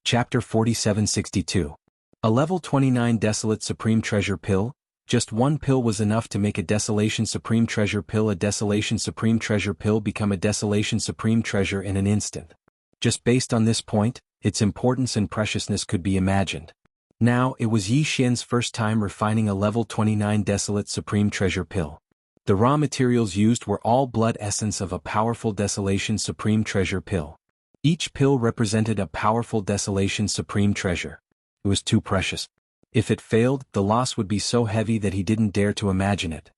Chapter 4762. A Level 29 Desolate Supreme Treasure Pill. Just one pill was enough to make a Desolation Supreme Treasure Pill a Desolation Supreme Treasure Pill become a Desolation Supreme Treasure in an instant. Just based on this point, its importance and preciousness could be imagined. Now, it was Yi Xian's first time refining a Level 29 Desolate Supreme Treasure Pill. The raw materials used were all blood essence of a powerful Desolation Supreme Treasure Pill. Each pill represented a powerful Desolation Supreme Treasure. It was too precious. If it failed, the loss would be so heavy that he didn't dare to imagine it.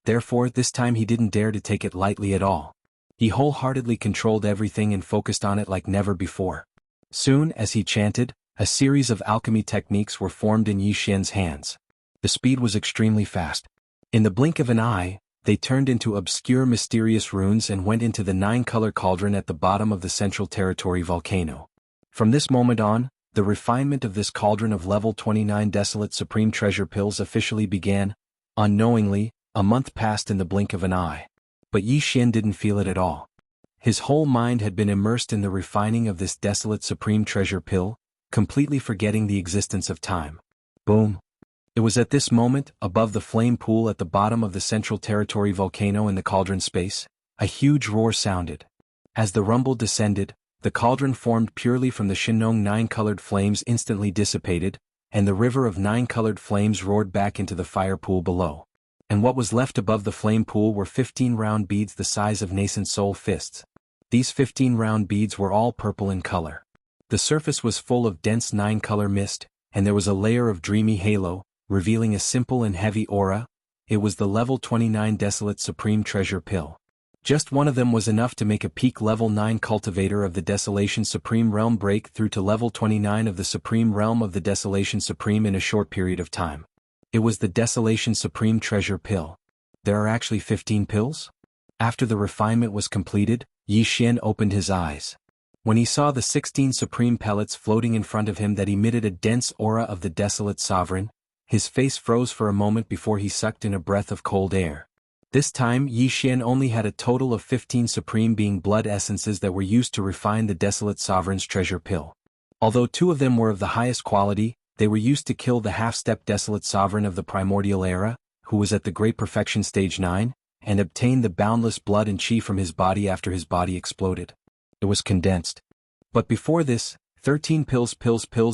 Therefore, this time he didn't dare to take it lightly at all. He wholeheartedly controlled everything and focused on it like never before. Soon, as he chanted, a series of alchemy techniques were formed in Yi Xian's hands. The speed was extremely fast. In the blink of an eye, they turned into obscure mysterious runes and went into the 9-color cauldron at the bottom of the Central Territory volcano. From this moment on, the refinement of this cauldron of Level 29 Desolate Supreme Treasure Pills officially began. Unknowingly, a month passed in the blink of an eye. But Yi Xian didn't feel it at all. His whole mind had been immersed in the refining of this Desolate Supreme Treasure Pill, completely forgetting the existence of time. Boom. It was at this moment, above the flame pool at the bottom of the Central Territory volcano in the cauldron space, a huge roar sounded. As the rumble descended, the cauldron formed purely from the Shinong 9-colored flames instantly dissipated, and the river of 9-colored flames roared back into the fire pool below. And what was left above the flame pool were 15 round beads the size of nascent soul fists. These 15 round beads were all purple in color. The surface was full of dense 9-color mist, and there was a layer of dreamy halo, revealing a simple and heavy aura. It was the Level 29 Desolate Supreme Treasure Pill. Just one of them was enough to make a peak Level 9 cultivator of the Desolation Supreme Realm break through to Level 29 of the Supreme Realm of the Desolation Supreme in a short period of time. It was the Desolation Supreme Treasure Pill. There are actually 15 pills? After the refinement was completed, Yi Xian opened his eyes. When he saw the 16 supreme pellets floating in front of him that emitted a dense aura of the Desolate Sovereign, his face froze for a moment before he sucked in a breath of cold air. This time Yi Xian only had a total of 15 supreme being blood essences that were used to refine the Desolate Sovereign's treasure pill. Although 2 of them were of the highest quality, they were used to kill the half-step Desolate Sovereign of the Primordial Era, who was at the Great Perfection Stage 9, and obtain the boundless blood and chi from his body after his body exploded. It was condensed. But before this, 13 pills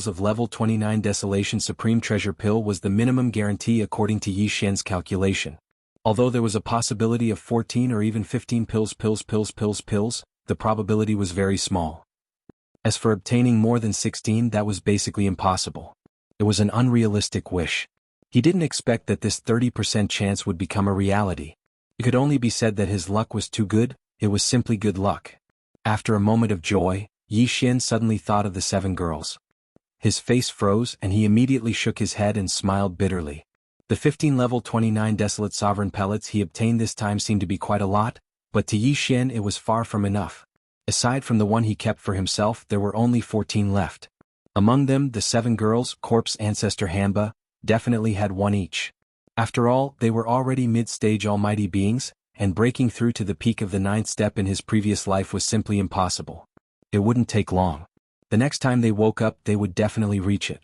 of Level 29 Desolation Supreme Treasure Pill was the minimum guarantee according to Yi Xian's calculation. Although there was a possibility of 14 or even 15 pills, the probability was very small. As for obtaining more than 16, that was basically impossible. It was an unrealistic wish. He didn't expect that this 30% chance would become a reality. It could only be said that his luck was too good. It was simply good luck. After a moment of joy, Yi Xian suddenly thought of the 7 girls. His face froze and he immediately shook his head and smiled bitterly. The 15 Level 29 Desolate Sovereign pellets he obtained this time seemed to be quite a lot, but to Yi Xian it was far from enough. Aside from the one he kept for himself, there were only 14 left. Among them, the 7 girls, Corpse Ancestor Hanba, definitely had 1 each. After all, they were already mid-stage almighty beings, and breaking through to the peak of the 9th step in his previous life was simply impossible. It wouldn't take long. The next time they woke up, they would definitely reach it.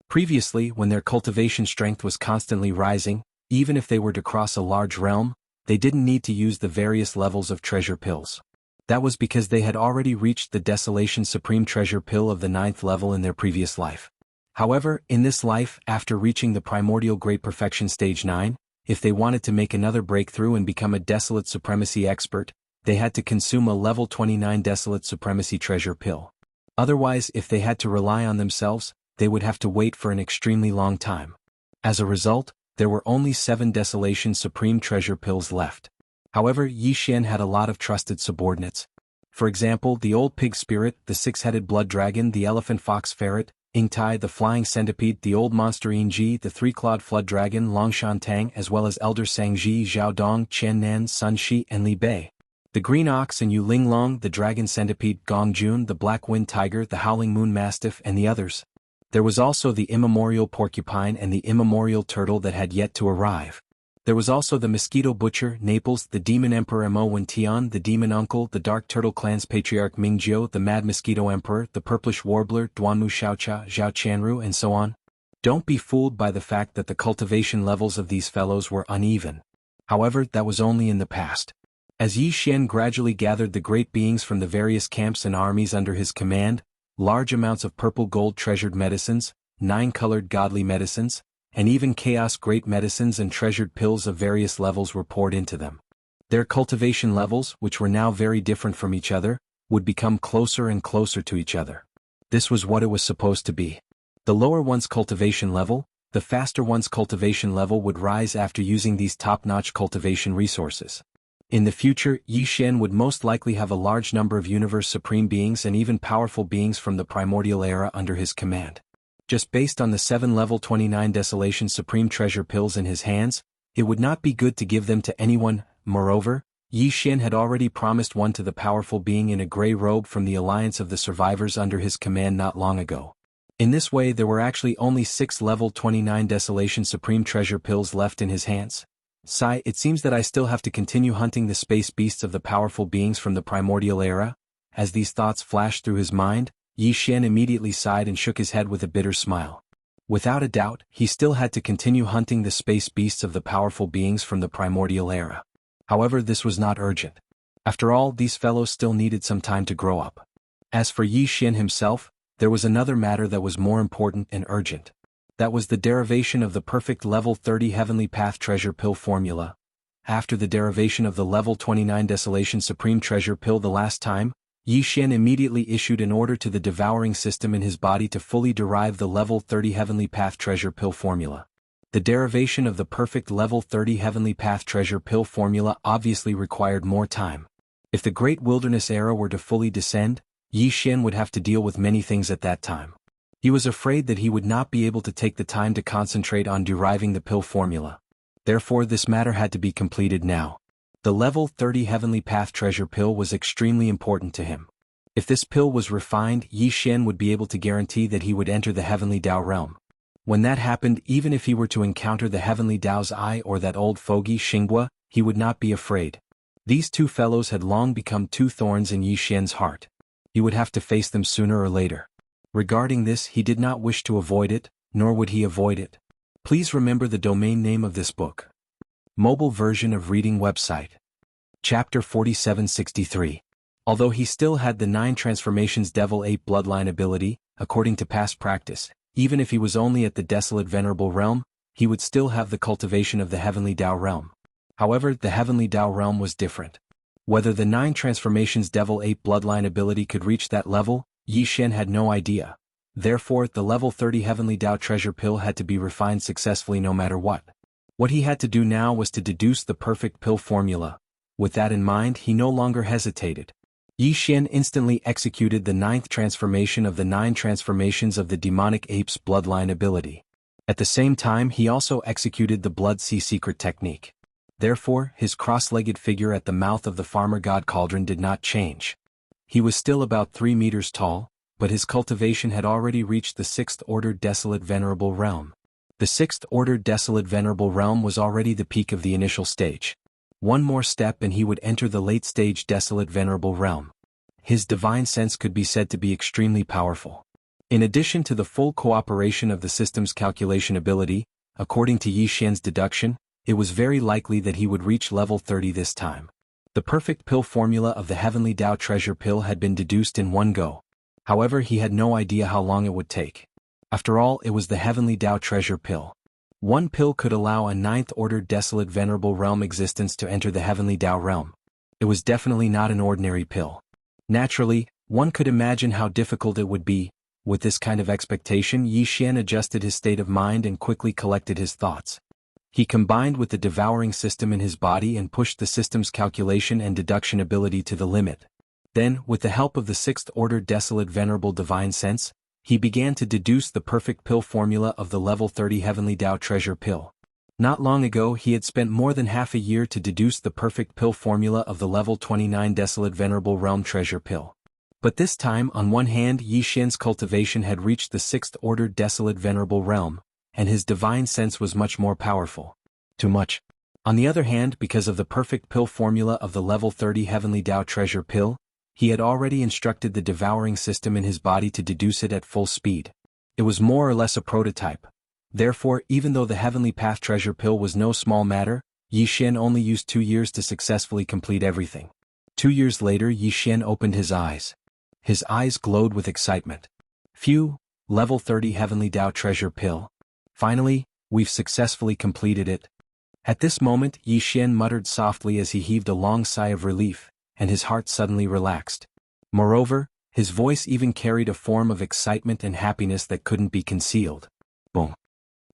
Previously, when their cultivation strength was constantly rising, even if they were to cross a large realm, they didn't need to use the various levels of treasure pills. That was because they had already reached the Desolation Supreme Treasure Pill of the 9th level in their previous life. However, in this life, after reaching the Primordial Great Perfection Stage 9, if they wanted to make another breakthrough and become a Desolate Supremacy expert, they had to consume a Level 29 Desolate Supremacy Treasure Pill. Otherwise, if they had to rely on themselves, they would have to wait for an extremely long time. As a result, there were only 7 Desolation Supreme Treasure Pills left. However, Yi Xian had a lot of trusted subordinates. For example, the Old Pig Spirit, the 6-headed Blood Dragon, the Elephant Fox Ferret, Ingtai the Flying Centipede, the Old Monster Yingji, the 3-clawed Flood Dragon, Longshan Tang, as well as Elder Sangji, Zhao Dong, Qian Nan, Sun Shi, and Li Bei. The Green Ox and Yu Linglong, the Dragon Centipede, Gong Jun, the Black Wind Tiger, the Howling Moon Mastiff, and the others. There was also the Immemorial Porcupine and the Immemorial Turtle that had yet to arrive. There was also the Mosquito Butcher, Naples, the Demon Emperor Mo Wen Tian, the Demon Uncle, the Dark Turtle Clan's Patriarch Mingjiu, the Mad Mosquito Emperor, the Purplish Warbler, Duanmu Xiaocha, Zhao Chanru, and so on. Don't be fooled by the fact that the cultivation levels of these fellows were uneven. However, that was only in the past. As Yi Xian gradually gathered the great beings from the various camps and armies under his command, large amounts of purple gold treasured medicines, 9-colored godly medicines, and even chaos great medicines and treasured pills of various levels were poured into them. Their cultivation levels, which were now very different from each other, would become closer and closer to each other. This was what it was supposed to be. The lower one's cultivation level, the faster one's cultivation level would rise after using these top-notch cultivation resources. In the future, Yi Xian would most likely have a large number of universe supreme beings and even powerful beings from the primordial era under his command. Just based on the 7 level 29 Desolation Supreme Treasure pills in his hands, it would not be good to give them to anyone. Moreover, Yi Xian had already promised one to the powerful being in a gray robe from the alliance of the survivors under his command not long ago. In this way there were actually only 6 level 29 Desolation Supreme Treasure pills left in his hands. Sigh, it seems that I still have to continue hunting the space beasts of the powerful beings from the primordial era. As these thoughts flashed through his mind, Yi Xian immediately sighed and shook his head with a bitter smile. Without a doubt, he still had to continue hunting the space beasts of the powerful beings from the primordial era. However, this was not urgent. After all, these fellows still needed some time to grow up. As for Yi Xian himself, there was another matter that was more important and urgent. That was the derivation of the perfect level 30 Heavenly Path Treasure Pill formula. After the derivation of the level 29 Desolation Supreme Treasure Pill the last time, Yi Xian immediately issued an order to the devouring system in his body to fully derive the level 30 Heavenly Path Treasure Pill formula. The derivation of the perfect level 30 Heavenly Path Treasure Pill formula obviously required more time. If the Great Wilderness Era were to fully descend, Yi Xian would have to deal with many things at that time. He was afraid that he would not be able to take the time to concentrate on deriving the pill formula. Therefore, this matter had to be completed now. The level 30 Heavenly Path Treasure Pill was extremely important to him. If this pill was refined, Yi Xian would be able to guarantee that he would enter the Heavenly Dao realm. When that happened, even if he were to encounter the Heavenly Dao's Eye or that old fogey Xinghua, he would not be afraid. These two fellows had long become two thorns in Yi Xian's heart. He would have to face them sooner or later. Regarding this, he did not wish to avoid it, nor would he avoid it. Please remember the domain name of this book. Mobile version of reading website. Chapter 4763. Although he still had the 9 transformations Devil Ape bloodline ability, according to past practice, even if he was only at the Desolate Venerable realm, he would still have the cultivation of the Heavenly Dao realm. However, the Heavenly Dao realm was different. Whether the 9 transformations Devil Ape bloodline ability could reach that level, Yi Xian had no idea. Therefore, the level 30 Heavenly Dao treasure pill had to be refined successfully no matter what. What he had to do now was to deduce the perfect pill formula. With that in mind, he no longer hesitated. Yi Xian instantly executed the 9th transformation of the 9 transformations of the demonic ape's bloodline ability. At the same time, he also executed the Blood Sea secret technique. Therefore, his cross-legged figure at the mouth of the farmer god cauldron did not change. He was still about 3 meters tall, but his cultivation had already reached the 6th Order Desolate Venerable Realm. The 6th Order Desolate Venerable Realm was already the peak of the initial stage. One more step and he would enter the late-stage Desolate Venerable Realm. His divine sense could be said to be extremely powerful. In addition to the full cooperation of the system's calculation ability, according to Yi Xian's deduction, it was very likely that he would reach level 30 this time. The perfect pill formula of the Heavenly Dao treasure pill had been deduced in one go. However, he had no idea how long it would take. After all, it was the Heavenly Dao treasure pill. One pill could allow a 9th Order Desolate Venerable Realm existence to enter the Heavenly Dao realm. It was definitely not an ordinary pill. Naturally, one could imagine how difficult it would be. With this kind of expectation, Yi Xian adjusted his state of mind and quickly collected his thoughts. He combined with the devouring system in his body and pushed the system's calculation and deduction ability to the limit. Then, with the help of the 6th Order Desolate Venerable Divine Sense, he began to deduce the perfect pill formula of the level 30 Heavenly Dao treasure pill. Not long ago he had spent more than half a year to deduce the perfect pill formula of the level 29 Desolate Venerable Realm treasure pill. But this time, on one hand, Yi Xian's cultivation had reached the 6th Order Desolate Venerable Realm, and his divine sense was much more powerful. Too much. On the other hand, because of the perfect pill formula of the level 30 Heavenly Tao Treasure Pill, he had already instructed the devouring system in his body to deduce it at full speed. It was more or less a prototype. Therefore, even though the Heavenly Path Treasure Pill was no small matter, Yi Xian only used 2 years to successfully complete everything. 2 years later, Yi Xian opened his eyes. His eyes glowed with excitement. Phew, level 30 Heavenly Tao Treasure Pill. Finally, we've successfully completed it. At this moment, Yi Xian muttered softly as he heaved a long sigh of relief, and his heart suddenly relaxed. Moreover, his voice even carried a form of excitement and happiness that couldn't be concealed. Boom.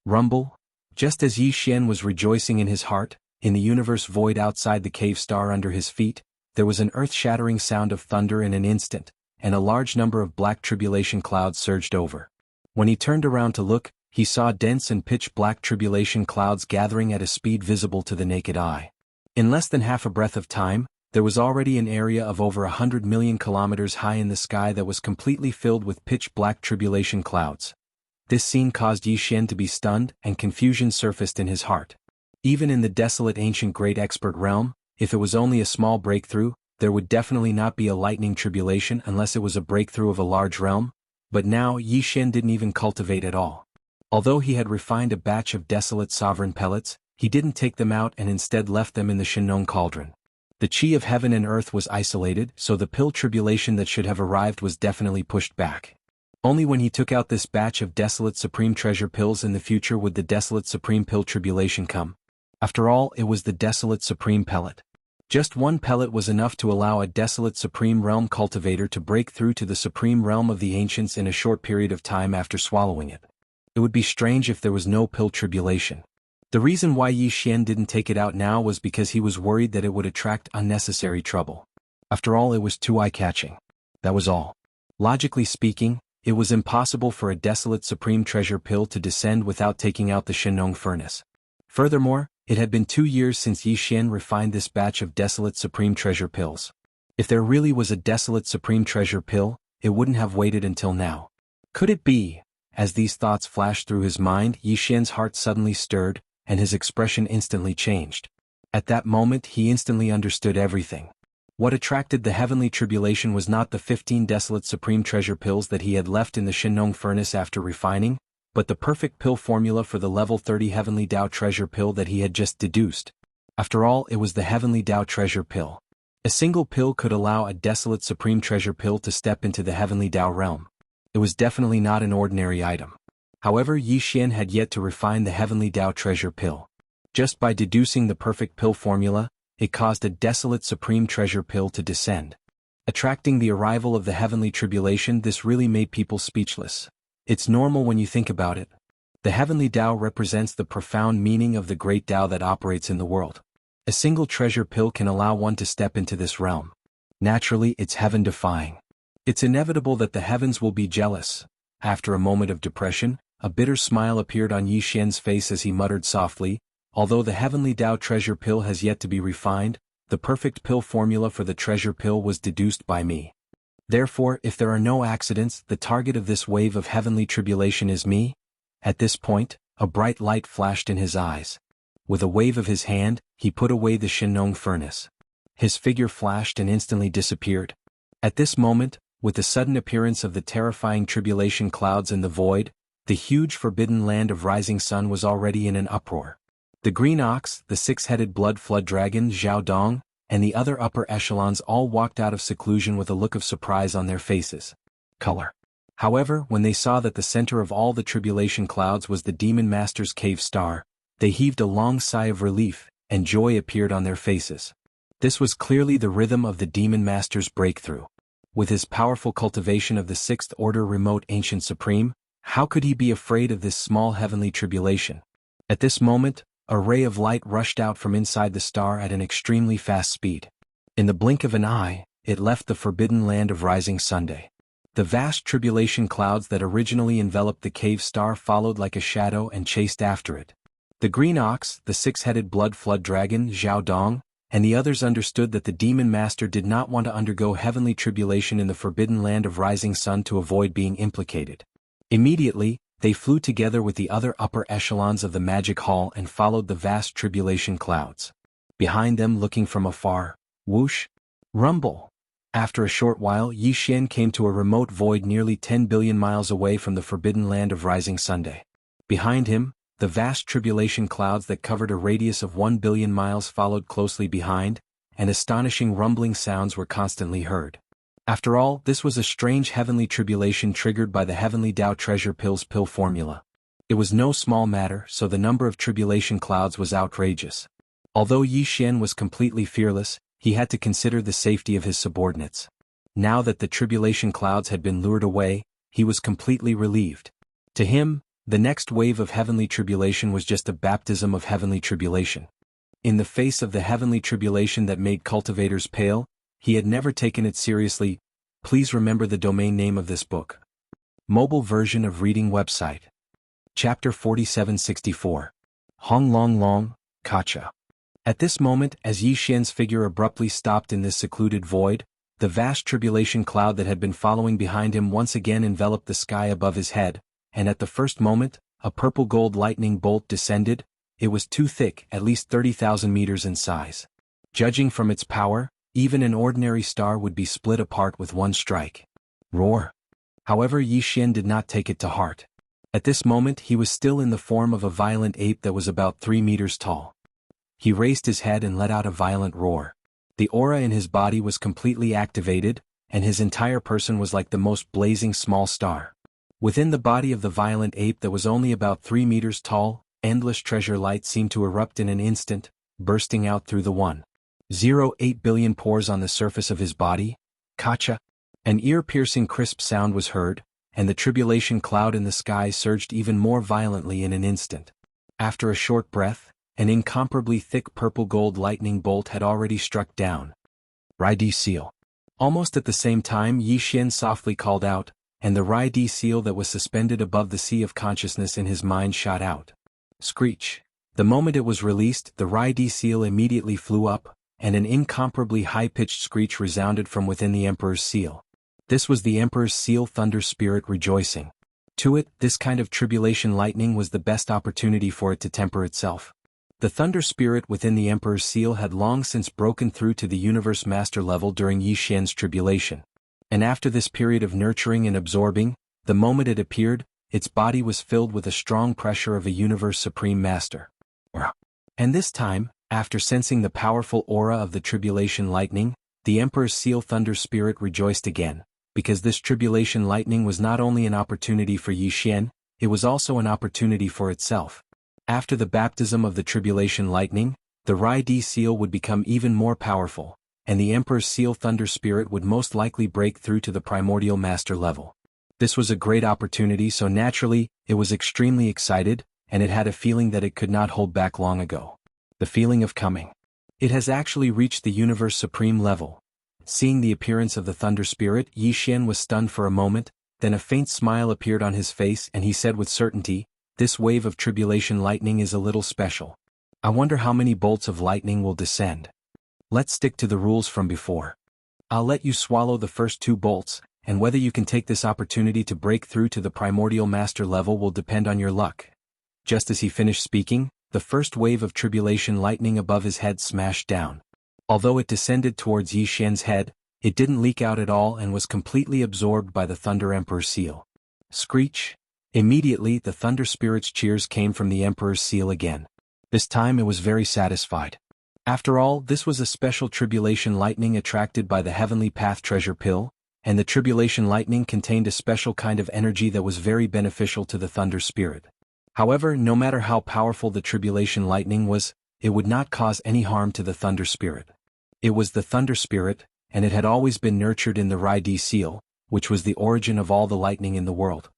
Rumble. Just as Yi Xian was rejoicing in his heart, in the universe void outside the cave star under his feet, there was an earth-shattering sound of thunder in an instant, and a large number of black tribulation clouds surged over. When he turned around to look, he saw dense and pitch-black tribulation clouds gathering at a speed visible to the naked eye. In less than half a breath of time, there was already an area of over 100 million kilometers high in the sky that was completely filled with pitch-black tribulation clouds. This scene caused Yi Xian to be stunned, and confusion surfaced in his heart. Even in the desolate ancient great expert realm, if it was only a small breakthrough, there would definitely not be a lightning tribulation unless it was a breakthrough of a large realm, but now Yi Xian didn't even cultivate at all. Although he had refined a batch of desolate sovereign pellets, he didn't take them out and instead left them in the Shenong cauldron. The qi of heaven and earth was isolated, so the pill tribulation that should have arrived was definitely pushed back. Only when he took out this batch of desolate supreme treasure pills in the future would the desolate supreme pill tribulation come. After all, it was the desolate supreme pellet. Just one pellet was enough to allow a desolate supreme realm cultivator to break through to the supreme realm of the ancients in a short period of time after swallowing it. It would be strange if there was no pill tribulation. The reason why Yi Xian didn't take it out now was because he was worried that it would attract unnecessary trouble. After all, it was too eye-catching. That was all. Logically speaking, it was impossible for a desolate supreme treasure pill to descend without taking out the Shenong furnace. Furthermore, it had been 2 years since Yi Xian refined this batch of desolate supreme treasure pills. If there really was a desolate supreme treasure pill, it wouldn't have waited until now. Could it be? As these thoughts flashed through his mind, Yi Xian's heart suddenly stirred, and his expression instantly changed. At that moment, he instantly understood everything. What attracted the heavenly tribulation was not the 15 desolate supreme treasure pills that he had left in the Shenong furnace after refining, but the perfect pill formula for the level 30 Heavenly Tao Treasure Pill that he had just deduced. After all, it was the Heavenly Tao Treasure Pill. A single pill could allow a desolate Supreme Treasure Pill to step into the Heavenly Tao realm. It was definitely not an ordinary item. However, Yi Xian had yet to refine the Heavenly Tao Treasure Pill. Just by deducing the perfect pill formula, it caused a desolate Supreme Treasure Pill to descend. Attracting the arrival of the Heavenly Tribulation, this really made people speechless. It's normal when you think about it. The Heavenly Tao represents the profound meaning of the great Tao that operates in the world. A single treasure pill can allow one to step into this realm. Naturally, it's heaven-defying. It's inevitable that the heavens will be jealous. After a moment of depression, a bitter smile appeared on Yi Xian's face as he muttered softly, "Although the Heavenly Tao Treasure Pill has yet to be refined, the perfect pill formula for the treasure pill was deduced by me. Therefore, if there are no accidents, the target of this wave of heavenly tribulation is me." At this point, a bright light flashed in his eyes. With a wave of his hand, he put away the Shenong furnace. His figure flashed and instantly disappeared. At this moment, with the sudden appearance of the terrifying tribulation clouds in the void, the huge forbidden land of rising sun was already in an uproar. The green ox, the six-headed blood flood dragon Zhao Dong, and the other upper echelons all walked out of seclusion with a look of surprise on their faces. Color. However, when they saw that the center of all the tribulation clouds was the Demon Master's cave star, they heaved a long sigh of relief, and joy appeared on their faces. This was clearly the rhythm of the Demon Master's breakthrough. With his powerful cultivation of the Sixth Order Remote Ancient Supreme, how could he be afraid of this small heavenly tribulation? At this moment, a ray of light rushed out from inside the star at an extremely fast speed. In the blink of an eye, it left the forbidden land of rising Sunday. The vast tribulation clouds that originally enveloped the cave star followed like a shadow and chased after it. The green ox, the six-headed blood flood dragon Zhao Dong, and the others understood that the Demon Master did not want to undergo heavenly tribulation in the forbidden land of rising sun to avoid being implicated. Immediately, They flew together with the other upper echelons of the magic hall and followed the vast tribulation clouds. Behind them, looking from afar, whoosh, rumble. After a short while, Yi Xian came to a remote void nearly 10 billion miles away from the forbidden land of Rising Sunday. Behind him, the vast tribulation clouds that covered a radius of 1 billion miles followed closely behind, and astonishing rumbling sounds were constantly heard. After all, this was a strange heavenly tribulation triggered by the heavenly Tao treasure pill's pill formula. It was no small matter, so the number of tribulation clouds was outrageous. Although Yi Xian was completely fearless, he had to consider the safety of his subordinates. Now that the tribulation clouds had been lured away, he was completely relieved. To him, the next wave of heavenly tribulation was just a baptism of heavenly tribulation. In the face of the heavenly tribulation that made cultivators pale, he had never taken it seriously. Please remember the domain name of this book. Mobile version of reading website. Chapter 4764. Hong Long Long, Kacha. At this moment, as Yi Xian's figure abruptly stopped in this secluded void, the vast tribulation cloud that had been following behind him once again enveloped the sky above his head, and at the first moment, a purple-gold lightning bolt descended. It was too thick, at least 30,000 meters in size. Judging from its power, even an ordinary star would be split apart with one strike. Roar! However, Yi Xian did not take it to heart. At this moment he was still in the form of a violent ape that was about 3 meters tall. He raised his head and let out a violent roar. The aura in his body was completely activated, and his entire person was like the most blazing small star. Within the body of the violent ape that was only about 3 meters tall, endless treasure light seemed to erupt in an instant, bursting out through the 1.08 billion pores on the surface of his body. Kacha! An ear-piercing crisp sound was heard, and the tribulation cloud in the sky surged even more violently in an instant. After a short breath, an incomparably thick purple-gold lightning bolt had already struck down. Rai-Di seal. Almost at the same time, Yi Xian softly called out, and the Rai-Di seal that was suspended above the sea of consciousness in his mind shot out. Screech. The moment it was released, the Rai-Di seal immediately flew up, and an incomparably high-pitched screech resounded from within the Emperor's seal. This was the Emperor's seal thunder spirit rejoicing. To it, this kind of tribulation lightning was the best opportunity for it to temper itself. The thunder spirit within the Emperor's seal had long since broken through to the universe master level during Yi Xian's tribulation. And after this period of nurturing and absorbing, the moment it appeared, its body was filled with a strong pressure of a universe supreme master. And this time, after sensing the powerful aura of the tribulation lightning, the Emperor's seal thunder spirit rejoiced again, because this tribulation lightning was not only an opportunity for Yi Xian, it was also an opportunity for itself. After the baptism of the tribulation lightning, the Rai-Di seal would become even more powerful, and the Emperor's seal thunder spirit would most likely break through to the primordial master level. This was a great opportunity, so naturally, it was extremely excited, and it had a feeling that it could not hold back long ago. The feeling of coming. It has actually reached the universe supreme level. Seeing the appearance of the thunder spirit, Yi Xian was stunned for a moment, then a faint smile appeared on his face and he said with certainty, "This wave of tribulation lightning is a little special. I wonder how many bolts of lightning will descend. Let's stick to the rules from before. I'll let you swallow the first 2 bolts, and whether you can take this opportunity to break through to the primordial master level will depend on your luck." Just as he finished speaking, the first wave of tribulation lightning above his head smashed down. Although it descended towards Yi Xian's head, it didn't leak out at all and was completely absorbed by the Thunder Emperor seal. Screech! Immediately the Thunder Spirit's cheers came from the Emperor's seal again. This time it was very satisfied. After all, this was a special tribulation lightning attracted by the Heavenly Path treasure pill, and the tribulation lightning contained a special kind of energy that was very beneficial to the Thunder Spirit. However, no matter how powerful the tribulation lightning was, it would not cause any harm to the Thunder Spirit. It was the Thunder Spirit, and it had always been nurtured in the Rai-Di seal, which was the origin of all the lightning in the world.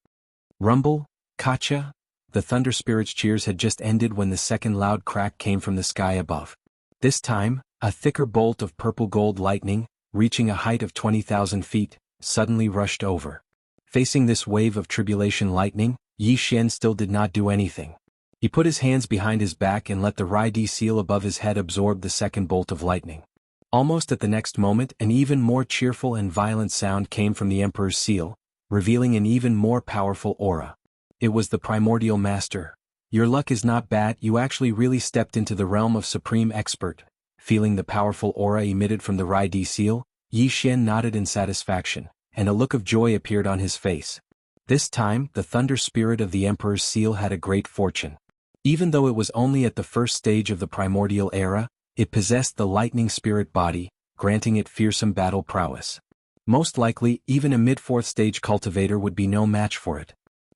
Rumble, Kacha! The Thunder Spirit's cheers had just ended when the second loud crack came from the sky above. This time, a thicker bolt of purple gold lightning, reaching a height of 20,000 feet, suddenly rushed over. Facing this wave of tribulation lightning, Yi Xian still did not do anything. He put his hands behind his back and let the Rai-Di seal above his head absorb the second bolt of lightning. Almost at the next moment, an even more cheerful and violent sound came from the Emperor's seal, revealing an even more powerful aura. It was the primordial master. Your luck is not bad, you actually really stepped into the realm of supreme expert. Feeling the powerful aura emitted from the Rai seal, Yi Xian nodded in satisfaction, and a look of joy appeared on his face. This time, the thunder spirit of the Emperor's seal had a great fortune. Even though it was only at the first stage of the primordial era, it possessed the lightning spirit body, granting it fearsome battle prowess. Most likely, even a mid-fourth stage cultivator would be no match for it.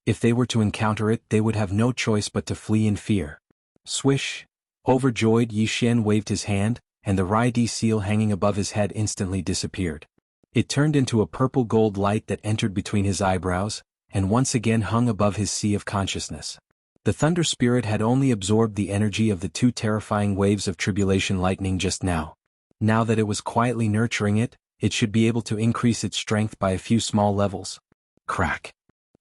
If they were to encounter it, they would have no choice but to flee in fear. Swish! Overjoyed, Yi Xian waved his hand, and the Rai seal hanging above his head instantly disappeared. It turned into a purple-gold light that entered between his eyebrows, and once again hung above his sea of consciousness. The thunder spirit had only absorbed the energy of the two terrifying waves of tribulation lightning just now. Now that it was quietly nurturing it, it should be able to increase its strength by a few small levels. Crack!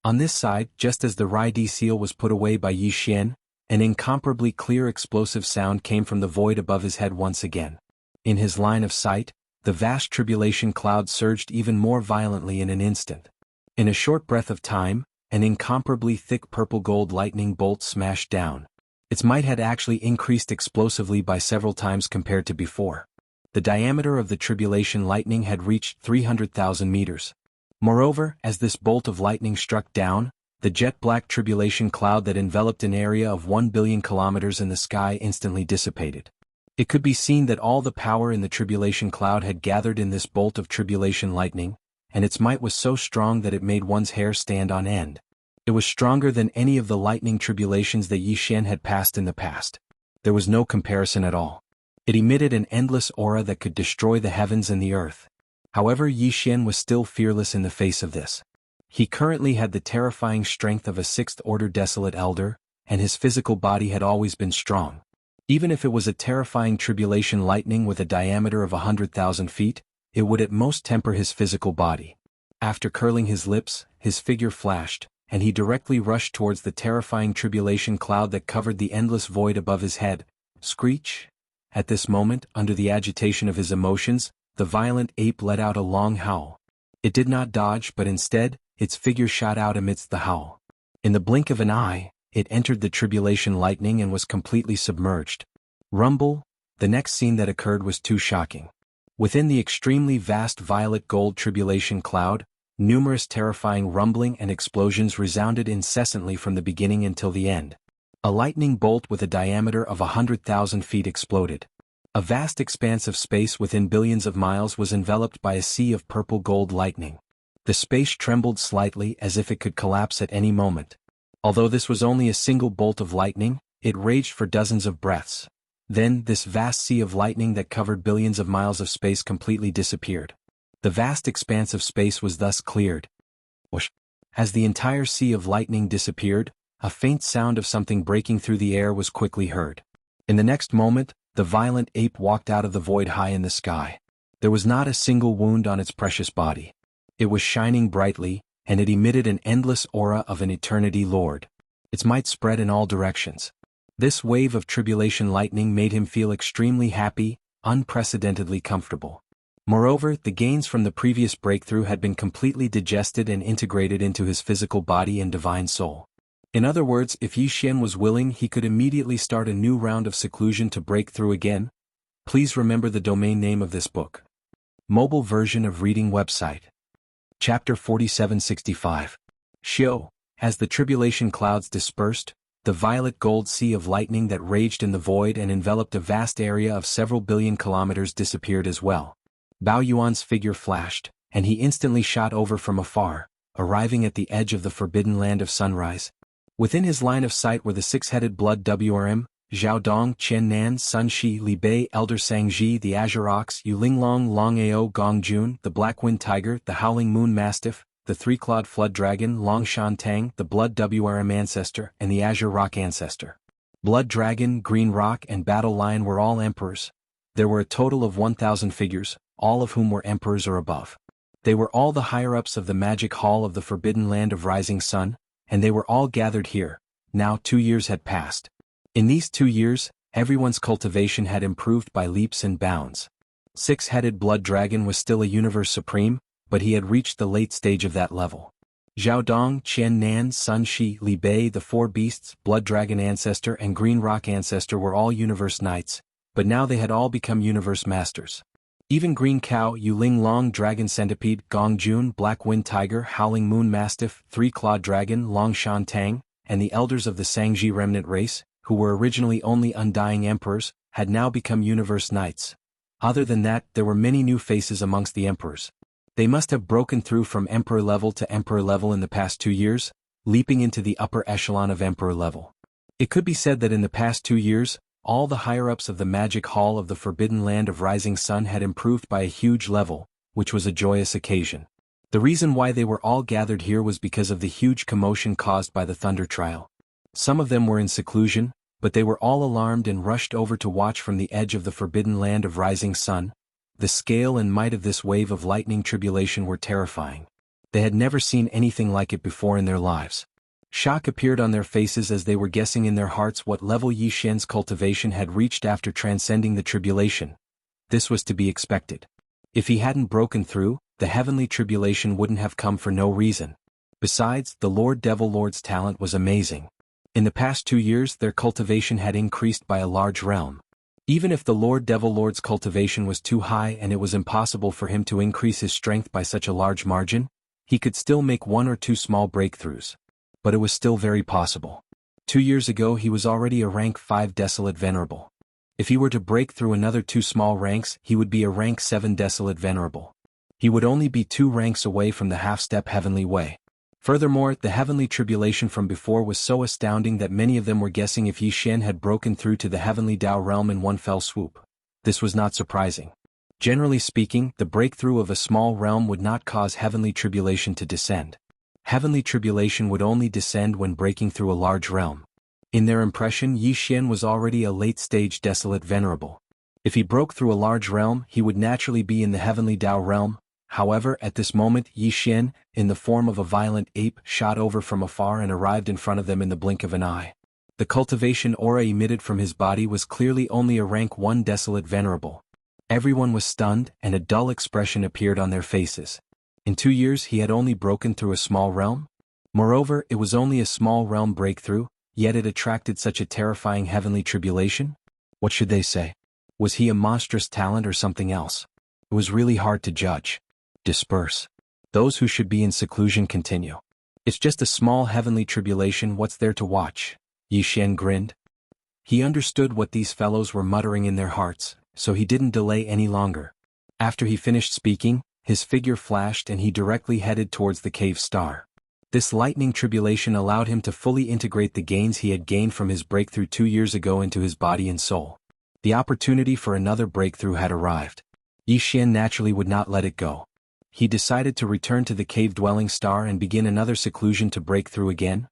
On this side, just as the Rai seal was put away by Yi Xian, an incomparably clear explosive sound came from the void above his head once again. In his line of sight, the vast tribulation cloud surged even more violently in an instant. In a short breath of time, an incomparably thick purple-gold lightning bolt smashed down. Its might had actually increased explosively by several times compared to before. The diameter of the tribulation lightning had reached 300,000 meters. Moreover, as this bolt of lightning struck down, the jet-black tribulation cloud that enveloped an area of 1 billion kilometers in the sky instantly dissipated. It could be seen that all the power in the tribulation cloud had gathered in this bolt of tribulation lightning, and its might was so strong that it made one's hair stand on end. It was stronger than any of the lightning tribulations that Yi Xian had passed in the past. There was no comparison at all. It emitted an endless aura that could destroy the heavens and the earth. However, Yi Xian was still fearless in the face of this. He currently had the terrifying strength of a sixth-order desolate elder, and his physical body had always been strong. Even if it was a terrifying tribulation lightning with a diameter of 100,000 feet, it would at most temper his physical body. After curling his lips, his figure flashed, and he directly rushed towards the terrifying tribulation cloud that covered the endless void above his head. Screech! At this moment, under the agitation of his emotions, the violent ape let out a long howl. It did not dodge, but instead, its figure shot out amidst the howl. In the blink of an eye, it entered the tribulation lightning and was completely submerged. Rumble! The next scene that occurred was too shocking. Within the extremely vast violet gold tribulation cloud, numerous terrifying rumbling and explosions resounded incessantly from the beginning until the end. A lightning bolt with a diameter of 100,000 feet exploded. A vast expanse of space within billions of miles was enveloped by a sea of purple-gold lightning. The space trembled slightly as if it could collapse at any moment. Although this was only a single bolt of lightning, it raged for dozens of breaths. Then, this vast sea of lightning that covered billions of miles of space completely disappeared. The vast expanse of space was thus cleared. Whoosh! As the entire sea of lightning disappeared, a faint sound of something breaking through the air was quickly heard. In the next moment, the violent ape walked out of the void high in the sky. There was not a single wound on its precious body. It was shining brightly, and it emitted an endless aura of an eternity lord. Its might spread in all directions. This wave of tribulation lightning made him feel extremely happy, unprecedentedly comfortable. Moreover, the gains from the previous breakthrough had been completely digested and integrated into his physical body and divine soul. In other words, if Yi Xian was willing, he could immediately start a new round of seclusion to break through again. Please remember the domain name of this book. Mobile version of reading website. Chapter 4765. Xiao. As the tribulation clouds dispersed, the violet gold sea of lightning that raged in the void and enveloped a vast area of several billion kilometers disappeared as well. Bao Yuan's figure flashed, and he instantly shot over from afar, arriving at the edge of the forbidden land of sunrise. Within his line of sight were the six-headed blood WRM, Zhao Dong, Qian Nan, Sun Shi, Li Bei, Elder Sangji, the Azure Ox, Yu Linglong, Long Ao, Gong Jun, the Black Wind Tiger, the Howling Moon Mastiff, the Three-Clawed Flood Dragon, Long Shan Tang, the Blood WRM Ancestor, and the Azure Rock Ancestor. Blood Dragon, Green Rock, and Battle Lion were all emperors. There were a total of 1,000 figures, all of whom were emperors or above. They were all the higher-ups of the magic hall of the Forbidden Land of Rising Sun, and they were all gathered here. Now 2 years had passed. In these 2 years, everyone's cultivation had improved by leaps and bounds. Six-headed Blood Dragon was still a universe supreme, but he had reached the late stage of that level. Zhao Dong, Qian Nan, Sun Shi, Li Bei, the four beasts, Blood Dragon Ancestor and Green Rock Ancestor were all Universe Knights, but now they had all become Universe Masters. Even Green Cow, Yuling Long Dragon Centipede, Gong Jun, Black Wind Tiger, Howling Moon Mastiff, Three-Clawed Dragon, Long Shan Tang, and the elders of the Sangji remnant race, who were originally only Undying Emperors, had now become Universe Knights. Other than that, there were many new faces amongst the Emperors. They must have broken through from Emperor level to Emperor level in the past 2 years, leaping into the upper echelon of Emperor level. It could be said that in the past 2 years, all the higher-ups of the Magic Hall of the Forbidden Land of Rising Sun had improved by a huge level, which was a joyous occasion. The reason why they were all gathered here was because of the huge commotion caused by the Thunder Trial. Some of them were in seclusion, but they were all alarmed and rushed over to watch from the edge of the Forbidden Land of Rising Sun. The scale and might of this wave of lightning tribulation were terrifying. They had never seen anything like it before in their lives. Shock appeared on their faces as they were guessing in their hearts what level Yi Xian's cultivation had reached after transcending the tribulation. This was to be expected. If he hadn't broken through, the heavenly tribulation wouldn't have come for no reason. Besides, the Lord Devil Lord's talent was amazing. In the past 2 years their cultivation had increased by a large realm. Even if the Lord Devil Lord's cultivation was too high and it was impossible for him to increase his strength by such a large margin, he could still make 1 or 2 small breakthroughs. But it was still very possible. 2 years ago he was already a rank 5 Desolate Venerable. If he were to break through another 2 small ranks, he would be a rank 7 Desolate Venerable. He would only be 2 ranks away from the half-step Heavenly Way. Furthermore, the heavenly tribulation from before was so astounding that many of them were guessing if Yi Xian had broken through to the heavenly Tao realm in one fell swoop. This was not surprising. Generally speaking, the breakthrough of a small realm would not cause heavenly tribulation to descend. Heavenly tribulation would only descend when breaking through a large realm. In their impression, Yi Xian was already a late-stage Desolate Venerable. If he broke through a large realm, he would naturally be in the heavenly Tao realm. However, at this moment Yi Xian, in the form of a violent ape, shot over from afar and arrived in front of them in the blink of an eye. The cultivation aura emitted from his body was clearly only a rank 1 Desolate Venerable. Everyone was stunned, and a dull expression appeared on their faces. In 2 years he had only broken through a small realm? Moreover, it was only a small realm breakthrough, yet it attracted such a terrifying heavenly tribulation? What should they say? Was he a monstrous talent or something else? It was really hard to judge. Disperse. Those who should be in seclusion continue. It's just a small heavenly tribulation, what's there to watch? Yi Xian grinned. He understood what these fellows were muttering in their hearts, so he didn't delay any longer. After he finished speaking, his figure flashed and he directly headed towards the cave star. This lightning tribulation allowed him to fully integrate the gains he had gained from his breakthrough 2 years ago into his body and soul. The opportunity for another breakthrough had arrived. Yi Xian naturally would not let it go. He decided to return to the cave-dwelling star and begin another seclusion to break through again.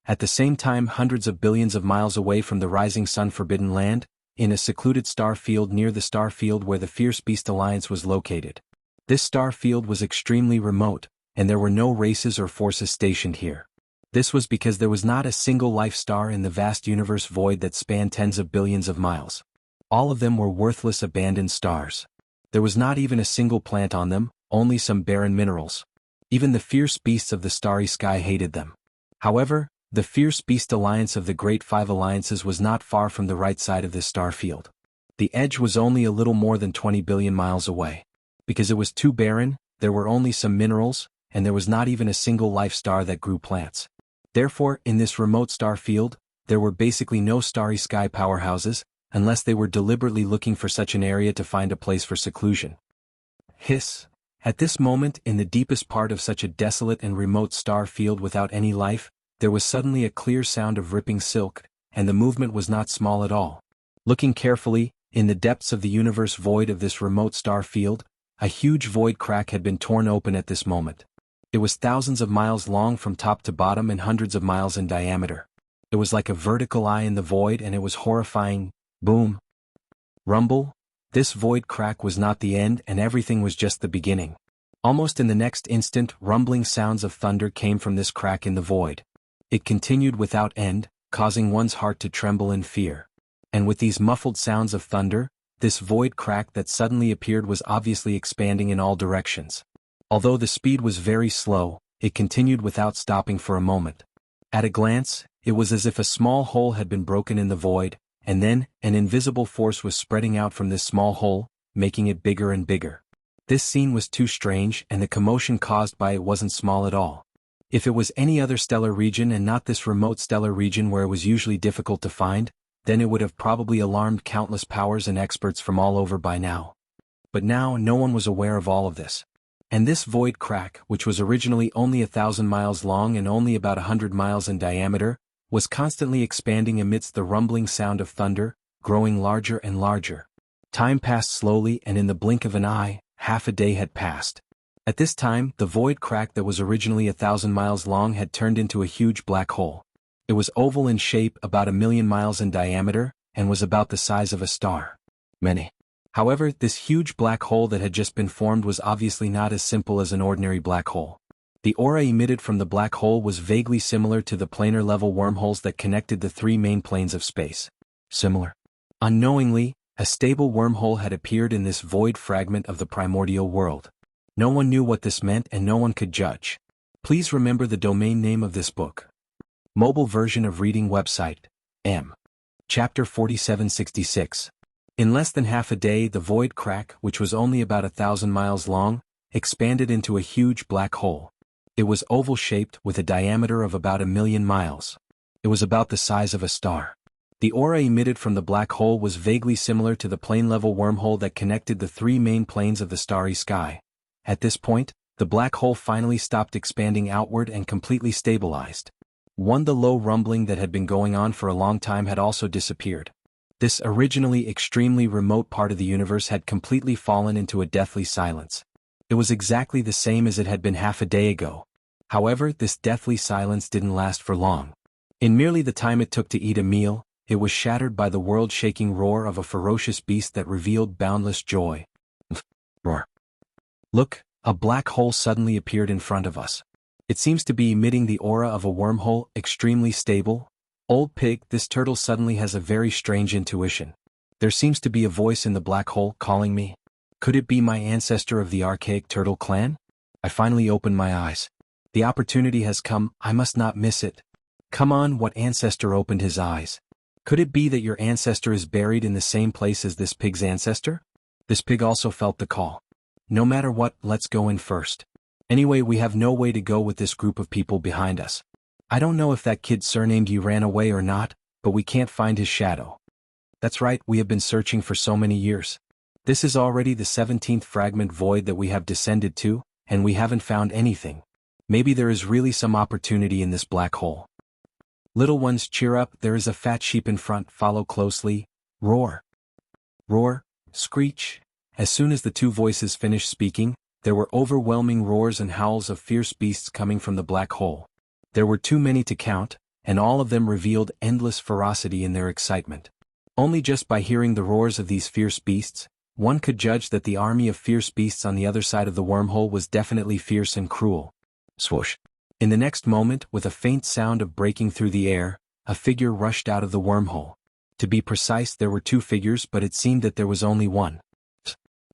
At the same time, hundreds of billions of miles away from the Rising Sun Forbidden Land, in a secluded star field near the star field where the Fierce Beast Alliance was located. This star field was extremely remote, and there were no races or forces stationed here. This was because there was not a single life star in the vast universe void that spanned tens of billions of miles. All of them were worthless abandoned stars. There was not even a single plant on them, only some barren minerals. Even the fierce beasts of the starry sky hated them. However, the Fierce Beast Alliance of the Great Five Alliances was not far from the right side of this star field. The edge was only a little more than 20 billion miles away. Because it was too barren, there were only some minerals, and there was not even a single life star that grew plants. Therefore, in this remote star field, there were basically no starry sky powerhouses, unless they were deliberately looking for such an area to find a place for seclusion. Hiss. At this moment, in the deepest part of such a desolate and remote star field without any life, there was suddenly a clear sound of ripping silk, and the movement was not small at all. Looking carefully, in the depths of the universe void of this remote star field, a huge void crack had been torn open at this moment. It was thousands of miles long from top to bottom and hundreds of miles in diameter. It was like a vertical eye in the void, and it was horrifying. Boom. Rumble. This void crack was not the end, and everything was just the beginning. Almost in the next instant, rumbling sounds of thunder came from this crack in the void. It continued without end, causing one's heart to tremble in fear. And with these muffled sounds of thunder, this void crack that suddenly appeared was obviously expanding in all directions. Although the speed was very slow, it continued without stopping for a moment. At a glance, it was as if a small hole had been broken in the void, and then, an invisible force was spreading out from this small hole, making it bigger and bigger. This scene was too strange, and the commotion caused by it wasn't small at all. If it was any other stellar region and not this remote stellar region where it was usually difficult to find, then it would have probably alarmed countless powers and experts from all over by now. But now no one was aware of all of this. And this void crack, which was originally only 1,000 miles long and only about 100 miles in diameter, was constantly expanding amidst the rumbling sound of thunder, growing larger and larger. Time passed slowly, and in the blink of an eye, half a day had passed. At this time, the void crack that was originally 1,000 miles long had turned into a huge black hole. It was oval in shape, about 1,000,000 miles in diameter, and was about the size of a star. However, this huge black hole that had just been formed was obviously not as simple as an ordinary black hole. The aura emitted from the black hole was vaguely similar to the planar level wormholes that connected the three main planes of space. Similar. Unknowingly, a stable wormhole had appeared in this void fragment of the primordial world. No one knew what this meant and no one could judge. Please remember the domain name of this book. Mobile version of reading website. M. Chapter 4766. In less than half a day, the void crack, which was only about 1,000 miles long, expanded into a huge black hole. It was oval-shaped with a diameter of about 1,000,000 miles. It was about the size of a star. The aura emitted from the black hole was vaguely similar to the plane-level wormhole that connected the three main planes of the starry sky. At this point, the black hole finally stopped expanding outward and completely stabilized. The low rumbling that had been going on for a long time had also disappeared. This originally extremely remote part of the universe had completely fallen into a deathly silence. It was exactly the same as it had been half a day ago. However, this deathly silence didn't last for long. In merely the time it took to eat a meal, it was shattered by the world-shaking roar of a ferocious beast that revealed boundless joy. Roar. Look, a black hole suddenly appeared in front of us. It seems to be emitting the aura of a wormhole, extremely stable. Old pig, this turtle suddenly has a very strange intuition. There seems to be a voice in the black hole calling me. Could it be my ancestor of the archaic turtle clan? I finally opened my eyes. The opportunity has come, I must not miss it. Come on, what ancestor opened his eyes? Could it be that your ancestor is buried in the same place as this pig's ancestor? This pig also felt the call. No matter what, let's go in first. Anyway, we have no way to go with this group of people behind us. I don't know if that kid surnamed you ran away or not, but we can't find his shadow. That's right, we have been searching for so many years. This is already the 17th fragment void that we have descended to, and we haven't found anything. Maybe there is really some opportunity in this black hole. Little ones, cheer up, there is a fat sheep in front, follow closely. Roar. Roar, screech. As soon as the two voices finished speaking, there were overwhelming roars and howls of fierce beasts coming from the black hole. There were too many to count, and all of them revealed endless ferocity in their excitement. Only just by hearing the roars of these fierce beasts, one could judge that the army of fierce beasts on the other side of the wormhole was definitely fierce and cruel. Swoosh. In the next moment, with a faint sound of breaking through the air, a figure rushed out of the wormhole. To be precise, there were two figures, but it seemed that there was only one.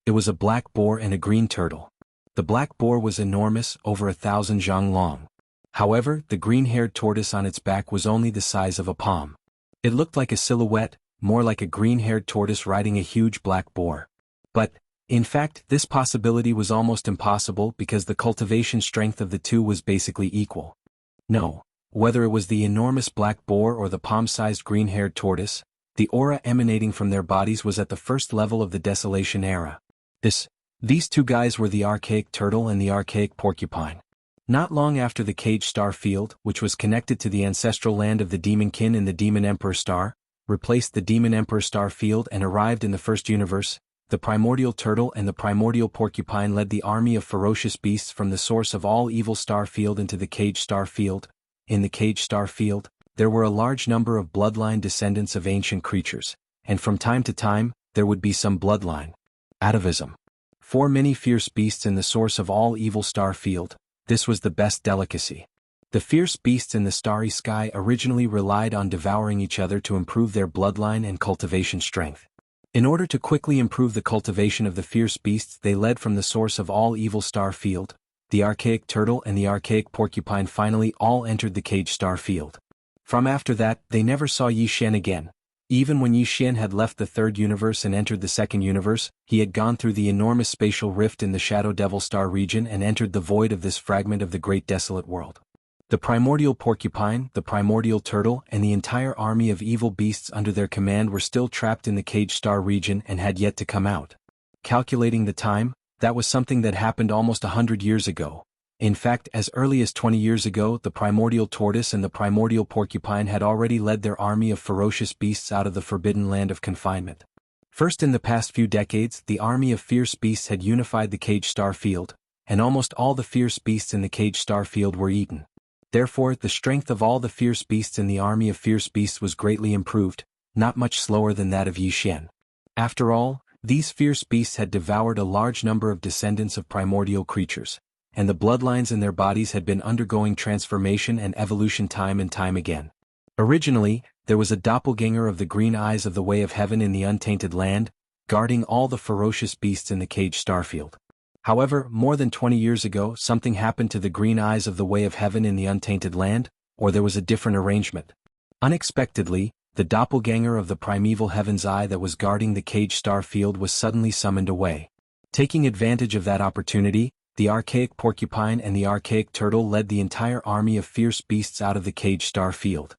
It was a black boar and a green turtle. The black boar was enormous, over 1,000 zhang long. However, the green-haired tortoise on its back was only the size of a palm. It looked like a silhouette, more like a green-haired tortoise riding a huge black boar. But, in fact, this possibility was almost impossible because the cultivation strength of the two was basically equal. No, whether it was the enormous black boar or the palm-sized green-haired tortoise, the aura emanating from their bodies was at the first level of the desolation era. These two guys were the archaic turtle and the archaic porcupine. Not long after the cage star field, which was connected to the ancestral land of the demonkin in the Demon Emperor star, replaced the Demon Emperor star field and arrived in the first universe, the primordial turtle and the primordial porcupine led the army of ferocious beasts from the source of all evil star field into the cage star field. In the cage star field, there were a large number of bloodline descendants of ancient creatures, and from time to time, there would be some bloodline atavism. For many fierce beasts in the source of all evil star field, this was the best delicacy. The fierce beasts in the starry sky originally relied on devouring each other to improve their bloodline and cultivation strength. In order to quickly improve the cultivation of the fierce beasts they led from the source of all evil star field, the archaic turtle and the archaic porcupine finally all entered the cage star field. From after that, they never saw Yi Xian again. Even when Yi Xian had left the third universe and entered the second universe, he had gone through the enormous spatial rift in the Shadow Devil Star region and entered the void of this fragment of the great desolate world. The primordial porcupine, the primordial turtle, and the entire army of evil beasts under their command were still trapped in the cage star region and had yet to come out. Calculating the time, that was something that happened almost 100 years ago. In fact, as early as 20 years ago, the primordial tortoise and the primordial porcupine had already led their army of ferocious beasts out of the forbidden land of confinement. First, in the past few decades, the army of fierce beasts had unified the cage star field, and almost all the fierce beasts in the cage star field were eaten. Therefore, the strength of all the fierce beasts in the army of fierce beasts was greatly improved, not much slower than that of Yi Xian. After all, these fierce beasts had devoured a large number of descendants of primordial creatures, and the bloodlines in their bodies had been undergoing transformation and evolution time and time again. Originally, there was a doppelganger of the green eyes of the Way of Heaven in the untainted land, guarding all the ferocious beasts in the cage starfield. However, more than 20 years ago, something happened to the green eyes of the Way of Heaven in the untainted land, or there was a different arrangement. Unexpectedly, the doppelganger of the primeval heaven's eye that was guarding the cage star field was suddenly summoned away. Taking advantage of that opportunity, the archaic porcupine and the archaic turtle led the entire army of fierce beasts out of the cage star field.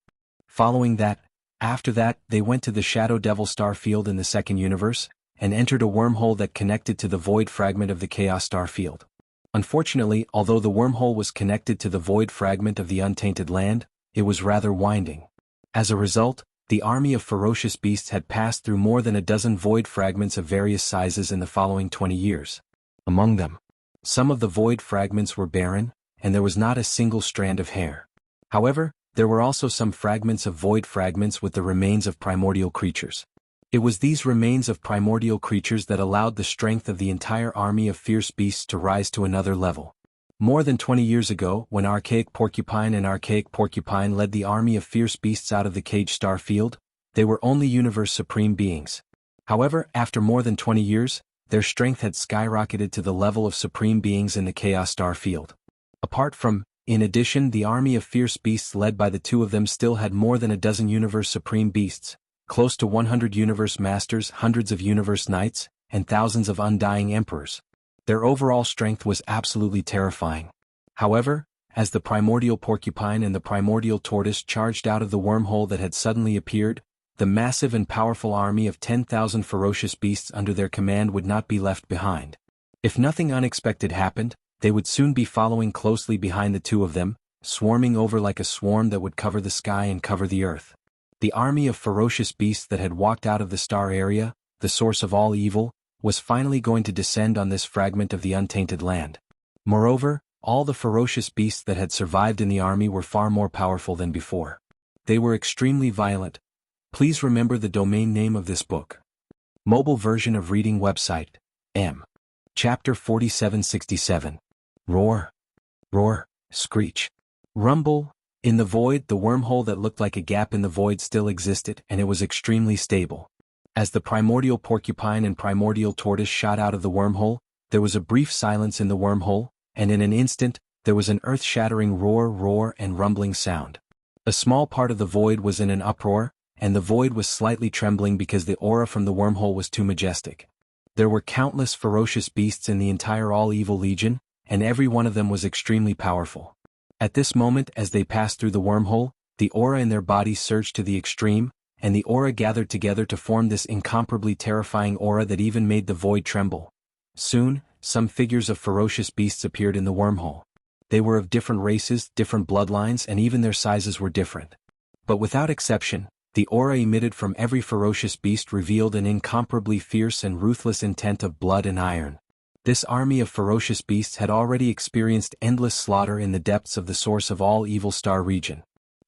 After that, they went to the Shadow Devil star field in the second universe, and entered a wormhole that connected to the void fragment of the Chaos star field. Unfortunately, although the wormhole was connected to the void fragment of the untainted land, it was rather winding. As a result, the army of ferocious beasts had passed through more than a dozen void fragments of various sizes in the following 20 years. Among them, some of the void fragments were barren, and there was not a single strand of hair. However, there were also some fragments of void fragments with the remains of primordial creatures. It was these remains of primordial creatures that allowed the strength of the entire army of fierce beasts to rise to another level. More than 20 years ago, when archaic porcupine led the army of fierce beasts out of the cage star field, they were only universe supreme beings. However, after more than 20 years, their strength had skyrocketed to the level of supreme beings in the chaos star field. In addition, the army of fierce beasts led by the two of them still had more than a dozen universe supreme beasts, close to 100 universe masters, hundreds of universe knights, and thousands of undying emperors. Their overall strength was absolutely terrifying. However, as the primordial porcupine and the primordial tortoise charged out of the wormhole that had suddenly appeared, the massive and powerful army of 10,000 ferocious beasts under their command would not be left behind. If nothing unexpected happened, they would soon be following closely behind the two of them, swarming over like a swarm that would cover the sky and cover the earth. The army of ferocious beasts that had walked out of the star area, the source of all evil, was finally going to descend on this fragment of the untainted land. Moreover, all the ferocious beasts that had survived in the army were far more powerful than before. They were extremely violent. Please remember the domain name of this book. Mobile version of reading website, M. Chapter 4767. Roar. Roar. Screech. Rumble. In the void, the wormhole that looked like a gap in the void still existed, and it was extremely stable. As the primordial porcupine and primordial tortoise shot out of the wormhole, there was a brief silence in the wormhole, and in an instant, there was an earth-shattering roar and rumbling sound. A small part of the void was in an uproar, and the void was slightly trembling because the aura from the wormhole was too majestic. There were countless ferocious beasts in the entire all-evil legion, and every one of them was extremely powerful. At this moment, as they passed through the wormhole, the aura in their bodies surged to the extreme, and the aura gathered together to form this incomparably terrifying aura that even made the void tremble. Soon, some figures of ferocious beasts appeared in the wormhole. They were of different races, different bloodlines, and even their sizes were different. But without exception, the aura emitted from every ferocious beast revealed an incomparably fierce and ruthless intent of blood and iron. This army of ferocious beasts had already experienced endless slaughter in the depths of the source of all evil star region.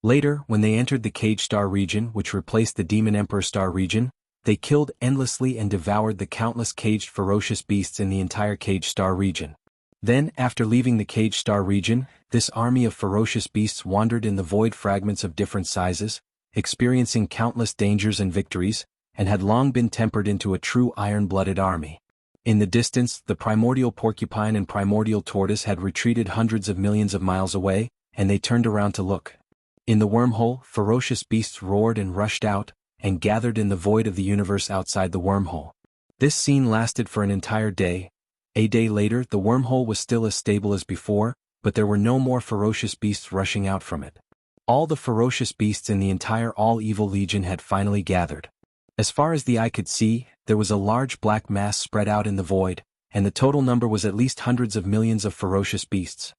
Later, when they entered the Cage Star region, which replaced the Demon Emperor Star region, they killed endlessly and devoured the countless caged ferocious beasts in the entire Cage Star region. Then, after leaving the Cage Star region, this army of ferocious beasts wandered in the void fragments of different sizes, experiencing countless dangers and victories, and had long been tempered into a true iron-blooded army. In the distance, the primordial porcupine and primordial tortoise had retreated hundreds of millions of miles away, and they turned around to look. In the wormhole, ferocious beasts roared and rushed out, and gathered in the void of the universe outside the wormhole. This scene lasted for an entire day. A day later, the wormhole was still as stable as before, but there were no more ferocious beasts rushing out from it. All the ferocious beasts in the entire all-evil legion had finally gathered. As far as the eye could see, there was a large black mass spread out in the void, and the total number was at least hundreds of millions of ferocious beasts.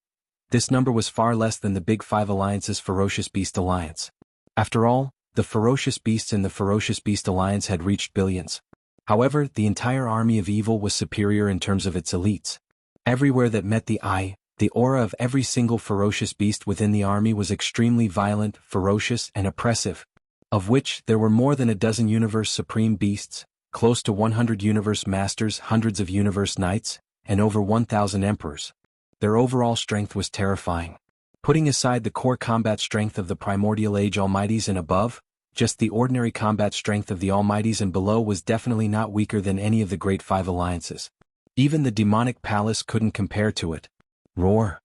This number was far less than the Big Five Alliance's Ferocious Beast Alliance. After all, the ferocious beasts in the Ferocious Beast Alliance had reached billions. However, the entire army of evil was superior in terms of its elites. Everywhere that met the eye, the aura of every single ferocious beast within the army was extremely violent, ferocious, and oppressive, of which there were more than a dozen universe supreme beasts, close to 100 universe masters, hundreds of universe knights, and over 1,000 emperors. Their overall strength was terrifying. Putting aside the core combat strength of the primordial age almighties and above, just the ordinary combat strength of the almighties and below was definitely not weaker than any of the great five alliances. Even the demonic palace couldn't compare to it. Roar.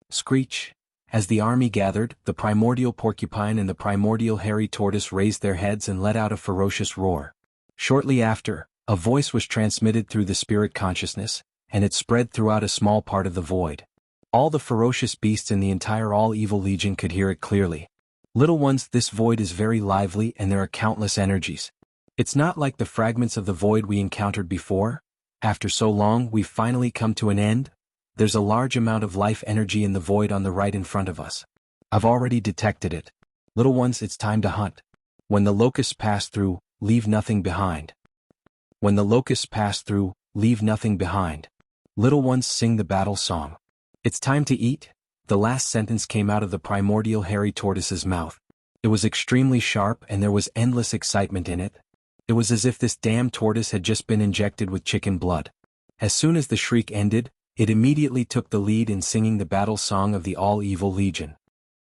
Screech. As the army gathered, the primordial porcupine and the primordial hairy tortoise raised their heads and let out a ferocious roar. Shortly after, a voice was transmitted through the spirit consciousness, and it spread throughout a small part of the void. All the ferocious beasts in the entire all-evil legion could hear it clearly. Little ones, this void is very lively and there are countless energies. It's not like the fragments of the void we encountered before. After so long, we've finally come to an end. There's a large amount of life energy in the void on the right in front of us. I've already detected it. Little ones, it's time to hunt. When the locusts pass through, leave nothing behind. When the locusts pass through, leave nothing behind. Little ones, sing the battle song. It's time to eat. The last sentence came out of the primordial hairy tortoise's mouth. It was extremely sharp and there was endless excitement in it. It was as if this damn tortoise had just been injected with chicken blood. As soon as the shriek ended, it immediately took the lead in singing the battle song of the all-evil legion.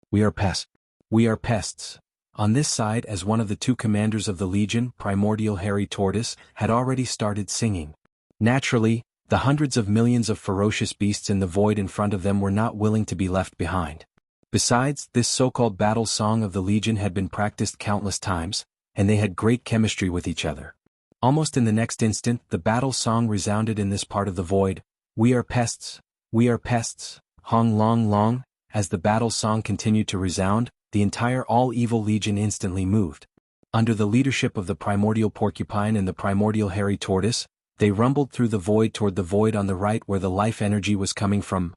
We are pests. We are pests. On this side, as one of the two commanders of the legion, primordial hairy tortoise, had already started singing. Naturally, the hundreds of millions of ferocious beasts in the void in front of them were not willing to be left behind. Besides, this so-called battle song of the legion had been practiced countless times, and they had great chemistry with each other. Almost in the next instant, the battle song resounded in this part of the void. We are pests. We are pests. Hong long long. As the battle song continued to resound, the entire all-evil legion instantly moved. Under the leadership of the primordial porcupine and the primordial hairy tortoise, they rumbled through the void toward the void on the right where the life energy was coming from.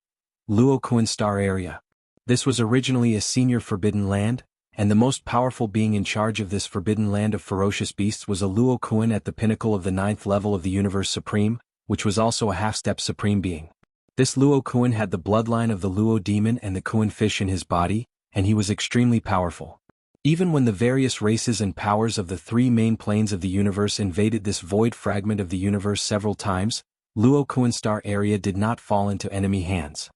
Luo Kuan Star area. This was originally a senior forbidden land, and the most powerful being in charge of this forbidden land of ferocious beasts was a Luo Kuan at the pinnacle of the 9th level of the Universe Supreme, which was also a half-step supreme being. This Luo Kuan had the bloodline of the Luo demon and the Kuan fish in his body, and he was extremely powerful. Even when the various races and powers of the three main planes of the universe invaded this void fragment of the universe several times, Luo Kuan Star area did not fall into enemy hands.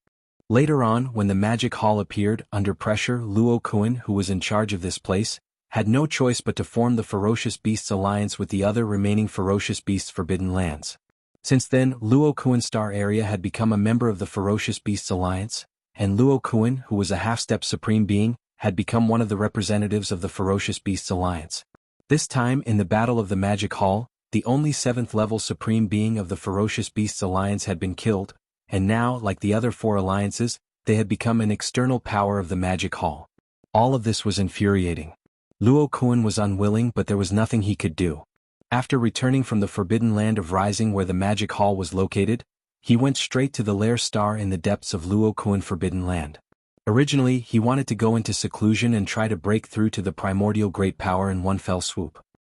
Later on, when the magic hall appeared, under pressure, Luo Kuan, who was in charge of this place, had no choice but to form the Ferocious Beasts Alliance with the other remaining Ferocious Beasts Forbidden Lands. Since then, Luo Kuan Star area had become a member of the Ferocious Beasts Alliance, and Luo Kuan, who was a half-step supreme being, had become one of the representatives of the Ferocious Beasts Alliance. This time, in the Battle of the Magic Hall, the only 7th-level supreme being of the Ferocious Beasts Alliance had been killed, and now, like the other 4 alliances, they had become an external power of the Magic Hall. All of this was infuriating. Luo Kuan was unwilling, but there was nothing he could do. After returning from the Forbidden Land of Rising where the Magic Hall was located, he went straight to the Lair Star in the depths of Luo Kuan Forbidden Land. Originally, he wanted to go into seclusion and try to break through to the primordial great power in one fell swoop.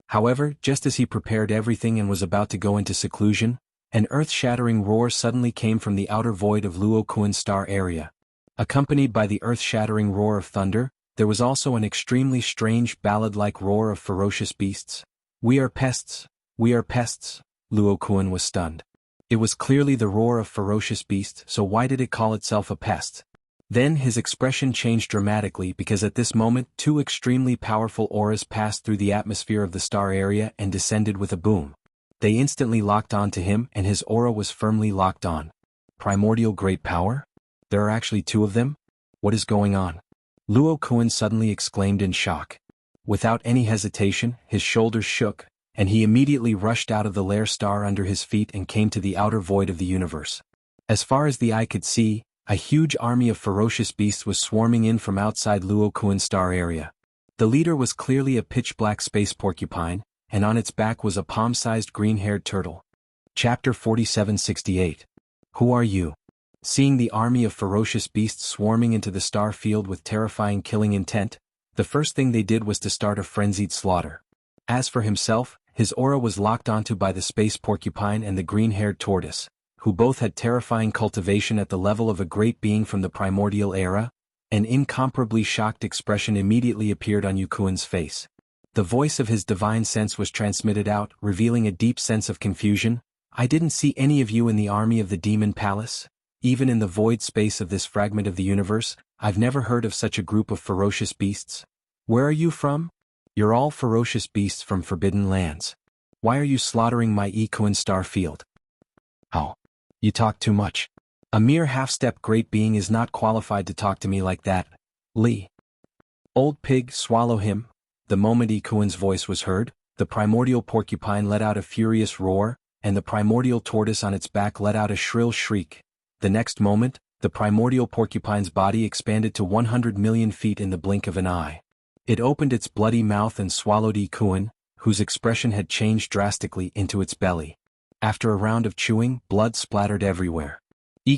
However, just as he prepared everything and was about to go into seclusion, an earth-shattering roar suddenly came from the outer void of Luo Kuan Star area. Accompanied by the earth-shattering roar of thunder, there was also an extremely strange ballad-like roar of ferocious beasts. We are pests. We are pests. Luo Kuan was stunned. It was clearly the roar of ferocious beasts, so why did it call itself a pest? Then his expression changed dramatically because at this moment 2 extremely powerful auras passed through the atmosphere of the star area and descended with a boom. They instantly locked on to him and his aura was firmly locked on. Primordial great power? There are actually two of them? What is going on? Luo Kuan suddenly exclaimed in shock. Without any hesitation, his shoulders shook, and he immediately rushed out of the lair star under his feet and came to the outer void of the universe. As far as the eye could see, a huge army of ferocious beasts was swarming in from outside Luo Kuan's star area. The leader was clearly a pitch-black space porcupine, and on its back was a palm-sized green-haired turtle. Chapter 4768. Who are you? Seeing the army of ferocious beasts swarming into the star field with terrifying killing intent, the first thing they did was to start a frenzied slaughter. As for himself, his aura was locked onto by the space porcupine and the green-haired tortoise, who both had terrifying cultivation at the level of a great being from the primordial era. An incomparably shocked expression immediately appeared on Yu Kuan's face. The voice of his divine sense was transmitted out, revealing a deep sense of confusion. I didn't see any of you in the army of the Demon Palace. Even in the void space of this fragment of the universe, I've never heard of such a group of ferocious beasts. Where are you from? You're all ferocious beasts from forbidden lands. Why are you slaughtering my Kuan star field? Oh. You talk too much. A mere half-step great being is not qualified to talk to me like that. Li. Old pig, swallow him. The moment Kuan's voice was heard, the primordial porcupine let out a furious roar, and the primordial tortoise on its back let out a shrill shriek. The next moment, the primordial porcupine's body expanded to 100 million feet in the blink of an eye. It opened its bloody mouth and swallowed Kuan, whose expression had changed drastically, into its belly. After a round of chewing, blood splattered everywhere.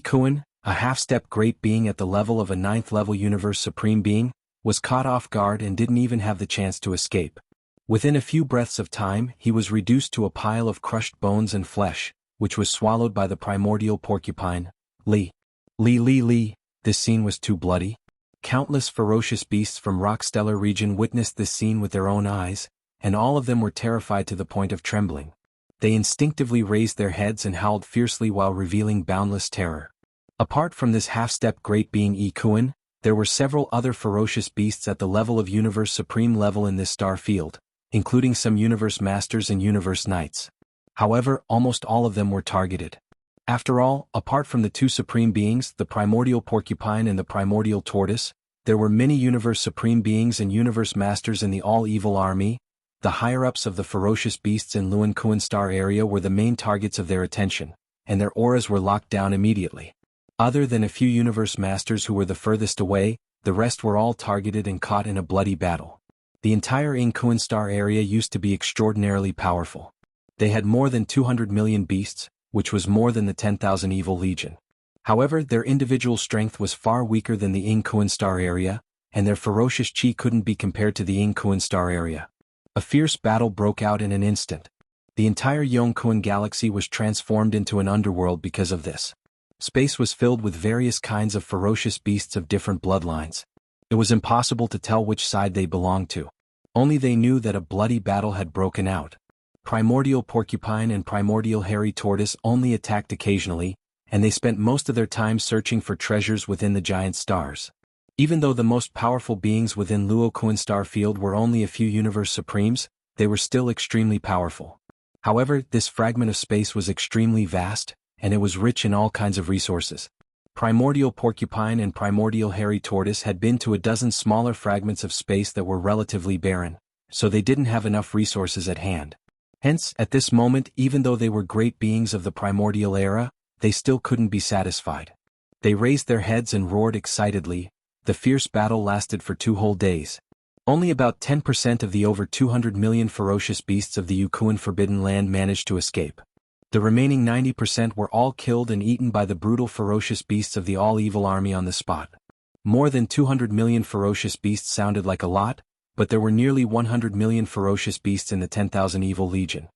Kuan, a half-step great being at the level of a 9th-level universe supreme being, was caught off guard and didn't even have the chance to escape. Within a few breaths of time, he was reduced to a pile of crushed bones and flesh, which was swallowed by the primordial porcupine. Li. This scene was too bloody. Countless ferocious beasts from Rockstellar region witnessed this scene with their own eyes, and all of them were terrified to the point of trembling. They instinctively raised their heads and howled fiercely while revealing boundless terror. Apart from this half-step great being Kuan, there were several other ferocious beasts at the level of Universe Supreme level in this star field, including some Universe Masters and Universe Knights. However, almost all of them were targeted. After all, apart from the two supreme beings, the primordial porcupine and the primordial tortoise, there were many Universe Supreme beings and Universe Masters in the all-evil army. The higher-ups of the ferocious beasts in Luo Kuan star area were the main targets of their attention, and their auras were locked down immediately. Other than a few Universe Masters who were the furthest away, the rest were all targeted and caught in a bloody battle. The entire Kuan star area used to be extraordinarily powerful. They had more than 200 million beasts, which was more than the 10,000 evil legion. However, their individual strength was far weaker than the Kuan star area, and their ferocious chi couldn't be compared to the Kuan star area. A fierce battle broke out in an instant. The entire Kuan galaxy was transformed into an underworld because of this. Space was filled with various kinds of ferocious beasts of different bloodlines. It was impossible to tell which side they belonged to. Only they knew that a bloody battle had broken out. Primordial porcupine and primordial hairy tortoise only attacked occasionally, and they spent most of their time searching for treasures within the giant stars. Even though the most powerful beings within Luo Kuan star field were only a few Universe Supremes, they were still extremely powerful. However, this fragment of space was extremely vast, and it was rich in all kinds of resources. Primordial porcupine and primordial hairy tortoise had been to a dozen smaller fragments of space that were relatively barren, so they didn't have enough resources at hand. Hence, at this moment, even though they were great beings of the primordial era, they still couldn't be satisfied. They raised their heads and roared excitedly. The fierce battle lasted for 2 whole days. Only about 10% of the over 200 million ferocious beasts of the Kuan Forbidden Land managed to escape. The remaining 90% were all killed and eaten by the brutal ferocious beasts of the all-evil army on the spot. More than 200 million ferocious beasts sounded like a lot, but there were nearly 100 million ferocious beasts in the 10,000 evil legion.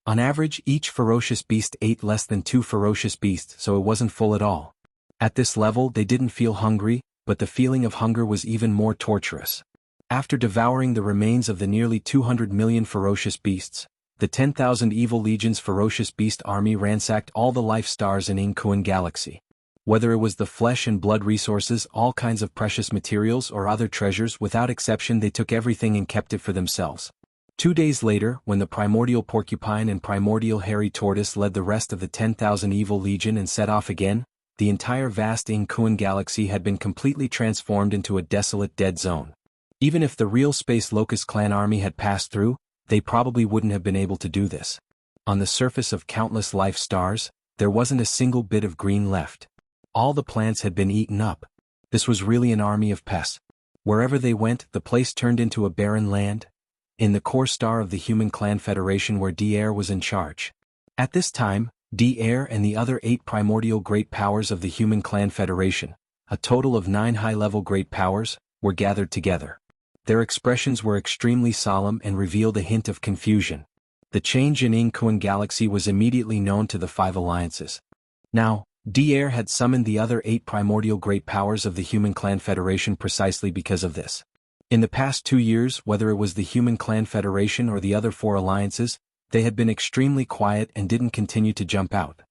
On average, each ferocious beast ate less than 2 ferocious beasts, so it wasn't full at all. At this level, they didn't feel hungry, but the feeling of hunger was even more torturous. After devouring the remains of the nearly 200 million ferocious beasts, the 10,000 evil legion's ferocious beast army ransacked all the life stars in Kuan galaxy. Whether it was the flesh and blood resources, all kinds of precious materials or other treasures, without exception they took everything and kept it for themselves. 2 days later, when the primordial porcupine and primordial hairy tortoise led the rest of the 10,000 evil legion and set off again, the entire vast Kuan galaxy had been completely transformed into a desolate dead zone. Even if the real Space Locust clan army had passed through, they probably wouldn't have been able to do this. On the surface of countless life stars, there wasn't a single bit of green left. All the plants had been eaten up. This was really an army of pests. Wherever they went, the place turned into a barren land. In the core star of the Human Clan Federation where D'Air was in charge. At this time, D'Air and the other 8 primordial great powers of the Human Clan Federation, a total of 9 high-level great powers, were gathered together. Their expressions were extremely solemn and revealed a hint of confusion. The change in Kuan galaxy was immediately known to the 5 alliances. Now, D'Air had summoned the other 8 primordial great powers of the Human Clan Federation precisely because of this. In the past 2 years, whether it was the Human Clan Federation or the other 4 alliances, they had been extremely quiet and didn't continue to jump out.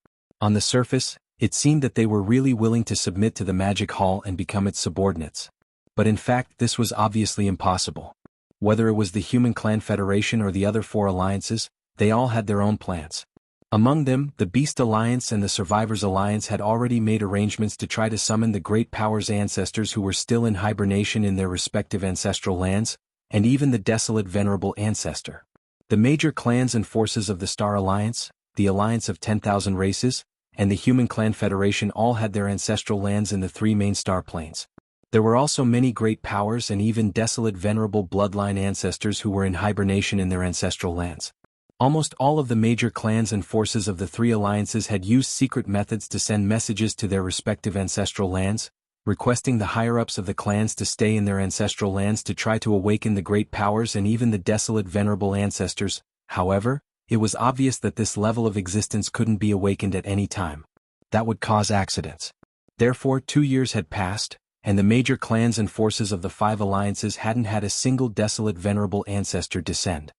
On the surface, it seemed that they were really willing to submit to the Magic Hall and become its subordinates. But in fact, this was obviously impossible. Whether it was the Human Clan Federation or the other 4 alliances, they all had their own plans. Among them, the Beast Alliance and the Survivors Alliance had already made arrangements to try to summon the Great Powers' ancestors who were still in hibernation in their respective ancestral lands, and even the desolate Venerable Ancestor. The major clans and forces of the Star Alliance, the Alliance of 10,000 Races, and the Human Clan Federation all had their ancestral lands in the 3 main star planes. There were also many great powers and even desolate Venerable Bloodline ancestors who were in hibernation in their ancestral lands. Almost all of the major clans and forces of the 3 alliances had used secret methods to send messages to their respective ancestral lands, requesting the higher-ups of the clans to stay in their ancestral lands to try to awaken the great powers and even the desolate Venerable Ancestors. However, it was obvious that this level of existence couldn't be awakened at any time. That would cause accidents. Therefore, 2 years had passed, and the major clans and forces of the 5 alliances hadn't had a single desolate Venerable Ancestor descend.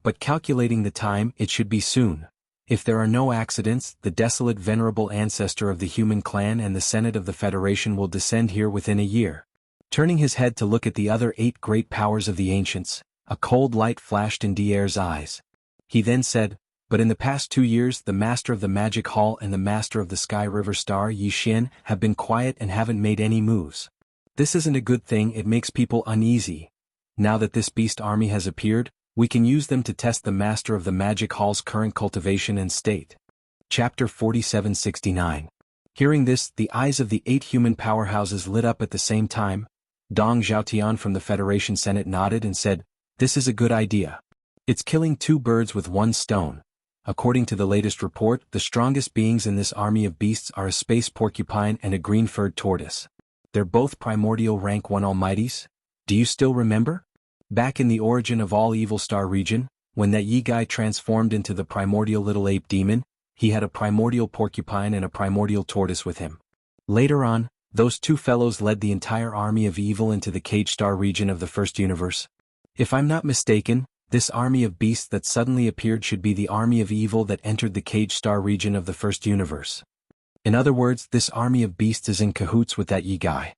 But calculating the time, it should be soon. If there are no accidents, the desolate Venerable Ancestor of the Human Clan and the Senate of the Federation will descend here within a year. Turning his head to look at the other 8 great powers of the ancients, a cold light flashed in D'Air's eyes. He then said, "But in the past 2 years the Master of the Magic Hall and the Master of the Sky River Star Yi Xian have been quiet and haven't made any moves. This isn't a good thing, it makes people uneasy. Now that this beast army has appeared, we can use them to test the Master of the Magic Hall's current cultivation and state." Chapter 4769. Hearing this, the eyes of the 8 human powerhouses lit up at the same time. Dong Zhaotian from the Federation Senate nodded and said, "This is a good idea. It's killing 2 birds with 1 stone. According to the latest report, the strongest beings in this army of beasts are a space porcupine and a green-furred tortoise. They're both primordial rank 1 almighties. Do you still remember? Back in the origin of all Evil Star region, when that Yi guy transformed into the primordial little ape demon, he had a primordial porcupine and a primordial tortoise with him. Later on, those 2 fellows led the entire army of evil into the Cage Star region of the first universe. If I'm not mistaken, this army of beasts that suddenly appeared should be the army of evil that entered the Cage Star region of the first universe. In other words, this army of beasts is in cahoots with that Yi guy.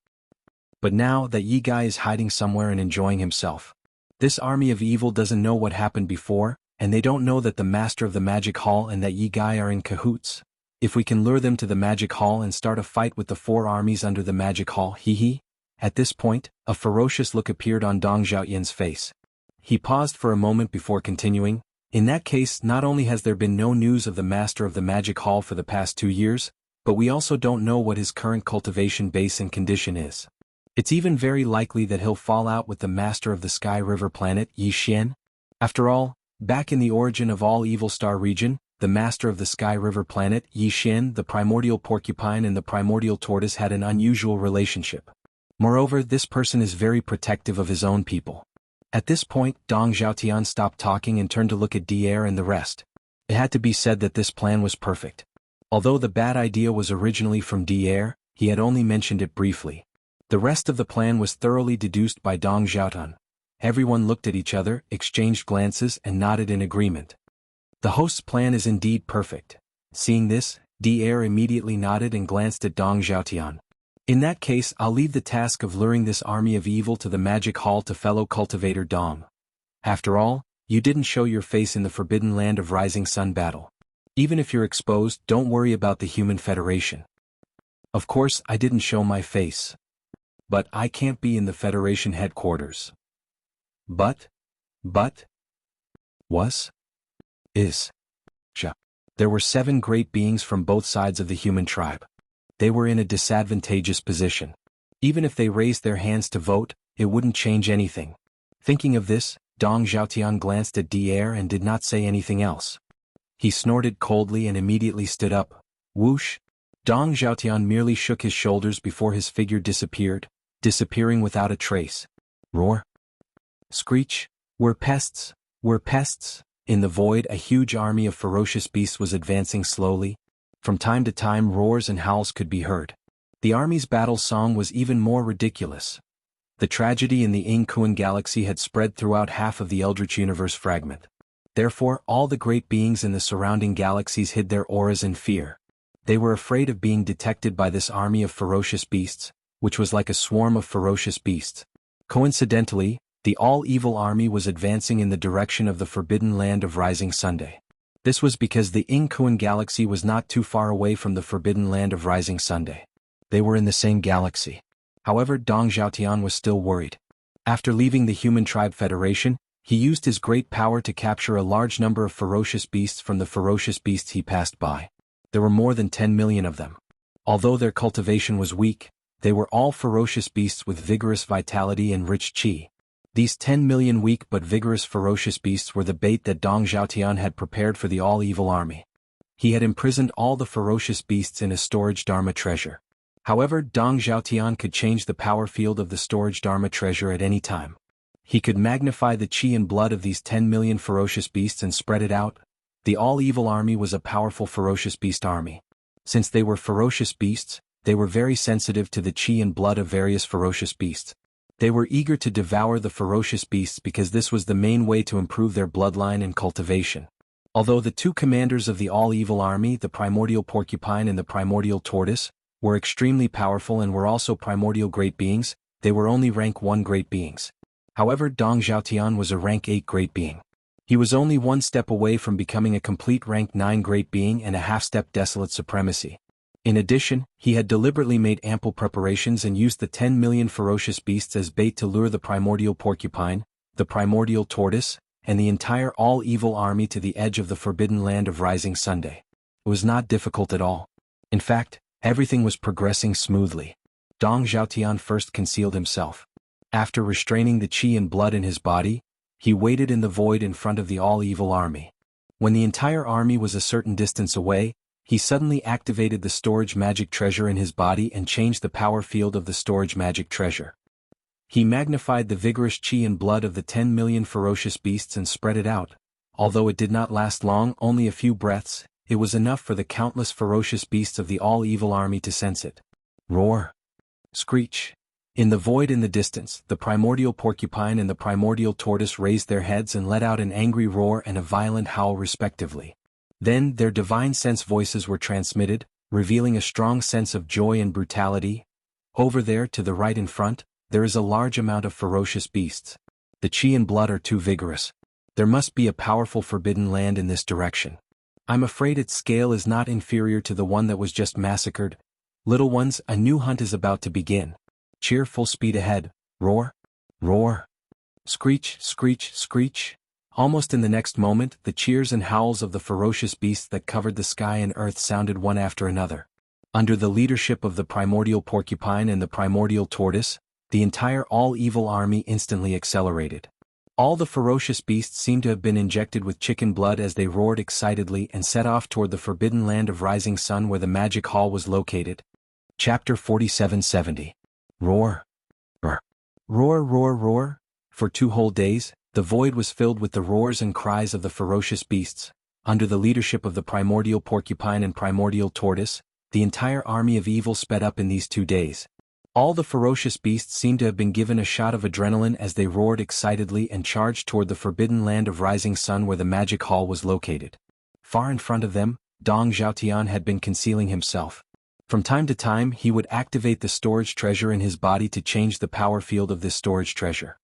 But now, that Yi guy is hiding somewhere and enjoying himself. This army of evil doesn't know what happened before, and they don't know that the Master of the Magic Hall and that Yi guy are in cahoots. If we can lure them to the Magic Hall and start a fight with the 4 armies under the Magic Hall, hee. At this point, a ferocious look appeared on Dong Zhaotian's face. He paused for a moment before continuing, "In that case, not only has there been no news of the Master of the Magic Hall for the past 2 years, but we also don't know what his current cultivation base and condition is. It's even very likely that he'll fall out with the Master of the Sky River planet, Yi Xian. After all, back in the origin of all Evil Star region, the Master of the Sky River planet, Yi Xian, the primordial porcupine and the primordial tortoise had an unusual relationship. Moreover, this person is very protective of his own people." At this point, Dong Zhaotian stopped talking and turned to look at D'Air and the rest. It had to be said that this plan was perfect. Although the bad idea was originally from D'Air, he had only mentioned it briefly. The rest of the plan was thoroughly deduced by Dong Zhaotian. Everyone looked at each other, exchanged glances and nodded in agreement. The host's plan is indeed perfect. Seeing this, D'Air immediately nodded and glanced at Dong Zhaotian. "In that case, I'll leave the task of luring this army of evil to the Magic Hall to fellow cultivator Dong. After all, You didn't show your face in the Forbidden Land of Rising Sun battle. Even if you're exposed, don't worry about the Human Federation. Of course, I didn't show my face. But I can't be in the Federation headquarters. But? Was? Is. There were 7 great beings from both sides of the human tribe. They were in a disadvantageous position. Even if they raised their hands to vote, it wouldn't change anything. Thinking of this, Dong Zhaotian glanced at the air and did not say anything else. He snorted coldly and immediately stood up. Whoosh! Dong Zhaotian merely shook his shoulders before his figure disappeared, disappearing without a trace. Roar! Screech! We're pests! We're pests! In the void, a huge army of ferocious beasts was advancing slowly. From time to time, roars and howls could be heard. The army's battle song was even more ridiculous. The tragedy in the Ingkuan galaxy had spread throughout half of the Eldritch universe fragment. Therefore, all the great beings in the surrounding galaxies hid their auras in fear. They were afraid of being detected by this army of ferocious beasts, which was like a swarm of ferocious beasts. Coincidentally, the all-evil army was advancing in the direction of the Forbidden Land of Rising Sunday. This was because the Ingkuan galaxy was not too far away from the Forbidden Land of Rising Sunday. They were in the same galaxy. However, Dong Zhaotian was still worried. After leaving the Human Tribe Federation, he used his great power to capture a large number of ferocious beasts from the ferocious beasts he passed by. There were more than 10 million of them. Although their cultivation was weak, they were all ferocious beasts with vigorous vitality and rich qi. These 10 million weak but vigorous ferocious beasts were the bait that Dong Zhaotian had prepared for the all-evil army. He had imprisoned all the ferocious beasts in a storage Dharma treasure. However, Dong Zhaotian could change the power field of the storage Dharma treasure at any time. He could magnify the qi and blood of these 10 million ferocious beasts and spread it out. The all-evil army was a powerful ferocious beast army. Since they were ferocious beasts, they were very sensitive to the qi and blood of various ferocious beasts. They were eager to devour the ferocious beasts because this was the main way to improve their bloodline and cultivation. Although the 2 commanders of the all-evil army, the primordial porcupine and the primordial tortoise, were extremely powerful and were also primordial great beings, they were only rank 1 great beings. However, Dong Zhaotian was a rank 8 great being. He was only 1 step away from becoming a complete rank 9 great being and a half-step desolate supremacy. In addition, he had deliberately made ample preparations and used the 10 million ferocious beasts as bait to lure the primordial porcupine, the primordial tortoise, and the entire all-evil army to the edge of the Forbidden Land of Rising Sunday. It was not difficult at all. In fact, everything was progressing smoothly. Dong Zhaotian first concealed himself. After restraining the qi and blood in his body, he waited in the void in front of the all-evil army. When the entire army was a certain distance away, he suddenly activated the storage magic treasure in his body and changed the power field of the storage magic treasure. He magnified the vigorous qi and blood of the 10 million ferocious beasts and spread it out. Although it did not last long, only a few breaths, it was enough for the countless ferocious beasts of the all-evil army to sense it. Roar! Screech! In the void in the distance, the primordial porcupine and the primordial tortoise raised their heads and let out an angry roar and a violent howl respectively. Then their divine sense voices were transmitted, revealing a strong sense of joy and brutality. Over there to the right in front, there is a large amount of ferocious beasts. The qi and blood are too vigorous. There must be a powerful forbidden land in this direction. I'm afraid its scale is not inferior to the one that was just massacred. Little ones, a new hunt is about to begin. Cheer full speed ahead. Roar! Roar! Screech, screech, screech. Almost in the next moment, the cheers and howls of the ferocious beasts that covered the sky and earth sounded one after another. Under the leadership of the primordial porcupine and the primordial tortoise, the entire all-evil army instantly accelerated. All the ferocious beasts seemed to have been injected with chicken blood as they roared excitedly and set off toward the forbidden land of Rising Sun where the magic hall was located. Chapter 4770. Roar! Roar! Roar, roar, roar! For 2 whole days, the void was filled with the roars and cries of the ferocious beasts. Under the leadership of the primordial porcupine and primordial tortoise, the entire army of evil sped up in these 2 days. All the ferocious beasts seemed to have been given a shot of adrenaline as they roared excitedly and charged toward the forbidden land of Rising Sun where the magic hall was located. Far in front of them, Dong Zhaotian had been concealing himself. From time to time he would activate the storage treasure in his body to change the power field of this storage treasure.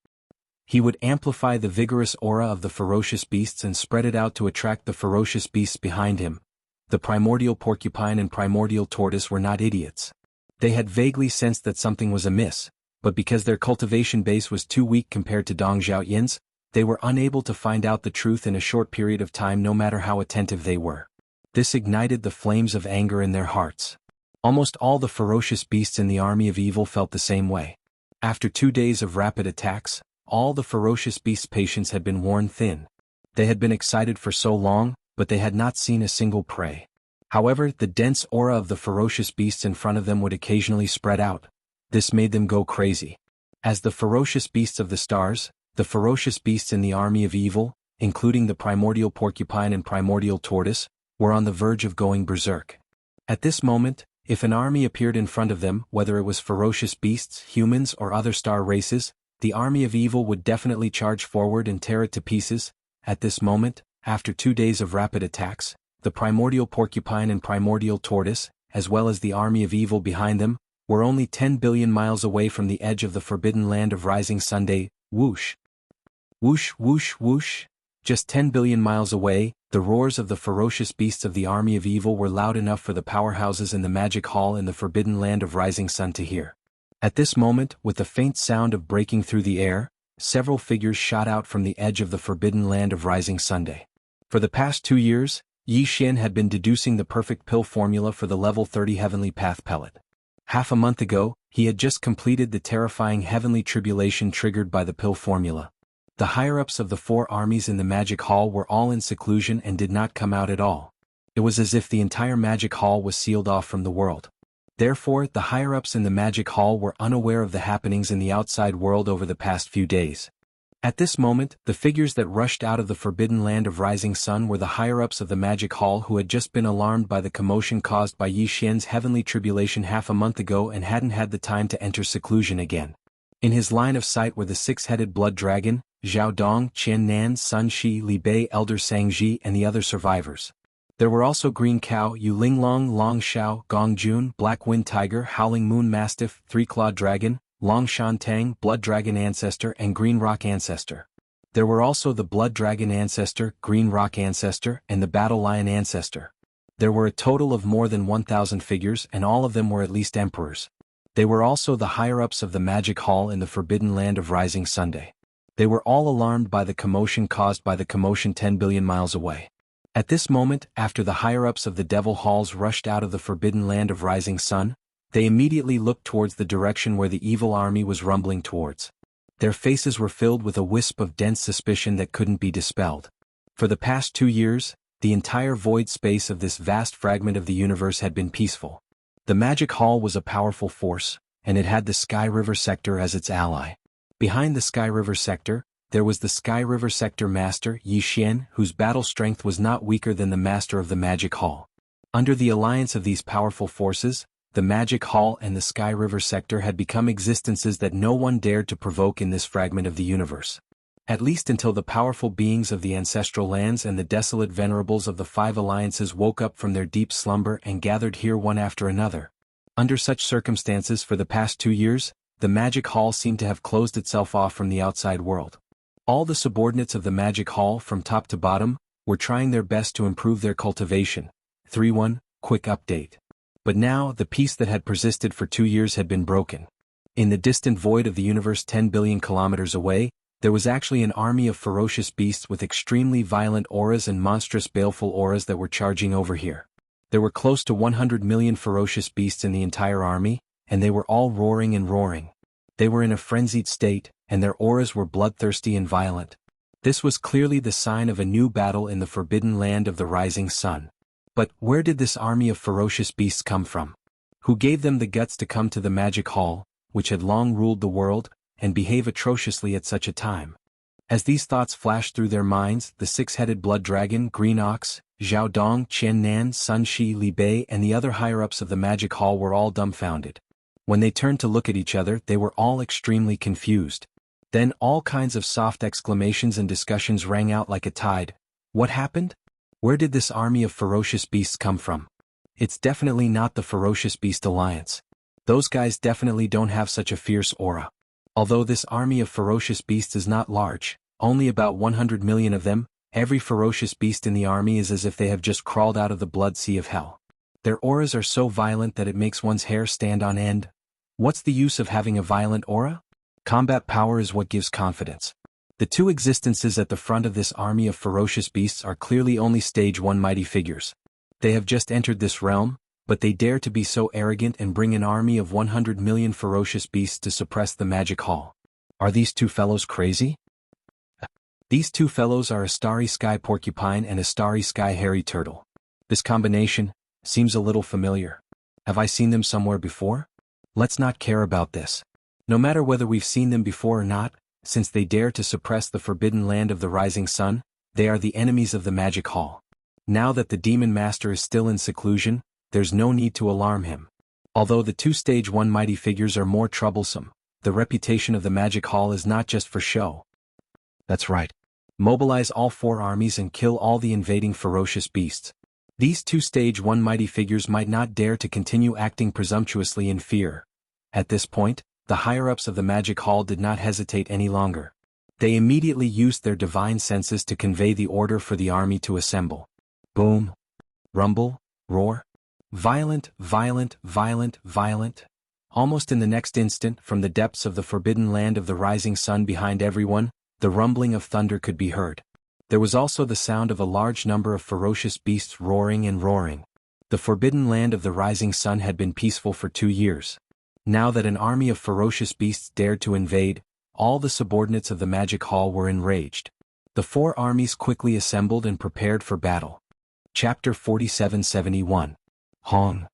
He would amplify the vigorous aura of the ferocious beasts and spread it out to attract the ferocious beasts behind him. The primordial porcupine and primordial tortoise were not idiots. They had vaguely sensed that something was amiss, but because their cultivation base was too weak compared to Dong Xiaoyin's, they were unable to find out the truth in a short period of time no matter how attentive they were. This ignited the flames of anger in their hearts. Almost all the ferocious beasts in the army of evil felt the same way. After 2 days of rapid attacks, all the ferocious beasts' patience had been worn thin. They had been excited for so long, but they had not seen a single prey. However, the dense aura of the ferocious beasts in front of them would occasionally spread out. This made them go crazy. As the ferocious beasts of the stars, the ferocious beasts in the army of evil, including the primordial porcupine and primordial tortoise, were on the verge of going berserk. At this moment, if an army appeared in front of them, whether it was ferocious beasts, humans, or other star races, the army of evil would definitely charge forward and tear it to pieces. At this moment, after 2 days of rapid attacks, the primordial porcupine and primordial tortoise, as well as the army of evil behind them, were only 10 billion miles away from the edge of the forbidden land of rising Sunday. Whoosh! Whoosh, whoosh, whoosh! Just 10 billion miles away, the roars of the ferocious beasts of the army of evil were loud enough for the powerhouses in the magic hall in the forbidden land of rising sun to hear. At this moment, with the faint sound of breaking through the air, several figures shot out from the edge of the forbidden land of rising Sunday. For the past 2 years, Yi Xian had been deducing the perfect pill formula for the level 30 heavenly path pellet. Half a month ago, he had just completed the terrifying heavenly tribulation triggered by the pill formula. The higher-ups of the 4 armies in the magic hall were all in seclusion and did not come out at all. It was as if the entire magic hall was sealed off from the world. Therefore, the higher-ups in the magic hall were unaware of the happenings in the outside world over the past few days. At this moment, the figures that rushed out of the forbidden land of rising sun were the higher-ups of the magic hall who had just been alarmed by the commotion caused by Yi Xian's heavenly tribulation half a month ago and hadn't had the time to enter seclusion again. In his line of sight were the 6-headed blood dragon, Zhao Dong, Qian Nan, Sun Shi, Li Bei, Elder Sangji, and the other survivors. There were also Green Cow, Yu Linglong, Long Xiao, Gong Jun, Black Wind Tiger, Howling Moon Mastiff, Three-Clawed Dragon, Long Shan Tang, Blood Dragon Ancestor, and Green Rock Ancestor. There were also the Blood Dragon Ancestor, Green Rock Ancestor, and the Battle Lion Ancestor. There were a total of more than 1,000 figures, and all of them were at least emperors. They were also the higher-ups of the magic hall in the forbidden land of rising Sunday. They were all alarmed by the commotion caused by the commotion 10 billion miles away. At this moment, after the higher-ups of the devil halls rushed out of the forbidden land of rising sun, they immediately looked towards the direction where the evil army was rumbling towards. Their faces were filled with a wisp of dense suspicion that couldn't be dispelled. For the past 2 years, the entire void space of this vast fragment of the universe had been peaceful. The magic hall was a powerful force, and it had the Sky River sector as its ally. Behind the Sky River sector, there was the Sky River sector master, Yi Xian, whose battle strength was not weaker than the master of the magic hall. Under the alliance of these powerful forces, the magic hall and the Sky River sector had become existences that no one dared to provoke in this fragment of the universe. At least until the powerful beings of the ancestral lands and the desolate venerables of the 5 alliances woke up from their deep slumber and gathered here one after another. Under such circumstances for the past 2 years, the magic hall seemed to have closed itself off from the outside world. All the subordinates of the magic hall from top to bottom were trying their best to improve their cultivation. 3.1 Quick update. But now, the peace that had persisted for 2 years had been broken. In the distant void of the universe 10 billion kilometers away, there was actually an army of ferocious beasts with extremely violent auras and monstrous baleful auras that were charging over here. There were close to 100 million ferocious beasts in the entire army, and they were all roaring and roaring. They were in a frenzied state, and their auras were bloodthirsty and violent. This was clearly the sign of a new battle in the forbidden land of the rising sun. But where did this army of ferocious beasts come from? Who gave them the guts to come to the magic hall, which had long ruled the world, and behave atrociously at such a time? As these thoughts flashed through their minds, the 6-headed blood dragon, Green Ox, Zhao Dong, Qian Nan, Sun Shi, Li Bei, and the other higher-ups of the magic hall were all dumbfounded. When they turned to look at each other, they were all extremely confused. Then all kinds of soft exclamations and discussions rang out like a tide. What happened? Where did this army of ferocious beasts come from? It's definitely not the Ferocious Beast Alliance. Those guys definitely don't have such a fierce aura. Although this army of ferocious beasts is not large, only about 100 million of them, every ferocious beast in the army is as if they have just crawled out of the blood sea of hell. Their auras are so violent that it makes one's hair stand on end. What's the use of having a violent aura? Combat power is what gives confidence. The two existences at the front of this army of ferocious beasts are clearly only stage 1 mighty figures. They have just entered this realm, but they dare to be so arrogant and bring an army of 100 million ferocious beasts to suppress the magic hall. Are these two fellows crazy? These two fellows are a starry sky porcupine and a starry sky hairy turtle. This combination seems a little familiar. Have I seen them somewhere before? Let's not care about this. No matter whether we've seen them before or not, since they dare to suppress the forbidden land of the rising sun, they are the enemies of the magic hall. Now that the demon master is still in seclusion, there's no need to alarm him. Although the two stage 1 mighty figures are more troublesome, the reputation of the magic hall is not just for show. That's right. Mobilize all 4 armies and kill all the invading ferocious beasts. These two stage 1 mighty figures might not dare to continue acting presumptuously in fear. At this point, the higher-ups of the magic hall did not hesitate any longer. They immediately used their divine senses to convey the order for the army to assemble. Boom. Rumble. Roar. Violent, violent, violent, violent. Almost in the next instant, from the depths of the forbidden land of the rising sun behind everyone, the rumbling of thunder could be heard. There was also the sound of a large number of ferocious beasts roaring and roaring. The forbidden land of the rising sun had been peaceful for 2 years. Now that an army of ferocious beasts dared to invade, all the subordinates of the magic hall were enraged. The 4 armies quickly assembled and prepared for battle. Chapter 4771. Hong.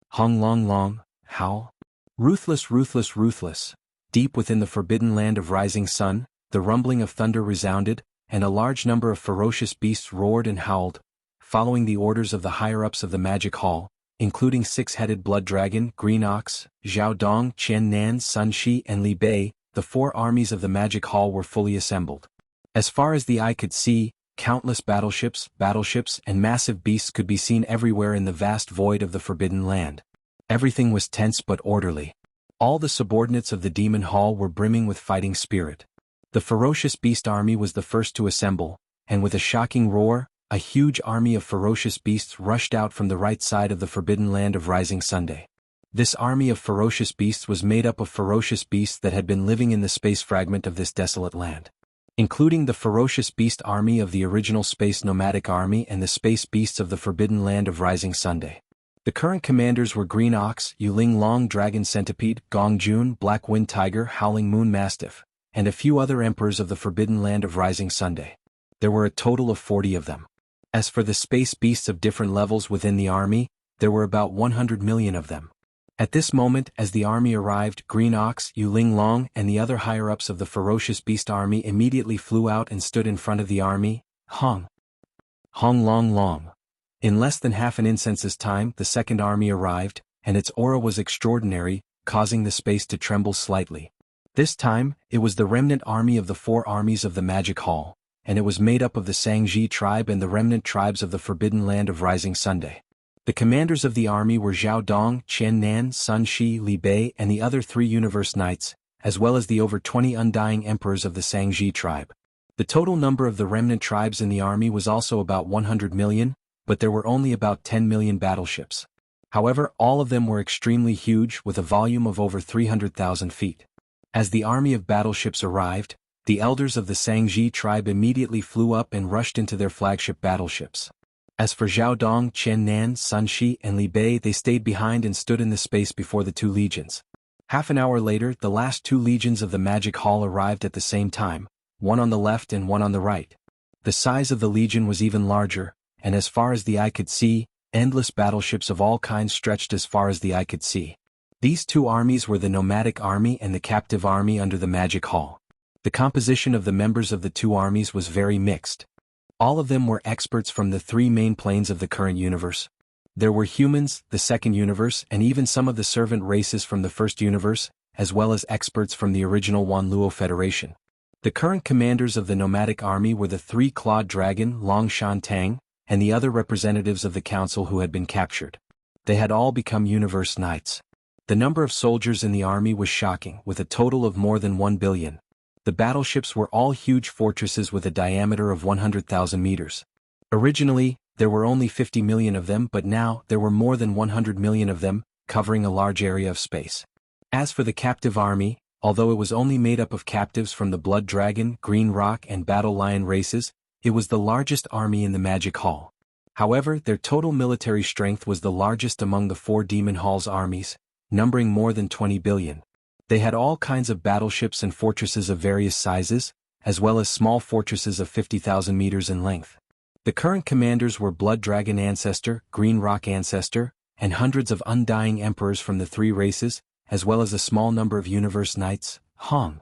Hong long long, howl. Ruthless, ruthless, ruthless. Deep within the forbidden land of rising sun, the rumbling of thunder resounded, and a large number of ferocious beasts roared and howled, following the orders of the higher-ups of the magic hall, including 6-headed blood dragon, green ox, Zhao Dong, Qian Nan, Sun Shi and Li Bei. The 4 armies of the magic hall were fully assembled. As far as the eye could see, countless battleships, and massive beasts could be seen everywhere in the vast void of the forbidden land. Everything was tense but orderly. All the subordinates of the demon hall were brimming with fighting spirit. The ferocious beast army was the first to assemble, and with a shocking roar, a huge army of ferocious beasts rushed out from the right side of the forbidden land of rising Sunday. This army of ferocious beasts was made up of ferocious beasts that had been living in the space fragment of this desolate land, including the ferocious beast army of the original space nomadic army and the space beasts of the forbidden land of rising Sunday. The current commanders were Green Ox, Yuling Long Dragon Centipede, Gong Jun Black Wind Tiger, Howling Moon Mastiff, and a few other emperors of the forbidden land of rising Sunday. There were a total of 40 of them. As for the space beasts of different levels within the army, there were about 100 million of them. At this moment, as the army arrived, Green Ox, Yuling Long, and the other higher-ups of the ferocious beast army immediately flew out and stood in front of the army. Hong. Hong long long. In less than half an incense's time, the second army arrived, and its aura was extraordinary, causing the space to tremble slightly. This time, it was the remnant army of the 4 armies of the Magic Hall, and it was made up of the Sangji tribe and the remnant tribes of the Forbidden Land of Rising Sunday. The commanders of the army were Zhao Dong, Qian Nan, Sun Shi, Li Bei, and the other 3 Universe Knights, as well as the over 20 undying emperors of the Sangji tribe. The total number of the remnant tribes in the army was also about 100 million, but there were only about 10 million battleships. However, all of them were extremely huge, with a volume of over 300,000 feet. As the army of battleships arrived, the elders of the Sangji tribe immediately flew up and rushed into their flagship battleships. As for Zhao Dong, Qian Nan, Sun Shi, and Li Bei, they stayed behind and stood in the space before the 2 legions. Half an hour later, the last 2 legions of the Magic Hall arrived at the same time, one on the left and one on the right. The size of the legion was even larger, and as far as the eye could see, endless battleships of all kinds stretched as far as the eye could see. These 2 armies were the nomadic army and the captive army under the Magic Hall. The composition of the members of the 2 armies was very mixed. All of them were experts from the 3 main planes of the current universe. There were humans, the second universe, and even some of the servant races from the first universe, as well as experts from the original Wanluo Federation. The current commanders of the nomadic army were the 3-clawed dragon, Long Shan Tang, and the other representatives of the council who had been captured. They had all become Universe Knights. The number of soldiers in the army was shocking, with a total of more than 1 billion. The battleships were all huge fortresses with a diameter of 100,000 meters. Originally, there were only 50 million of them, but now there were more than 100 million of them, covering a large area of space. As for the captive army, although it was only made up of captives from the Blood Dragon, Green Rock and Battle Lion races, it was the largest army in the Magic Hall. However, their total military strength was the largest among the 4 Demon Hall's armies, numbering more than 20 billion. They had all kinds of battleships and fortresses of various sizes, as well as small fortresses of 50,000 meters in length. The current commanders were Blood Dragon Ancestor, Green Rock Ancestor, and hundreds of undying emperors from the 3 races, as well as a small number of Universe Knights, Hong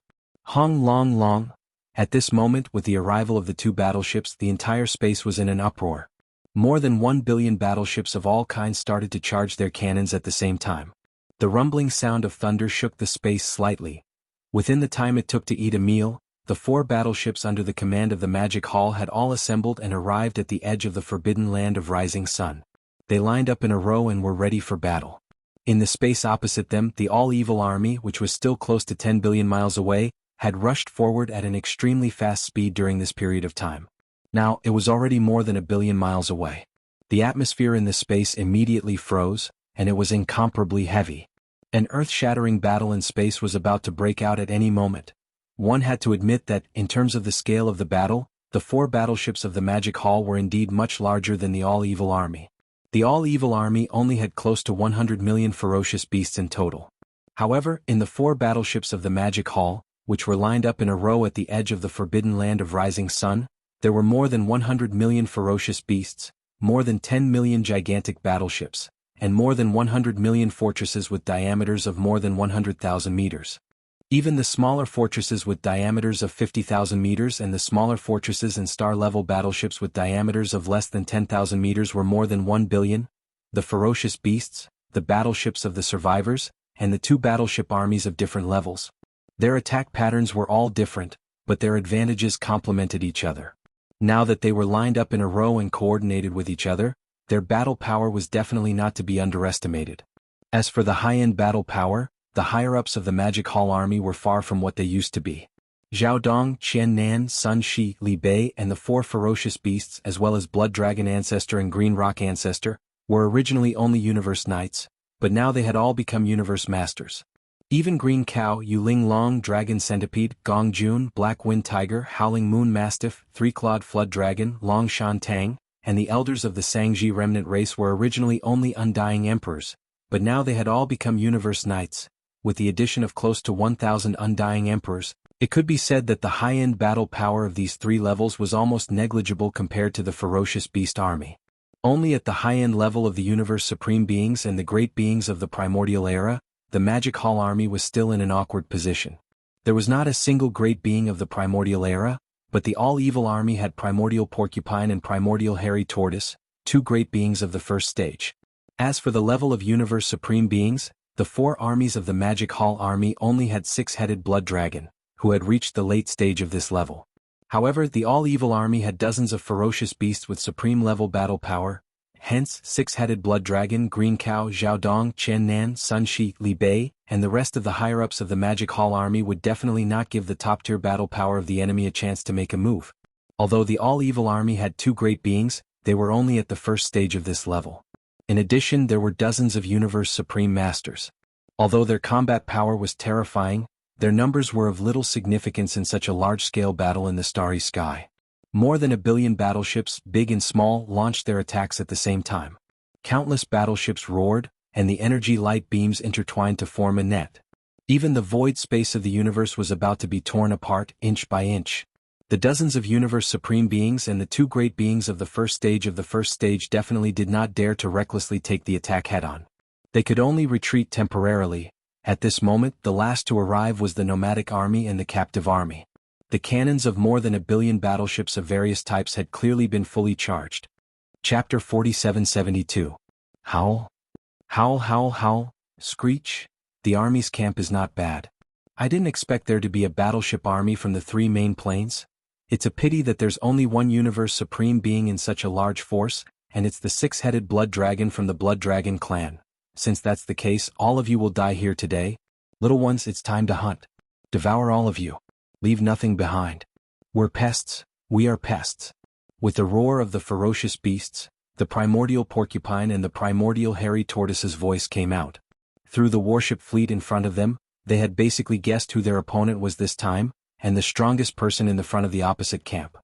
Long Long. At this moment, with the arrival of the 2 battleships, the entire space was in an uproar. More than 1 billion battleships of all kinds started to charge their cannons at the same time. The rumbling sound of thunder shook the space slightly. Within the time it took to eat a meal, the 4 battleships under the command of the Magic Hall had all assembled and arrived at the edge of the forbidden land of Rising Sun. They lined up in a row and were ready for battle. In the space opposite them, the all-evil army, which was still close to 10 billion miles away, had rushed forward at an extremely fast speed during this period of time. Now, it was already more than 1 billion miles away. The atmosphere in the space immediately froze, and it was incomparably heavy. An earth-shattering battle in space was about to break out at any moment. One had to admit that, in terms of the scale of the battle, the 4 battleships of the Magic Hall were indeed much larger than the all-evil army. The all-evil army only had close to 100 million ferocious beasts in total. However, in the 4 battleships of the Magic Hall, which were lined up in a row at the edge of the forbidden land of Rising Sun, there were more than 100 million ferocious beasts, more than 10 million gigantic battleships, and more than 100 million fortresses with diameters of more than 100,000 meters. Even the smaller fortresses with diameters of 50,000 meters and the smaller fortresses and star-level battleships with diameters of less than 10,000 meters were more than 1 billion. The ferocious beasts, the battleships of the survivors, and the 2 battleship armies of different levels. Their attack patterns were all different, but their advantages complemented each other. Now that they were lined up in a row and coordinated with each other, their battle power was definitely not to be underestimated. As for the high-end battle power, the higher-ups of the Magic Hall army were far from what they used to be. Zhao Dong, Qian Nan, Sun Shi, Li Bei and the 4 ferocious beasts as well as Blood Dragon Ancestor and Green Rock Ancestor, were originally only Universe Knights, but now they had all become Universe Masters. Even Green Cow, Yuling Long, Dragon Centipede, Gong Jun, Black Wind Tiger, Howling Moon Mastiff, Three-Clawed Flood Dragon, Long Shan Tang, and the elders of the Sangji remnant race were originally only Undying Emperors, but now they had all become Universe Knights. With the addition of close to 1,000 Undying Emperors, it could be said that the high-end battle power of these 3 levels was almost negligible compared to the ferocious beast army. Only at the high-end level of the Universe Supreme Beings and the Great Beings of the Primordial Era, the Magic Hall army was still in an awkward position. There was not a single Great Being of the Primordial Era, but the all-evil army had Primordial Porcupine and Primordial Hairy Tortoise, 2 Great Beings of the first stage. As for the level of Universe Supreme Beings, the 4 armies of the Magic Hall army only had 6-headed Blood Dragon, who had reached the late stage of this level. However, the all-evil army had dozens of ferocious beasts with supreme-level battle power, hence 6-headed Blood Dragon, Green Cow, Zhao Dong, Qian Nan, Sun Shi, Li Bei, and the rest of the higher-ups of the Magic Hall army would definitely not give the top-tier battle power of the enemy a chance to make a move. Although the all-evil army had 2 great beings, they were only at the first stage of this level. In addition, there were dozens of Universe Supreme Masters. Although their combat power was terrifying, their numbers were of little significance in such a large-scale battle in the starry sky. More than 1 billion battleships, big and small, launched their attacks at the same time. Countless battleships roared, and the energy light beams intertwined to form a net. Even the void space of the universe was about to be torn apart, inch by inch. The dozens of Universe Supreme Beings and the 2 great beings of the first stage definitely did not dare to recklessly take the attack head-on. They could only retreat temporarily. At this moment, the last to arrive was the nomadic army and the captive army. The cannons of more than 1 billion battleships of various types had clearly been fully charged. Chapter 4772. Howl. Howl, howl, howl, screech. The army's camp is not bad. I didn't expect there to be a battleship army from the 3 main planes. It's a pity that there's only one Universe Supreme Being in such a large force, and it's the 6-headed Blood Dragon from the Blood Dragon clan. Since that's the case, all of you will die here today. Little ones, it's time to hunt. Devour all of you. Leave nothing behind. We're pests, we are pests. With the roar of the ferocious beasts, the primordial porcupine and the primordial hairy tortoise's voice came out. Through the warship fleet in front of them, they had basically guessed who their opponent was this time, and the strongest person in the front of the opposite camp.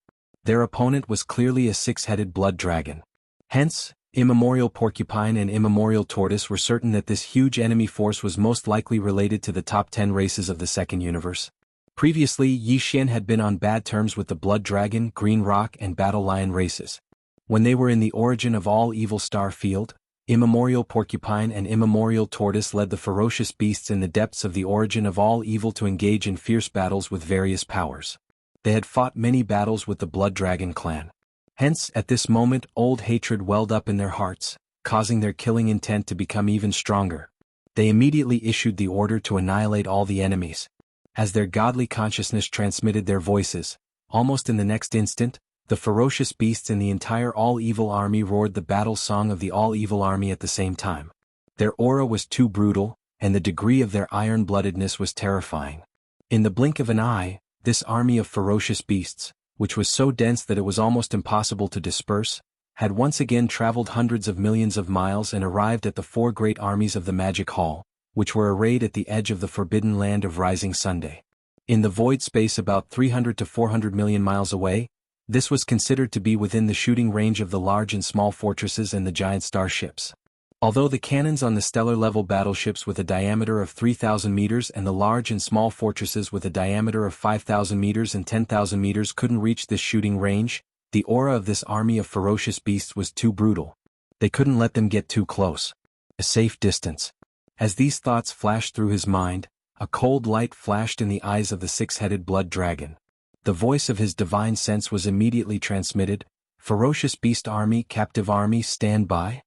Their opponent was clearly a six-headed blood dragon. Hence, immemorial porcupine and immemorial tortoise were certain that this huge enemy force was most likely related to the top 10 races of the second universe. Previously, Yi Xian had been on bad terms with the Blood Dragon, Green Rock and Battle Lion races. When they were in the origin of all evil star field, immemorial porcupine and immemorial tortoise led the ferocious beasts in the depths of the origin of all evil to engage in fierce battles with various powers. They had fought many battles with the Blood Dragon clan. Hence, at this moment, old hatred welled up in their hearts, causing their killing intent to become even stronger. They immediately issued the order to annihilate all the enemies. As their godly consciousness transmitted their voices, almost in the next instant, the ferocious beasts in the entire all-evil army roared the battle song of the all-evil army at the same time. Their aura was too brutal, and the degree of their iron-bloodedness was terrifying. In the blink of an eye, this army of ferocious beasts, which was so dense that it was almost impossible to disperse, had once again traveled hundreds of millions of miles and arrived at the four great armies of the Magic Hall, which were arrayed at the edge of the forbidden land of Rising Sunday. In the void space about 300 to 400 million miles away, this was considered to be within the shooting range of the large and small fortresses and the giant starships. Although the cannons on the stellar-level battleships with a diameter of 3,000 meters and the large and small fortresses with a diameter of 5,000 meters and 10,000 meters couldn't reach this shooting range, the aura of this army of ferocious beasts was too brutal. They couldn't let them get too close. A safe distance. As these thoughts flashed through his mind, a cold light flashed in the eyes of the six-headed blood dragon. The voice of his divine sense was immediately transmitted. Ferocious beast army, captive army, stand by.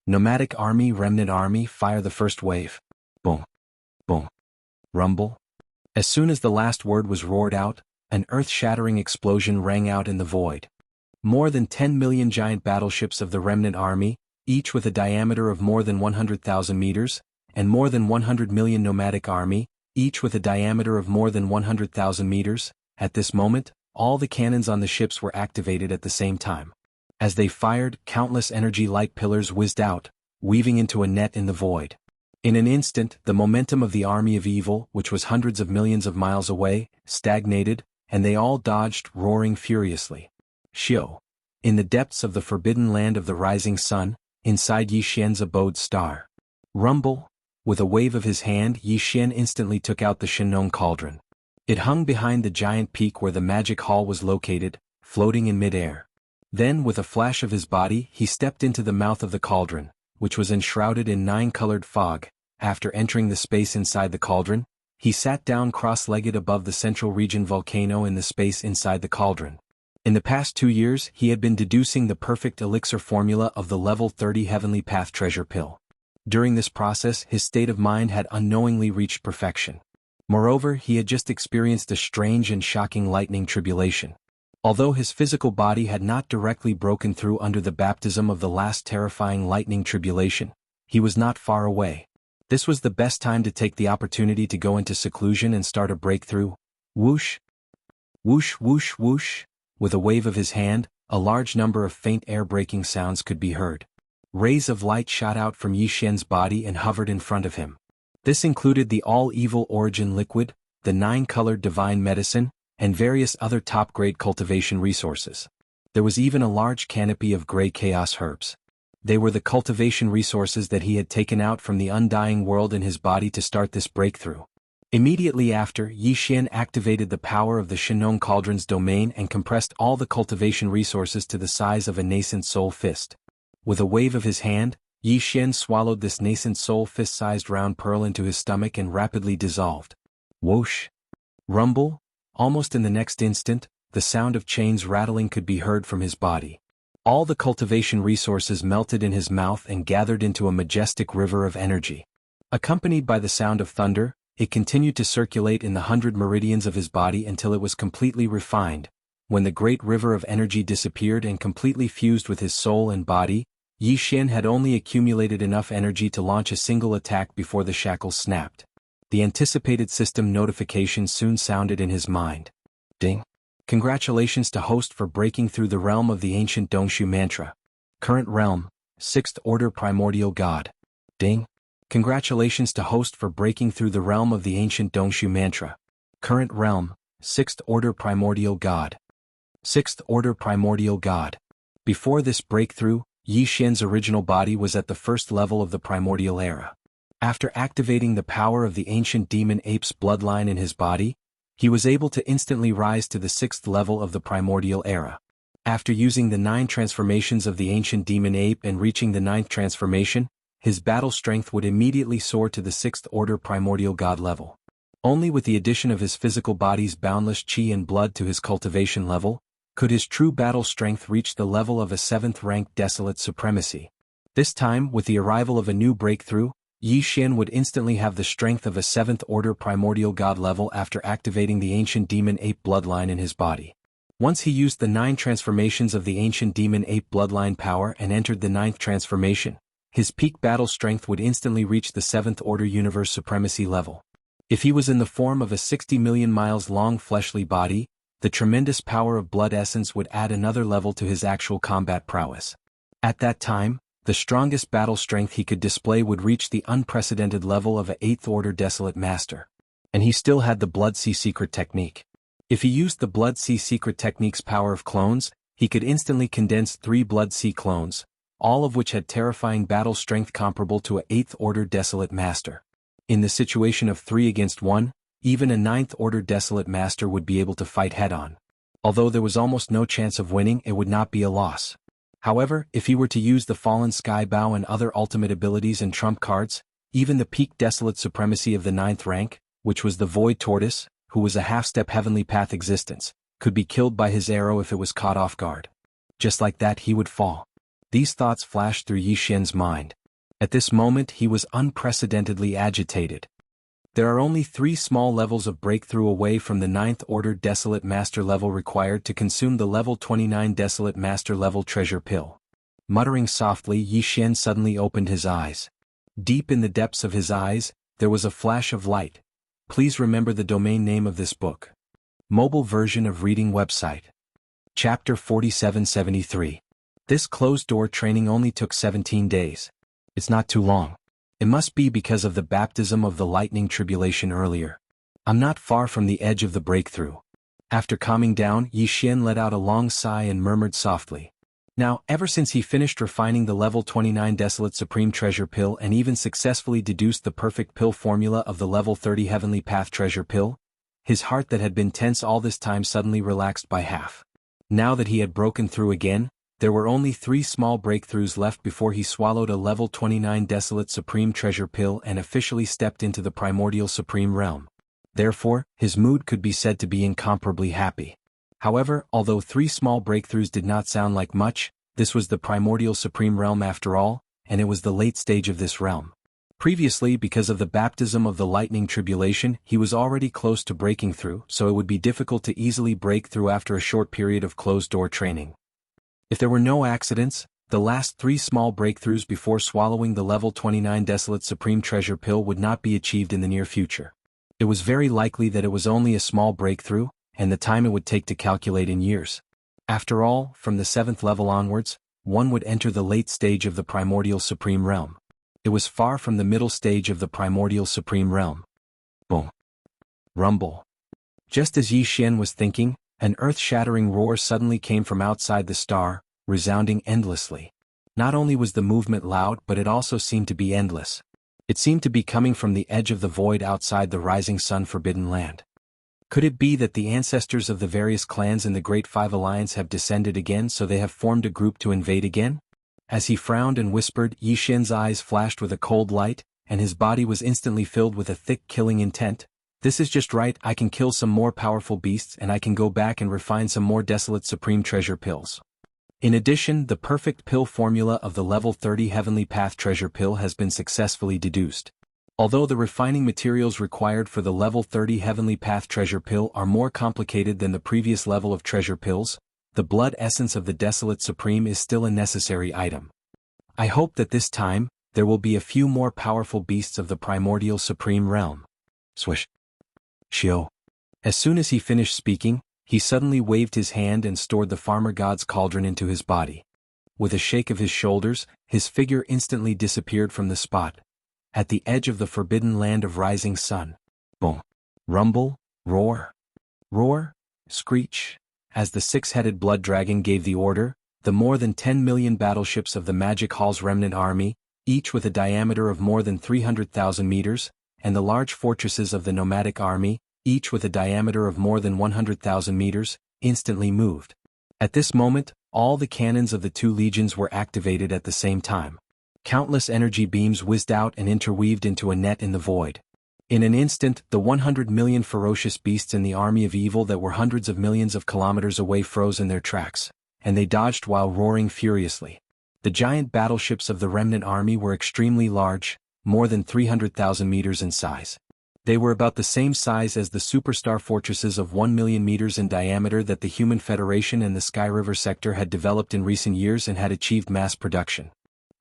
Nomadic army, remnant army, fire the first wave. Boom. Boom. Rumble. As soon as the last word was roared out, an earth-shattering explosion rang out in the void. More than 10 million giant battleships of the remnant army, each with a diameter of more than 100,000 meters, and more than 100 million nomadic army, each with a diameter of more than 100,000 meters, at this moment, all the cannons on the ships were activated at the same time. As they fired, countless energy-like pillars whizzed out, weaving into a net in the void. In an instant, the momentum of the army of evil, which was hundreds of millions of miles away, stagnated, and they all dodged, roaring furiously. Xiao. In the depths of the forbidden land of the rising sun, inside Yi Xian's abode star. Rumble. With a wave of his hand, Yi Xian instantly took out the Shenong cauldron. It hung behind the giant peak where the magic hall was located, floating in mid-air. Then, with a flash of his body, he stepped into the mouth of the cauldron, which was enshrouded in 9-colored fog. After entering the space inside the cauldron, he sat down cross-legged above the central region volcano in the space inside the cauldron. In the past 2 years, he had been deducing the perfect elixir formula of the level 30 Heavenly Path treasure pill. During this process, his state of mind had unknowingly reached perfection. Moreover, he had just experienced a strange and shocking lightning tribulation. Although his physical body had not directly broken through under the baptism of the last terrifying lightning tribulation, he was not far away. This was the best time to take the opportunity to go into seclusion and start a breakthrough. Whoosh! Whoosh whoosh whoosh! With a wave of his hand, a large number of faint air-breaking sounds could be heard. Rays of light shot out from Yi Xian's body and hovered in front of him. This included the all-evil origin liquid, the 9-colored divine medicine, and various other top-grade cultivation resources. There was even a large canopy of gray chaos herbs. They were the cultivation resources that he had taken out from the undying world in his body to start this breakthrough. Immediately after, Yi Xian activated the power of the Shenong Cauldron's domain and compressed all the cultivation resources to the size of a nascent soul fist. With a wave of his hand, Yi Xian swallowed this nascent soul fist-sized round pearl into his stomach and rapidly dissolved. Whoosh! Rumble! Almost in the next instant, the sound of chains rattling could be heard from his body. All the cultivation resources melted in his mouth and gathered into a majestic river of energy. Accompanied by the sound of thunder, it continued to circulate in the 100 meridians of his body until it was completely refined. When the great river of energy disappeared and completely fused with his soul and body, Yi Xian had only accumulated enough energy to launch a single attack before the shackles snapped. The anticipated system notification soon sounded in his mind. Ding. Congratulations to host for breaking through the realm of the ancient Dongshu mantra. Current realm, 6th Order Primordial God. Ding. Congratulations to host for breaking through the realm of the ancient Dongshu mantra. Current realm, 6th Order Primordial God. 6th Order Primordial God. Before this breakthrough, Yi Xian's original body was at the first level of the primordial era. After activating the power of the ancient demon ape's bloodline in his body, he was able to instantly rise to the 6th level of the primordial era. After using the 9 transformations of the ancient demon ape and reaching the 9th transformation, his battle strength would immediately soar to the 6th Order Primordial God level. Only with the addition of his physical body's boundless qi and blood to his cultivation level, could his true battle strength reach the level of a 7th-ranked Desolate Supremacy. This time, with the arrival of a new breakthrough, Yi Xian would instantly have the strength of a 7th Order Primordial God level after activating the ancient demon ape bloodline in his body. Once he used the 9 transformations of the ancient demon ape bloodline power and entered the 9th transformation, his peak battle strength would instantly reach the 7th Order Universe Supremacy level. If he was in the form of a 60 million miles long fleshly body, the tremendous power of blood essence would add another level to his actual combat prowess. At that time, the strongest battle strength he could display would reach the unprecedented level of a 8th Order Desolate Master. And he still had the Blood Sea Secret Technique. If he used the Blood Sea Secret Technique's power of clones, he could instantly condense 3 Blood Sea clones, all of which had terrifying battle strength comparable to a 8th Order Desolate Master. In the situation of 3 against 1, even a 9th Order Desolate Master would be able to fight head-on. Although there was almost no chance of winning, it would not be a loss. However, if he were to use the Fallen Sky Bow and other ultimate abilities and trump cards, even the peak Desolate Supremacy of the 9th rank, which was the Void Tortoise, who was a half-step Heavenly Path existence, could be killed by his arrow if it was caught off guard. Just like that he would fall. These thoughts flashed through Yi Xian's mind. At this moment he was unprecedentedly agitated. There are only 3 small levels of breakthrough away from the 9th Order Desolate Master level required to consume the level 29 Desolate Master level treasure pill. Muttering softly, Yi Xian suddenly opened his eyes. Deep in the depths of his eyes, there was a flash of light. Please remember the domain name of this book. Mobile version of reading website. Chapter 4773. This closed-door training only took 17 days. It's not too long. It must be because of the baptism of the lightning tribulation earlier. I'm not far from the edge of the breakthrough. After calming down, Yi Xian let out a long sigh and murmured softly. Now, ever since he finished refining the level 29 Desolate Supreme Treasure Pill and even successfully deduced the perfect pill formula of the level 30 Heavenly Path Treasure Pill, his heart that had been tense all this time suddenly relaxed by half. Now that he had broken through again, there were only 3 small breakthroughs left before he swallowed a level 29 Desolate Supreme Treasure Pill and officially stepped into the Primordial Supreme Realm. Therefore, his mood could be said to be incomparably happy. However, although 3 small breakthroughs did not sound like much, this was the Primordial Supreme Realm after all, and it was the late stage of this realm. Previously, because of the baptism of the lightning tribulation, he was already close to breaking through, so it would be difficult to easily break through after a short period of closed-door training. If there were no accidents, the last 3 small breakthroughs before swallowing the level 29 Desolate Supreme Treasure Pill would not be achieved in the near future. It was very likely that it was only a small breakthrough, and the time it would take to calculate in years. After all, from the 7th level onwards, one would enter the late stage of the Primordial Supreme Realm. It was far from the middle stage of the Primordial Supreme Realm. Boom. Rumble. Just as Yi Xian was thinking, an earth-shattering roar suddenly came from outside the star, resounding endlessly. Not only was the movement loud, but it also seemed to be endless. It seemed to be coming from the edge of the void outside the rising sun forbidden land. Could it be that the ancestors of the various clans in the Great Five Alliance have descended again, so they have formed a group to invade again? As he frowned and whispered, Yi Xian's eyes flashed with a cold light, and his body was instantly filled with a thick killing intent. This is just right, I can kill some more powerful beasts and I can go back and refine some more Desolate Supreme Treasure Pills. In addition, the perfect pill formula of the level 30 Heavenly Path Treasure Pill has been successfully deduced. Although the refining materials required for the level 30 Heavenly Path Treasure Pill are more complicated than the previous level of treasure pills, the blood essence of the Desolate Supreme is still a necessary item. I hope that this time, there will be a few more powerful beasts of the primordial supreme realm. Swish. Shio. As soon as he finished speaking, he suddenly waved his hand and stored the farmer god's cauldron into his body. With a shake of his shoulders, his figure instantly disappeared from the spot. At the edge of the forbidden land of rising sun. Boom. Rumble, roar. Roar, screech. As the six-headed blood dragon gave the order, the more than 10 million battleships of the Magic Hall's remnant army, each with a diameter of more than 300,000 meters, and the large fortresses of the nomadic army, each with a diameter of more than 100,000 meters, instantly moved. At this moment, all the cannons of the two legions were activated at the same time. Countless energy beams whizzed out and interweaved into a net in the void. In an instant, the 100 million ferocious beasts in the army of evil that were hundreds of millions of kilometers away froze in their tracks, and they dodged while roaring furiously. The giant battleships of the remnant army were extremely large, more than 300,000 meters in size. They were about the same size as the superstar fortresses of 1 million meters in diameter that the Human Federation and the Sky River sector had developed in recent years and had achieved mass production.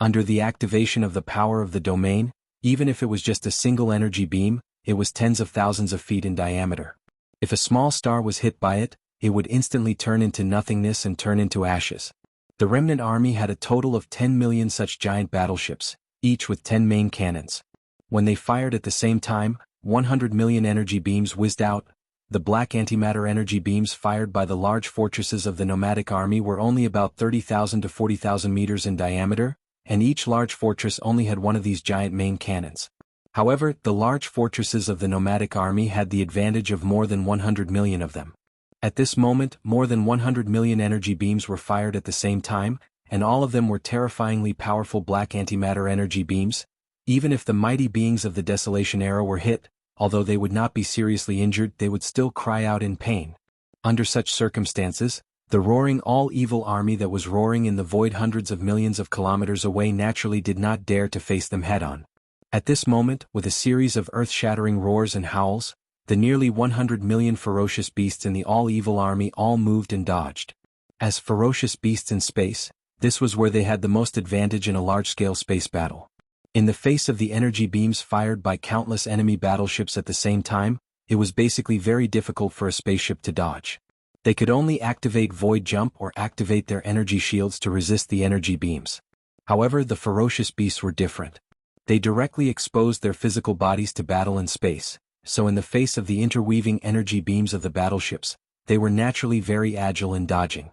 Under the activation of the power of the domain, even if it was just a single energy beam, it was tens of thousands of feet in diameter. If a small star was hit by it, it would instantly turn into nothingness and turn into ashes. The remnant army had a total of 10 million such giant battleships, each with 10 main cannons. When they fired at the same time, 100 million energy beams whizzed out. The black antimatter energy beams fired by the large fortresses of the nomadic army were only about 30,000 to 40,000 meters in diameter, and each large fortress only had one of these giant main cannons. However, the large fortresses of the nomadic army had the advantage of more than 100 million of them. At this moment, more than 100 million energy beams were fired at the same time, and all of them were terrifyingly powerful black antimatter energy beams. Even if the mighty beings of the Desolation Era were hit, although they would not be seriously injured, they would still cry out in pain. Under such circumstances, the roaring all-evil army that was roaring in the void hundreds of millions of kilometers away naturally did not dare to face them head-on. At this moment, with a series of earth-shattering roars and howls, the nearly 100 million ferocious beasts in the all-evil army all moved and dodged. As ferocious beasts in space, this was where they had the most advantage in a large-scale space battle. In the face of the energy beams fired by countless enemy battleships at the same time, it was basically very difficult for a spaceship to dodge. They could only activate void jump or activate their energy shields to resist the energy beams. However, the ferocious beasts were different. They directly exposed their physical bodies to battle in space, so in the face of the interweaving energy beams of the battleships, they were naturally very agile in dodging.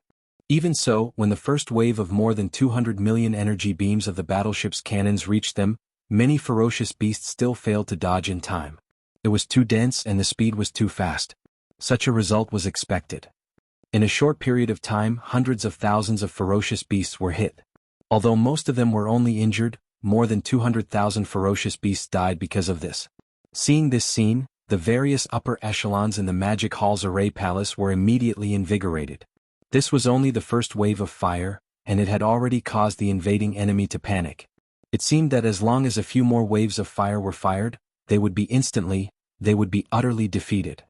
Even so, when the first wave of more than 200 million energy beams of the battleship's cannons reached them, many ferocious beasts still failed to dodge in time. It was too dense and the speed was too fast. Such a result was expected. In a short period of time, hundreds of thousands of ferocious beasts were hit. Although most of them were only injured, more than 200,000 ferocious beasts died because of this. Seeing this scene, the various upper echelons in the Magic Hall's Array Palace were immediately invigorated. This was only the first wave of fire, and it had already caused the invading enemy to panic. It seemed that as long as a few more waves of fire were fired, they would be utterly defeated.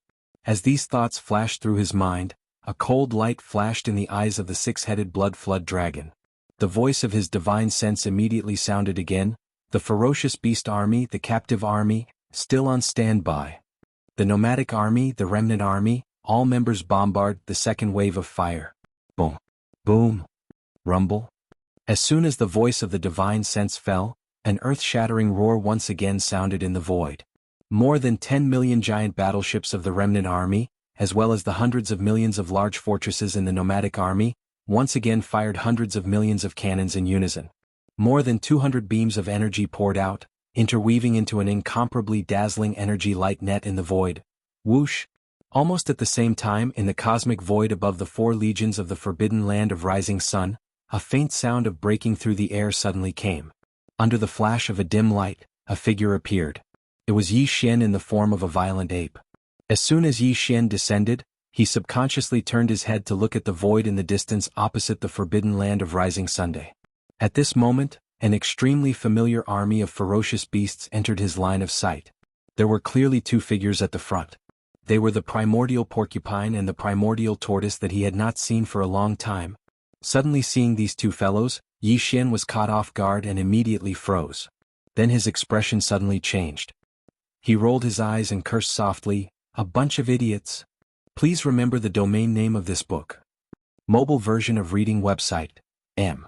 As these thoughts flashed through his mind, a cold light flashed in the eyes of the six-headed blood flood dragon. The voice of his divine sense immediately sounded again, the ferocious beast army, the captive army, still on standby. The nomadic army, the remnant army, all members bombard the second wave of fire. Boom. Boom. Rumble. As soon as the voice of the divine sense fell, an earth-shattering roar once again sounded in the void. More than 10 million giant battleships of the remnant army, as well as the hundreds of millions of large fortresses in the nomadic army, once again fired hundreds of millions of cannons in unison. More than 200 beams of energy poured out, interweaving into an incomparably dazzling energy light net in the void. Whoosh! Almost at the same time, in the cosmic void above the four legions of the forbidden land of rising sun, a faint sound of breaking through the air suddenly came. Under the flash of a dim light, a figure appeared. It was Yi Xian in the form of a violent ape. As soon as Yi Xian descended, he subconsciously turned his head to look at the void in the distance opposite the forbidden land of rising Sunday. At this moment, an extremely familiar army of ferocious beasts entered his line of sight. There were clearly two figures at the front. They were the primordial porcupine and the primordial tortoise that he had not seen for a long time. Suddenly seeing these two fellows, Yi Xian was caught off guard and immediately froze. Then his expression suddenly changed. He rolled his eyes and cursed softly, "A bunch of idiots." Please remember the domain name of this book. Mobile version of reading website, M.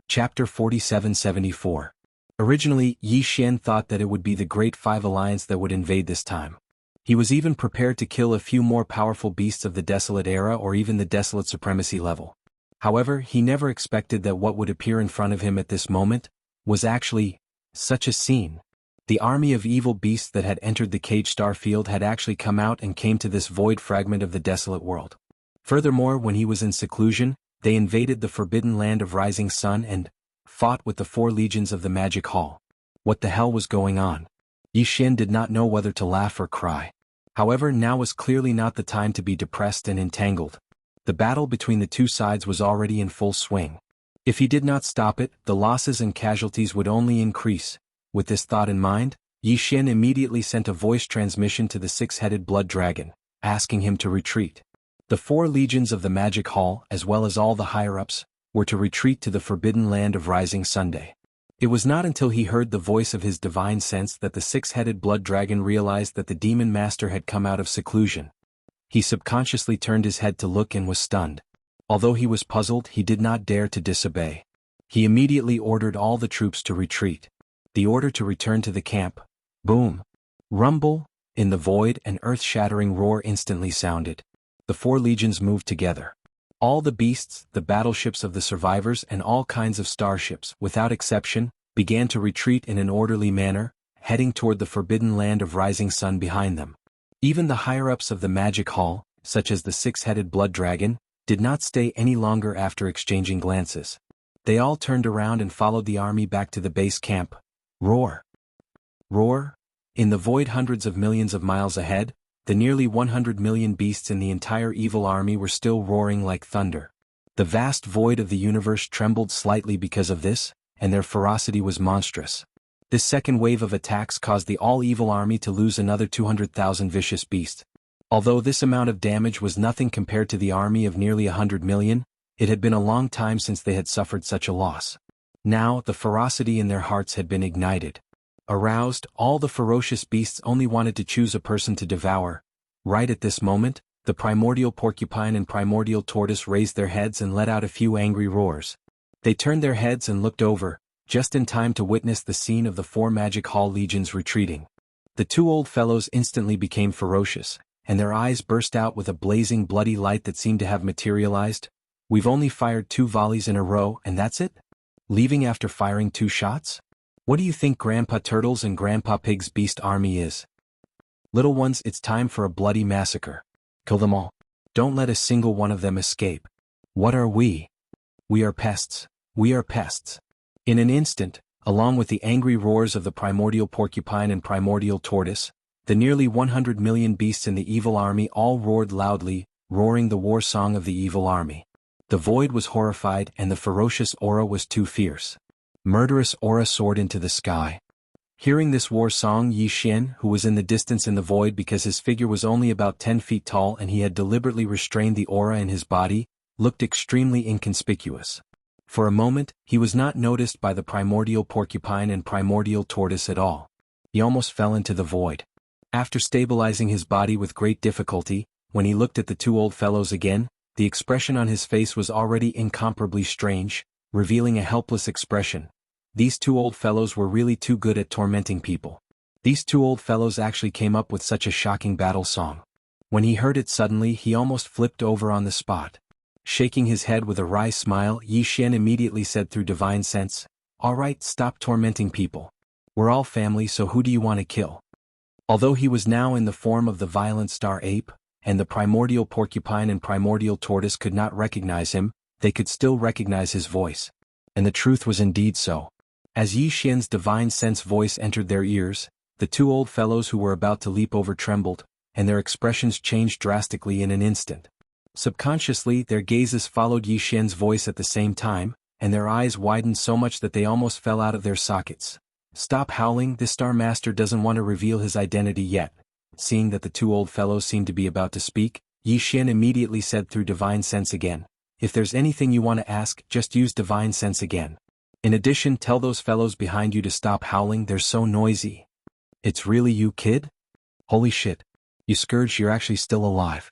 Chapter 4774. Originally, Yi Xian thought that it would be the Great Five Alliance that would invade this time. He was even prepared to kill a few more powerful beasts of the Desolate Era or even the Desolate Supremacy level. However, he never expected that what would appear in front of him at this moment was actually such a scene. The army of evil beasts that had entered the Cage Star Field had actually come out and came to this void fragment of the desolate world. Furthermore, when he was in seclusion, they invaded the forbidden land of Rising Sun and fought with the 4 legions of the Magic Hall. What the hell was going on? Yi Xian did not know whether to laugh or cry. However, now was clearly not the time to be depressed and entangled. The battle between the two sides was already in full swing. If he did not stop it, the losses and casualties would only increase. With this thought in mind, Yi Xian immediately sent a voice transmission to the 6-headed blood dragon, asking him to retreat. The 4 legions of the Magic Hall, as well as all the higher-ups, were to retreat to the forbidden land of Rising Sunday. It was not until he heard the voice of his divine sense that the 6-headed blood dragon realized that the demon master had come out of seclusion. He subconsciously turned his head to look and was stunned. Although he was puzzled, he did not dare to disobey. He immediately ordered all the troops to retreat. The order to return to the camp. Boom. Rumble. In the void, an earth-shattering roar instantly sounded. The 4 legions moved together. All the beasts, the battleships of the survivors and all kinds of starships, without exception, began to retreat in an orderly manner, heading toward the forbidden land of Rising Sun behind them. Even the higher-ups of the Magic Hall, such as the 6-headed blood dragon, did not stay any longer after exchanging glances. They all turned around and followed the army back to the base camp. Roar. Roar. In the void hundreds of millions of miles ahead, the nearly 100 million beasts in the entire evil army were still roaring like thunder. The vast void of the universe trembled slightly because of this, and their ferocity was monstrous. This second wave of attacks caused the all-evil army to lose another 200,000 vicious beasts. Although this amount of damage was nothing compared to the army of nearly 100 million, it had been a long time since they had suffered such a loss. Now, the ferocity in their hearts had been ignited. Aroused, all the ferocious beasts only wanted to choose a person to devour. Right at this moment, the primordial porcupine and primordial tortoise raised their heads and let out a few angry roars. They turned their heads and looked over, just in time to witness the scene of the 4 Magic Hall legions retreating. The 2 old fellows instantly became ferocious, and their eyes burst out with a blazing bloody light that seemed to have materialized. "We've only fired 2 volleys in a row and that's it? Leaving after firing 2 shots? What do you think Grandpa Turtle's and Grandpa Pig's beast army is? Little ones, it's time for a bloody massacre. Kill them all. Don't let a single one of them escape. What are we? We are pests. We are pests." In an instant, along with the angry roars of the primordial porcupine and primordial tortoise, the nearly 100 million beasts in the evil army all roared loudly, roaring the war song of the evil army. The void was horrified and the ferocious aura was too fierce. Murderous aura soared into the sky. Hearing this war song, Yi Xian, who was in the distance in the void because his figure was only about 10 feet tall and he had deliberately restrained the aura in his body, looked extremely inconspicuous. For a moment, he was not noticed by the primordial porcupine and primordial tortoise at all. He almost fell into the void. After stabilizing his body with great difficulty, when he looked at the 2 old fellows again, the expression on his face was already incomparably strange, revealing a helpless expression. These 2 old fellows were really too good at tormenting people. These 2 old fellows actually came up with such a shocking battle song. When he heard it suddenly, he almost flipped over on the spot. Shaking his head with a wry smile, Yi Xian immediately said through divine sense, "All right, stop tormenting people. We're all family, so who do you want to kill?" Although he was now in the form of the violent star ape, and the primordial porcupine and primordial tortoise could not recognize him, they could still recognize his voice. And the truth was indeed so. As Yi Xian's divine sense voice entered their ears, the 2 old fellows who were about to leap over trembled, and their expressions changed drastically in an instant. Subconsciously, their gazes followed Yi Xian's voice at the same time, and their eyes widened so much that they almost fell out of their sockets. "Stop howling, this Star Master doesn't want to reveal his identity yet." Seeing that the 2 old fellows seemed to be about to speak, Yi Xian immediately said through divine sense again, "If there's anything you want to ask, just use divine sense again." In addition, tell those fellows behind you to stop howling, they're so noisy. It's really you, kid? Holy shit. You Scourge, you're actually still alive.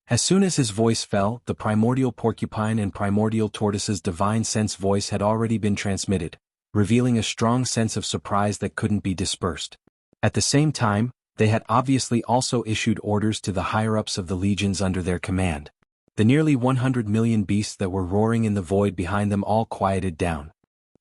As soon as his voice fell, the primordial porcupine and primordial tortoise's divine sense voice had already been transmitted, revealing a strong sense of surprise that couldn't be dispersed. At the same time, they had obviously also issued orders to the higher-ups of the legions under their command. The nearly 100 million beasts that were roaring in the void behind them all quieted down.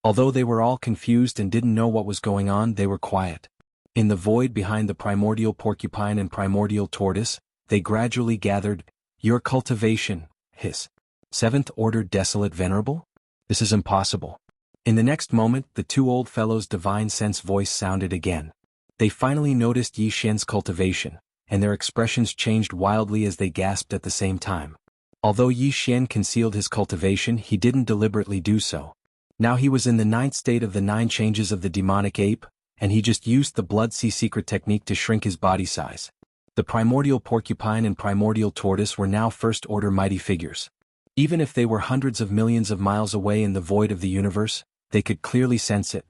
Although they were all confused and didn't know what was going on, they were quiet. In the void behind the primordial porcupine and primordial tortoise, they gradually gathered. Your cultivation, hiss. Seventh Order Desolate Venerable? This is impossible. In the next moment, the two old fellows' divine sense voice sounded again. They finally noticed Yi Xian's cultivation, and their expressions changed wildly as they gasped at the same time. Although Yi Xian concealed his cultivation, he didn't deliberately do so. Now he was in the 9th state of the 9 changes of the demonic ape, and he just used the Blood Sea secret technique to shrink his body size. The primordial porcupine and primordial tortoise were now first-order mighty figures. Even if they were hundreds of millions of miles away in the void of the universe, they could clearly sense it.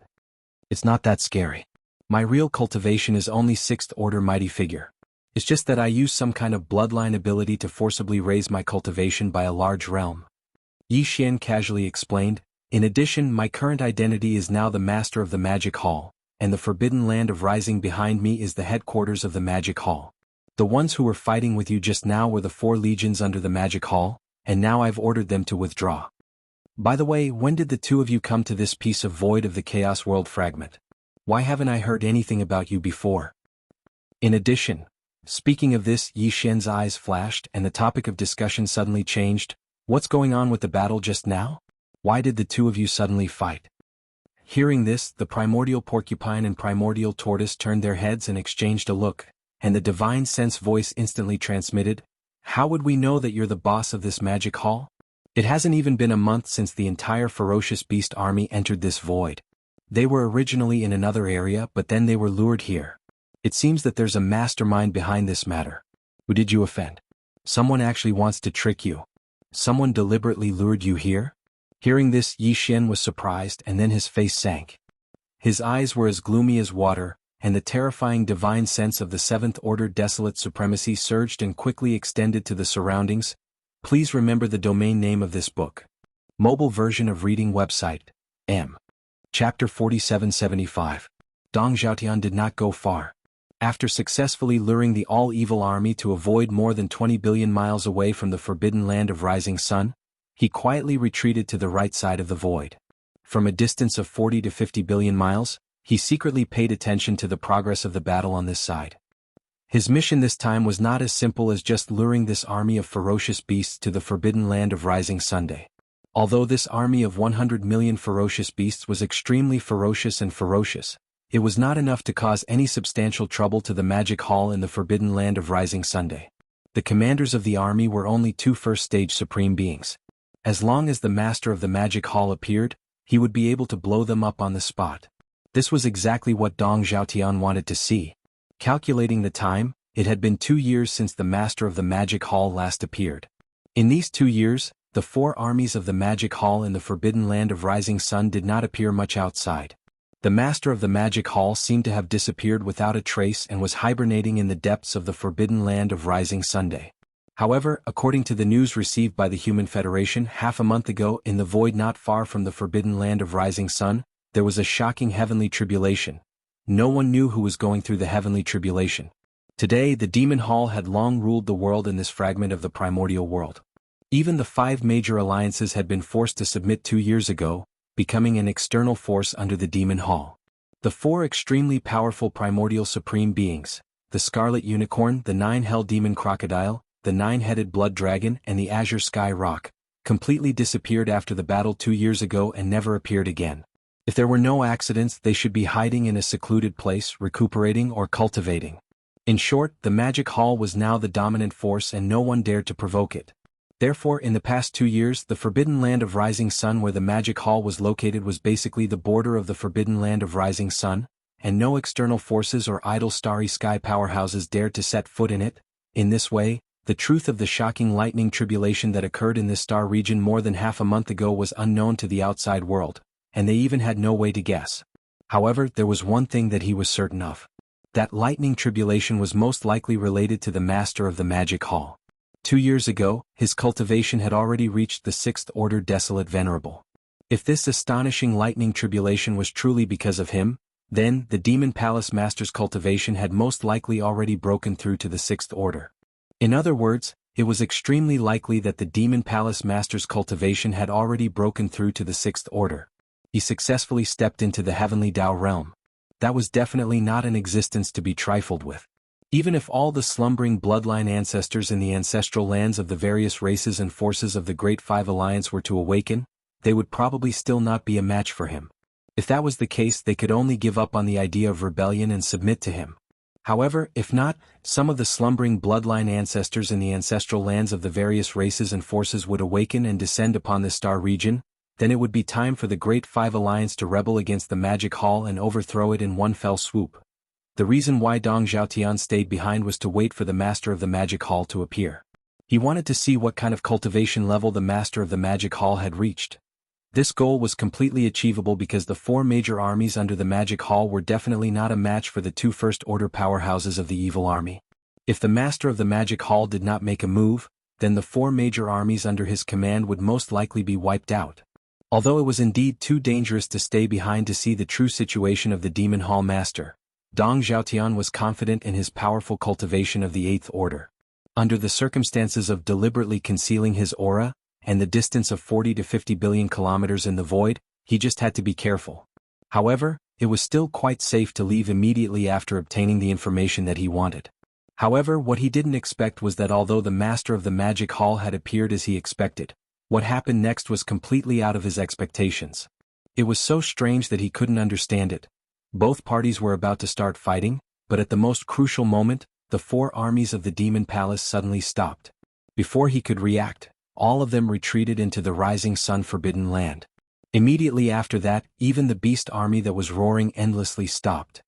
It's not that scary. My real cultivation is only 6th-order mighty figure. It's just that I use some kind of bloodline ability to forcibly raise my cultivation by a large realm. Yi Xian casually explained. In addition, my current identity is now the master of the Magic Hall, and the Forbidden Land of Rising behind me is the headquarters of the Magic Hall. The ones who were fighting with you just now were the 4 legions under the Magic Hall, and now I've ordered them to withdraw. By the way, when did the two of you come to this piece of void of the Chaos World fragment? Why haven't I heard anything about you before? In addition, speaking of this, Yi Xian's eyes flashed and the topic of discussion suddenly changed. What's going on with the battle just now? Why did the two of you suddenly fight? Hearing this, the primordial porcupine and primordial tortoise turned their heads and exchanged a look, and the divine sense voice instantly transmitted. How would we know that you're the boss of this magic hall? It hasn't even been a month since the entire ferocious beast army entered this void. They were originally in another area, but then they were lured here. It seems that there's a mastermind behind this matter. Who did you offend? Someone actually wants to trick you. Someone deliberately lured you here? Hearing this, Yi Xian was surprised, and then his face sank. His eyes were as gloomy as water, and the terrifying divine sense of the 7th Order Desolate Supremacy surged and quickly extended to the surroundings. Please remember the domain name of this book. Mobile version of reading website. M. Chapter 4775. Dong Zhaotian did not go far. After successfully luring the all-evil army to a void more than 20 billion miles away from the Forbidden Land of Rising Sun, he quietly retreated to the right side of the void. From a distance of 40 to 50 billion miles, he secretly paid attention to the progress of the battle on this side. His mission this time was not as simple as just luring this army of ferocious beasts to the Forbidden Land of Rising Sunday. Although this army of 100 million ferocious beasts was extremely ferocious, it was not enough to cause any substantial trouble to the Magic Hall in the Forbidden Land of Rising Sunday. The commanders of the army were only 2 first-stage supreme beings. As long as the master of the Magic Hall appeared, he would be able to blow them up on the spot. This was exactly what Dong Zhaotian wanted to see. Calculating the time, it had been 2 years since the master of the Magic Hall last appeared. In these 2 years, the 4 armies of the Magic Hall in the Forbidden Land of Rising Sun did not appear much outside. The master of the Magic Hall seemed to have disappeared without a trace and was hibernating in the depths of the Forbidden Land of Rising Sunday. However, according to the news received by the Human Federation half a month ago in the void not far from the Forbidden Land of Rising Sun, there was a shocking heavenly tribulation. No one knew who was going through the heavenly tribulation. Today, the Demon Hall had long ruled the world in this fragment of the primordial world. Even the 5 major alliances had been forced to submit 2 years ago, becoming an external force under the Demon Hall. The 4 extremely powerful primordial supreme beings, the Scarlet Unicorn, the 9 Demon Crocodile, the 9-headed Blood Dragon, and the Azure Sky Rock, completely disappeared after the battle 2 years ago and never appeared again. If there were no accidents, they should be hiding in a secluded place, recuperating or cultivating. In short, the Magic Hall was now the dominant force and no one dared to provoke it. Therefore, in the past 2 years, the Forbidden Land of Rising Sun where the Magic Hall was located was basically the border of the Forbidden Land of Rising Sun, and no external forces or idle starry sky powerhouses dared to set foot in it. In this way, the truth of the shocking lightning tribulation that occurred in this star region more than half a month ago was unknown to the outside world, and they even had no way to guess. However, there was one thing that he was certain of. That lightning tribulation was most likely related to the master of the magic hall. 2 years ago, his cultivation had already reached the 6th order Desolate Venerable. If this astonishing lightning tribulation was truly because of him, then the Demon Palace Master's cultivation had most likely already broken through to the 6th order. In other words, it was extremely likely that the Demon Palace Master's cultivation had already broken through to the 6th order. He successfully stepped into the Heavenly Tao realm. That was definitely not an existence to be trifled with. Even if all the slumbering bloodline ancestors in the ancestral lands of the various races and forces of the Great Five Alliance were to awaken, they would probably still not be a match for him. If that was the case, they could only give up on the idea of rebellion and submit to him. However, if not, some of the slumbering bloodline ancestors in the ancestral lands of the various races and forces would awaken and descend upon the Star region, then it would be time for the Great Five Alliance to rebel against the Magic Hall and overthrow it in one fell swoop. The reason why Dong Zhaotian stayed behind was to wait for the Master of the Magic Hall to appear. He wanted to see what kind of cultivation level the Master of the Magic Hall had reached. This goal was completely achievable because the 4 major armies under the Magic Hall were definitely not a match for the 2 first-order powerhouses of the Evil Army. If the Master of the Magic Hall did not make a move, then the 4 major armies under his command would most likely be wiped out. Although it was indeed too dangerous to stay behind to see the true situation of the Demon Hall Master, Dong Zhaotian was confident in his powerful cultivation of the 8th order. Under the circumstances of deliberately concealing his aura, and the distance of 40 to 50 billion kilometers in the void, he just had to be careful. However, it was still quite safe to leave immediately after obtaining the information that he wanted. However, what he didn't expect was that although the Master of the Magic Hall had appeared as he expected, what happened next was completely out of his expectations. It was so strange that he couldn't understand it. Both parties were about to start fighting, but at the most crucial moment, the 4 armies of the Demon Palace suddenly stopped. Before he could react, all of them retreated into the Rising Sun Forbidden Land. Immediately after that, even the beast army that was roaring endlessly stopped.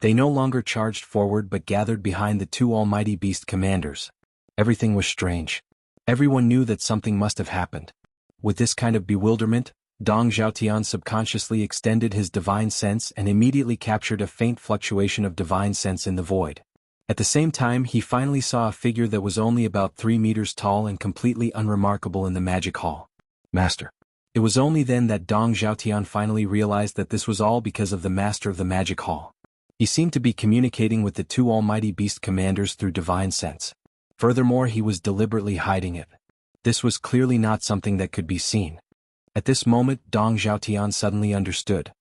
They no longer charged forward but gathered behind the 2 almighty beast commanders. Everything was strange. Everyone knew that something must have happened. With this kind of bewilderment, Dong Zhaotian subconsciously extended his divine sense and immediately captured a faint fluctuation of divine sense in the void. At the same time, he finally saw a figure that was only about 3 meters tall and completely unremarkable in the Magic Hall. Master. It was only then that Dong Zhaotian finally realized that this was all because of the Master of the Magic Hall. He seemed to be communicating with the 2 almighty beast commanders through divine sense. Furthermore, he was deliberately hiding it. This was clearly not something that could be seen. At this moment, Dong Zhaotian suddenly understood.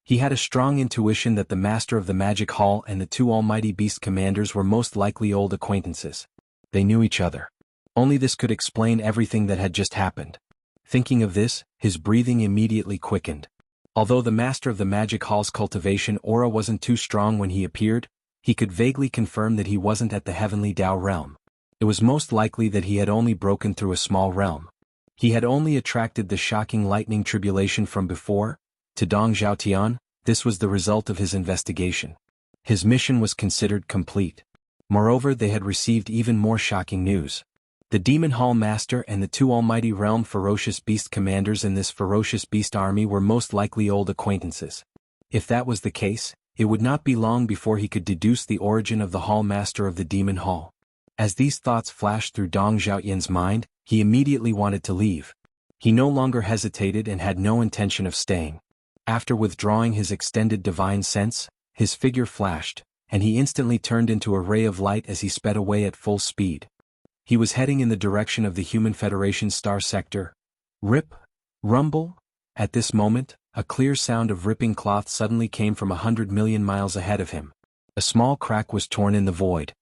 He had a strong intuition that the Master of the Magic Hall and the 2 almighty beast commanders were most likely old acquaintances. They knew each other. Only this could explain everything that had just happened. Thinking of this, his breathing immediately quickened. Although the Master of the Magic Hall's cultivation aura wasn't too strong when he appeared, he could vaguely confirm that he wasn't at the Heavenly Tao realm. It was most likely that he had only broken through a small realm. He had only attracted the shocking lightning tribulation from before. To Dong Zhaotian, this was the result of his investigation. His mission was considered complete. Moreover, they had received even more shocking news. The Demon Hall Master and the 2 almighty realm ferocious beast commanders in this ferocious beast army were most likely old acquaintances. If that was the case, it would not be long before he could deduce the origin of the Hall Master of the Demon Hall. As these thoughts flashed through Dong Zhaotian's mind, he immediately wanted to leave. He no longer hesitated and had no intention of staying. After withdrawing his extended divine sense, his figure flashed, and he instantly turned into a ray of light as he sped away at full speed. He was heading in the direction of the Human Federation star sector. Rip! Rumble! At this moment, a clear sound of ripping cloth suddenly came from 100 million miles ahead of him. A small crack was torn in the void.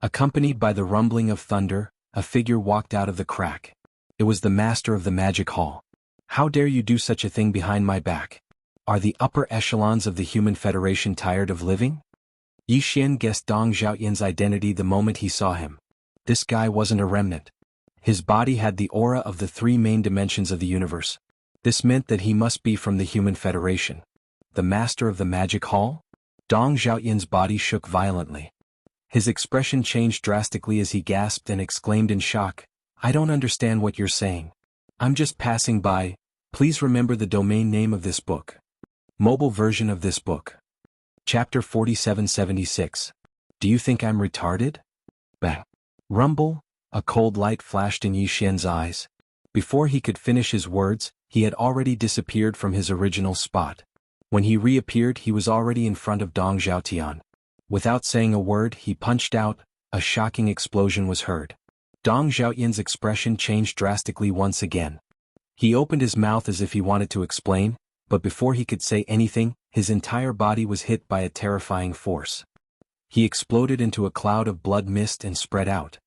Accompanied by the rumbling of thunder, a figure walked out of the crack. It was the Master of the Magic Hall. How dare you do such a thing behind my back? Are the upper echelons of the Human Federation tired of living? Yi Xian guessed Dong Zhaotian's identity the moment he saw him. This guy wasn't a remnant. His body had the aura of the 3 main dimensions of the universe. This meant that he must be from the Human Federation. The Master of the Magic Hall? Dong Zhaotian's body shook violently. His expression changed drastically as he gasped and exclaimed in shock, "I don't understand what you're saying. I'm just passing by. Please remember the domain name of this book." Mobile version of this book. Chapter 4776. Do you think I'm retarded? Bang. Rumble, a cold light flashed in Yi Xian's eyes. Before he could finish his words, he had already disappeared from his original spot. When he reappeared, he was already in front of Dong Zhaotian. Without saying a word, he punched out. A shocking explosion was heard. Dong Zhaotian's expression changed drastically once again. He opened his mouth as if he wanted to explain, but before he could say anything, his entire body was hit by a terrifying force. He exploded into a cloud of blood mist and spread out.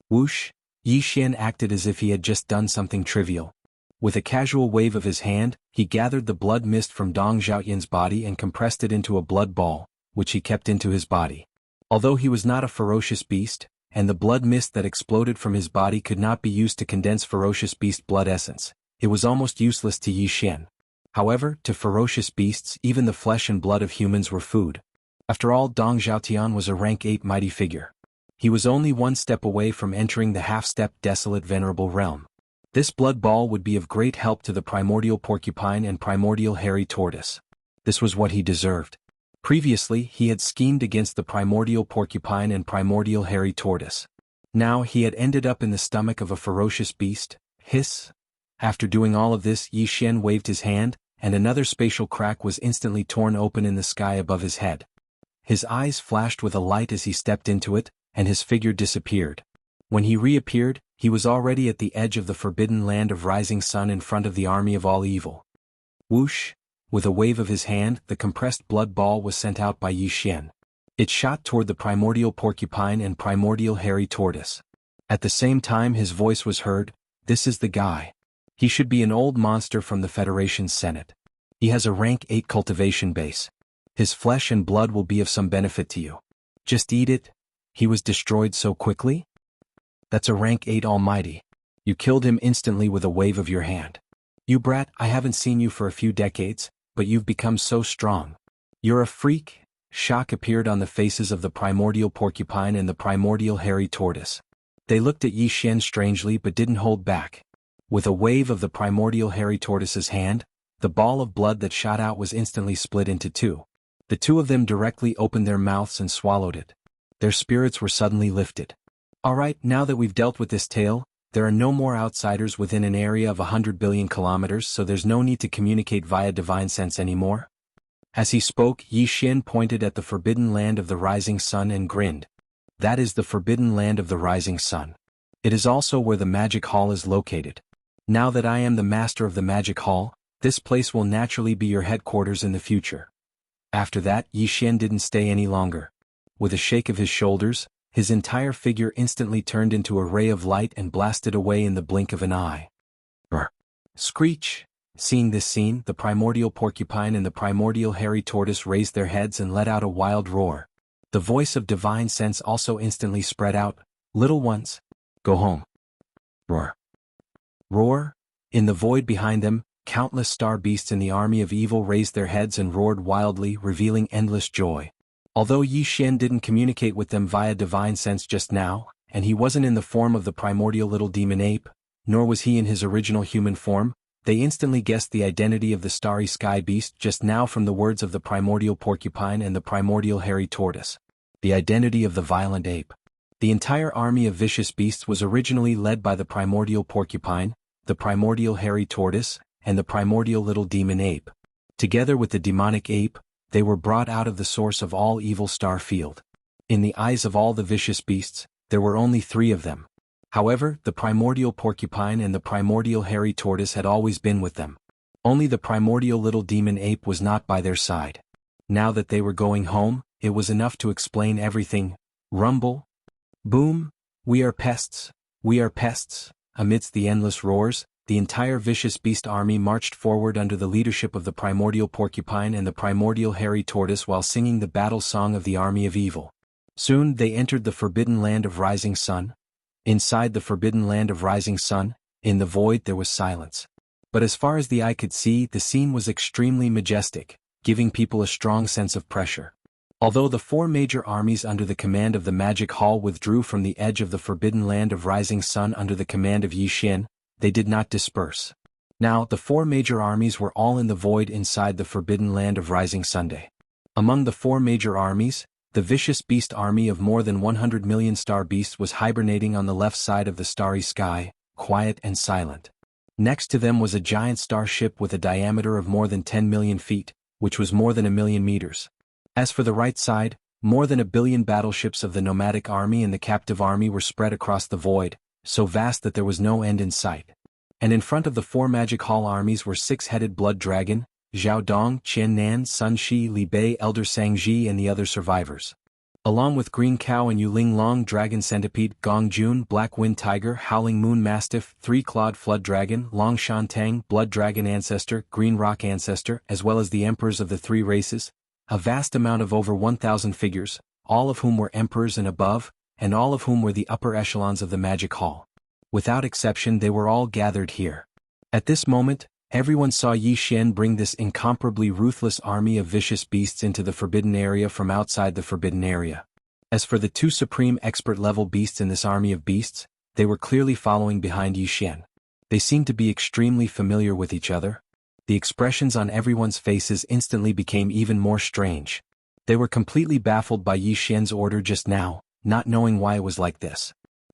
Whoosh! Yi Xian acted as if he had just done something trivial. With a casual wave of his hand, he gathered the blood mist from Dong Zhaotian's body and compressed it into a blood ball, which he kept into his body. Although he was not a ferocious beast, and the blood mist that exploded from his body could not be used to condense ferocious beast blood essence, it was almost useless to Yi Xian. However, to ferocious beasts, even the flesh and blood of humans were food. After all, Dong Zhaotian was a rank 8 mighty figure. He was only one step away from entering the half-step desolate venerable realm. This blood ball would be of great help to the primordial porcupine and primordial hairy tortoise. This was what he deserved. Previously, he had schemed against the primordial porcupine and primordial hairy tortoise. Now he had ended up in the stomach of a ferocious beast. Hiss! After doing all of this, Yi Xian waved his hand, and another spatial crack was instantly torn open in the sky above his head. His eyes flashed with a light as he stepped into it, and his figure disappeared. When he reappeared, he was already at the edge of the forbidden land of rising sun in front of the army of all evil. Whoosh! With a wave of his hand, the compressed blood ball was sent out by Yi Xian. It shot toward the primordial porcupine and primordial hairy tortoise. At the same time his voice was heard, "This is the guy. He should be an old monster from the Federation's Senate. He has a rank 8 cultivation base. His flesh and blood will be of some benefit to you. Just eat it." He was destroyed so quickly? That's a rank 8 almighty. You killed him instantly with a wave of your hand. You brat, I haven't seen you for a few decades, but you've become so strong. You're a freak. Shock appeared on the faces of the primordial porcupine and the primordial hairy tortoise. They looked at Yi Xian strangely but didn't hold back. With a wave of the primordial hairy tortoise's hand, the ball of blood that shot out was instantly split into two. The two of them directly opened their mouths and swallowed it. Their spirits were suddenly lifted. Alright, now that we've dealt with this tale, there are no more outsiders within an area of 100 billion kilometers, so there's no need to communicate via divine sense anymore. As he spoke, Yi Xian pointed at the forbidden land of the rising sun and grinned. That is the forbidden land of the rising sun. It is also where the magic hall is located. Now that I am the master of the magic hall, this place will naturally be your headquarters in the future. After that, Yi Xian didn't stay any longer. With a shake of his shoulders, his entire figure instantly turned into a ray of light and blasted away in the blink of an eye. Brr. Screech! Seeing this scene, the primordial porcupine and the primordial hairy tortoise raised their heads and let out a wild roar. The voice of divine sense also instantly spread out. Little ones, go home. Roar. Roar! In the void behind them, countless star beasts in the army of evil raised their heads and roared wildly, revealing endless joy. Although Yi Xian didn't communicate with them via divine sense just now, and he wasn't in the form of the primordial little demon ape, nor was he in his original human form, they instantly guessed the identity of the starry sky beast just now from the words of the primordial porcupine and the primordial hairy tortoise. The identity of the violent ape. The entire army of vicious beasts was originally led by the primordial porcupine, the primordial hairy tortoise, and the primordial little demon ape. Together with the demonic ape, they were brought out of the source of all evil star field. In the eyes of all the vicious beasts, there were only 3 of them. However, the primordial porcupine and the primordial hairy tortoise had always been with them. Only the primordial little demon ape was not by their side. Now that they were going home, it was enough to explain everything. Rumble. Boom. We are pests. We are pests. Amidst the endless roars, the entire vicious beast army marched forward under the leadership of the primordial porcupine and the primordial hairy tortoise while singing the battle song of the army of evil. Soon they entered the forbidden land of rising sun. Inside the forbidden land of rising sun, in the void there was silence. But as far as the eye could see, the scene was extremely majestic, giving people a strong sense of pressure. Although the 4 major armies under the command of the magic hall withdrew from the edge of the forbidden land of rising sun under the command of Yi Xian, they did not disperse. Now, the four major armies were all in the void inside the forbidden land of Rising Sunday. Among the four major armies, the vicious beast army of more than 100 million star beasts was hibernating on the left side of the starry sky, quiet and silent. Next to them was a giant starship with a diameter of more than 10 million feet, which was more than 1,000,000 meters. As for the right side, more than 1 billion battleships of the nomadic army and the captive army were spread across the void, so vast that there was no end in sight. And in front of the four Magic Hall armies were six-headed Blood Dragon, Zhao Dong, Qian Nan, Sun Shi, Li Bei, Elder Sangji and the other survivors. Along with Green Cow and Yuling Long, Dragon Centipede, Gong Jun, Black Wind Tiger, Howling Moon Mastiff, Three-Clawed Flood Dragon, Long Shan Tang, Blood Dragon Ancestor, Green Rock Ancestor, as well as the emperors of the three races, a vast amount of over 1,000 figures, all of whom were emperors and above, and all of whom were the upper echelons of the Magic Hall. Without exception they were all gathered here. At this moment, everyone saw Yi Xian bring this incomparably ruthless army of vicious beasts into the forbidden area from outside the forbidden area. As for the two supreme expert-level beasts in this army of beasts, they were clearly following behind Yi Xian. They seemed to be extremely familiar with each other. The expressions on everyone's faces instantly became even more strange. They were completely baffled by Yi Xian's order just now, not knowing why it was like this.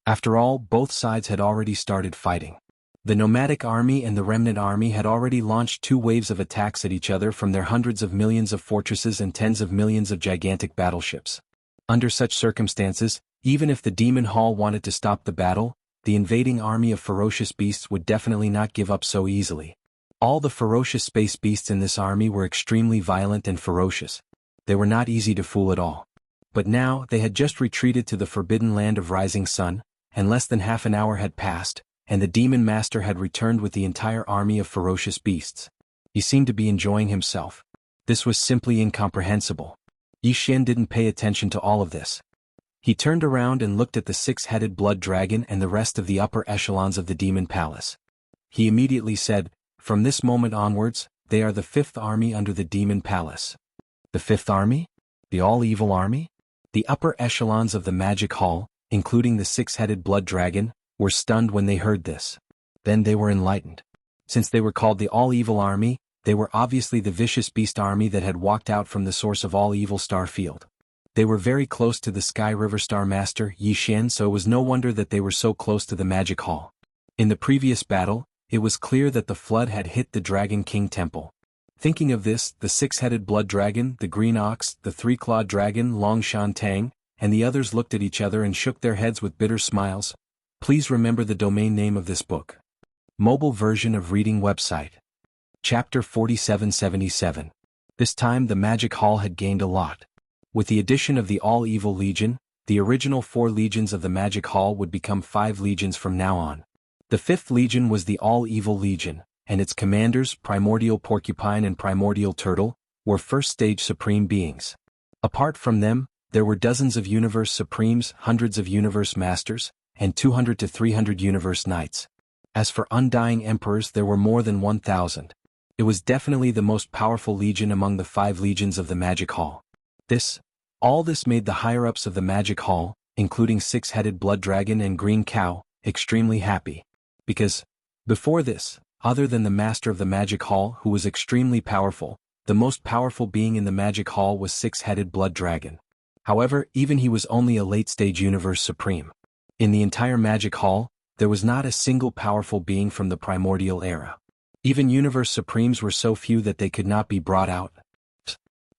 After all, both sides had already started fighting. The nomadic army and the remnant army had already launched two waves of attacks at each other from their hundreds of millions of fortresses and tens of millions of gigantic battleships. Under such circumstances, even if the Demon Hall wanted to stop the battle, the invading army of ferocious beasts would definitely not give up so easily. All the ferocious space beasts in this army were extremely violent and ferocious. They were not easy to fool at all. But now, they had just retreated to the forbidden land of Rising Sun, and less than half an hour had passed, and the Demon Master had returned with the entire army of ferocious beasts. He seemed to be enjoying himself. This was simply incomprehensible. Yi Xian didn't pay attention to all of this. He turned around and looked at the six-headed Blood Dragon and the rest of the upper echelons of the Demon Palace. He immediately said, "From this moment onwards, they are the fifth army under the Demon Palace." The fifth army? The all-evil army? The upper echelons of the Magic Hall, including the six-headed Blood Dragon, were stunned when they heard this. Then they were enlightened. Since they were called the all-evil army, they were obviously the vicious beast army that had walked out from the source of all evil star field. They were very close to the Sky River Star Master, Yi Xian, so it was no wonder that they were so close to the Magic Hall. In the previous battle, it was clear that the flood had hit the Dragon King Temple. Thinking of this, the six-headed Blood Dragon, the Green Ox, the Three-Clawed Dragon, Long Shan Tang, and the others looked at each other and shook their heads with bitter smiles. Please remember the domain name of this book. Mobile version of reading website. Chapter 4777. This time the Magic Hall had gained a lot. With the addition of the All-Evil Legion, the original 4 legions of the Magic Hall would become 5 legions from now on. The 5th legion was the All-Evil Legion, and its commanders, Primordial Porcupine and Primordial Turtle, were first-stage supreme beings. Apart from them, there were dozens of Universe Supremes, hundreds of Universe Masters, and 200 to 300 Universe Knights. As for Undying Emperors, there were more than 1,000. It was definitely the most powerful legion among the 5 legions of the Magic Hall. All this made the higher-ups of the Magic Hall, including Six-Headed Blood Dragon and Green Cow, extremely happy. Because, before this, other than the Master of the Magic Hall, who was extremely powerful, the most powerful being in the Magic Hall was Six-Headed Blood Dragon. However, even he was only a late-stage Universe Supreme. In the entire Magic Hall, there was not a single powerful being from the primordial era. Even Universe Supremes were so few that they could not be brought out.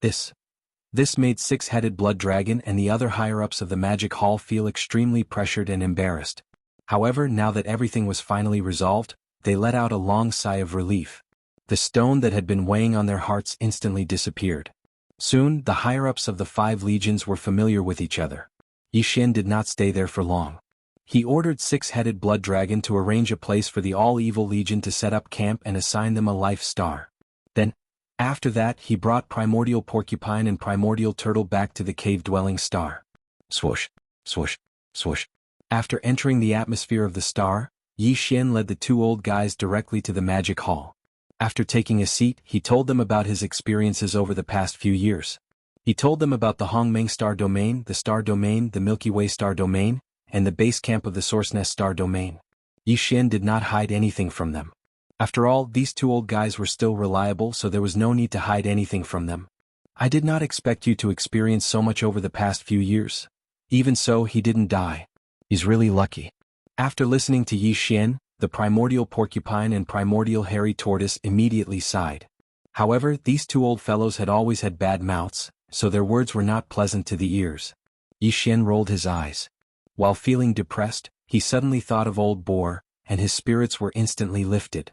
This made Six-Headed Blood Dragon and the other higher-ups of the Magic Hall feel extremely pressured and embarrassed. However, now that everything was finally resolved, they let out a long sigh of relief. The stone that had been weighing on their hearts instantly disappeared. Soon, the higher-ups of the 5 legions were familiar with each other. Yi Xian did not stay there for long. He ordered Six-Headed Blood Dragon to arrange a place for the All-Evil Legion to set up camp and assign them a life star. Then, after that, he brought Primordial Porcupine and Primordial Turtle back to the cave-dwelling star. Swoosh, swoosh, swoosh. After entering the atmosphere of the star, Yi Xian led the 2 old guys directly to the Magic Hall. After taking a seat, he told them about his experiences over the past few years. He told them about the Hongmeng Star Domain, the Milky Way Star Domain, and the base camp of the Source Nest Star Domain. Yi Xian did not hide anything from them. After all, these two old guys were still reliable, so there was no need to hide anything from them. I did not expect you to experience so much over the past few years. Even so, he didn't die. He's really lucky. After listening to Yi Xian, the primordial porcupine and primordial hairy tortoise immediately sighed. However, these two old fellows had always had bad mouths, so their words were not pleasant to the ears. Yi Xian rolled his eyes. While feeling depressed, he suddenly thought of Old Boar, and his spirits were instantly lifted.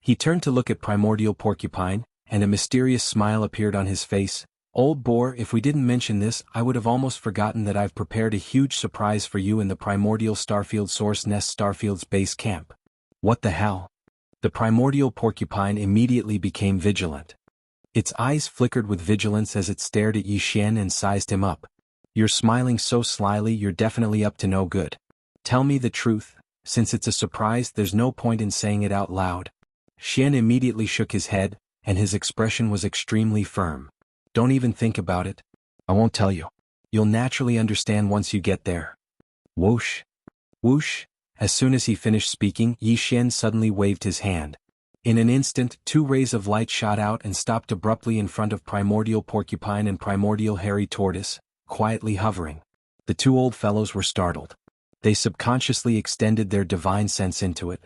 He turned to look at primordial porcupine, and a mysterious smile appeared on his face. Old Boar, if we didn't mention this, I would have almost forgotten that I've prepared a huge surprise for you in the primordial Starfield Source Nest Starfield's base camp. What the hell? The primordial porcupine immediately became vigilant. Its eyes flickered with vigilance as it stared at Yi Xian and sized him up. You're smiling so slyly, you're definitely up to no good. Tell me the truth, since it's a surprise there's no point in saying it out loud. Xian immediately shook his head, and his expression was extremely firm. Don't even think about it. I won't tell you. You'll naturally understand once you get there. Whoosh. Whoosh. As soon as he finished speaking, Yi Xian suddenly waved his hand. In an instant, two rays of light shot out and stopped abruptly in front of primordial porcupine and primordial hairy tortoise, quietly hovering. The two old fellows were startled. They subconsciously extended their divine sense into it.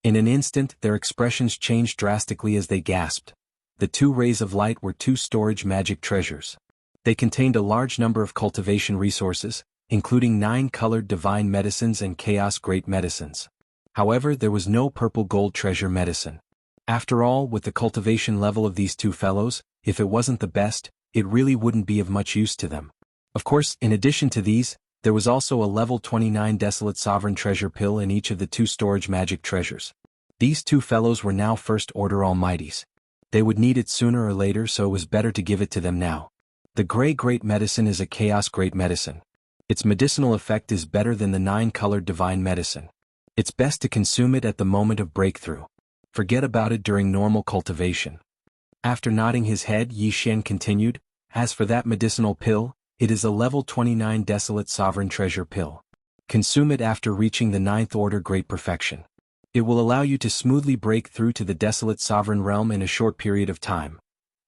In an instant, their expressions changed drastically as they gasped. The two rays of light were two storage magic treasures. They contained a large number of cultivation resources, including 9 colored divine medicines and chaos great medicines. However, there was no purple gold treasure medicine. After all, with the cultivation level of these two fellows, if it wasn't the best, it really wouldn't be of much use to them. Of course, in addition to these, there was also a level 29 Desolate Sovereign Treasure Pill in each of the 2 storage magic treasures. These two fellows were now First Order Almighties. They would need it sooner or later, so it was better to give it to them now. The Gray Great Medicine is a Chaos Great Medicine. Its medicinal effect is better than the 9-colored Divine Medicine. It's best to consume it at the moment of breakthrough. Forget about it during normal cultivation. After nodding his head, Yi Xian continued, as for that medicinal pill, it is a level 29 Desolate Sovereign Treasure Pill. Consume it after reaching the 9th Order Great Perfection. It will allow you to smoothly break through to the Desolate Sovereign Realm in a short period of time.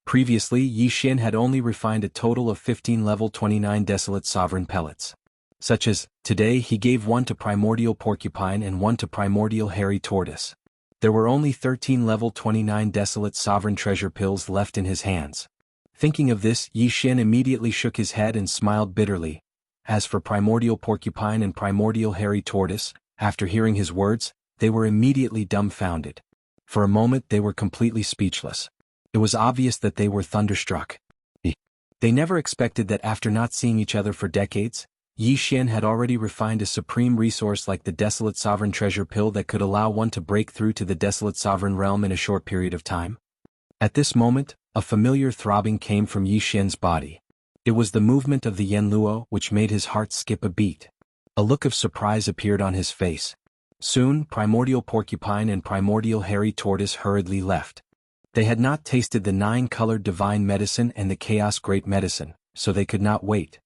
Previously, Yi Xian had only refined a total of 15 level 29 Desolate Sovereign pellets. Such as, today he gave 1 to Primordial Porcupine and 1 to Primordial Hairy Tortoise. There were only 13 level 29 Desolate Sovereign Treasure Pills left in his hands. Thinking of this, Yi Xian immediately shook his head and smiled bitterly. As for Primordial Porcupine and Primordial Hairy Tortoise, after hearing his words, they were immediately dumbfounded. For a moment they were completely speechless. It was obvious that they were thunderstruck. They never expected that after not seeing each other for decades, Yi Xian had already refined a supreme resource like the Desolate Sovereign Treasure Pill that could allow one to break through to the Desolate Sovereign Realm in a short period of time. At this moment, a familiar throbbing came from Yi Xian's body. It was the movement of the Yanluo which made his heart skip a beat. A look of surprise appeared on his face. Soon, Primordial Porcupine and Primordial Hairy Tortoise hurriedly left. They had not tasted the 9-colored Divine Medicine and the Chaos Great Medicine, so they could not wait.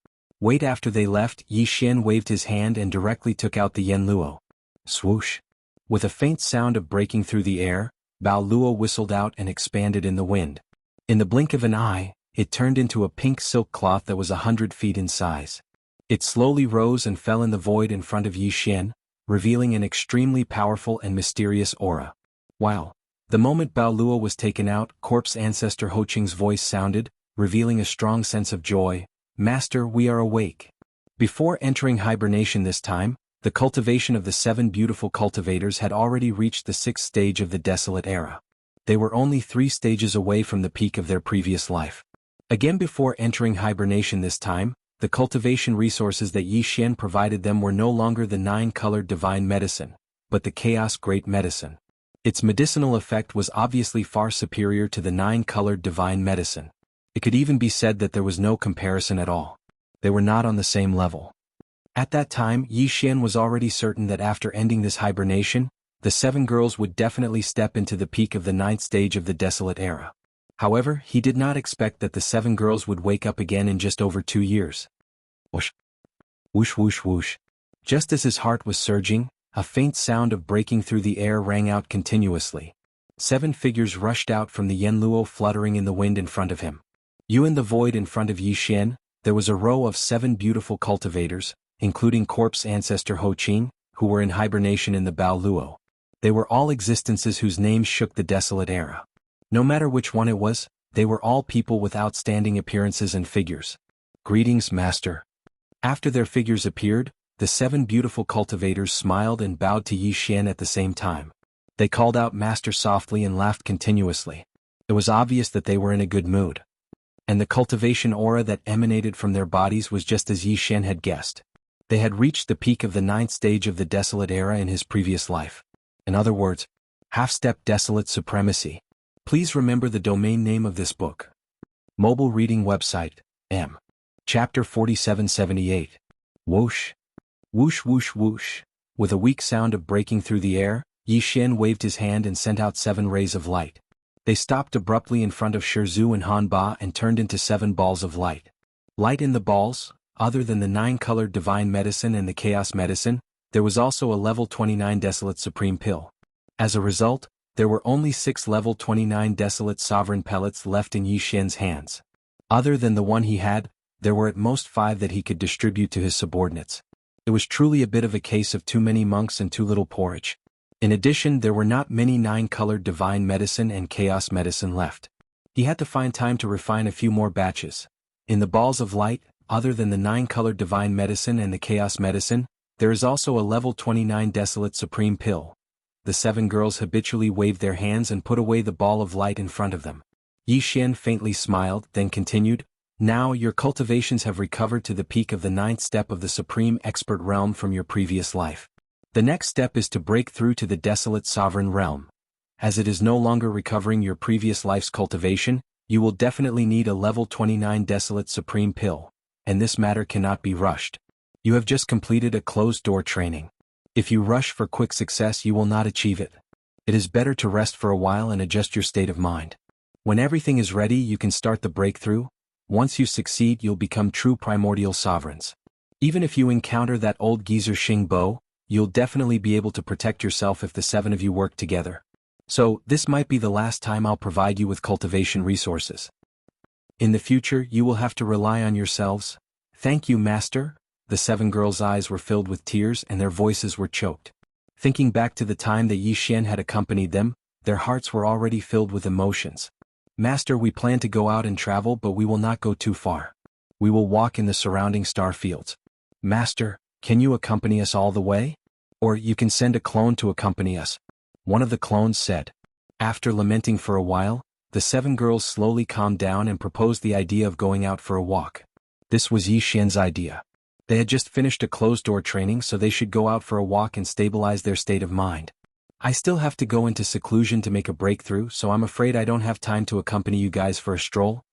After they left, Yi Xian waved his hand and directly took out the Yanluo. Swoosh! With a faint sound of breaking through the air, Bao Luo whistled out and expanded in the wind. In the blink of an eye, it turned into a pink silk cloth that was 100 feet in size. It slowly rose and fell in the void in front of Yi Xian, revealing an extremely powerful and mysterious aura. Wow! The moment Bao Luo was taken out, Corpse Ancestor Ho Qing's voice sounded, revealing a strong sense of joy. Master, we are awake. Before entering hibernation this time, the cultivation of the 7 beautiful cultivators had already reached the 6th stage of the Desolate Era. They were only 3 stages away from the peak of their previous life. Again, before entering hibernation this time, the cultivation resources that Yi Xian provided them were no longer the 9-colored Divine Medicine, but the Chaos Great Medicine. Its medicinal effect was obviously far superior to the 9-colored Divine Medicine. It could even be said that there was no comparison at all. They were not on the same level. At that time, Yi Xian was already certain that after ending this hibernation, the 7 girls would definitely step into the peak of the 9th stage of the Desolate Era. However, he did not expect that the 7 girls would wake up again in just over 2 years. Whoosh! Whoosh whoosh whoosh. Just as his heart was surging, a faint sound of breaking through the air rang out continuously. 7 figures rushed out from the Yenluo, fluttering in the wind in front of him. You in the void in front of Yi Xian, there was a row of 7 beautiful cultivators, including corpse ancestor Ho Qing, who were in hibernation in the Bao Luo. They were all existences whose names shook the desolate era. No matter which one it was, they were all people with outstanding appearances and figures. Greetings, Master. After their figures appeared, the 7 beautiful cultivators smiled and bowed to Yi Xian at the same time. They called out Master softly and laughed continuously. It was obvious that they were in a good mood. And the cultivation aura that emanated from their bodies was just as Yi Xian had guessed. They had reached the peak of the 9th stage of the desolate era in his previous life. In other words, half-step desolate supremacy. Please remember the domain name of this book. Mobile reading website, M. Chapter 4778. Whoosh. Whoosh whoosh whoosh. With a weak sound of breaking through the air, Yi Xian waved his hand and sent out 7 rays of light. They stopped abruptly in front of Shizhu and Han Ba and turned into 7 balls of light. Light in the balls, other than the 9-colored divine medicine and the chaos medicine, there was also a level 29 desolate supreme pill. As a result, there were only 6 level 29 desolate sovereign pellets left in Yi Xian's hands. Other than the one he had, there were at most 5 that he could distribute to his subordinates. It was truly a bit of a case of too many monks and too little porridge. In addition, there were not many 9-colored divine medicine and chaos medicine left. He had to find time to refine a few more batches. In the balls of light, other than the 9-colored divine medicine and the chaos medicine, there is also a level 29 desolate supreme pill. The 7 girls habitually waved their hands and put away the ball of light in front of them. Yi Xian faintly smiled, then continued, "Now your cultivations have recovered to the peak of the 9th step of the supreme expert realm from your previous life. The next step is to break through to the desolate sovereign realm. As it is no longer recovering your previous life's cultivation, you will definitely need a level 29 desolate supreme pill, and this matter cannot be rushed. You have just completed a closed-door training. If you rush for quick success, you will not achieve it. It is better to rest for a while and adjust your state of mind. When everything is ready, you can start the breakthrough. Once you succeed, you'll become true primordial sovereigns. Even if you encounter that old geezer Xing Bo, you'll definitely be able to protect yourself if the 7 of you work together. So, this might be the last time I'll provide you with cultivation resources. In the future, you will have to rely on yourselves. Thank you, Master." The 7 girls' eyes were filled with tears and their voices were choked. Thinking back to the time that Yi Xian had accompanied them, their hearts were already filled with emotions. "Master, we plan to go out and travel, but we will not go too far. We will walk in the surrounding star fields. Master, can you accompany us all the way? Or you can send a clone to accompany us," one of the clones said. After lamenting for a while, the 7 girls slowly calmed down and proposed the idea of going out for a walk. This was Yi Xian's idea. They had just finished a closed-door training, so they should go out for a walk and stabilize their state of mind. "I still have to go into seclusion to make a breakthrough, so I'm afraid I don't have time to accompany you guys for a stroll."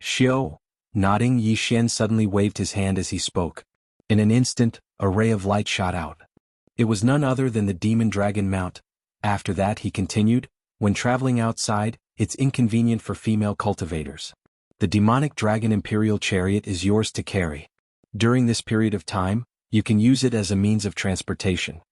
"Xiao." Nodding, Yi Xian suddenly waved his hand as he spoke. In an instant, a ray of light shot out. It was none other than the demon dragon mount. After that, he continued, "When traveling outside, it's inconvenient for female cultivators. The demonic dragon imperial chariot is yours to carry. During this period of time, you can use it as a means of transportation.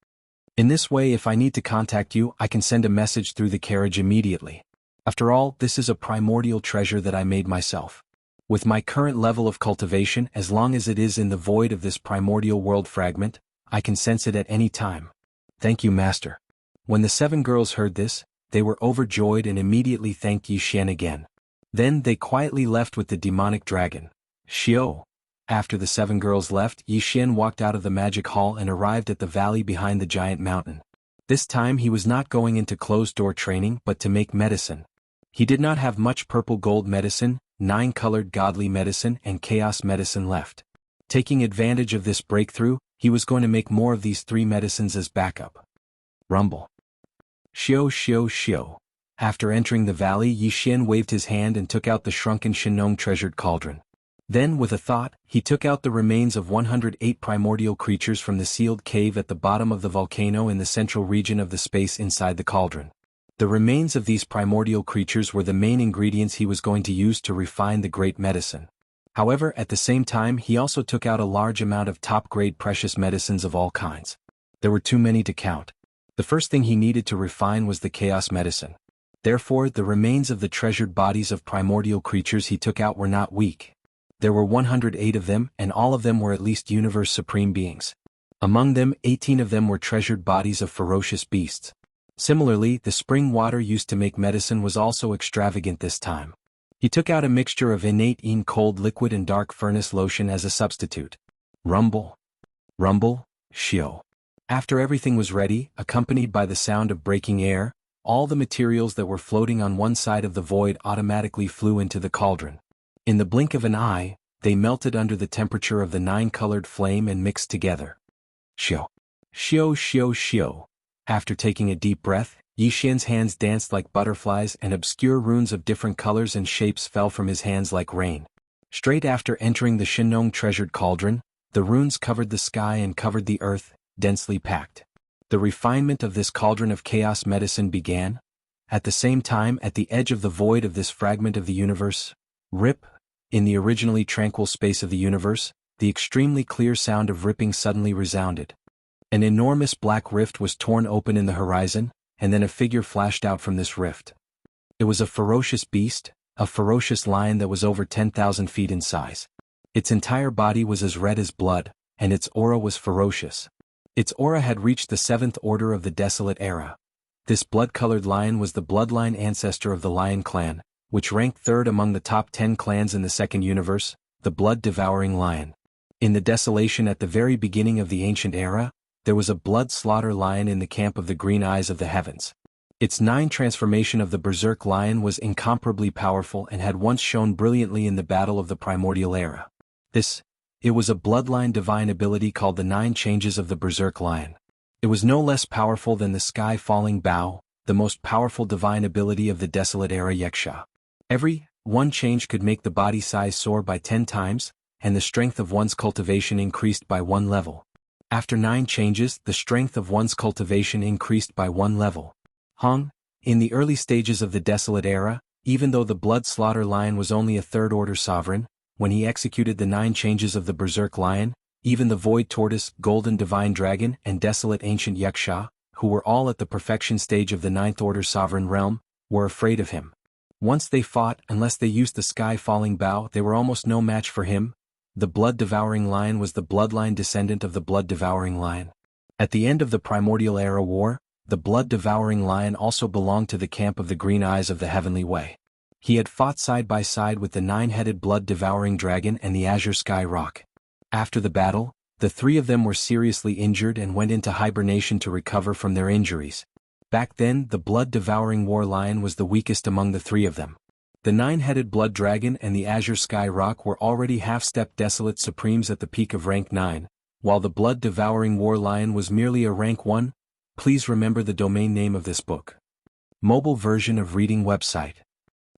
In this way, if I need to contact you, I can send a message through the carriage immediately. After all, this is a primordial treasure that I made myself. With my current level of cultivation, as long as it is in the void of this primordial world fragment, I can sense it at any time." "Thank you, Master." When the 7 girls heard this, they were overjoyed and immediately thanked Yi Xian again. Then they quietly left with the demonic dragon. "Xiao." After the 7 girls left, Yi Xian walked out of the magic hall and arrived at the valley behind the giant mountain. This time he was not going into closed-door training but to make medicine. He did not have much purple gold medicine, 9-colored godly medicine and chaos medicine left. Taking advantage of this breakthrough, he was going to make more of these 3 medicines as backup. Rumble. "Xiao xiao xiao." After entering the valley, Yi Xian waved his hand and took out the shrunken Shinong treasured cauldron. Then, with a thought, he took out the remains of 108 primordial creatures from the sealed cave at the bottom of the volcano in the central region of the space inside the cauldron. The remains of these primordial creatures were the main ingredients he was going to use to refine the great medicine. However, at the same time, he also took out a large amount of top-grade precious medicines of all kinds. There were too many to count. The first thing he needed to refine was the chaos medicine. Therefore the remains of the treasured bodies of primordial creatures he took out were not weak. There were 108 of them, and all of them were at least universe supreme beings. Among them, 18 of them were treasured bodies of ferocious beasts. Similarly, the spring water used to make medicine was also extravagant this time. He took out a mixture of innate cold liquid and dark furnace lotion as a substitute. Rumble. Rumble, shio. After everything was ready, accompanied by the sound of breaking air, all the materials that were floating on one side of the void automatically flew into the cauldron. In the blink of an eye, they melted under the temperature of the 9-colored flame and mixed together. Shio. Shio shio shio. After taking a deep breath, Yixian's hands danced like butterflies and obscure runes of different colors and shapes fell from his hands like rain. Straight after entering the Shinong treasured cauldron, the runes covered the sky and covered the earth, densely packed. The refinement of this cauldron of chaos medicine began. At the same time, at the edge of the void of this fragment of the universe, rip, in the originally tranquil space of the universe, the extremely clear sound of ripping suddenly resounded. An enormous black rift was torn open in the horizon, and then a figure flashed out from this rift. It was a ferocious beast, a ferocious lion that was over 10,000 feet in size. Its entire body was as red as blood, and its aura was ferocious. Its aura had reached the 7th order of the Desolate Era. This blood-colored lion was the bloodline ancestor of the Lion Clan, which ranked 3rd among the top 10 clans in the Second Universe, the blood-devouring lion. In the desolation at the very beginning of the Ancient Era, there was a blood-slaughter lion in the camp of the Green Eyes of the Heavens. Its 9 transformation of the Berserk lion was incomparably powerful and had once shone brilliantly in the battle of the Primordial Era. It was a bloodline divine ability called the 9 changes of the Berserk lion. It was no less powerful than the sky-falling bow, the most powerful divine ability of the Desolate Era Yeksha. Every one change could make the body size soar by 10 times, and the strength of one's cultivation increased by 1 level. After 9 changes, the strength of one's cultivation increased by 1 level. In the early stages of the Desolate Era, even though the blood-slaughter lion was only a 3rd-order sovereign, when he executed the 9 changes of the Berserk lion, even the Void Tortoise, Golden Divine Dragon, and Desolate Ancient Yaksha, who were all at the perfection stage of the 9th-order sovereign realm, were afraid of him. Once they fought, unless they used the sky-falling bow, they were almost no match for him. The blood-devouring lion was the bloodline descendant of the blood-devouring lion. At the end of the Primordial Era War, the blood-devouring lion also belonged to the camp of the Green Eyes of the Heavenly Way. He had fought side by side with the 9-headed blood-devouring dragon and the Azure Sky Rock. After the battle, the 3 of them were seriously injured and went into hibernation to recover from their injuries. Back then, the blood-devouring war lion was the weakest among the 3 of them. The 9-headed blood dragon and the Azure Sky Rock were already half-step desolate supremes at the peak of rank 9, while the blood-devouring war lion was merely a rank 1. Please remember the domain name of this book. Mobile version of reading website.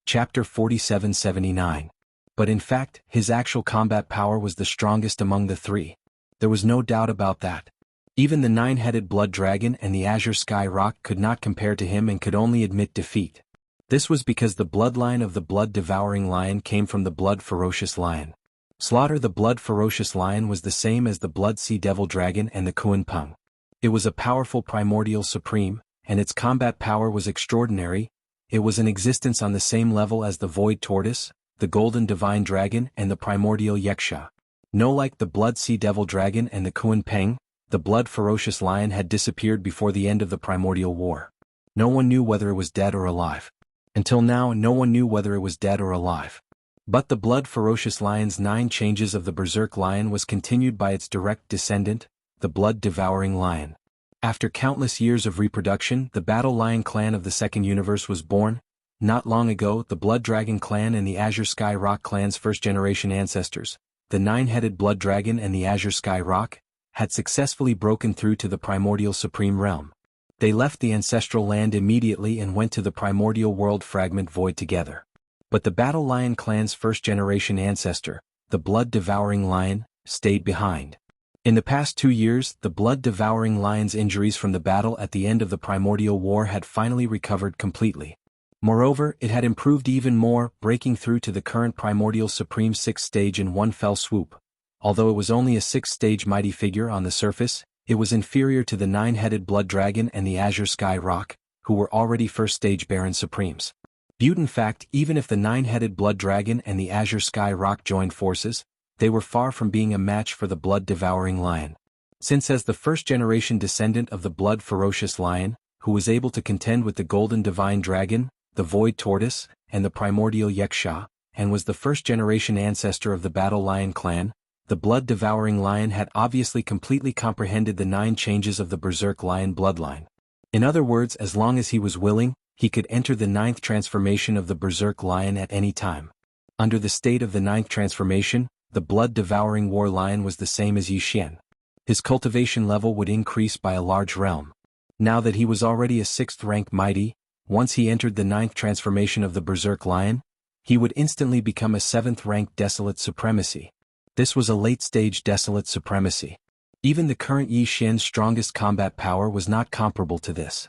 Chapter 4779. But in fact, his actual combat power was the strongest among the 3. There was no doubt about that. Even the 9-headed blood dragon and the Azure Sky Rock could not compare to him and could only admit defeat. This was because the bloodline of the blood-devouring lion came from the blood-ferocious lion. Slaughter the blood-ferocious lion was the same as the blood sea devil dragon and the Kuan Peng. It was a powerful primordial supreme, and its combat power was extraordinary. It was in existence on the same level as the Void Tortoise, the Golden Divine Dragon and the Primordial Yeksha. No, like the Blood Sea Devil Dragon and the Kuan Peng, the blood-ferocious lion had disappeared before the end of the Primordial War. No one knew whether it was dead or alive. Until now, no one knew whether it was dead or alive. But the blood-ferocious lion's 9 changes of the Berserk lion was continued by its direct descendant, the blood-devouring lion. After countless years of reproduction, the Battle Lion clan of the Second Universe was born. Not long ago, the Blood Dragon clan and the Azure Sky Rock clan's first-generation ancestors, the 9-headed Blood Dragon and the Azure Sky Rock, had successfully broken through to the Primordial Supreme Realm. They left the ancestral land immediately and went to the Primordial World Fragment Void together. But the Battle Lion clan's first-generation ancestor, the Blood-Devouring Lion, stayed behind. In the past 2 years, the blood-devouring lion's injuries from the battle at the end of the Primordial War had finally recovered completely. Moreover, it had improved even more, breaking through to the current Primordial Supreme 6th stage in one fell swoop. Although it was only a 6th-stage mighty figure on the surface, it was inferior to the 9-headed blood dragon and the Azure Sky Rock, who were already first-stage Baron Supremes. Viewed in fact, even if the nine-headed Blood Dragon and the Azure Sky Rock joined forces, they were far from being a match for the blood-devouring lion. Since as the first-generation descendant of the blood-ferocious lion, who was able to contend with the Golden Divine Dragon, the Void Tortoise, and the Primordial Yeksha, and was the first-generation ancestor of the Battle Lion clan, the blood-devouring lion had obviously completely comprehended the 9 changes of the Berserk Lion bloodline. In other words, as long as he was willing, he could enter the 9th transformation of the Berserk Lion at any time. Under the state of the 9th transformation, the blood-devouring war lion was the same as Yi Xian. His cultivation level would increase by a large realm. Now that he was already a 6th-rank mighty, once he entered the 9th transformation of the Berserk Lion, he would instantly become a 7th-rank Desolate Supremacy. This was a late-stage Desolate Supremacy. Even the current Yi Xian's strongest combat power was not comparable to this.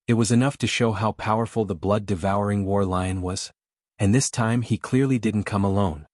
It was enough to show how powerful the blood-devouring war lion was, and this time he clearly didn't come alone.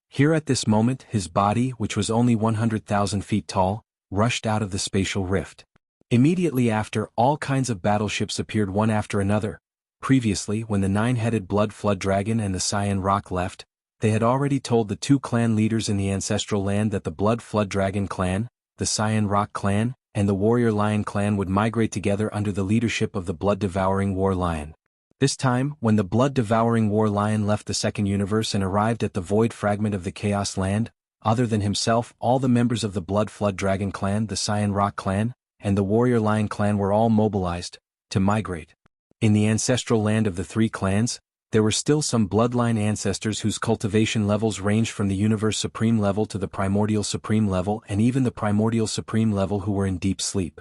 Here at this moment his body, which was only 100,000 feet tall, rushed out of the spatial rift. Immediately after, all kinds of battleships appeared one after another. Previously, when the 9-headed Blood Flood Dragon and the Cyan Rock left, they had already told the 2 clan leaders in the ancestral land that the Blood Flood Dragon clan, the Cyan Rock clan, and the Warrior Lion clan would migrate together under the leadership of the blood-devouring War Lion. This time, when the blood-devouring War Lion left the Second Universe and arrived at the void fragment of the Chaos Land, other than himself, all the members of the Blood Flood Dragon clan, the Cyan Rock clan, and the Warrior Lion clan were all mobilized to migrate. In the ancestral land of the 3 clans, there were still some bloodline ancestors whose cultivation levels ranged from the Universe Supreme level to the Primordial Supreme level and even the Primordial Supreme level who were in deep sleep.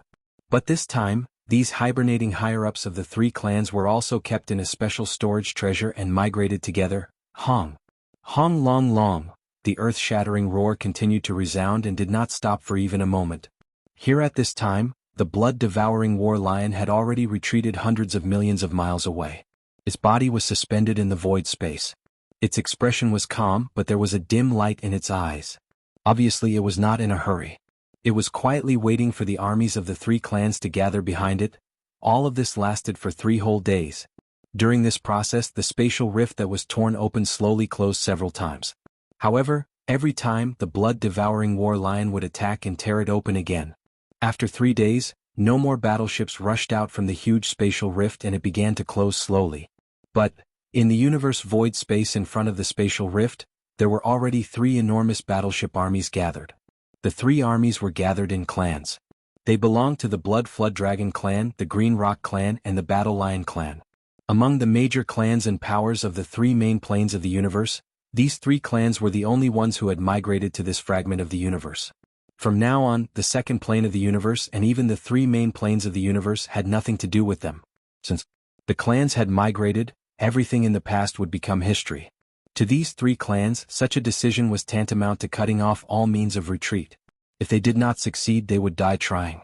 But this time, these hibernating higher-ups of the 3 clans were also kept in a special storage treasure and migrated together. Hong! Hong long long! The earth-shattering roar continued to resound and did not stop for even a moment. Here at this time, the blood-devouring war lion had already retreated hundreds of millions of miles away. Its body was suspended in the void space. Its expression was calm, but there was a dim light in its eyes. Obviously it was not in a hurry. It was quietly waiting for the armies of the 3 clans to gather behind it. All of this lasted for 3 whole days. During this process, the spatial rift that was torn open slowly closed several times. However, every time, the blood-devouring war lion would attack and tear it open again. After 3 days, no more battleships rushed out from the huge spatial rift and it began to close slowly. But, in the universe void space in front of the spatial rift, there were already 3 enormous battleship armies gathered. The 3 armies were gathered in clans. They belonged to the Blood Flood Dragon clan, the Green Rock clan, and the Battle Lion clan. Among the major clans and powers of the 3 main planes of the universe, these 3 clans were the only ones who had migrated to this fragment of the universe. From now on, the second plane of the universe and even the 3 main planes of the universe had nothing to do with them. Since the clans had migrated, everything in the past would become history. To these 3 clans, such a decision was tantamount to cutting off all means of retreat. If they did not succeed, they would die trying.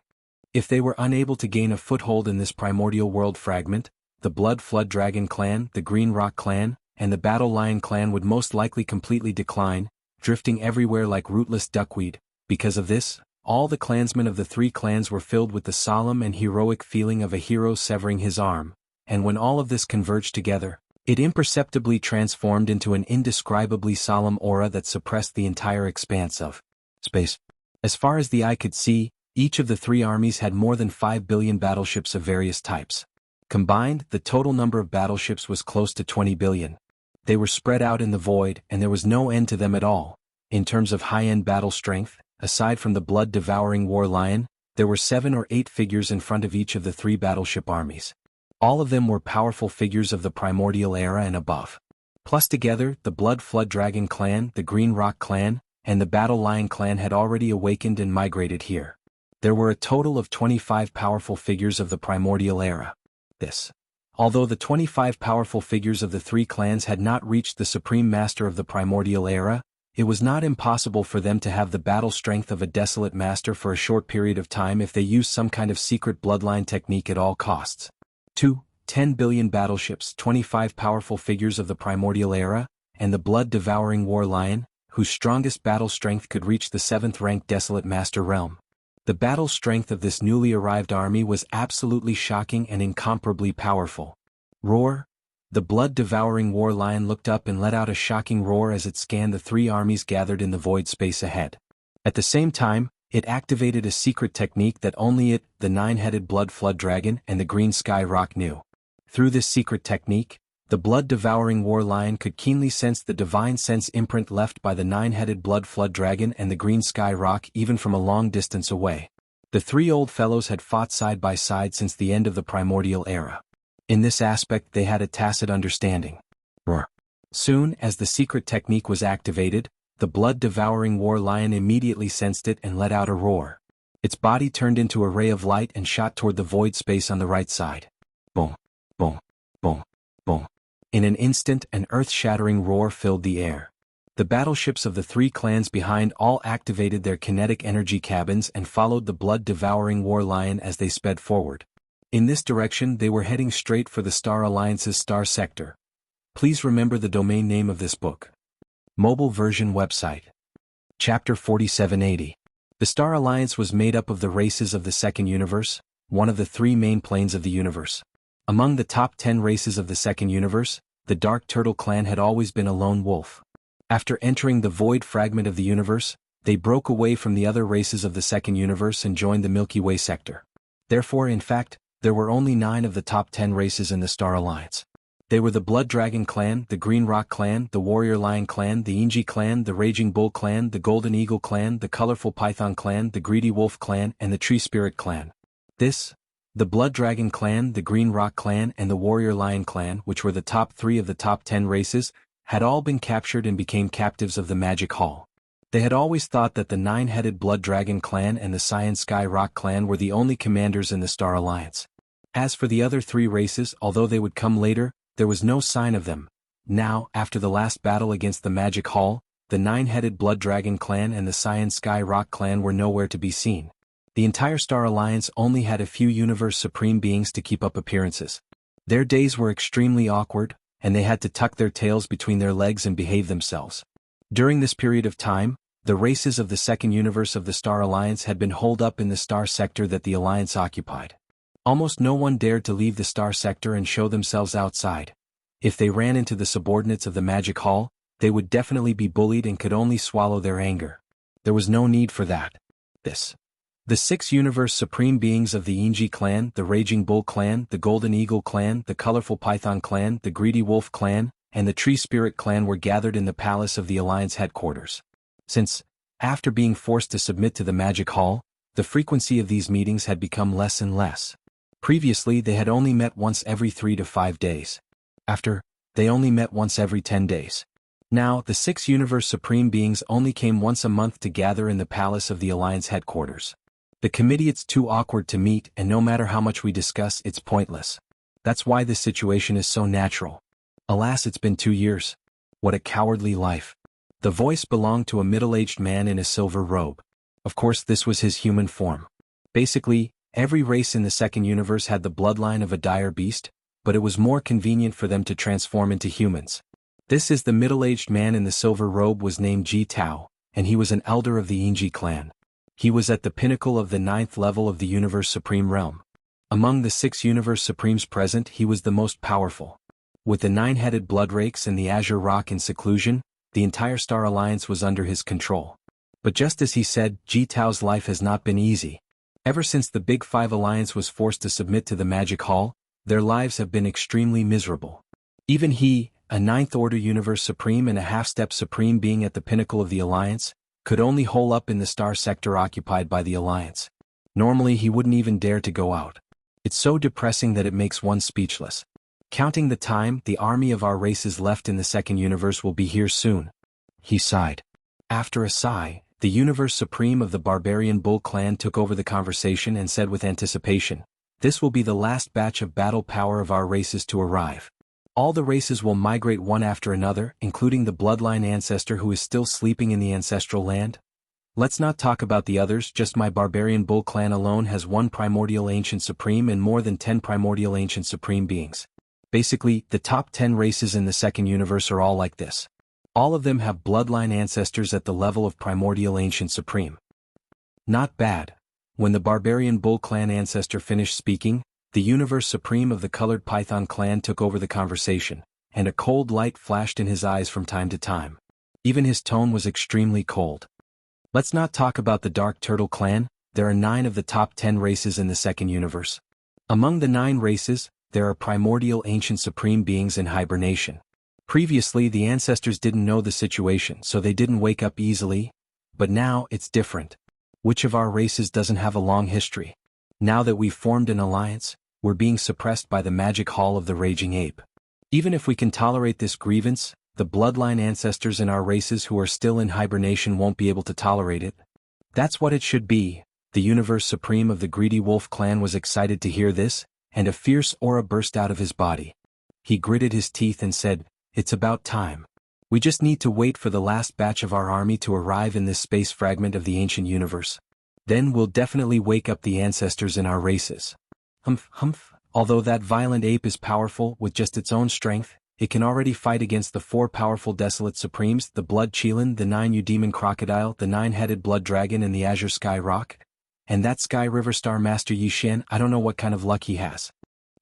If they were unable to gain a foothold in this primordial world fragment, the Blood Flood Dragon clan, the Green Rock clan, and the Battle Lion clan would most likely completely decline, drifting everywhere like rootless duckweed. Because of this, all the clansmen of the 3 clans were filled with the solemn and heroic feeling of a hero severing his arm, and when all of this converged together, it imperceptibly transformed into an indescribably solemn aura that suppressed the entire expanse of space. As far as the eye could see, each of the 3 armies had more than 5 billion battleships of various types. Combined, the total number of battleships was close to 20 billion. They were spread out in the void, and there was no end to them at all. In terms of high-end battle strength, aside from the blood-devouring war lion, there were 7 or 8 figures in front of each of the 3 battleship armies. All of them were powerful figures of the primordial era and above. Plus together, the Blood Flood Dragon clan, the Green Rock clan, and the Battle Lion clan had already awakened and migrated here. There were a total of 25 powerful figures of the primordial era. Although the 25 powerful figures of the 3 clans had not reached the supreme master of the primordial era, it was not impossible for them to have the battle strength of a desolate master for a short period of time if they used some kind of secret bloodline technique at all costs. 10 billion battleships, 25 powerful figures of the primordial era, and the blood-devouring war lion, whose strongest battle strength could reach the 7th-ranked desolate master realm. The battle strength of this newly arrived army was absolutely shocking and incomparably powerful. Roar! The blood-devouring war lion looked up and let out a shocking roar as it scanned the three armies gathered in the void space ahead. At the same time, it activated a secret technique that only it, the nine-headed blood flood dragon, and the green sky rock knew. Through this secret technique, the blood-devouring war lion could keenly sense the divine sense imprint left by the nine-headed blood flood dragon and the green sky rock even from a long distance away. The three old fellows had fought side by side since the end of the primordial era. In this aspect they had a tacit understanding. Roar. Soon as the secret technique was activated, the blood-devouring war lion immediately sensed it and let out a roar. Its body turned into a ray of light and shot toward the void space on the right side. Boom, boom, boom, boom. In an instant an earth-shattering roar filled the air. The battleships of the three clans behind all activated their kinetic energy cabins and followed the blood-devouring war lion as they sped forward. In this direction they were heading straight for the Star Alliance's star sector. Please remember the domain name of this book. Mobile version website. Chapter 4780. The Star Alliance was made up of the races of the Second Universe, one of the three main planes of the universe. Among the top 10 races of the Second Universe, the Dark Turtle clan had always been a lone wolf. After entering the void fragment of the universe, they broke away from the other races of the Second Universe and joined the Milky Way sector. Therefore, in fact, there were only 9 of the top 10 races in the Star Alliance. They were the Blood Dragon clan, the Green Rock clan, the Warrior Lion clan, the Inji clan, the Raging Bull clan, the Golden Eagle clan, the Colorful Python clan, the Greedy Wolf clan, and the Tree Spirit clan. The Blood Dragon clan, the Green Rock clan, and the Warrior Lion clan, which were the top 3 of the top 10 races, had all been captured and became captives of the Magic Hall. They had always thought that the 9-headed Blood Dragon clan and the Cyan Sky Rock clan were the only commanders in the Star Alliance. As for the other 3 races, although they would come later, there was no sign of them. Now, after the last battle against the Magic Hall, the 9-headed Blood Dragon clan and the Cyan Sky Rock clan were nowhere to be seen. The entire Star Alliance only had a few Universe Supreme beings to keep up appearances. Their days were extremely awkward, and they had to tuck their tails between their legs and behave themselves. During this period of time, the races of the second universe of the Star Alliance had been holed up in the star sector that the Alliance occupied. Almost no one dared to leave the star sector and show themselves outside. If they ran into the subordinates of the Magic Hall, they would definitely be bullied and could only swallow their anger. There was no need for that. The 6 Universe Supreme Beings of the Inji clan, the Raging Bull clan, the Golden Eagle clan, the Colorful Python clan, the Greedy Wolf clan, and the Tree Spirit clan were gathered in the palace of the Alliance headquarters. Since, after being forced to submit to the Magic Hall, the frequency of these meetings had become less and less. Previously they had only met once every 3 to 5 days. After, they only met once every 10 days. Now, the 6 Universe Supreme Beings only came once a month to gather in the palace of the Alliance headquarters. The committee, it's too awkward to meet, and no matter how much we discuss, it's pointless. That's why this situation is so natural. Alas, it's been 2 years. What a cowardly life. The voice belonged to a middle-aged man in a silver robe. Of course, this was his human form. Basically, every race in the second universe had the bloodline of a dire beast, but it was more convenient for them to transform into humans. This is the middle-aged man in the silver robe was named Ji Tao, and he was an elder of the Inji clan. He was at the pinnacle of the 9th level of the Universe Supreme realm. Among the 6 Universe Supremes present, he was the most powerful. With the 9-headed Bloodrakes and the Azure Rock in seclusion, the entire Star Alliance was under his control. But just as he said, Ji Tao's life has not been easy. Ever since the Big 5 Alliance was forced to submit to the Magic Hall, their lives have been extremely miserable. Even he, a 9th Order Universe Supreme and a half-step Supreme being at the pinnacle of the Alliance, could only hole up in the star sector occupied by the Alliance. Normally he wouldn't even dare to go out. It's so depressing that it makes one speechless. Counting the time, the army of our races left in the second universe will be here soon. He sighed. After a sigh, the Universe Supreme of the Barbarian Bull clan took over the conversation and said with anticipation, "This will be the last batch of battle power of our races to arrive. All the races will migrate one after another, including the bloodline ancestor who is still sleeping in the ancestral land. Let's not talk about the others, just my Barbarian Bull clan alone has 1 Primordial Ancient Supreme and more than 10 Primordial Ancient Supreme beings. Basically, the top 10 races in the second universe are all like this. All of them have bloodline ancestors at the level of Primordial Ancient Supreme. Not bad. When the barbarian Bull clan ancestor finished speaking, the universe supreme of the colored Python clan took over the conversation, and a cold light flashed in his eyes from time to time. Even his tone was extremely cold. Let's not talk about the Dark Turtle clan. There are 9 of the top 10 races in the second universe. Among the 9 races, there are primordial ancient supreme beings in hibernation. Previously, the ancestors didn't know the situation, so they didn't wake up easily, but now it's different. Which of our races doesn't have a long history? Now that we've formed an alliance, we're being suppressed by the magic hall of the raging ape. Even if we can tolerate this grievance, the bloodline ancestors in our races who are still in hibernation won't be able to tolerate it. That's what it should be. The universe supreme of the greedy wolf clan was excited to hear this, and a fierce aura burst out of his body. He gritted his teeth and said, "It's about time. We just need to wait for the last batch of our army to arrive in this space fragment of the ancient universe. Then we'll definitely wake up the ancestors in our races." Humph, humph. Although that violent ape is powerful with just its own strength, it can already fight against the 4 powerful desolate supremes, the Blood Chelan, the 9 Eudemon Crocodile, the 9-headed Blood Dragon, and the Azure Sky Rock. And that Sky River Star Master Yi Xian, I don't know what kind of luck he has.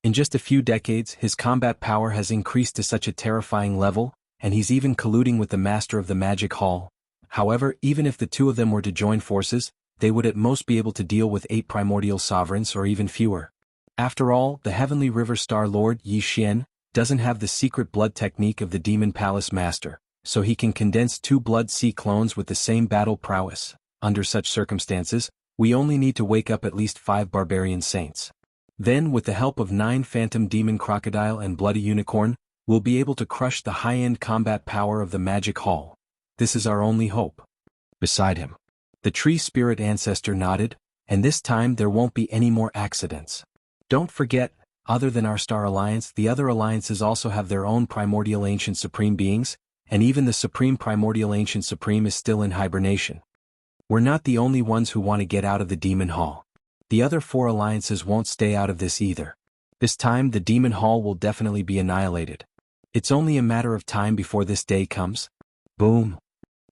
In just a few decades, his combat power has increased to such a terrifying level, and he's even colluding with the Master of the Magic Hall. However, even if the 2 of them were to join forces, they would at most be able to deal with 8 primordial sovereigns or even fewer. After all, the Heavenly River Star Lord, Yi Xian, doesn't have the secret blood technique of the Demon Palace Master, so he can condense 2 Blood Sea clones with the same battle prowess. Under such circumstances, we only need to wake up at least 5 barbarian saints. Then, with the help of 9 Phantom Demon Crocodile and Bloody Unicorn, we'll be able to crush the high-end combat power of the Magic Hall. This is our only hope. Beside him, the Tree Spirit Ancestor nodded, and this time there won't be any more accidents. Don't forget, other than our Star Alliance, the other alliances also have their own primordial ancient supreme beings, and even the Supreme Primordial Ancient Supreme is still in hibernation. We're not the only ones who want to get out of the Demon Hall. The other 4 alliances won't stay out of this either. This time the Demon Hall will definitely be annihilated. It's only a matter of time before this day comes. Boom.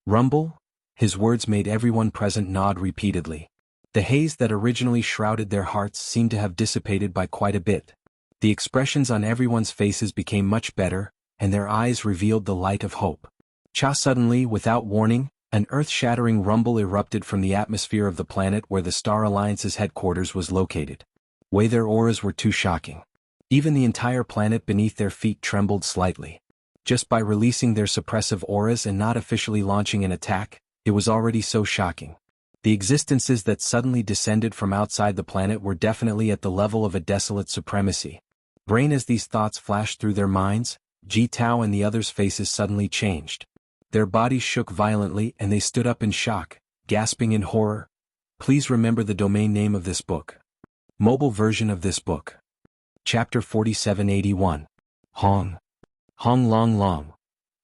Rumble? His words made everyone present nod repeatedly. The haze that originally shrouded their hearts seemed to have dissipated by quite a bit. The expressions on everyone's faces became much better, and their eyes revealed the light of hope. Suddenly, without warning, an earth-shattering rumble erupted from the atmosphere of the planet where the Star Alliance's headquarters was located. Their auras were too shocking. Even the entire planet beneath their feet trembled slightly. Just by releasing their suppressive auras and not officially launching an attack, it was already so shocking. The existences that suddenly descended from outside the planet were definitely at the level of a desolate supremacy. As these thoughts flashed through their minds, Ji Tao and the others' faces suddenly changed. Their bodies shook violently and they stood up in shock, gasping in horror. Please remember the domain name of this book. Mobile version of this book. Chapter 4781. Hong. Hong Long Long.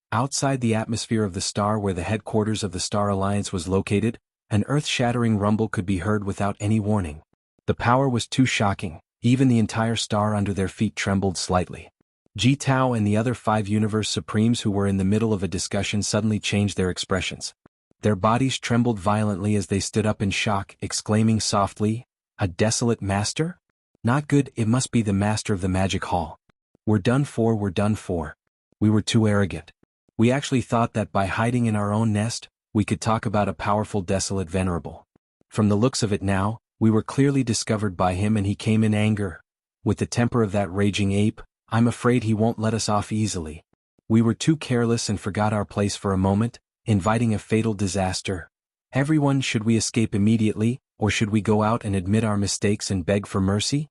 Outside the atmosphere of the star where the headquarters of the Star Alliance was located, an earth-shattering rumble could be heard without any warning. The power was too shocking, even the entire star under their feet trembled slightly. Ji Tao and the other 5 Universe Supremes who were in the middle of a discussion suddenly changed their expressions. Their bodies trembled violently as they stood up in shock, exclaiming softly, "A desolate master? Not good, it must be the master of the Magic Hall. We're done for, we're done for. We were too arrogant. We actually thought that by hiding in our own nest, we could talk about a powerful desolate venerable. From the looks of it now, we were clearly discovered by him and he came in anger. With the temper of that raging ape, I'm afraid he won't let us off easily. We were too careless and forgot our place for a moment, inviting a fatal disaster. Everyone, should we escape immediately, or should we go out and admit our mistakes and beg for mercy?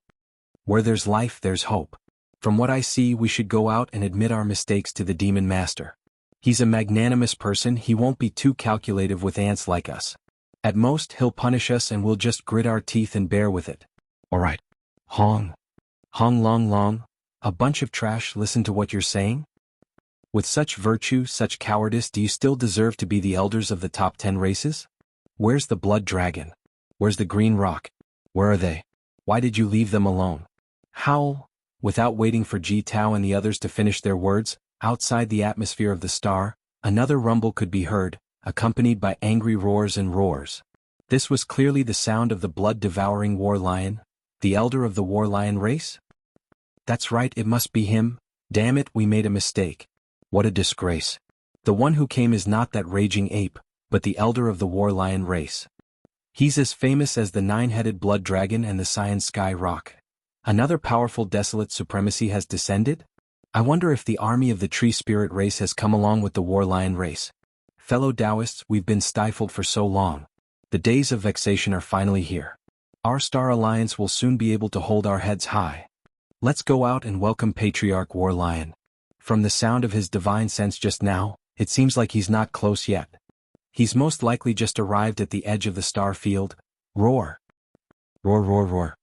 Where there's life, there's hope. From what I see, we should go out and admit our mistakes to the Demon Master. He's a magnanimous person, he won't be too calculative with ants like us. At most, he'll punish us and we'll just grit our teeth and bear with it. Alright. Hong. Hong Long Long. A bunch of trash, listen to what you're saying? With such virtue, such cowardice, do you still deserve to be the elders of the top 10 races? Where's the Blood Dragon? Where's the Green Rock? Where are they? Why did you leave them alone? Howl. Without waiting for Ji Tao and the others to finish their words, outside the atmosphere of the star, another rumble could be heard, accompanied by angry roars and roars. This was clearly the sound of the blood-devouring war lion, the elder of the war lion race? That's right, it must be him. Damn it, we made a mistake. What a disgrace. The one who came is not that raging ape, but the elder of the war lion race. He's as famous as the nine-headed blood dragon and the cyan sky rock. Another powerful desolate supremacy has descended? I wonder if the army of the tree spirit race has come along with the war lion race. Fellow Taoists, we've been stifled for so long. The days of vexation are finally here. Our Star Alliance will soon be able to hold our heads high. Let's go out and welcome Patriarch War Lion. From the sound of his divine sense just now, it seems like he's not close yet. He's most likely just arrived at the edge of the star field. Roar. Roar, roar, roar.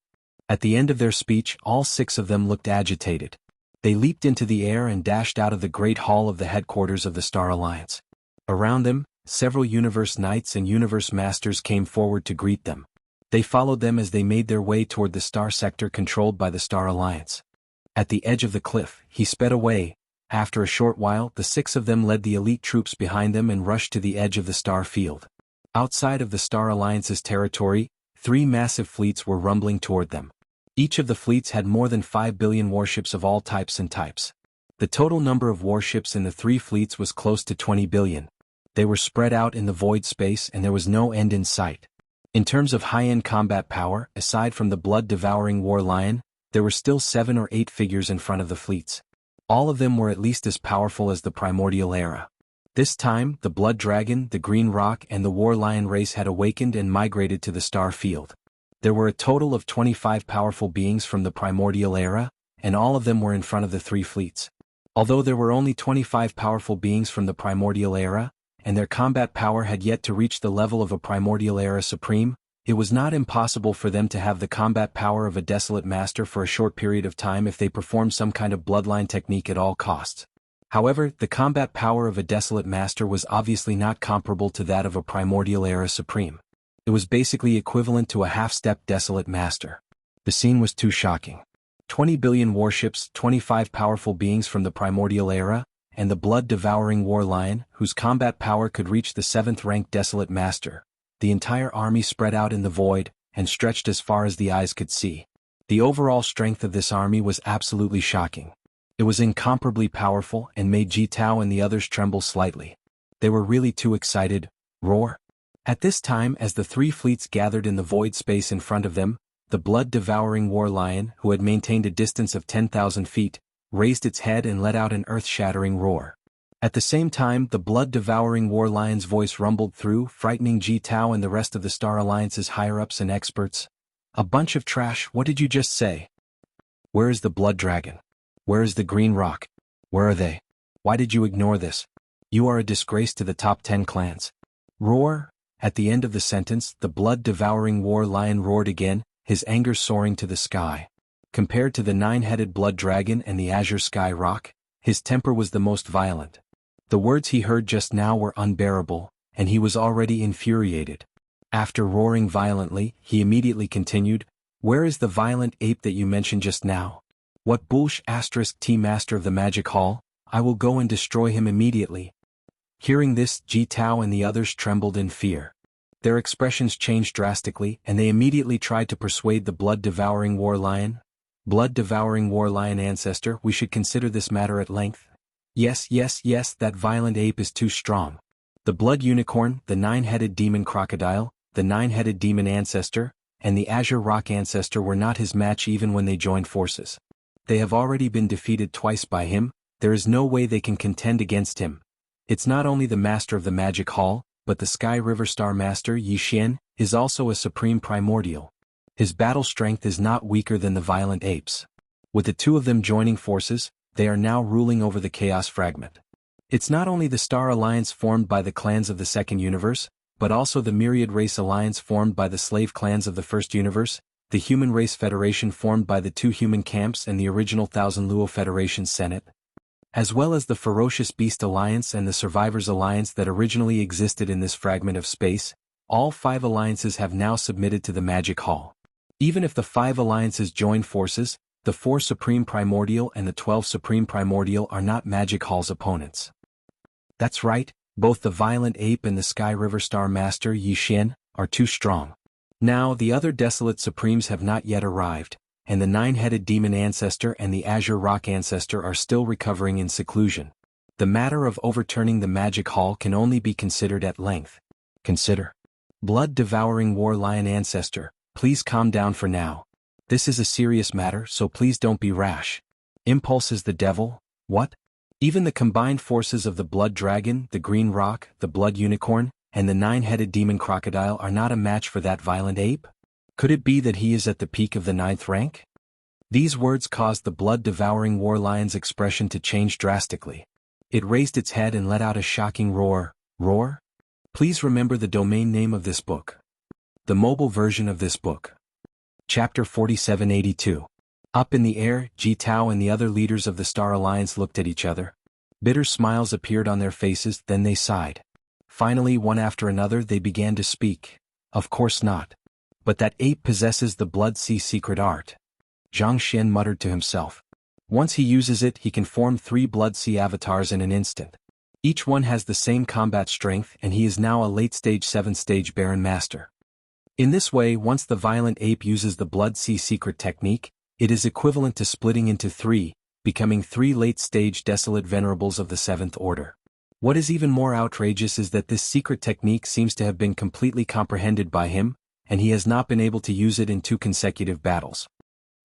At the end of their speech, all 6 of them looked agitated. They leaped into the air and dashed out of the great hall of the headquarters of the Star Alliance. Around them, several Universe Knights and Universe Masters came forward to greet them. They followed them as they made their way toward the star sector controlled by the Star Alliance. At the edge of the cliff, he sped away. After a short while, the 6 of them led the elite troops behind them and rushed to the edge of the star field. Outside of the Star Alliance's territory, 3 massive fleets were rumbling toward them. Each of the fleets had more than 5 billion warships of all types and types. The total number of warships in the 3 fleets was close to 20 billion. They were spread out in the void space and there was no end in sight. In terms of high-end combat power, aside from the blood-devouring war lion, there were still 7 or 8 figures in front of the fleets. All of them were at least as powerful as the primordial era. This time, the blood dragon, the green rock and the war lion race had awakened and migrated to the star field. There were a total of 25 powerful beings from the primordial era, and all of them were in front of the 3 fleets. Although there were only 25 powerful beings from the primordial era, and their combat power had yet to reach the level of a primordial era supreme, it was not impossible for them to have the combat power of a desolate master for a short period of time if they performed some kind of bloodline technique at all costs. However, the combat power of a desolate master was obviously not comparable to that of a primordial era supreme. It was basically equivalent to a half-step desolate master. The scene was too shocking. 20 billion warships, 25 powerful beings from the primordial era, and the blood-devouring war lion, whose combat power could reach the 7th-ranked desolate master. The entire army spread out in the void, and stretched as far as the eyes could see. The overall strength of this army was absolutely shocking. It was incomparably powerful and made Ji Tao and the others tremble slightly. They were really too excited. Roar. At this time, as the 3 fleets gathered in the void space in front of them, the blood-devouring war lion, who had maintained a distance of 10,000 feet, raised its head and let out an earth-shattering roar. At the same time, the blood-devouring war lion's voice rumbled through, frightening Ji Tao and the rest of the Star Alliance's higher-ups and experts. A bunch of trash, what did you just say? Where is the blood dragon? Where is the green rock? Where are they? Why did you ignore this? You are a disgrace to the top 10 clans. Roar. At the end of the sentence, the blood-devouring war lion roared again, his anger soaring to the sky. Compared to the 9-headed blood dragon and the azure sky rock, his temper was the most violent. The words he heard just now were unbearable, and he was already infuriated. After roaring violently, he immediately continued, "Where is the violent ape that you mentioned just now? What bullsh *T master of the magic hall? I will go and destroy him immediately." Hearing this, Ji Tao and the others trembled in fear. Their expressions changed drastically, and they immediately tried to persuade the blood-devouring war lion. "Blood-devouring war lion ancestor, we should consider this matter at length. Yes, that violent ape is too strong. The blood unicorn, the 9-headed demon crocodile, the 9-headed demon ancestor, and the azure rock ancestor were not his match even when they joined forces. They have already been defeated twice by him, there is no way they can contend against him. It's not only the master of the magic hall, but the Sky River Star Master Yi Xian is also a supreme primordial. His battle strength is not weaker than the violent apes. With the 2 of them joining forces, they are now ruling over the Chaos Fragment. It's not only the Star Alliance formed by the clans of the Second Universe, but also the Myriad Race Alliance formed by the slave clans of the First Universe, the Human Race Federation formed by the 2 human camps and the original Thousand Luo Federation Senate, as well as the Ferocious Beast Alliance and the Survivors Alliance that originally existed in this fragment of space. All 5 alliances have now submitted to the Magic Hall. Even if the 5 alliances join forces, the 4 Supreme Primordial and the 12 Supreme Primordial are not Magic Hall's opponents. That's right, both the Violent Ape and the Sky River Star Master Yi Xian are too strong. Now the other desolate supremes have not yet arrived, and the nine-headed demon ancestor and the azure rock ancestor are still recovering in seclusion. The matter of overturning the magic hall can only be considered at length. Consider. Blood-devouring war lion ancestor, please calm down for now. This is a serious matter, so please don't be rash. Impulse is the devil, what? Even the combined forces of the blood dragon, the green rock, the blood unicorn, and the nine-headed demon crocodile are not a match for that violent ape? Could it be that he is at the peak of the 9th rank? These words caused the blood-devouring war lion's expression to change drastically. It raised its head and let out a shocking roar. Roar? Please remember the domain name of this book. The mobile version of this book. Chapter 4782. Up in the air, Ji Tao and the other leaders of the Star Alliance looked at each other. Bitter smiles appeared on their faces, then they sighed. Finally, one after another, they began to speak. Of course not. But that ape possesses the Blood Sea secret art. Zhang Xian muttered to himself. Once he uses it, he can form 3 Blood Sea avatars in an instant. Each one has the same combat strength, and he is now a late-stage 7th-stage Baron Master. In this way, once the violent ape uses the Blood Sea secret technique, it is equivalent to splitting into 3, becoming 3 late-stage desolate venerables of the 7th order. What is even more outrageous is that this secret technique seems to have been completely comprehended by him, and he has not been able to use it in 2 consecutive battles.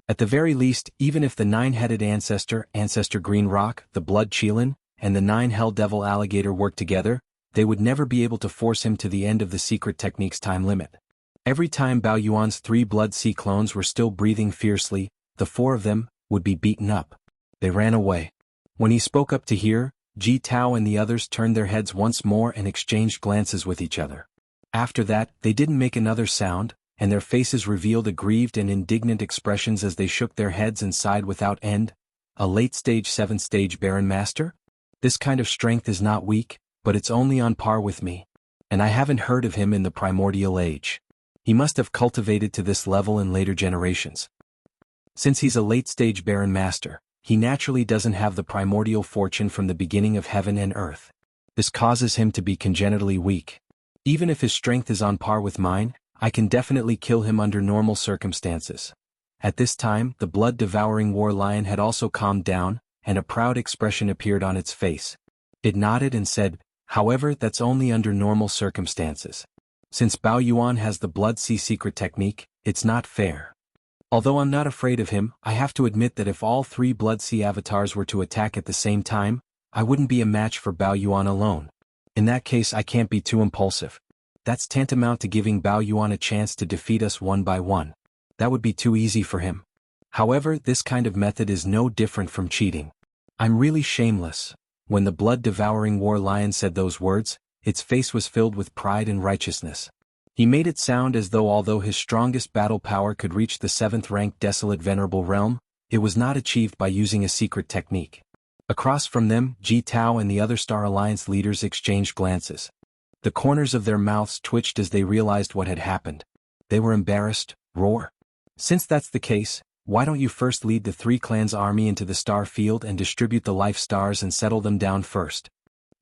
At the very least, even if the 9-headed ancestor, Ancestor Green Rock, the Blood Qilin, and the 9 Hell-Devil Alligator work together, they would never be able to force him to the end of the secret technique's time limit. Every time Bao Yuan's 3 Blood Sea clones were still breathing fiercely, the 4 of them would be beaten up. They ran away. When he spoke up to hear, Ji Tao and the others turned their heads once more and exchanged glances with each other. After that, they didn't make another sound, and their faces revealed aggrieved and indignant expressions as they shook their heads and sighed without end. A late-stage 7th-stage Baron Master? This kind of strength is not weak, but it's only on par with me. And I haven't heard of him in the primordial age. He must have cultivated to this level in later generations. Since he's a late-stage Baron Master, he naturally doesn't have the primordial fortune from the beginning of heaven and earth. This causes him to be congenitally weak. Even if his strength is on par with mine, I can definitely kill him under normal circumstances. At this time, the blood-devouring war lion had also calmed down, and a proud expression appeared on its face. It nodded and said, however, that's only under normal circumstances. Since Bao Yuan has the Blood Sea secret technique, it's not fair. Although I'm not afraid of him, I have to admit that if all 3 Blood Sea avatars were to attack at the same time, I wouldn't be a match for Bao Yuan alone. In that case, I can't be too impulsive. That's tantamount to giving Bao Yuan a chance to defeat us one by one. That would be too easy for him. However, this kind of method is no different from cheating. I'm really shameless. When the blood-devouring war lion said those words, its face was filled with pride and righteousness. He made it sound as though although his strongest battle power could reach the 7th-ranked desolate venerable realm, it was not achieved by using a secret technique. Across from them, Ji Tao and the other Star Alliance leaders exchanged glances. The corners of their mouths twitched as they realized what had happened. They were embarrassed. Roar. Since that's the case, why don't you first lead the 3 clans' army into the star field and distribute the life stars and settle them down first?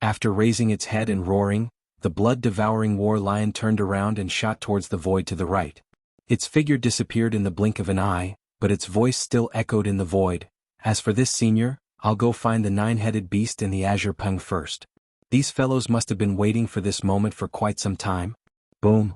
After raising its head and roaring, the blood-devouring war lion turned around and shot towards the void to the right. Its figure disappeared in the blink of an eye, but its voice still echoed in the void. As for this senior, I'll go find the 9-headed beast and the azure pung first. These fellows must have been waiting for this moment for quite some time. Boom.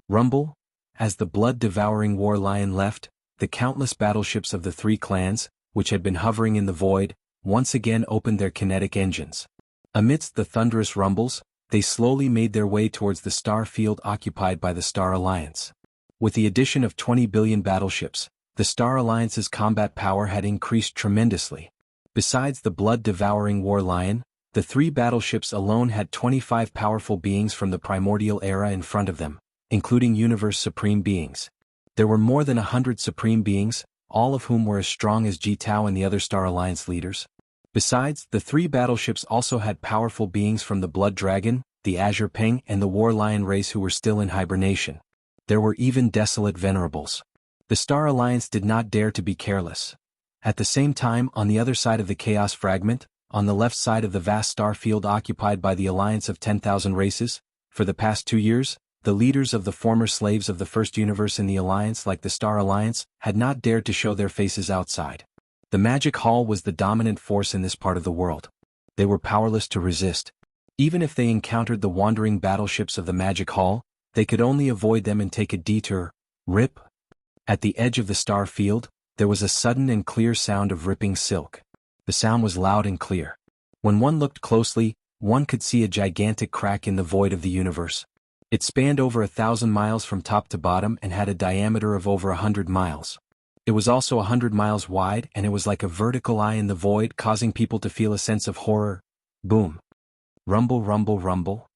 Rumble. As the blood-devouring war lion left, the countless battleships of the 3 clans, which had been hovering in the void, once again opened their kinetic engines. Amidst the thunderous rumbles, they slowly made their way towards the star field occupied by the Star Alliance. With the addition of 20 billion battleships, the Star Alliance's combat power had increased tremendously. Besides the blood-devouring war lion, the 3 battleships alone had 25 powerful beings from the primordial era in front of them, including universe supreme beings. There were more than 100 supreme beings, all of whom were as strong as Ji Tao and the other Star Alliance leaders. Besides, the 3 battleships also had powerful beings from the Blood Dragon, the Azure Ping and the War Lion race who were still in hibernation. There were even desolate venerables. The Star Alliance did not dare to be careless. At the same time, on the other side of the Chaos Fragment, on the left side of the vast star field occupied by the alliance of 10,000 races, for the past 2 years, the leaders of the former slaves of the first universe in the Alliance, like the Star Alliance, had not dared to show their faces outside. The Magic Hall was the dominant force in this part of the world. They were powerless to resist. Even if they encountered the wandering battleships of the Magic Hall, they could only avoid them and take a detour. Rip! At the edge of the star field, there was a sudden and clear sound of ripping silk. The sound was loud and clear. When one looked closely, one could see a gigantic crack in the void of the universe. It spanned over 1,000 miles from top to bottom and had a diameter of over 100 miles. It was also 100 miles wide, and it was like a vertical eye in the void, causing people to feel a sense of horror. Boom. Rumble, rumble, rumble.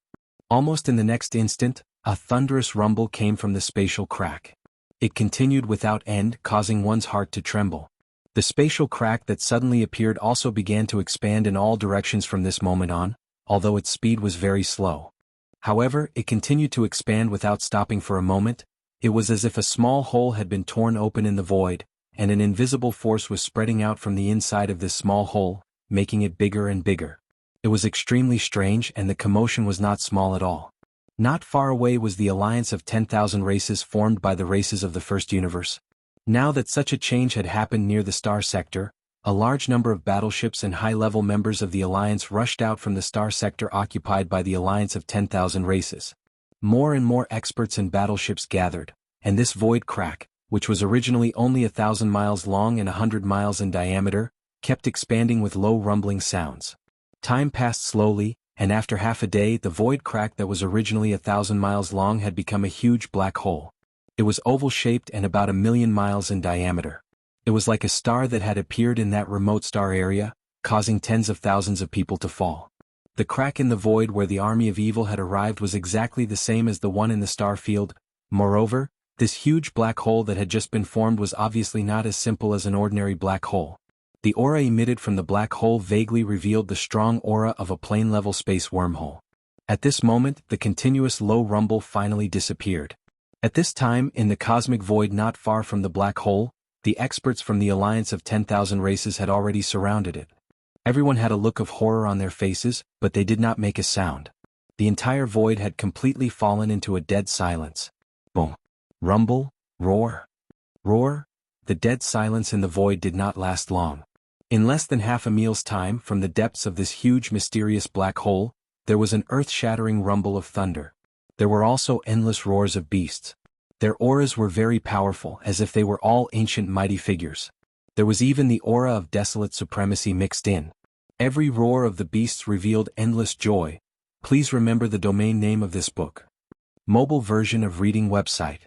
Almost in the next instant, a thunderous rumble came from the spatial crack. It continued without end, causing one's heart to tremble. The spatial crack that suddenly appeared also began to expand in all directions from this moment on, although its speed was very slow. However, it continued to expand without stopping for a moment. It was as if a small hole had been torn open in the void, and an invisible force was spreading out from the inside of this small hole, making it bigger and bigger. It was extremely strange, and the commotion was not small at all. Not far away was the alliance of 10,000 races formed by the races of the first universe. Now that such a change had happened near the star sector, a large number of battleships and high-level members of the Alliance rushed out from the star sector occupied by the Alliance of 10,000 races. More and more experts and battleships gathered, and this void crack, which was originally only 1,000 miles long and 100 miles in diameter, kept expanding with low rumbling sounds. Time passed slowly, and after half a day the void crack that was originally 1,000 miles long had become a huge black hole. It was oval-shaped and about 1,000,000 miles in diameter. It was like a star that had appeared in that remote star area, causing tens of thousands of people to fall. The crack in the void where the army of evil had arrived was exactly the same as the one in the star field. Moreover, this huge black hole that had just been formed was obviously not as simple as an ordinary black hole. The aura emitted from the black hole vaguely revealed the strong aura of a plane-level space wormhole. At this moment, the continuous low rumble finally disappeared. At this time, in the cosmic void not far from the black hole, the experts from the Alliance of 10,000 races had already surrounded it. Everyone had a look of horror on their faces, but they did not make a sound. The entire void had completely fallen into a dead silence. Boom. Rumble, roar. Roar. The dead silence in the void did not last long. In less than half a meal's time, from the depths of this huge mysterious black hole, there was an earth-shattering rumble of thunder. There were also endless roars of beasts. Their auras were very powerful, as if they were all ancient mighty figures. There was even the aura of desolate supremacy mixed in. Every roar of the beasts revealed endless joy. Please remember the domain name of this book. Mobile version of reading website.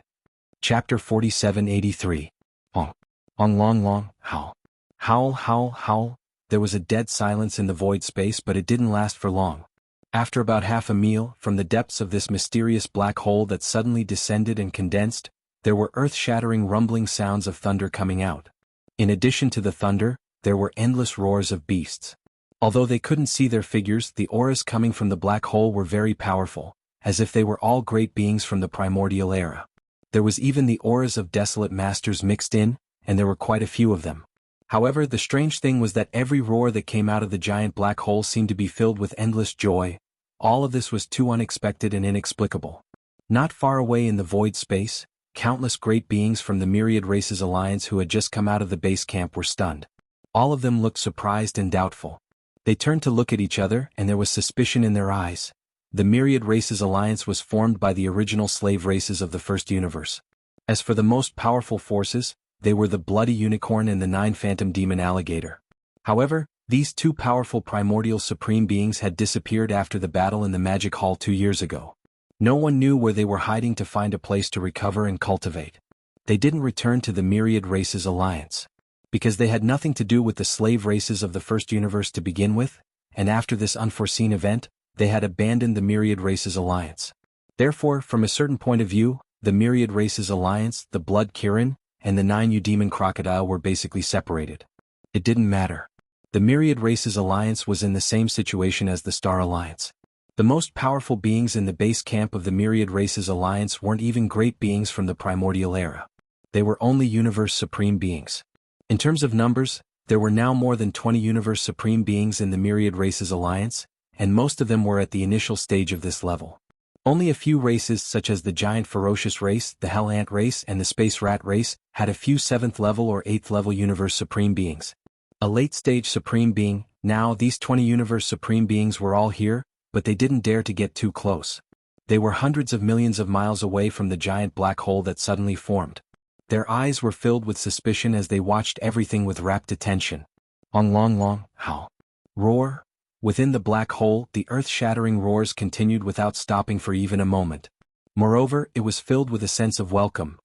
Chapter 4783. Ong. Ong long long, howl. Howl howl howl. There was a dead silence in the void space, but it didn't last for long. After about half a meal, from the depths of this mysterious black hole that suddenly descended and condensed, there were earth-shattering rumbling sounds of thunder coming out. In addition to the thunder, there were endless roars of beasts. Although they couldn't see their figures, the auras coming from the black hole were very powerful, as if they were all great beings from the primordial era. There was even the auras of desolate masters mixed in, and there were quite a few of them. However, the strange thing was that every roar that came out of the giant black hole seemed to be filled with endless joy. All of this was too unexpected and inexplicable. Not far away in the void space, countless great beings from the Myriad Races Alliance who had just come out of the base camp were stunned. All of them looked surprised and doubtful. They turned to look at each other, and there was suspicion in their eyes. The Myriad Races Alliance was formed by the original slave races of the first universe. As for the most powerful forces, they were the Bloody Unicorn and the 9 Phantom Demon Alligator. However, these two powerful primordial supreme beings had disappeared after the battle in the Magic Hall 2 years ago. No one knew where they were hiding to find a place to recover and cultivate. They didn't return to the Myriad Races Alliance. Because they had nothing to do with the slave races of the first universe to begin with, and after this unforeseen event, they had abandoned the Myriad Races Alliance. Therefore, from a certain point of view, the Myriad Races Alliance, the Blood Kirin, and the 9 Eudemon Crocodile were basically separated. It didn't matter. The Myriad Races Alliance was in the same situation as the Star Alliance. The most powerful beings in the base camp of the Myriad Races Alliance weren't even great beings from the primordial era. They were only Universe Supreme beings. In terms of numbers, there were now more than 20 Universe Supreme beings in the Myriad Races Alliance, and most of them were at the initial stage of this level. Only a few races such as the giant ferocious race, the hell ant race and the space rat race, had a few 7th level or 8th level universe supreme beings. A late-stage supreme being. Now these 20 universe supreme beings were all here, but they didn't dare to get too close. They were hundreds of millions of miles away from the giant black hole that suddenly formed. Their eyes were filled with suspicion as they watched everything with rapt attention. Long, how? Roar. Within the black hole, the earth-shattering roars continued without stopping for even a moment. Moreover, it was filled with a sense of welcome.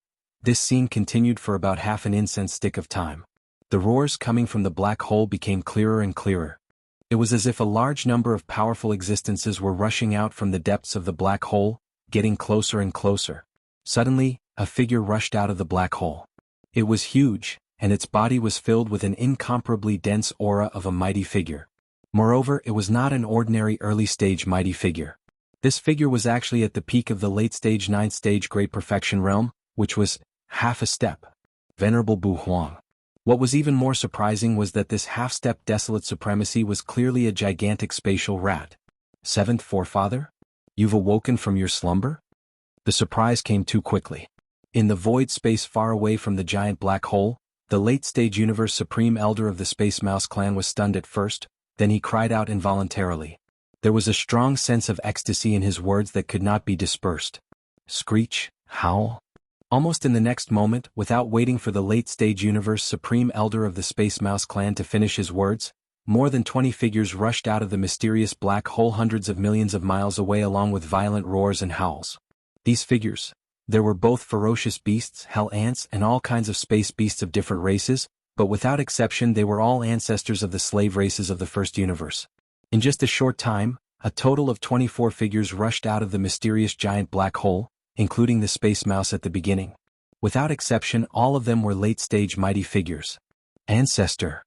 This scene continued for about half an incense stick of time. The roars coming from the black hole became clearer and clearer. It was as if a large number of powerful existences were rushing out from the depths of the black hole, getting closer and closer. Suddenly, a figure rushed out of the black hole. It was huge, and its body was filled with an incomparably dense aura of a mighty figure. Moreover, it was not an ordinary early-stage mighty figure. This figure was actually at the peak of the late-stage 9th-stage Great Perfection realm, which was half a step. Venerable Bu Huang. What was even more surprising was that this half-step desolate supremacy was clearly a gigantic spatial rat. 7th forefather? You've awoken from your slumber? The surprise came too quickly. In the void space far away from the giant black hole, the late-stage universe supreme elder of the Space Mouse clan was stunned at first, then he cried out involuntarily. There was a strong sense of ecstasy in his words that could not be dispersed. Screech, howl. Almost in the next moment, without waiting for the late-stage universe supreme elder of the Space Mouse clan to finish his words, more than 20 figures rushed out of the mysterious black hole hundreds of millions of miles away along with violent roars and howls. These figures, there were both ferocious beasts, hell ants, and all kinds of space beasts of different races, but without exception they were all ancestors of the slave races of the first universe. In just a short time, a total of 24 figures rushed out of the mysterious giant black hole, including the Space Mouse at the beginning. Without exception, all of them were late-stage mighty figures. Ancestor.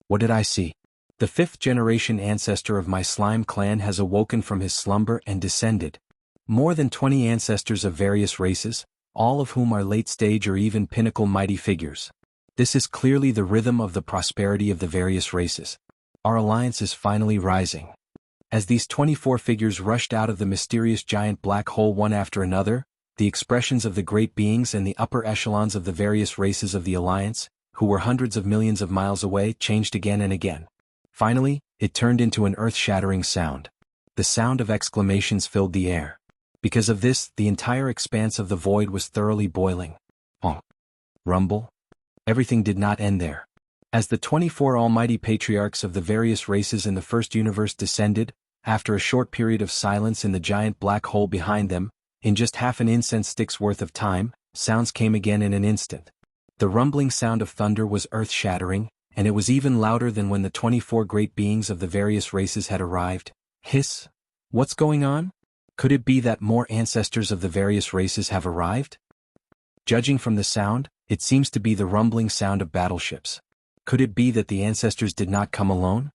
What did I see? The 5th-generation ancestor of my slime clan has awoken from his slumber and descended. More than 20 ancestors of various races, all of whom are late-stage or even pinnacle mighty figures. This is clearly the rhythm of the prosperity of the various races. Our alliance is finally rising. As these 24 figures rushed out of the mysterious giant black hole one after another, the expressions of the great beings and the upper echelons of the various races of the alliance, who were hundreds of millions of miles away, changed again and again. Finally, it turned into an earth-shattering sound. The sound of exclamations filled the air. Because of this, the entire expanse of the void was thoroughly boiling. Honk. Rumble. Everything did not end there. As the 24 almighty patriarchs of the various races in the first universe descended, after a short period of silence in the giant black hole behind them, in just half an incense stick's worth of time, sounds came again in an instant. The rumbling sound of thunder was earth-shattering, and it was even louder than when the 24 great beings of the various races had arrived. Hiss! What's going on? Could it be that more ancestors of the various races have arrived? Judging from the sound, it seems to be the rumbling sound of battleships. Could it be that the ancestors did not come alone?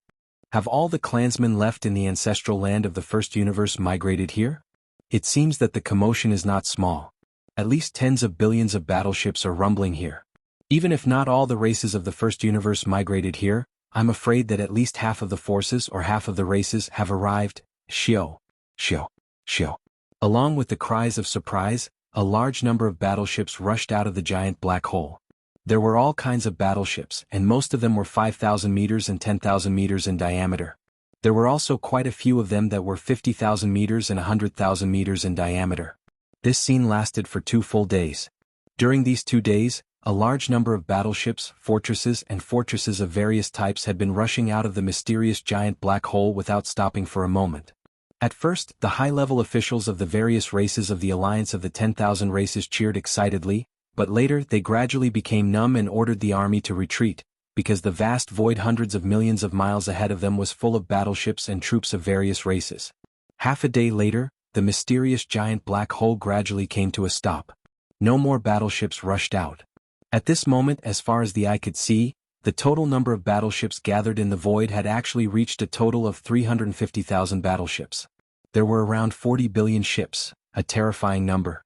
Have all the clansmen left in the ancestral land of the first universe migrated here? It seems that the commotion is not small. At least tens of billions of battleships are rumbling here. Even if not all the races of the first universe migrated here, I'm afraid that at least half of the forces or half of the races have arrived. Shio. Shio. Shio. Along with the cries of surprise, a large number of battleships rushed out of the giant black hole. There were all kinds of battleships, and most of them were 5,000 meters and 10,000 meters in diameter. There were also quite a few of them that were 50,000 meters and 100,000 meters in diameter. This scene lasted for 2 full days. During these 2 days, a large number of battleships, fortresses of various types had been rushing out of the mysterious giant black hole without stopping for a moment. At first, the high-level officials of the various races of the Alliance of the 10,000 races cheered excitedly, but later they gradually became numb and ordered the army to retreat, because the vast void hundreds of millions of miles ahead of them was full of battleships and troops of various races. Half a day later, the mysterious giant black hole gradually came to a stop. No more battleships rushed out. At this moment, as far as the eye could see, the total number of battleships gathered in the void had actually reached a total of 350,000 battleships. There were around 40 billion ships, a terrifying number.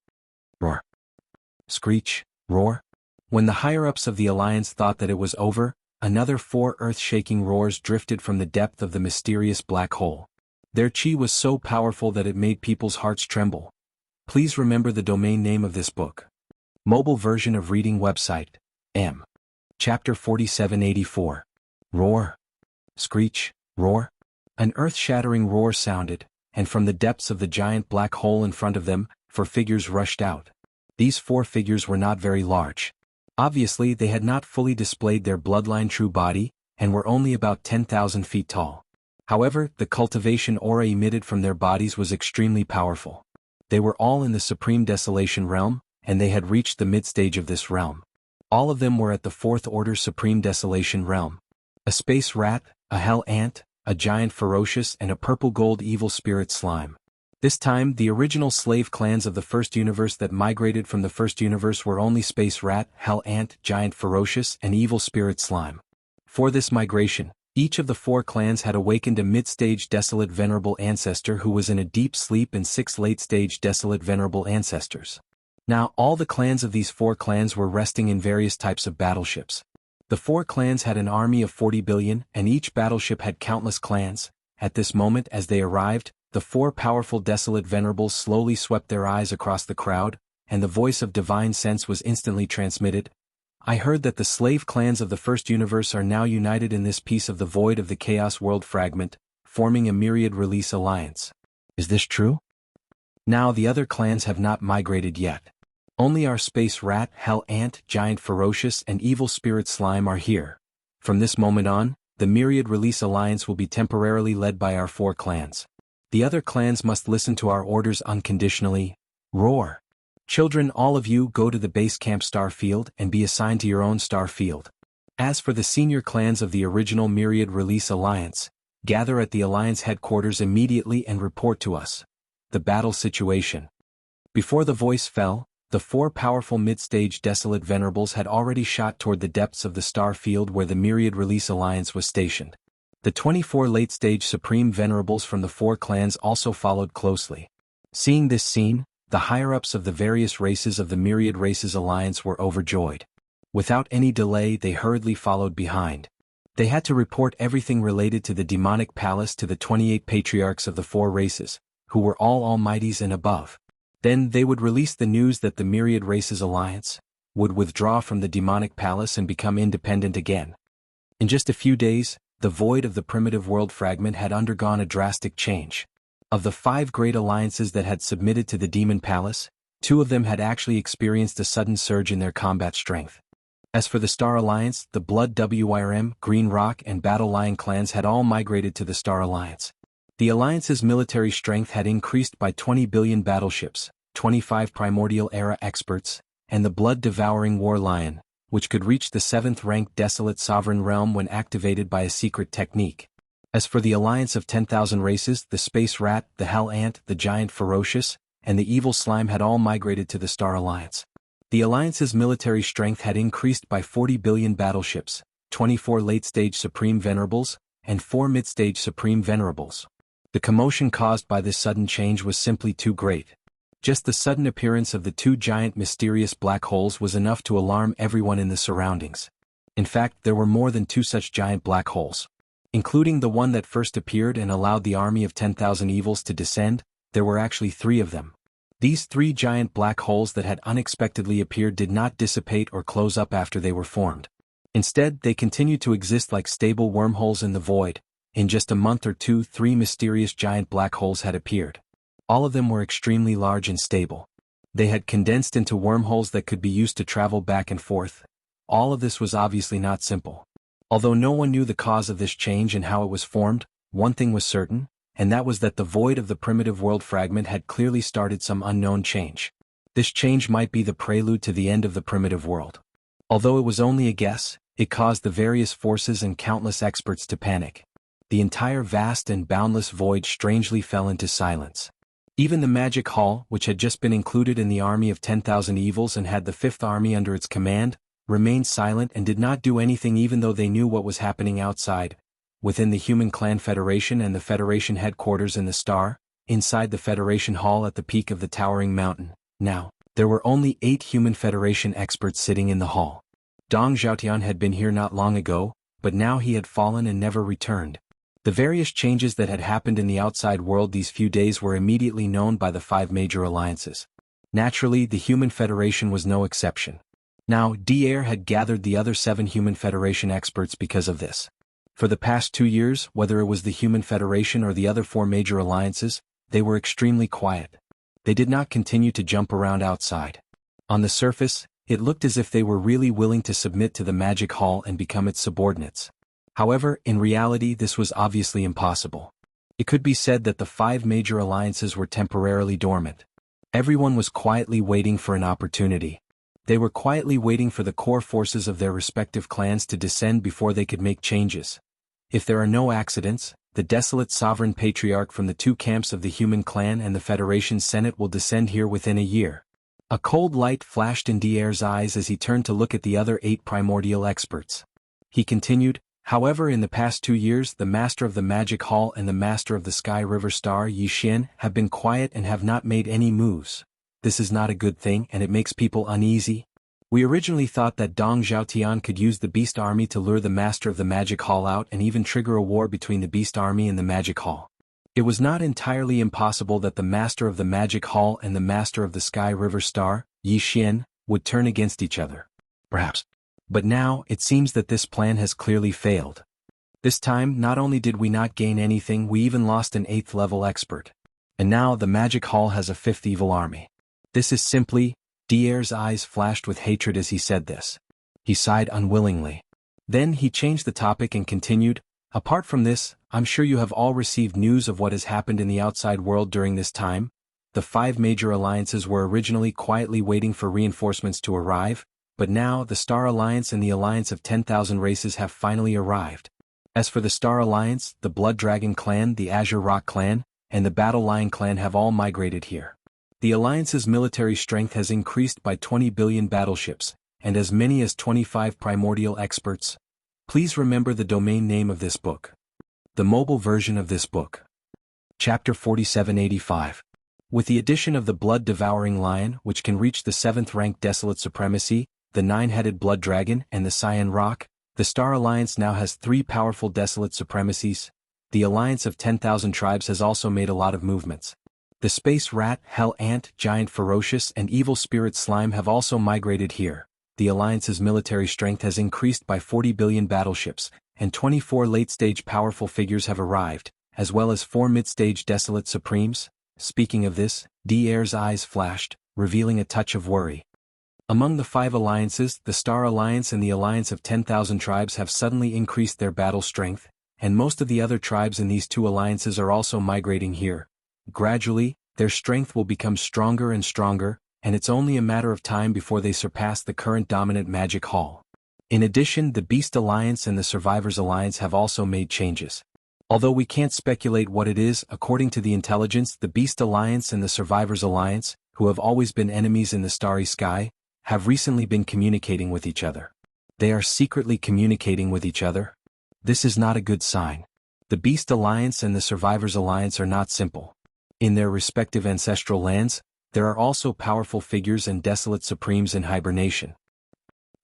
Roar. Screech, roar. When the higher-ups of the Alliance thought that it was over, another 4 earth-shaking roars drifted from the depth of the mysterious black hole. Their chi was so powerful that it made people's hearts tremble. Please remember the domain name of this book. Mobile version of reading website, M. Chapter 4784. Roar. Screech, roar. An earth-shattering roar sounded, and from the depths of the giant black hole in front of them, 4 figures rushed out. These 4 figures were not very large. Obviously they had not fully displayed their bloodline true body, and were only about 10,000 feet tall. However, the cultivation aura emitted from their bodies was extremely powerful. They were all in the Supreme Desolation realm, and they had reached the mid-stage of this realm. All of them were at the 4th Order Supreme Desolation realm. A space rat, a hell ant, a giant ferocious and a purple-gold evil spirit slime. This time, the original slave clans of the first universe that migrated from the first universe were only space rat, hell ant, giant ferocious, and evil spirit slime. For this migration, each of the 4 clans had awakened a mid-stage desolate venerable ancestor who was in a deep sleep and 6 late-stage desolate venerable ancestors. Now, all the clans of these 4 clans were resting in various types of battleships. The 4 clans had an army of 40 billion, and each battleship had countless clans. At this moment, as they arrived, the 4 powerful desolate venerables slowly swept their eyes across the crowd, and the voice of divine sense was instantly transmitted. I heard that the slave clans of the first universe are now united in this piece of the void of the Chaos World fragment, forming a myriad release alliance. Is this true? Now the other clans have not migrated yet. Only our space rat, hell ant, giant ferocious, and evil spirit slime are here. From this moment on, the myriad release alliance will be temporarily led by our 4 clans. The other clans must listen to our orders unconditionally. Roar. Children, all of you go to the base camp star field and be assigned to your own star field. As for the senior clans of the original Myriad Release Alliance, gather at the Alliance headquarters immediately and report to us. The battle situation. Before the voice fell, the 4 powerful mid-stage desolate venerables had already shot toward the depths of the star field where the Myriad Release Alliance was stationed. The 24 late-stage supreme venerables from the 4 clans also followed closely. Seeing this scene, the higher-ups of the various races of the Myriad Races Alliance were overjoyed. Without any delay, they hurriedly followed behind. They had to report everything related to the demonic palace to the 28 patriarchs of the 4 races, who were all almighties and above. Then they would release the news that the Myriad Races Alliance would withdraw from the demonic palace and become independent again. In just a few days, the void of the primitive world fragment had undergone a drastic change. Of the 5 great alliances that had submitted to the Demon Palace, 2 of them had actually experienced a sudden surge in their combat strength. As for the Star Alliance, the Blood WRM, Green Rock, and Battle Lion clans had all migrated to the Star Alliance. The Alliance's military strength had increased by 20 billion battleships, 25 Primordial Era experts, and the Blood-Devouring War Lion, which could reach the 7th-ranked Desolate Sovereign Realm when activated by a secret technique. As for the alliance of 10,000 races, the Space Rat, the Hell Ant, the Giant Ferocious, and the Evil Slime had all migrated to the Star Alliance. The Alliance's military strength had increased by 40 billion battleships, 24 late-stage Supreme Venerables, and 4 mid-stage Supreme Venerables. The commotion caused by this sudden change was simply too great. Just the sudden appearance of the 2 giant mysterious black holes was enough to alarm everyone in the surroundings. In fact, there were more than 2 such giant black holes. Including the one that first appeared and allowed the army of 10,000 evils to descend, there were actually 3 of them. These 3 giant black holes that had unexpectedly appeared did not dissipate or close up after they were formed. Instead, they continued to exist like stable wormholes in the void. In just a month or 2, 3 mysterious giant black holes had appeared. All of them were extremely large and stable. They had condensed into wormholes that could be used to travel back and forth. All of this was obviously not simple. Although no one knew the cause of this change and how it was formed, one thing was certain, and that was that the void of the primitive world fragment had clearly started some unknown change. This change might be the prelude to the end of the primitive world. Although it was only a guess, it caused the various forces and countless experts to panic. The entire vast and boundless void strangely fell into silence. Even the Magic Hall, which had just been included in the army of 10,000 evils and had the 5th army under its command, remained silent and did not do anything even though they knew what was happening outside. Within the Human Clan Federation and the Federation headquarters in the Star, inside the Federation Hall at the peak of the towering mountain, now, there were only 8 Human Federation experts sitting in the hall. Dong Zhaotian had been here not long ago, but now he had fallen and never returned. The various changes that had happened in the outside world these few days were immediately known by the 5 major alliances. Naturally, the Human Federation was no exception. Now, Dier had gathered the other 7 Human Federation experts because of this. For the past 2 years, whether it was the Human Federation or the other 4 major alliances, they were extremely quiet. They did not continue to jump around outside. On the surface, it looked as if they were really willing to submit to the Magic Hall and become its subordinates. However, in reality this was obviously impossible. It could be said that the 5 major alliances were temporarily dormant. Everyone was quietly waiting for an opportunity. They were quietly waiting for the core forces of their respective clans to descend before they could make changes. If there are no accidents, the desolate sovereign patriarch from the 2 camps of the human clan and the Federation's Senate will descend here within a year. A cold light flashed in Dier's eyes as he turned to look at the other 8 primordial experts. He continued, however, in the past 2 years the Master of the Magic Hall and the Master of the Sky River Star Yi Xian have been quiet and have not made any moves. This is not a good thing and it makes people uneasy. We originally thought that Dong Zhaotian could use the Beast Army to lure the Master of the Magic Hall out and even trigger a war between the Beast Army and the Magic Hall. It was not entirely impossible that the Master of the Magic Hall and the Master of the Sky River Star, Yi Xian, would turn against each other. Perhaps. But now, it seems that this plan has clearly failed. This time, not only did we not gain anything, we even lost an 8th level expert. And now the Magic Hall has a 5th evil army. This is simply... Dier's eyes flashed with hatred as he said this. He sighed unwillingly. Then he changed the topic and continued, apart from this, I'm sure you have all received news of what has happened in the outside world during this time. The 5 major alliances were originally quietly waiting for reinforcements to arrive, but now the Star Alliance and the Alliance of 10,000 races have finally arrived. As for the Star Alliance, the Blood Dragon clan, the Azure Rock clan, and the Battle Lion clan have all migrated here. The Alliance's military strength has increased by 20 billion battleships, and as many as 25 primordial experts. Please remember the domain name of this book. The mobile version of this book. Chapter 4785. With the addition of the Blood-Devouring Lion, which can reach the 7th rank Desolate Supremacy, the 9-headed Blood Dragon, and the Cyan Rock, the Star Alliance now has 3 powerful Desolate Supremacies. The Alliance of 10,000 tribes has also made a lot of movements. The Space Rat, Hell Ant, Giant Ferocious, and Evil Spirit Slime have also migrated here. The Alliance's military strength has increased by 40 billion battleships, and 24 late-stage powerful figures have arrived, as well as 4 mid-stage Desolate Supremes. Speaking of this, Dier's eyes flashed, revealing a touch of worry. Among the 5 alliances, the Star Alliance and the Alliance of 10,000 tribes have suddenly increased their battle strength, and most of the other tribes in these 2 alliances are also migrating here. Gradually, their strength will become stronger and stronger, and it's only a matter of time before they surpass the current dominant Magic Hall. In addition, the Beast Alliance and the Survivors Alliance have also made changes. Although we can't speculate what it is, according to the intelligence, the Beast Alliance and the Survivors Alliance, who have always been enemies in the starry sky, have recently been communicating with each other. They are secretly communicating with each other? This is not a good sign. The Beast Alliance and the Survivors Alliance are not simple. In their respective ancestral lands, there are also powerful figures and Desolate Supremes in hibernation.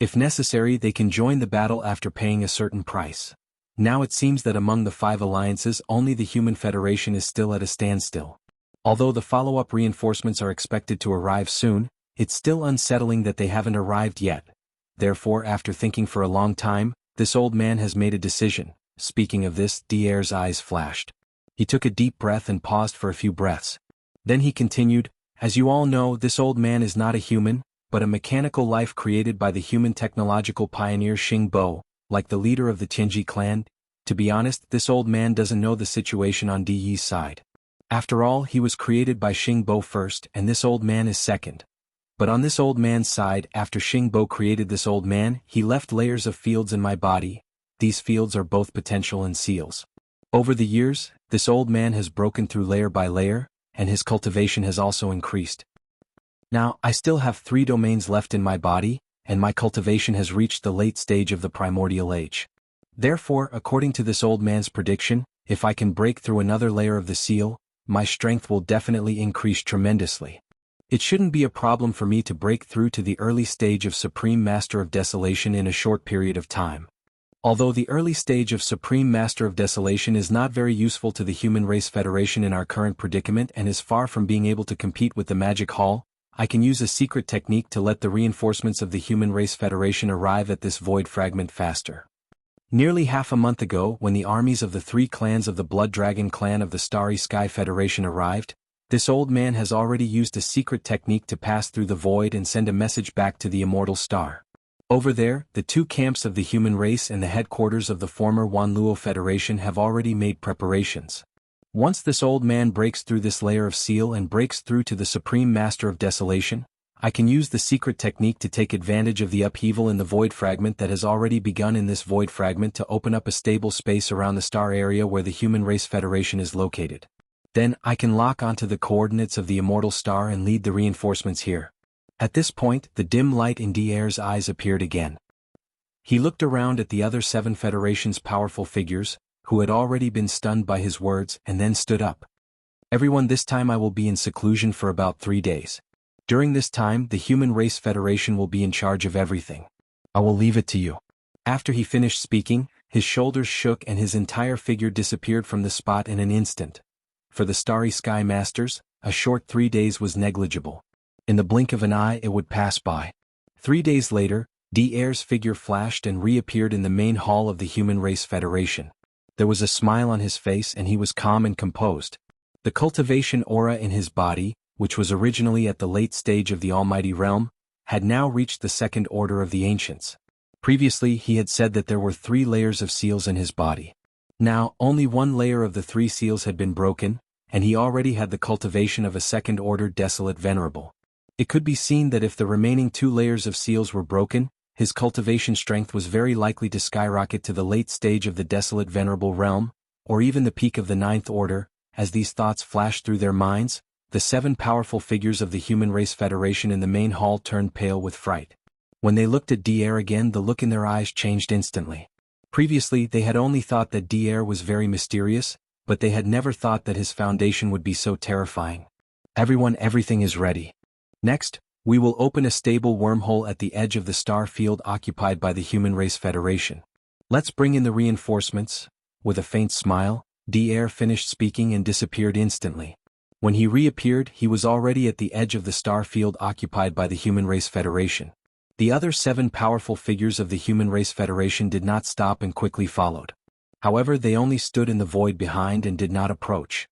If necessary, they can join the battle after paying a certain price. Now it seems that among the 5 alliances only the Human Federation is still at a standstill. Although the follow-up reinforcements are expected to arrive soon, it's still unsettling that they haven't arrived yet. Therefore, after thinking for a long time, this old man has made a decision. Speaking of this, Dier's eyes flashed. He took a deep breath and paused for a few breaths. Then he continued, as you all know, this old man is not a human, but a mechanical life created by the human technological pioneer Xing Bo, like the leader of the Tianji clan. To be honest, this old man doesn't know the situation on Di's side. After all, he was created by Xing Bo first, and this old man is second. But on this old man's side, after Xing Bo created this old man, he left layers of fields in my body. These fields are both potential and seals. Over the years, this old man has broken through layer by layer, and his cultivation has also increased. Now, I still have 3 domains left in my body, and my cultivation has reached the late stage of the primordial age. Therefore, according to this old man's prediction, if I can break through another layer of the seal, my strength will definitely increase tremendously. It shouldn't be a problem for me to break through to the early stage of Supreme Master of Desolation in a short period of time. Although the early stage of Supreme Master of Desolation is not very useful to the Human Race Federation in our current predicament and is far from being able to compete with the Magic Hall, I can use a secret technique to let the reinforcements of the Human Race Federation arrive at this void fragment faster. Nearly half a month ago, when the armies of the 3 clans of the Blood Dragon clan of the Starry Sky Federation arrived, this old man has already used a secret technique to pass through the void and send a message back to the immortal star. Over there, the 2 camps of the human race and the headquarters of the former Wanluo Federation have already made preparations. Once this old man breaks through this layer of seal and breaks through to the Supreme Master of Desolation, I can use the secret technique to take advantage of the upheaval in the void fragment that has already begun in this void fragment to open up a stable space around the star area where the Human Race Federation is located. Then, I can lock onto the coordinates of the immortal star and lead the reinforcements here. At this point, the dim light in D'Air's eyes appeared again. He looked around at the other 7 Federation's powerful figures, who had already been stunned by his words, and then stood up. Everyone, this time I will be in seclusion for about 3 days. During this time, the Human Race Federation will be in charge of everything. I will leave it to you. After he finished speaking, his shoulders shook and his entire figure disappeared from the spot in an instant. For the Starry Sky Masters, a short 3 days was negligible. In the blink of an eye it would pass by. 3 days later, D'Air's figure flashed and reappeared in the main hall of the Human Race Federation. There was a smile on his face and he was calm and composed. The cultivation aura in his body, which was originally at the late stage of the Almighty Realm, had now reached the 2nd order of the Ancients. Previously he had said that there were 3 layers of seals in his body. Now, only 1 layer of the 3 seals had been broken, and he already had the cultivation of a 2nd order Desolate Venerable. It could be seen that if the remaining 2 layers of seals were broken, his cultivation strength was very likely to skyrocket to the late stage of the Desolate Venerable realm, or even the peak of the 9th order. As these thoughts flashed through their minds, the 7 powerful figures of the Human Race Federation in the main hall turned pale with fright. When they looked at D'Air again, the look in their eyes changed instantly. Previously they had only thought that D'Air was very mysterious, but they had never thought that his foundation would be so terrifying. Everyone, everything is ready. Next, we will open a stable wormhole at the edge of the star field occupied by the Human Race Federation. Let's bring in the reinforcements. With a faint smile, D'Air finished speaking and disappeared instantly. When he reappeared, he was already at the edge of the star field occupied by the Human Race Federation. The other 7 powerful figures of the Human Race Federation did not stop and quickly followed. However, they only stood in the void behind and did not approach.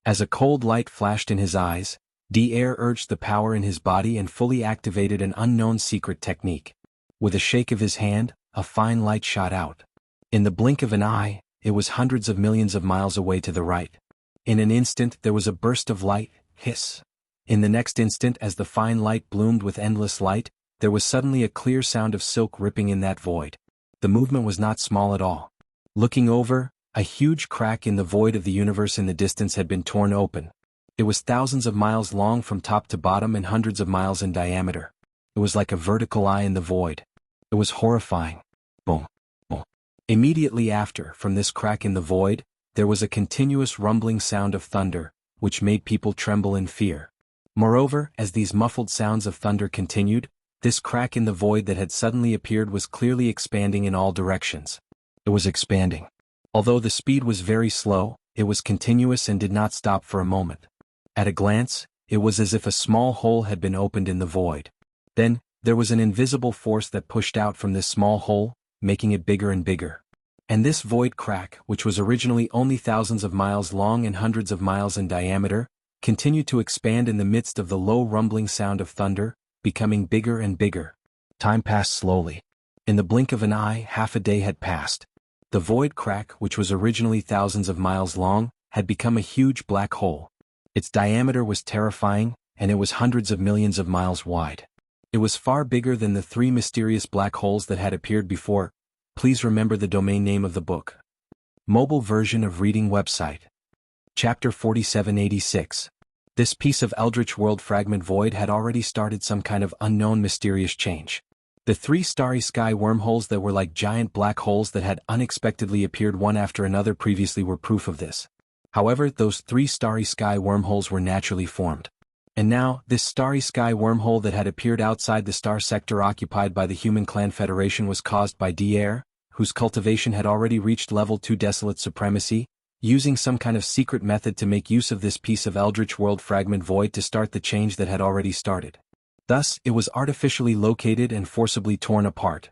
As a cold light flashed in his eyes, D'Air urged the power in his body and fully activated an unknown secret technique. With a shake of his hand, a fine light shot out. In the blink of an eye, it was hundreds of millions of miles away to the right. In an instant there was a burst of light, hiss. In the next instant, as the fine light bloomed with endless light, there was suddenly a clear sound of silk ripping in that void. The movement was not small at all. Looking over, a huge crack in the void of the universe in the distance had been torn open. It was thousands of miles long from top to bottom and hundreds of miles in diameter. It was like a vertical eye in the void. It was horrifying. Boom, boom. Immediately after, from this crack in the void, there was a continuous rumbling sound of thunder, which made people tremble in fear. Moreover, as these muffled sounds of thunder continued, this crack in the void that had suddenly appeared was clearly expanding in all directions. It was expanding. Although the speed was very slow, it was continuous and did not stop for a moment. At a glance, it was as if a small hole had been opened in the void. Then, there was an invisible force that pushed out from this small hole, making it bigger and bigger. And this void crack, which was originally only thousands of miles long and hundreds of miles in diameter, continued to expand in the midst of the low rumbling sound of thunder, becoming bigger and bigger. Time passed slowly. In the blink of an eye, half a day had passed. The void crack, which was originally thousands of miles long, had become a huge black hole. Its diameter was terrifying, and it was hundreds of millions of miles wide. It was far bigger than the 3 mysterious black holes that had appeared before. Please remember the domain name of the book. Mobile version of reading website. Chapter 4786. This piece of Eldritch World Fragment Void had already started some kind of unknown mysterious change. The 3 starry sky wormholes that were like giant black holes that had unexpectedly appeared one after another previously were proof of this. However, those 3 starry sky wormholes were naturally formed. And now, this starry sky wormhole that had appeared outside the star sector occupied by the Human Clan Federation was caused by D'Air, whose cultivation had already reached level 2 desolate supremacy, using some kind of secret method to make use of this piece of eldritch world fragment void to start the change that had already started. Thus, it was artificially located and forcibly torn apart.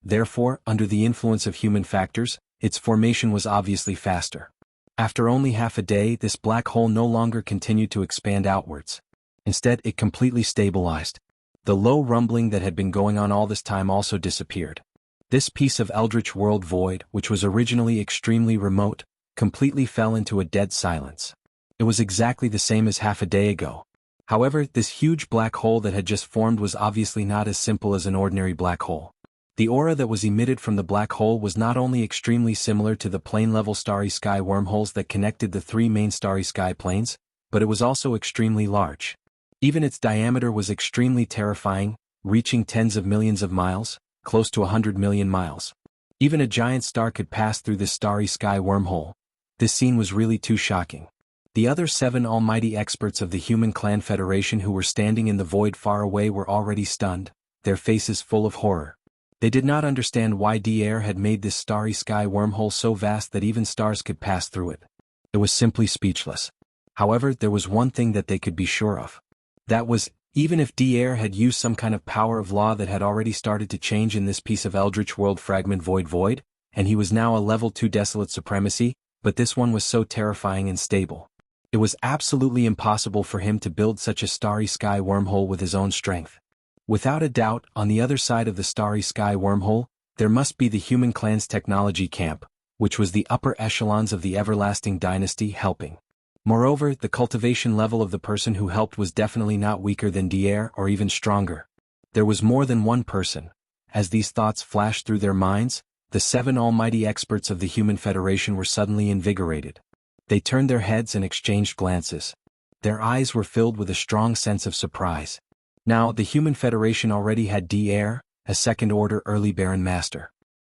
Therefore, under the influence of human factors, its formation was obviously faster. After only half a day, this black hole no longer continued to expand outwards. Instead, it completely stabilized. The low rumbling that had been going on all this time also disappeared. This piece of eldritch world void, which was originally extremely remote, completely fell into a dead silence. It was exactly the same as half a day ago. However, this huge black hole that had just formed was obviously not as simple as an ordinary black hole. The aura that was emitted from the black hole was not only extremely similar to the plane-level starry sky wormholes that connected the three main starry sky planes, but it was also extremely large. Even its diameter was extremely terrifying, reaching tens of millions of miles, close to 100 million miles. Even a giant star could pass through this starry sky wormhole. This scene was really too shocking. The other 7 almighty experts of the Human Clan Federation who were standing in the void far away were already stunned, their faces full of horror. They did not understand why Dier had made this starry sky wormhole so vast that even stars could pass through it. It was simply speechless. However, there was one thing that they could be sure of. That was, even if Dier had used some kind of power of law that had already started to change in this piece of eldritch world fragment void, and he was now a level 2 desolate supremacy, but this one was so terrifying and stable. It was absolutely impossible for him to build such a starry sky wormhole with his own strength. Without a doubt, on the other side of the starry sky wormhole, there must be the Human Clan's technology camp, which was the upper echelons of the everlasting dynasty helping. Moreover, the cultivation level of the person who helped was definitely not weaker than Dier or even stronger. There was more than one person. As these thoughts flashed through their minds, the 7 almighty experts of the Human Federation were suddenly invigorated. They turned their heads and exchanged glances. Their eyes were filled with a strong sense of surprise. Now, the Human Federation already had Dier, a second-order early Baron Master.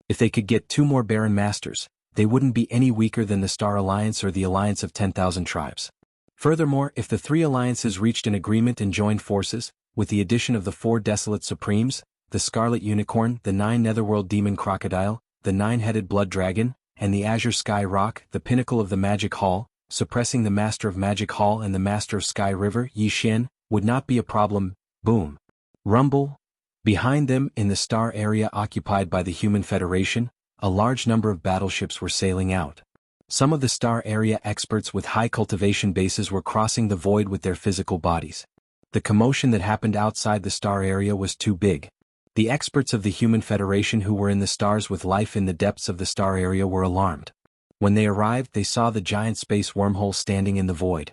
If they could get 2 more Baron Masters, they wouldn't be any weaker than the Star Alliance or the Alliance of 10,000 Tribes. Furthermore, if the 3 alliances reached an agreement and joined forces, with the addition of the 4 Desolate Supremes, the Scarlet Unicorn, the 9 Netherworld Demon Crocodile, the 9-headed Blood Dragon, and the Azure Sky Rock, the pinnacle of the Magic Hall, suppressing the Master of Magic Hall and the Master of Sky River, Yi Xian, would not be a problem. Boom. Rumble. Behind them, in the star area occupied by the Human Federation, a large number of battleships were sailing out. Some of the star area experts with high cultivation bases were crossing the void with their physical bodies. The commotion that happened outside the star area was too big. The experts of the Human Federation who were in the stars with life in the depths of the star area were alarmed. When they arrived, they saw the giant space wormhole standing in the void.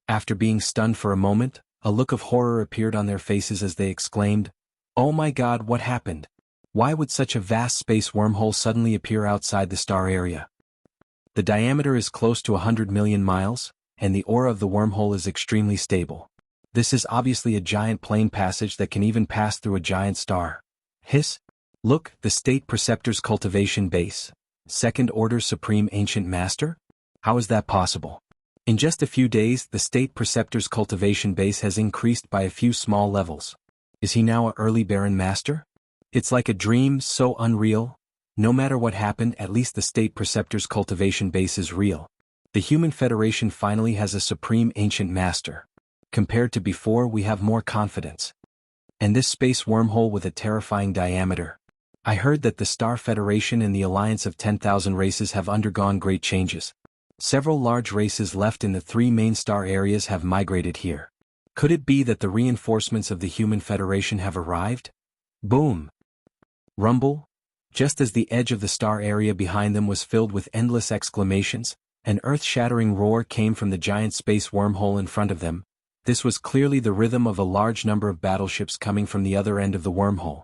After being stunned for a moment, a look of horror appeared on their faces as they exclaimed, "Oh my God, what happened? Why would such a vast space wormhole suddenly appear outside the star area? The diameter is close to 100 million miles, and the aura of the wormhole is extremely stable. This is obviously a giant plane passage that can even pass through a giant star." Hiss. Look, the State Preceptor's cultivation base. Second Order Supreme Ancient Master? How is that possible? In just a few days, the State Preceptor's cultivation base has increased by a few small levels. Is he now a early Baron Master? It's like a dream, so unreal. No matter what happened, at least the State Preceptor's cultivation base is real. The Human Federation finally has a Supreme Ancient Master. Compared to before, we have more confidence. And this space wormhole with a terrifying diameter. I heard that the Star Federation and the Alliance of 10,000 races have undergone great changes. Several large races left in the 3 main star areas have migrated here. Could it be that the reinforcements of the Human Federation have arrived? Boom! Rumble. Just as the edge of the star area behind them was filled with endless exclamations, an earth-shattering roar came from the giant space wormhole in front of them. This was clearly the rhythm of a large number of battleships coming from the other end of the wormhole.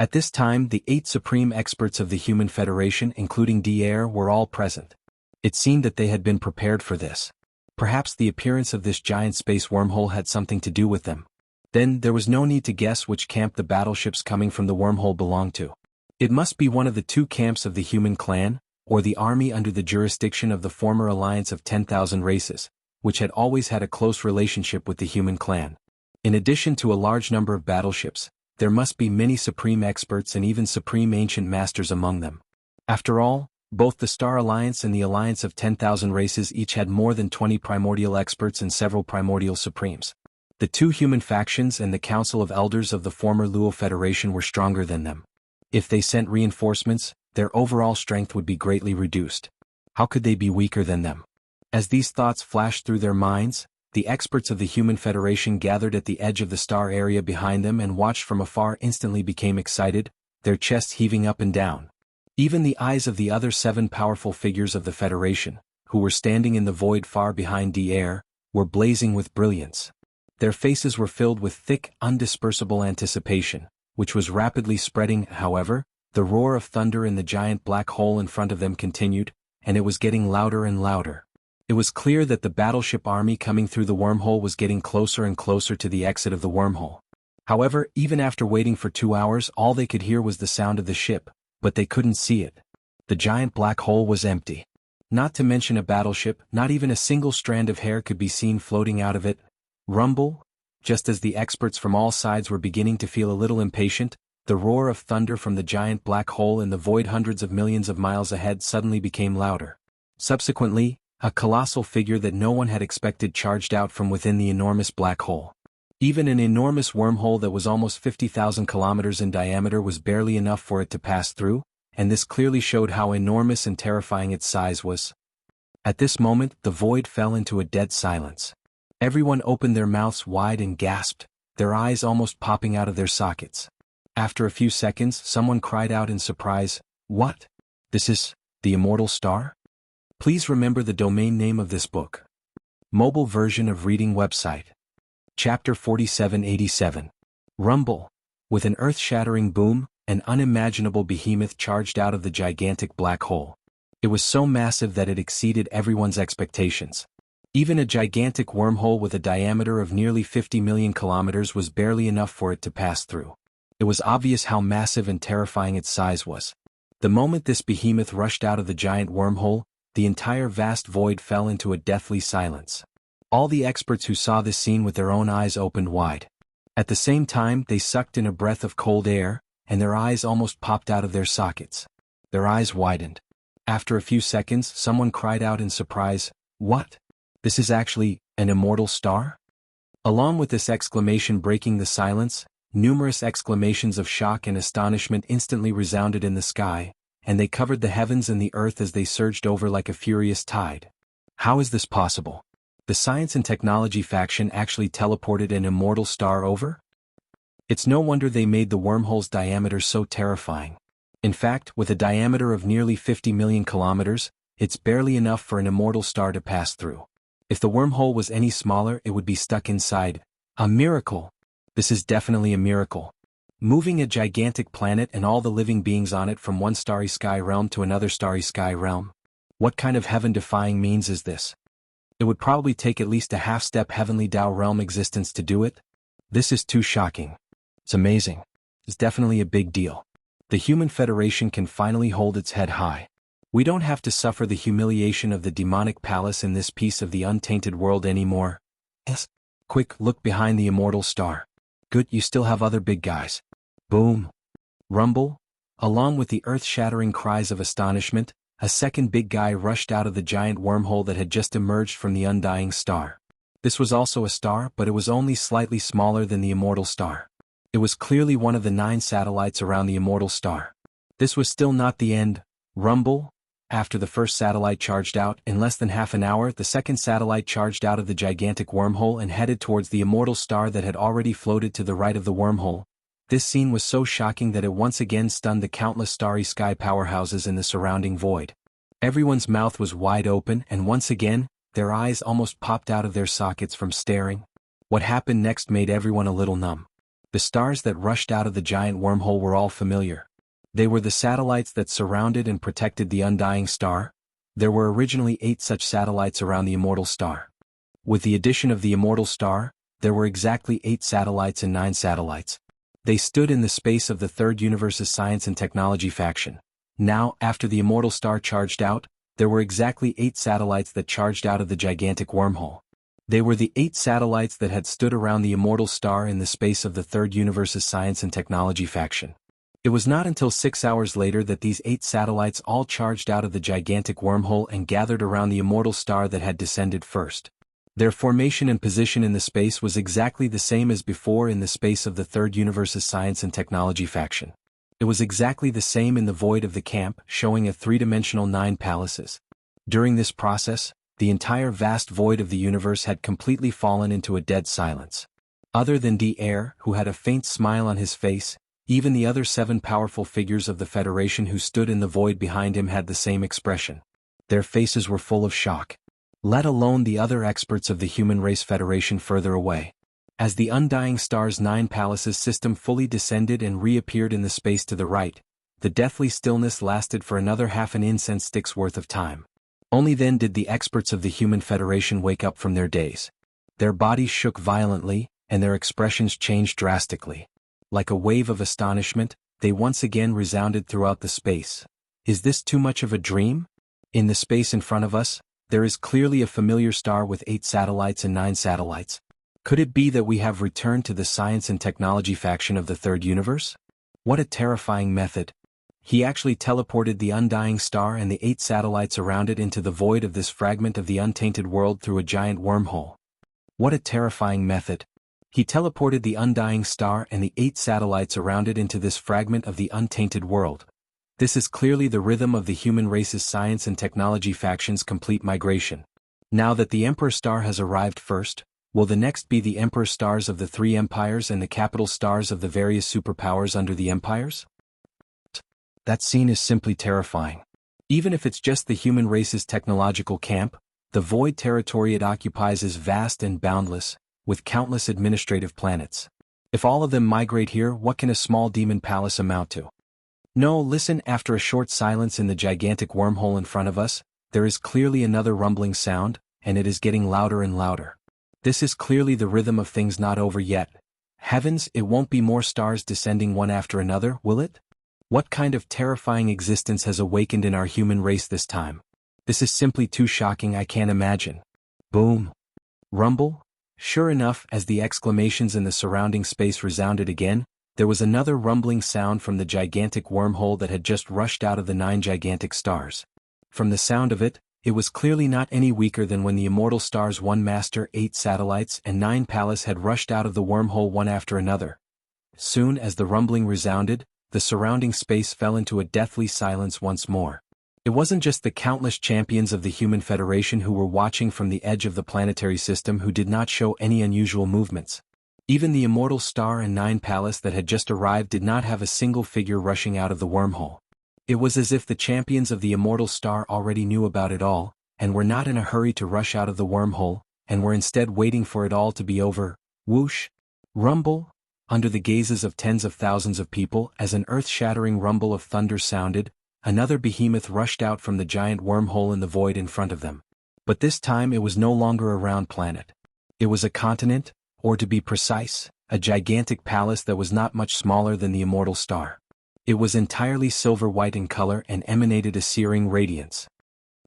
At this time, the 8 supreme experts of the Human Federation, including Dier, were all present. It seemed that they had been prepared for this. Perhaps the appearance of this giant space wormhole had something to do with them. Then, there was no need to guess which camp the battleships coming from the wormhole belonged to. It must be one of the 2 camps of the Human Clan, or the army under the jurisdiction of the former Alliance of 10,000 races, which had always had a close relationship with the Human Clan. In addition to a large number of battleships, there must be many supreme experts and even supreme ancient masters among them. After all, both the Star Alliance and the Alliance of 10,000 Races each had more than 20 primordial experts and several primordial supremes. The two human factions and the Council of Elders of the former Luo Federation were stronger than them. If they sent reinforcements, their overall strength would be greatly reduced. How could they be weaker than them? As these thoughts flashed through their minds, the experts of the Human Federation gathered at the edge of the star area behind them and watched from afar instantly became excited, their chests heaving up and down. Even the eyes of the other 7 powerful figures of the Federation, who were standing in the void far behind the air, were blazing with brilliance. Their faces were filled with thick, undispersible anticipation, which was rapidly spreading. However, the roar of thunder in the giant black hole in front of them continued, and it was getting louder and louder. It was clear that the battleship army coming through the wormhole was getting closer and closer to the exit of the wormhole. However, even after waiting for 2 hours, all they could hear was the sound of the ship, but they couldn't see it. The giant black hole was empty. Not to mention a battleship, not even a single strand of hair could be seen floating out of it. Rumble? Just as the experts from all sides were beginning to feel a little impatient, the roar of thunder from the giant black hole in the void hundreds of millions of miles ahead suddenly became louder. Subsequently, a colossal figure that no one had expected charged out from within the enormous black hole. Even an enormous wormhole that was almost 50,000 kilometers in diameter was barely enough for it to pass through, and this clearly showed how enormous and terrifying its size was. At this moment, the void fell into a dead silence. Everyone opened their mouths wide and gasped, their eyes almost popping out of their sockets. After a few seconds, someone cried out in surprise, "What? This is the Immortal Star?" Please remember the domain name of this book. Mobile version of reading website. Chapter 4787. Rumble. With an earth-shattering boom, an unimaginable behemoth charged out of the gigantic black hole. It was so massive that it exceeded everyone's expectations. Even a gigantic wormhole with a diameter of nearly 50 million kilometers was barely enough for it to pass through. It was obvious how massive and terrifying its size was. The moment this behemoth rushed out of the giant wormhole, the entire vast void fell into a deathly silence. All the experts who saw this scene with their own eyes opened wide. At the same time, they sucked in a breath of cold air, and their eyes almost popped out of their sockets. Their eyes widened. After a few seconds, someone cried out in surprise, "What? This is actually an immortal star?" Along with this exclamation breaking the silence, numerous exclamations of shock and astonishment instantly resounded in the sky, and they covered the heavens and the earth as they surged over like a furious tide. How is this possible? The Science and Technology faction actually teleported an immortal star over? It's no wonder they made the wormhole's diameter so terrifying. In fact, with a diameter of nearly 50 million kilometers, it's barely enough for an immortal star to pass through. If the wormhole was any smaller, it would be stuck inside. A miracle! This is definitely a miracle. Moving a gigantic planet and all the living beings on it from one starry sky realm to another starry sky realm. What kind of heaven-defying means is this? It would probably take at least a half-step heavenly Tao realm existence to do it. This is too shocking. It's amazing. It's definitely a big deal. The Human Federation can finally hold its head high. We don't have to suffer the humiliation of the demonic palace in this piece of the untainted world anymore. Yes. Quick, look behind the immortal star. Good, you still have other big guys. Boom. Rumble. Along with the earth-shattering cries of astonishment, a second big guy rushed out of the giant wormhole that had just emerged from the undying star. This was also a star, but it was only slightly smaller than the immortal star. It was clearly one of the 9 satellites around the immortal star. This was still not the end. Rumble. After the first satellite charged out, in less than half an hour, the second satellite charged out of the gigantic wormhole and headed towards the immortal star that had already floated to the right of the wormhole. This scene was so shocking that it once again stunned the countless starry sky powerhouses in the surrounding void. Everyone's mouth was wide open, and once again, their eyes almost popped out of their sockets from staring. What happened next made everyone a little numb. The stars that rushed out of the giant wormhole were all familiar. They were the satellites that surrounded and protected the undying star. There were originally 8 such satellites around the immortal star. With the addition of the immortal star, there were exactly 8 satellites and 9 satellites. They stood in the space of the Third Universe's Science and Technology faction. Now, after the immortal star charged out, there were exactly 8 satellites that charged out of the gigantic wormhole. They were the 8 satellites that had stood around the immortal star in the space of the Third Universe's Science and Technology faction. It was not until 6 hours later that these 8 satellites all charged out of the gigantic wormhole and gathered around the immortal star that had descended first. Their formation and position in the space was exactly the same as before in the space of the Third Universe's science and technology faction. It was exactly the same in the void of the camp, showing a three-dimensional 9 palaces. During this process, the entire vast void of the universe had completely fallen into a dead silence. Other than D-Air, who had a faint smile on his face, even the other 7 powerful figures of the Federation who stood in the void behind him had the same expression. Their faces were full of shock. Let alone the other experts of the Human Race Federation further away. As the Undying Star's 9 palaces system fully descended and reappeared in the space to the right, the deathly stillness lasted for another half an incense stick's worth of time. Only then did the experts of the Human Federation wake up from their daze. Their bodies shook violently, and their expressions changed drastically. Like a wave of astonishment, they once again resounded throughout the space. Is this too much of a dream? In the space in front of us, there is clearly a familiar star with 8 satellites and 9 satellites. Could it be that we have returned to the science and technology faction of the Third Universe? What a terrifying method. He actually teleported the Undying Star and the 8 satellites around it into the void of this fragment of the untainted world through a giant wormhole. What a terrifying method. He teleported the Undying Star and the 8 satellites around it into this fragment of the untainted world. This is clearly the rhythm of the human race's science and technology faction's complete migration. Now that the Emperor Star has arrived first, will the next be the Emperor Stars of the 3 empires and the capital stars of the various superpowers under the empires? That scene is simply terrifying. Even if it's just the human race's technological camp, the void territory it occupies is vast and boundless, with countless administrative planets. If all of them migrate here, what can a small demon palace amount to? No, listen, after a short silence in the gigantic wormhole in front of us, there is clearly another rumbling sound, and it is getting louder and louder. This is clearly the rhythm of things not over yet. Heavens, it won't be more stars descending one after another, will it? What kind of terrifying existence has awakened in our human race this time? This is simply too shocking, I can't imagine. Boom. Rumble? Sure enough, as the exclamations in the surrounding space resounded again, there was another rumbling sound from the gigantic wormhole that had just rushed out of the 9 gigantic stars. From the sound of it, it was clearly not any weaker than when the immortal star's 1 master, 8 satellites, and 9 palace had rushed out of the wormhole one after another. Soon as the rumbling resounded, the surrounding space fell into a deathly silence once more. It wasn't just the countless champions of the Human Federation who were watching from the edge of the planetary system who did not show any unusual movements. Even the immortal star and 9 palace that had just arrived did not have a single figure rushing out of the wormhole. It was as if the champions of the immortal star already knew about it all, and were not in a hurry to rush out of the wormhole, and were instead waiting for it all to be over. Whoosh! Rumble! Under the gazes of tens of thousands of people, as an earth-shattering rumble of thunder sounded, another behemoth rushed out from the giant wormhole in the void in front of them. But this time it was no longer a round planet. It was a continent, or to be precise, a gigantic palace that was not much smaller than the immortal star. It was entirely silver-white in color and emanated a searing radiance.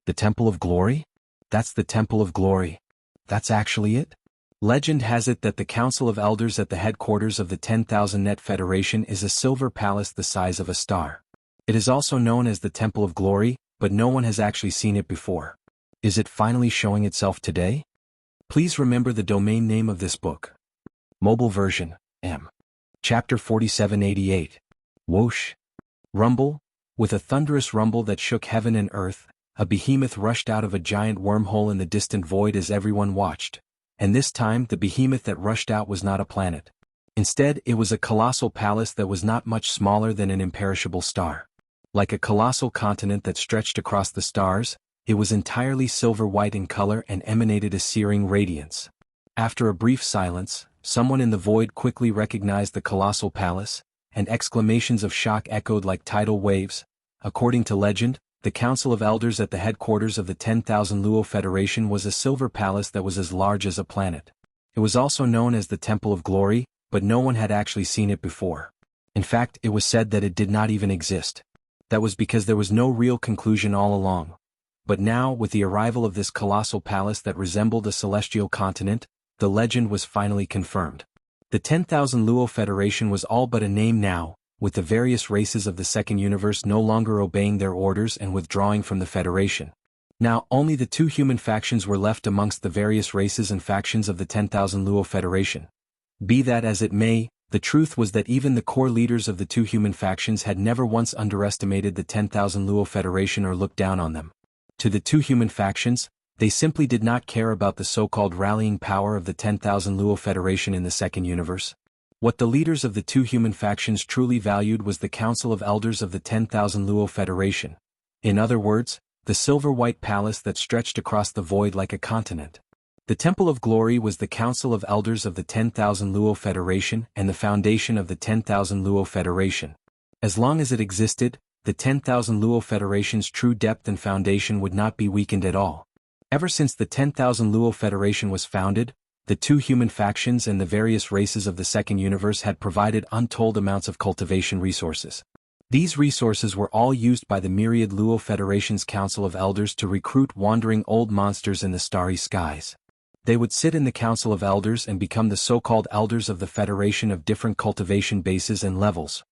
The Temple of Glory? That's the Temple of Glory. That's actually it? Legend has it that the Council of Elders at the headquarters of the 10,000 Net Federation is a silver palace the size of a star. It is also known as the Temple of Glory, but no one has actually seen it before. Is it finally showing itself today? Please remember the domain name of this book. Mobile version, M. Chapter 4788. Whoosh. Rumble. With a thunderous rumble that shook heaven and earth, a behemoth rushed out of a giant wormhole in the distant void as everyone watched. And this time the behemoth that rushed out was not a planet. Instead, it was a colossal palace that was not much smaller than an imperishable star. Like a colossal continent that stretched across the stars, it was entirely silver-white in color and emanated a searing radiance. After a brief silence, someone in the void quickly recognized the colossal palace, and exclamations of shock echoed like tidal waves. According to legend, the Council of Elders at the headquarters of the 10,000 Luo Federation was a silver palace that was as large as a planet. It was also known as the Temple of Glory, but no one had actually seen it before. In fact, it was said that it did not even exist. That was because there was no real conclusion all along. But now, with the arrival of this colossal palace that resembled a celestial continent, the legend was finally confirmed. The 10,000 Luo Federation was all but a name now, with the various races of the second universe no longer obeying their orders and withdrawing from the Federation. Now, only the two human factions were left amongst the various races and factions of the 10,000 Luo Federation. Be that as it may, the truth was that even the core leaders of the two human factions had never once underestimated the 10,000 Luo Federation or looked down on them. To the two human factions, they simply did not care about the so-called rallying power of the 10,000 Luo Federation in the second universe. What the leaders of the two human factions truly valued was the Council of Elders of the 10,000 Luo Federation. In other words, the silver-white palace that stretched across the void like a continent. The Temple of Glory was the Council of Elders of the 10,000 Luo Federation and the foundation of the 10,000 Luo Federation. As long as it existed, the 10,000 Luo Federation's true depth and foundation would not be weakened at all. Ever since the 10,000 Luo Federation was founded, the two human factions and the various races of the second universe had provided untold amounts of cultivation resources. These resources were all used by the myriad Luo Federation's Council of Elders to recruit wandering old monsters in the starry skies. They would sit in the Council of Elders and become the so-called elders of the Federation of different cultivation bases and levels.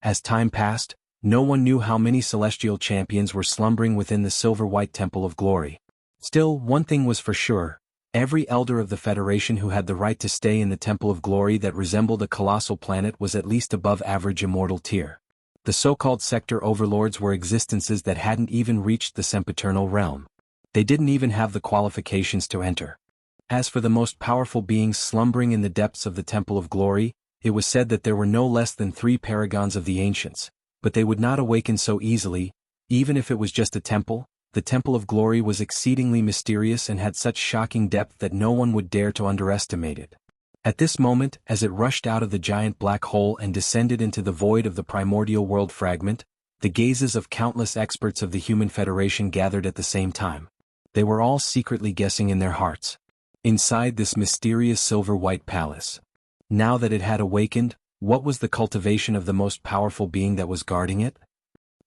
As time passed, no one knew how many celestial champions were slumbering within the silver-white Temple of Glory. Still, one thing was for sure. Every elder of the Federation who had the right to stay in the Temple of Glory that resembled a colossal planet was at least above average immortal tier. The so-called sector overlords were existences that hadn't even reached the sempiternal realm. They didn't even have the qualifications to enter. As for the most powerful beings slumbering in the depths of the Temple of Glory, it was said that there were no less than 3 paragons of the ancients, but they would not awaken so easily. Even if it was just a temple, the Temple of Glory was exceedingly mysterious and had such shocking depth that no one would dare to underestimate it. At this moment, as it rushed out of the giant black hole and descended into the void of the primordial world fragment, the gazes of countless experts of the Human Federation gathered at the same time. They were all secretly guessing in their hearts. Inside this mysterious silver-white palace, now that it had awakened, what was the cultivation of the most powerful being that was guarding it?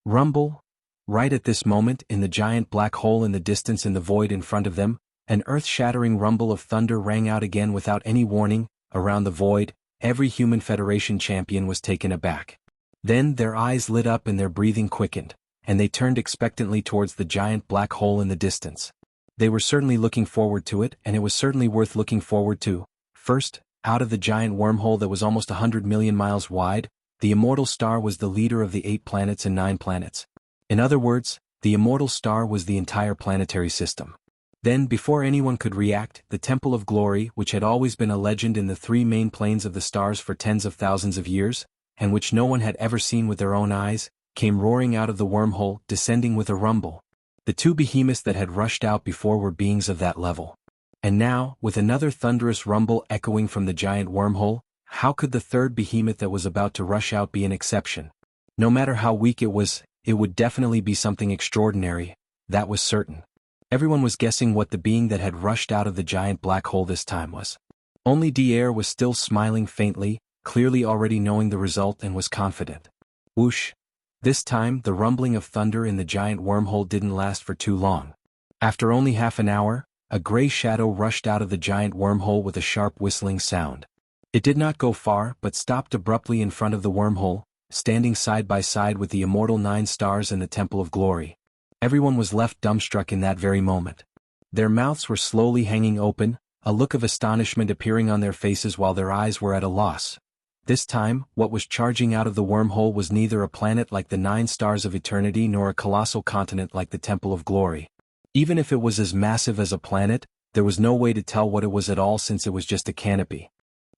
Rumble. Right at this moment, in the giant black hole in the distance in the void in front of them, an earth-shattering rumble of thunder rang out again without any warning. Around the void, every Human Federation champion was taken aback. Then their eyes lit up and their breathing quickened, and they turned expectantly towards the giant black hole in the distance. They were certainly looking forward to it, and it was certainly worth looking forward to. First, out of the giant wormhole that was almost 100 million miles wide, the immortal star was the leader of the 8 planets and 9 planets. In other words, the immortal star was the entire planetary system. Then, before anyone could react, the Temple of Glory, which had always been a legend in the 3 main planes of the stars for tens of thousands of years, and which no one had ever seen with their own eyes, came roaring out of the wormhole, descending with a rumble. The 2 behemoths that had rushed out before were beings of that level. And now, with another thunderous rumble echoing from the giant wormhole, how could the 3rd behemoth that was about to rush out be an exception? No matter how weak it would definitely be something extraordinary, that was certain. Everyone was guessing what the being that had rushed out of the giant black hole this time was. Only Dier was still smiling faintly, clearly already knowing the result, and was confident. Whoosh! This time, the rumbling of thunder in the giant wormhole didn't last for too long. After only half an hour, a gray shadow rushed out of the giant wormhole with a sharp whistling sound. It did not go far, but stopped abruptly in front of the wormhole, standing side by side with the immortal 9 stars and the Temple of Glory. Everyone was left dumbstruck in that very moment. Their mouths were slowly hanging open, a look of astonishment appearing on their faces while their eyes were at a loss. This time, what was charging out of the wormhole was neither a planet like the 9 stars of eternity nor a colossal continent like the Temple of Glory. Even if it was as massive as a planet, there was no way to tell what it was at all, since it was just a canopy.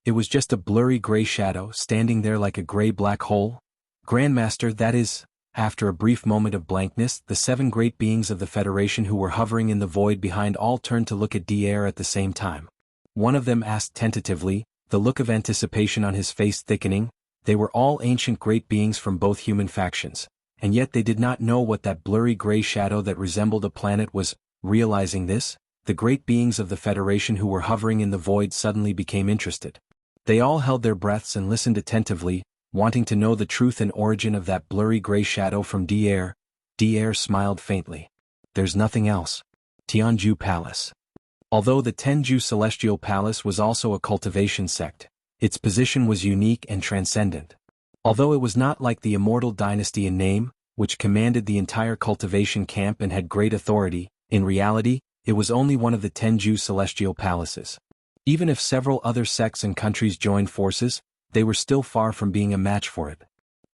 It was just a blurry gray shadow standing there like a gray black hole. Grandmaster, that is. After a brief moment of blankness, the 7 great beings of the Federation who were hovering in the void behind all turned to look at Dier at the same time. One of them asked tentatively, the look of anticipation on his face thickening. They were all ancient great beings from both human factions, and yet they did not know what that blurry gray shadow that resembled a planet was. Realizing this, the great beings of the Federation who were hovering in the void suddenly became interested. They all held their breaths and listened attentively, wanting to know the truth and origin of that blurry gray shadow from Dier. Dier smiled faintly. There's nothing else. Tianju Palace. Although the Tenju Celestial Palace was also a cultivation sect, its position was unique and transcendent. Although it was not like the immortal dynasty in name, which commanded the entire cultivation camp and had great authority, in reality, it was only one of the 10 Jew celestial palaces. Even if several other sects and countries joined forces, they were still far from being a match for it.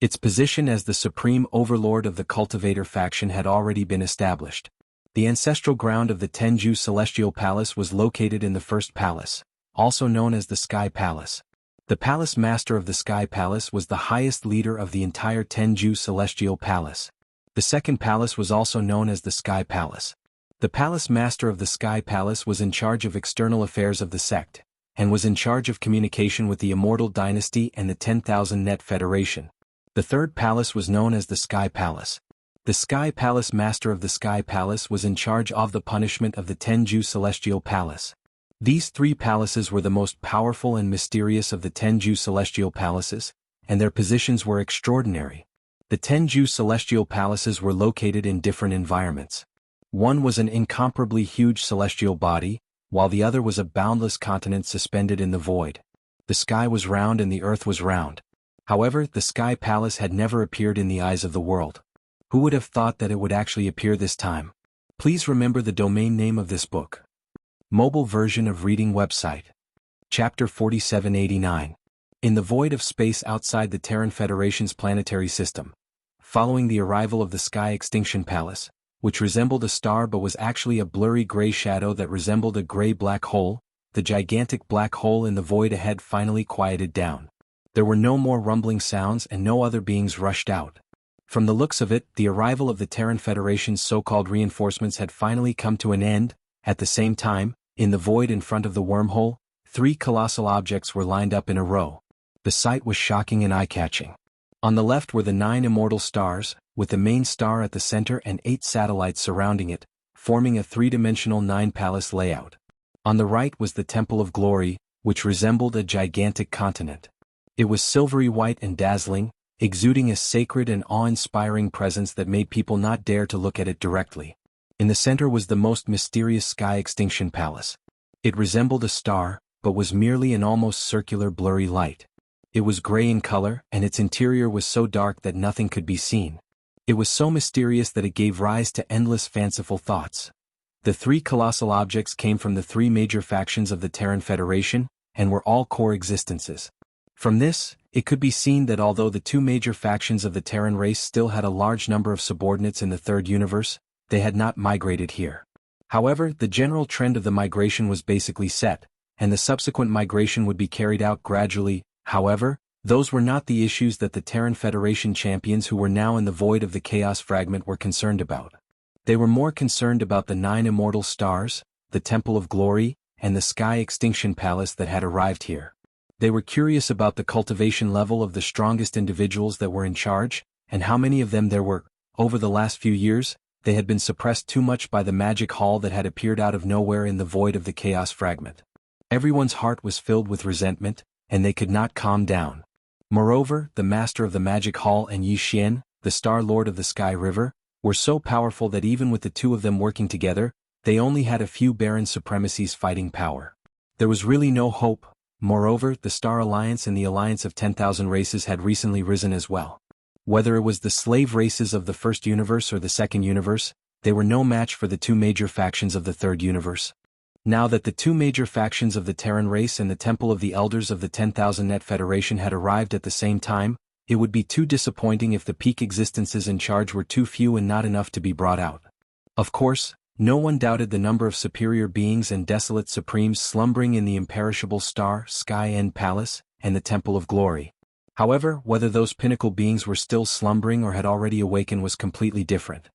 Its position as the supreme overlord of the cultivator faction had already been established. The ancestral ground of the 10 Jew celestial palace was located in the first palace, also known as the Sky Palace. The palace master of the Sky Palace was the highest leader of the entire 10 Jew celestial palace. The second palace was also known as the Sky Palace. The palace master of the Sky Palace was in charge of external affairs of the sect, and was in charge of communication with the Immortal Dynasty and the 10,000 Net Federation. The third palace was known as the Sky Palace. The Sky Palace master of the Sky Palace was in charge of the punishment of the 10 Jew celestial palace. These three palaces were the most powerful and mysterious of the 10 Jew celestial palaces, and their positions were extraordinary. The 10 Jew celestial palaces were located in different environments. One was an incomparably huge celestial body, while the other was a boundless continent suspended in the void. The sky was round and the earth was round. However, the Sky Palace had never appeared in the eyes of the world. Who would have thought that it would actually appear this time? Please remember the domain name of this book. Mobile version of reading website. Chapter 4789. In the void of space outside the Terran Federation's planetary system. Following the arrival of the Sky Extinction Palace, which resembled a star but was actually a blurry gray shadow that resembled a gray black hole, the gigantic black hole in the void ahead finally quieted down. There were no more rumbling sounds and no other beings rushed out. From the looks of it, the arrival of the Terran Federation's so-called reinforcements had finally come to an end. At the same time, in the void in front of the wormhole, 3 colossal objects were lined up in a row. The sight was shocking and eye-catching. On the left were the 9 immortal stars, with the main star at the center and 8 satellites surrounding it, forming a 3-dimensional 9-palace layout. On the right was the Temple of Glory, which resembled a gigantic continent. It was silvery white and dazzling, exuding a sacred and awe-inspiring presence that made people not dare to look at it directly. In the center was the most mysterious Sky Extinction Palace. It resembled a star, but was merely an almost circular blurry light. It was gray in color, and its interior was so dark that nothing could be seen. It was so mysterious that it gave rise to endless fanciful thoughts. The 3 colossal objects came from the 3 major factions of the Terran Federation, and were all core existences. From this, it could be seen that although the 2 major factions of the Terran race still had a large number of subordinates in the third universe, they had not migrated here. However, the general trend of the migration was basically set, and the subsequent migration would be carried out gradually. However, those were not the issues that the Terran Federation champions who were now in the void of the Chaos Fragment were concerned about. They were more concerned about the 9 immortal stars, the Temple of Glory, and the Sky Extinction Palace that had arrived here. They were curious about the cultivation level of the strongest individuals that were in charge, and how many of them there were. Over the last few years, they had been suppressed too much by the magic hall that had appeared out of nowhere in the void of the Chaos Fragment. Everyone's heart was filled with resentment, and they could not calm down. Moreover, the master of the magic hall and Yi Xian, the Star Lord of the Sky River, were so powerful that even with the 2 of them working together, they only had a few barren supremacies fighting power. There was really no hope. Moreover, the Star Alliance and the Alliance of 10,000 races had recently risen as well. Whether it was the slave races of the first universe or the second universe, they were no match for the 2 major factions of the third universe. Now that the 2 major factions of the Terran race and the Temple of the Elders of the 10,000 Net Federation had arrived at the same time, it would be too disappointing if the peak existences in charge were too few and not enough to be brought out. Of course, no one doubted the number of superior beings and desolate supremes slumbering in the imperishable Star, Sky End Palace, and the Temple of Glory. However, whether those pinnacle beings were still slumbering or had already awakened was completely different.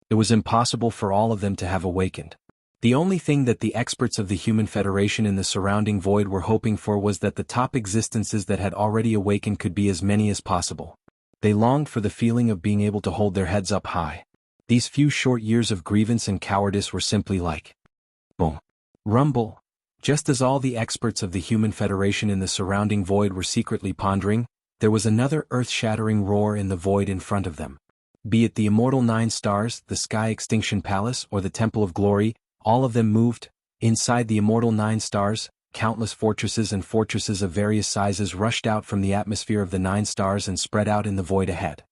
It was impossible for all of them to have awakened. The only thing that the experts of the Human Federation in the surrounding void were hoping for was that the top existences that had already awakened could be as many as possible. They longed for the feeling of being able to hold their heads up high. These few short years of grievance and cowardice were simply like boom, rumble. Just as all the experts of the Human Federation in the surrounding void were secretly pondering, there was another earth-shattering roar in the void in front of them. Be it the immortal 9 stars, the Sky Extinction Palace, or the Temple of Glory, all of them moved. Inside the immortal 9 stars, countless fortresses and fortresses of various sizes rushed out from the atmosphere of the 9 stars and spread out in the void ahead.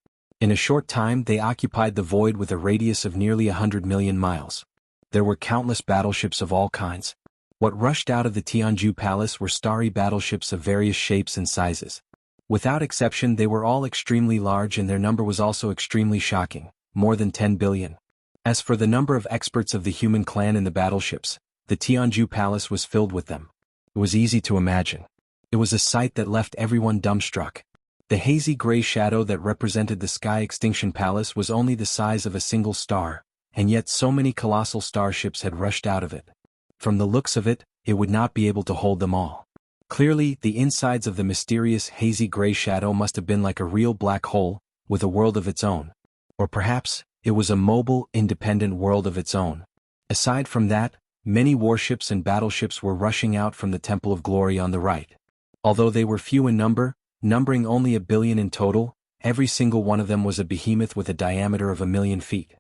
In a short time they occupied the void with a radius of nearly 100 million miles. There were countless battleships of all kinds. What rushed out of the Tianju Palace were starry battleships of various shapes and sizes. Without exception they were all extremely large, and their number was also extremely shocking, more than 10 billion. As for the number of experts of the human clan in the battleships, the Tianju Palace was filled with them. It was easy to imagine. It was a sight that left everyone dumbstruck. The hazy gray shadow that represented the Sky Extinction Palace was only the size of a single star, and yet so many colossal starships had rushed out of it. From the looks of it, it would not be able to hold them all. Clearly, the insides of the mysterious hazy gray shadow must have been like a real black hole, with a world of its own. Or perhaps, it was a mobile, independent world of its own. Aside from that, many warships and battleships were rushing out from the Temple of Glory on the right. Although they were few in number, numbering only 1 billion in total, every single one of them was a behemoth with a diameter of 1 million feet.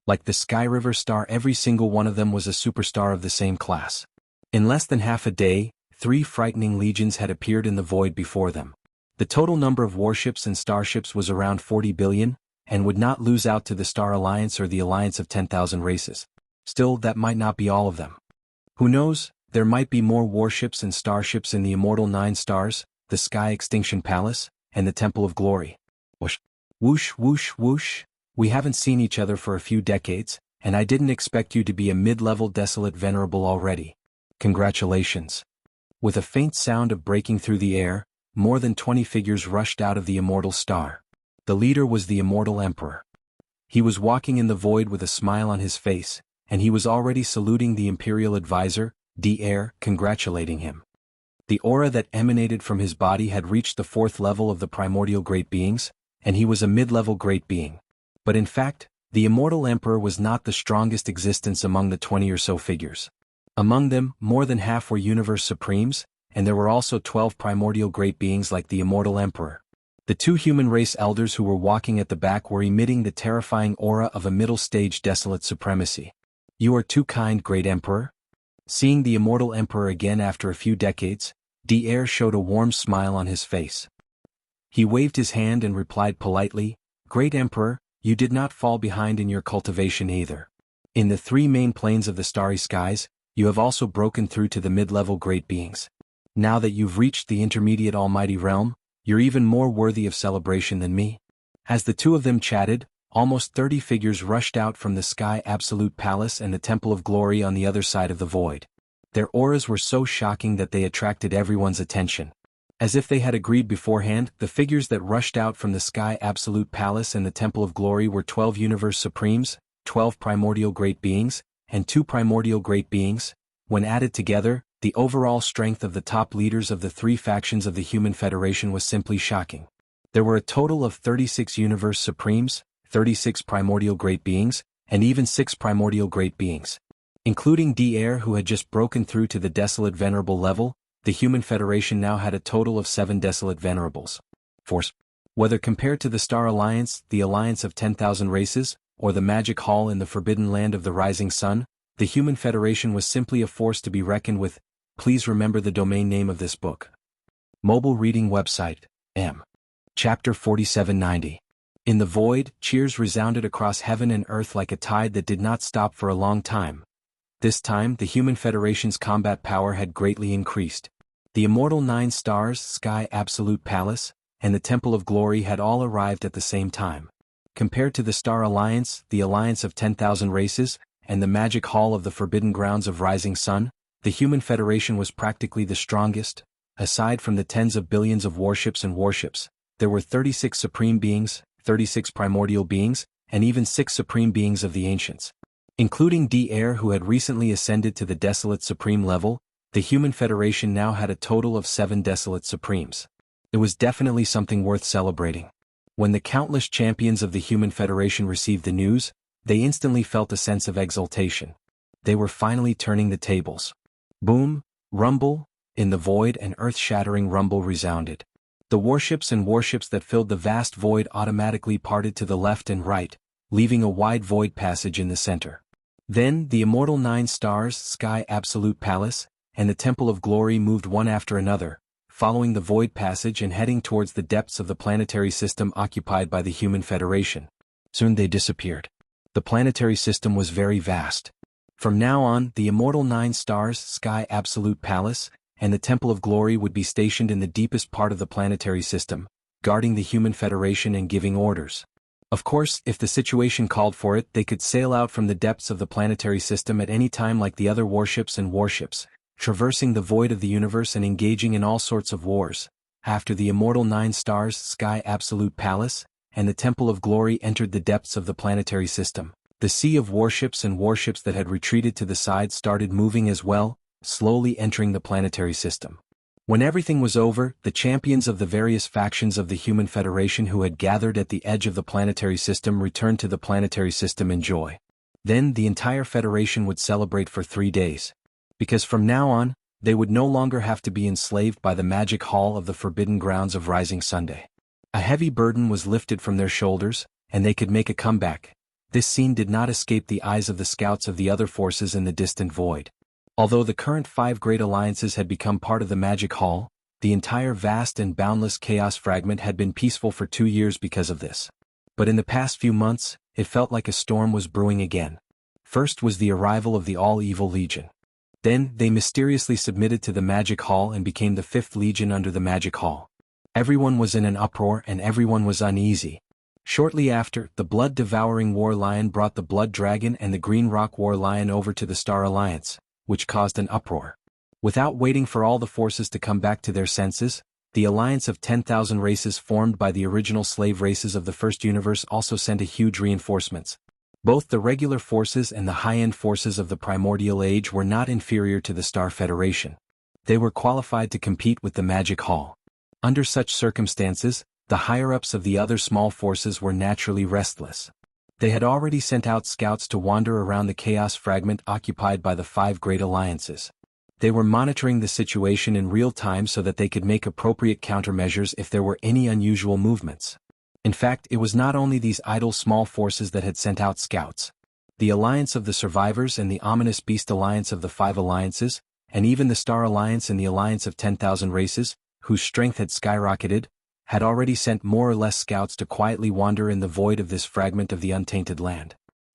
Like the Sky River star, every single one of them was a superstar of the same class. In less than half a day, 3 frightening legions had appeared in the void before them. The total number of warships and starships was around 40 billion, and would not lose out to the Star Alliance or the Alliance of 10,000 races. Still, that might not be all of them. Who knows, there might be more warships and starships in the immortal 9 stars, the Sky Extinction Palace, and the Temple of Glory. Whoosh, whoosh, whoosh, whoosh. We haven't seen each other for a few decades, and I didn't expect you to be a mid-level desolate venerable already. Congratulations. With a faint sound of breaking through the air, more than 20 figures rushed out of the immortal star. The leader was the immortal emperor. He was walking in the void with a smile on his face, and he was already saluting the imperial advisor, D-Air, congratulating him. The aura that emanated from his body had reached the 4th level of the primordial great beings, and he was a mid-level great being. But in fact, the immortal emperor was not the strongest existence among the 20 or so figures. Among them, more than half were universe supremes, and there were also 12 primordial great beings like the immortal emperor. The 2 human race elders who were walking at the back were emitting the terrifying aura of a middle-stage desolate supremacy. You are too kind, great emperor. Seeing the immortal emperor again after a few decades, D-Air showed a warm smile on his face. He waved his hand and replied politely, Great Emperor, you did not fall behind in your cultivation either. In the 3 main planes of the starry skies, you have also broken through to the mid-level great beings. Now that you've reached the intermediate almighty realm, you're even more worthy of celebration than me. As the 2 of them chatted, almost 30 figures rushed out from the Sky Absolute Palace and the Temple of Glory on the other side of the void. Their auras were so shocking that they attracted everyone's attention. As if they had agreed beforehand, the figures that rushed out from the Sky Absolute Palace and the Temple of Glory were 12 Universe Supremes, 12 Primordial Great Beings, and 2 Primordial Great Beings. When added together, the overall strength of the top leaders of the 3 factions of the Human Federation was simply shocking. There were a total of 36 Universe Supremes, 36 Primordial Great Beings, and even 6 Primordial Great Beings. Including D-Air, who had just broken through to the Desolate Venerable level, the Human Federation now had a total of 7 Desolate Venerables. Force. Whether compared to the Star Alliance, the Alliance of 10,000 races, or the Magic Hall in the Forbidden Land of the Rising Sun, the Human Federation was simply a force to be reckoned with. Please remember the domain name of this book. Mobile reading website, M. Chapter 4790. In the void, cheers resounded across heaven and earth like a tide that did not stop for a long time. This time, the Human Federation's combat power had greatly increased. The immortal 9 stars, Sky Absolute Palace, and the Temple of Glory had all arrived at the same time. Compared to the Star Alliance, the Alliance of 10,000 races, and the Magic Hall of the Forbidden Grounds of Rising Sun, the Human Federation was practically the strongest. Aside from the tens of billions of warships, there were 36 supreme beings, 36 primordial beings, and even 6 supreme beings of the ancients. Including D-Air, who had recently ascended to the Desolate Supreme level, the Human Federation now had a total of 7 Desolate Supremes. It was definitely something worth celebrating. When the countless champions of the Human Federation received the news, they instantly felt a sense of exultation. They were finally turning the tables. Boom, rumble, in the void an earth-shattering rumble resounded. The warships that filled the vast void automatically parted to the left and right, leaving a wide void passage in the center. Then, the immortal 9 stars, Sky Absolute Palace, and the Temple of Glory moved one after another, following the void passage and heading towards the depths of the planetary system occupied by the Human Federation. Soon they disappeared. The planetary system was very vast. From now on, the immortal 9 stars, Sky Absolute Palace, and the Temple of Glory would be stationed in the deepest part of the planetary system, guarding the Human Federation and giving orders. Of course, if the situation called for it, they could sail out from the depths of the planetary system at any time like the other warships, traversing the void of the universe and engaging in all sorts of wars. After the immortal 9 stars, Sky Absolute Palace, and the Temple of Glory entered the depths of the planetary system, the sea of warships that had retreated to the side started moving as well, slowly entering the planetary system. When everything was over, the champions of the various factions of the Human Federation who had gathered at the edge of the planetary system returned to the planetary system in joy. Then the entire Federation would celebrate for 3 days. Because from now on, they would no longer have to be enslaved by the magic hall of the forbidden grounds of Rising Sunday. A heavy burden was lifted from their shoulders, and they could make a comeback. This scene did not escape the eyes of the scouts of the other forces in the distant void. Although the current 5 great alliances had become part of the Magic Hall, the entire vast and boundless chaos fragment had been peaceful for 2 years because of this. But in the past few months, it felt like a storm was brewing again. First was the arrival of the All-Evil Legion. Then, they mysteriously submitted to the Magic Hall and became the 5th Legion under the Magic Hall. Everyone was in an uproar and everyone was uneasy. Shortly after, the blood-devouring War Lion brought the Blood Dragon and the Green Rock War Lion over to the Star Alliance, which caused an uproar. Without waiting for all the forces to come back to their senses, the alliance of 10,000 races formed by the original slave races of the First Universe also sent a huge reinforcements. Both the regular forces and the high-end forces of the Primordial Age were not inferior to the Star Federation. They were qualified to compete with the Magic Hall. Under such circumstances, the higher-ups of the other small forces were naturally restless. They had already sent out scouts to wander around the chaos fragment occupied by the 5 great alliances. They were monitoring the situation in real time so that they could make appropriate countermeasures if there were any unusual movements. In fact, it was not only these idle small forces that had sent out scouts. The Alliance of the Survivors and the Ominous Beast Alliance of the 5 Alliances, and even the Star Alliance and the Alliance of 10,000 Races, whose strength had skyrocketed, had already sent more or less scouts to quietly wander in the void of this fragment of the untainted land.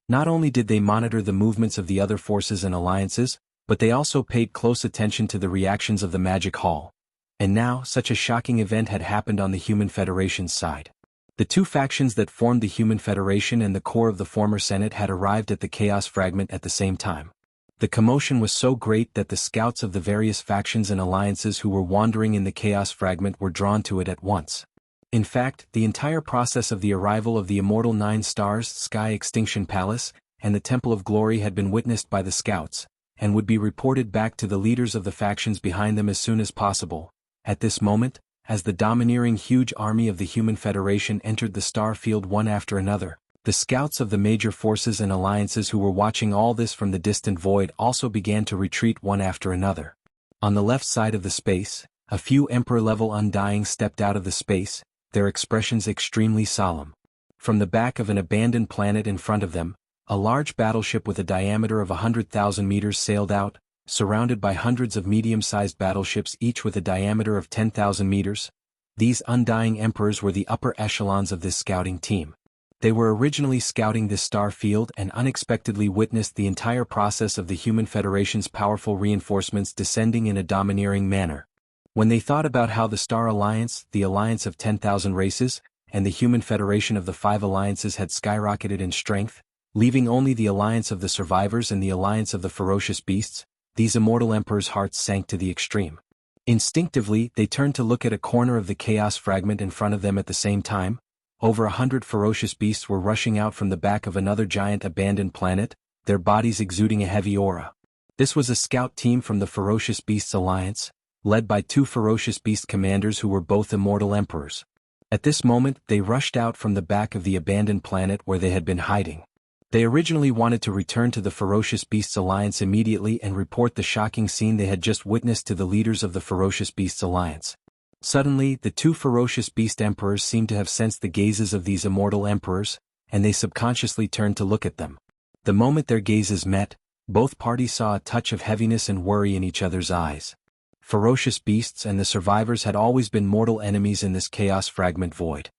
Not only did they monitor the movements of the other forces and alliances, but they also paid close attention to the reactions of the Magic Hall. And now, such a shocking event had happened on the Human Federation's side. The 2 factions that formed the Human Federation and the core of the former Senate had arrived at the Chaos Fragment at the same time. The commotion was so great that the scouts of the various factions and alliances who were wandering in the Chaos Fragment were drawn to it at once. In fact, the entire process of the arrival of the immortal 9 stars, Sky Extinction Palace, and the Temple of Glory had been witnessed by the scouts, and would be reported back to the leaders of the factions behind them as soon as possible. At this moment, as the domineering huge army of the Human Federation entered the star field one after another, the scouts of the major forces and alliances who were watching all this from the distant void also began to retreat one after another. On the left side of the space, a few Emperor-level Undying stepped out of the space, their expressions extremely solemn. From the back of an abandoned planet in front of them, a large battleship with a diameter of 100,000 meters sailed out, surrounded by hundreds of medium-sized battleships each with a diameter of 10,000 meters. These Undying Emperors were the upper echelons of this scouting team. They were originally scouting this star field and unexpectedly witnessed the entire process of the Human Federation's powerful reinforcements descending in a domineering manner. When they thought about how the Star Alliance, the Alliance of 10,000 Races, and the Human Federation of the 5 Alliances had skyrocketed in strength, leaving only the Alliance of the Survivors and the Alliance of the Ferocious Beasts, these immortal emperors' hearts sank to the extreme. Instinctively, they turned to look at a corner of the chaos fragment in front of them at the same time. Over 100 ferocious beasts were rushing out from the back of another giant abandoned planet, their bodies exuding a heavy aura. This was a scout team from the Ferocious Beasts Alliance, led by 2 ferocious beast commanders who were both immortal emperors. At this moment, they rushed out from the back of the abandoned planet where they had been hiding. They originally wanted to return to the Ferocious Beasts Alliance immediately and report the shocking scene they had just witnessed to the leaders of the Ferocious Beasts Alliance. Suddenly, the 2 ferocious beast emperors seemed to have sensed the gazes of these immortal emperors, and they subconsciously turned to look at them. The moment their gazes met, Both parties saw a touch of heaviness and worry in each other's eyes. Ferocious beasts and the survivors had always been mortal enemies in this chaos fragment void.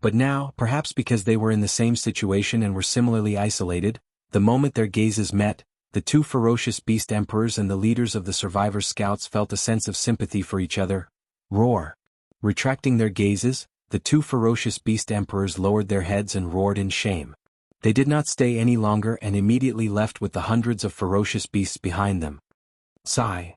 But now, perhaps because they were in the same situation and were similarly isolated, the moment their gazes met, the two ferocious beast emperors and the leaders of the survivor scouts felt a sense of sympathy for each other. Roar! Retracting their gazes, the two ferocious beast emperors lowered their heads and roared in shame. They did not stay any longer and immediately left with the hundreds of ferocious beasts behind them. Sigh.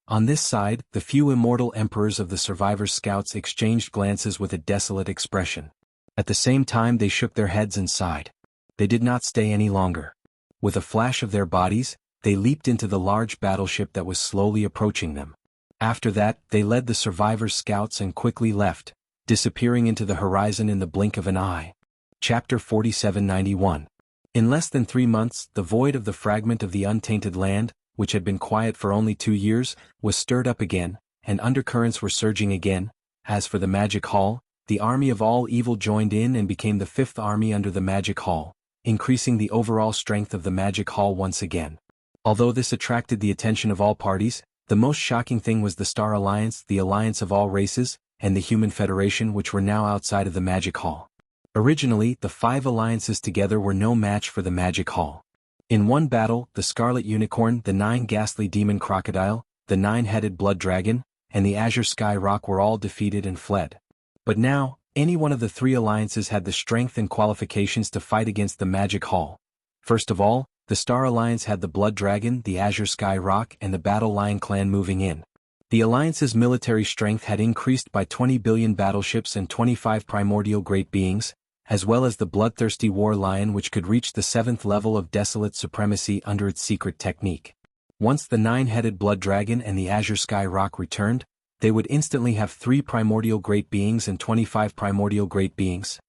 On this side, the few immortal emperors of the survivor scouts exchanged glances with a desolate expression. At the same time they shook their heads and sighed. They did not stay any longer. With a flash of their bodies, they leaped into the large battleship that was slowly approaching them. After that, they led the survivor scouts and quickly left, disappearing into the horizon in the blink of an eye. Chapter 4791. In less than 3 months, the void of the fragment of the untainted land, which had been quiet for only 2 years, was stirred up again, and undercurrents were surging again. As for the Magic Hall, the army of all evil joined in and became the 5th army under the Magic Hall, increasing the overall strength of the Magic Hall once again. Although this attracted the attention of all parties, the most shocking thing was the Star Alliance, the alliance of all races, and the Human Federation, which were now outside of the Magic Hall. Originally, the 5 alliances together were no match for the Magic Hall. In one battle, the Scarlet Unicorn, the 9 ghastly demon crocodile, the 9-headed blood dragon, and the Azure Sky Rock were all defeated and fled. But now, any one of the 3 alliances had the strength and qualifications to fight against the Magic Hall. First of all, the Star Alliance had the Blood Dragon, the Azure Sky Rock, and the Battle Lion clan moving in. The alliance's military strength had increased by 20 billion battleships and 25 primordial great beings, as well as the bloodthirsty War Lion, which could reach the 7th level of desolate supremacy under its secret technique. Once the 9-headed Blood Dragon and the Azure Sky Rock returned, they would instantly have 3 primordial great beings and 25 primordial great beings.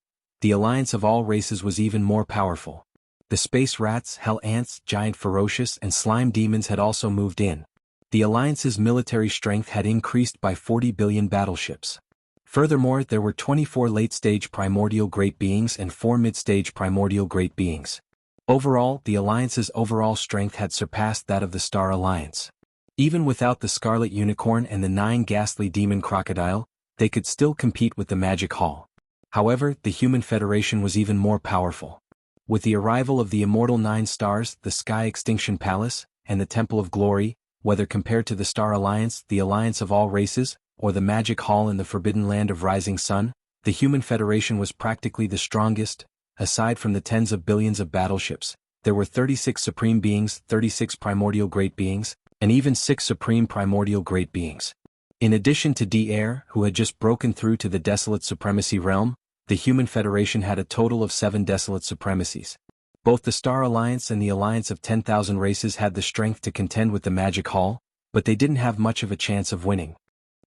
The alliance of all races was even more powerful. The space rats, hell ants, giant ferocious, and slime demons had also moved in. The alliance's military strength had increased by 40 billion battleships. Furthermore, there were 24 late-stage primordial great beings and 4 mid-stage primordial great beings. Overall, the alliance's overall strength had surpassed that of the Star Alliance. Even without the Scarlet Unicorn and the 9 ghastly demon crocodile, they could still compete with the Magic Hall. However, the Human Federation was even more powerful. With the arrival of the immortal 9 stars, the Sky Extinction Palace, and the Temple of Glory, whether compared to the Star Alliance, the alliance of all races, or the Magic Hall in the Forbidden Land of Rising Sun, the Human Federation was practically the strongest. Aside from the tens of billions of battleships, there were 36 supreme beings, 36 primordial great beings, and even 6 supreme primordial great beings. In addition to D-Air, who had just broken through to the desolate supremacy realm, the Human Federation had a total of 7 desolate supremacies. Both the Star Alliance and the Alliance of 10,000 races had the strength to contend with the Magic Hall, but they didn't have much of a chance of winning.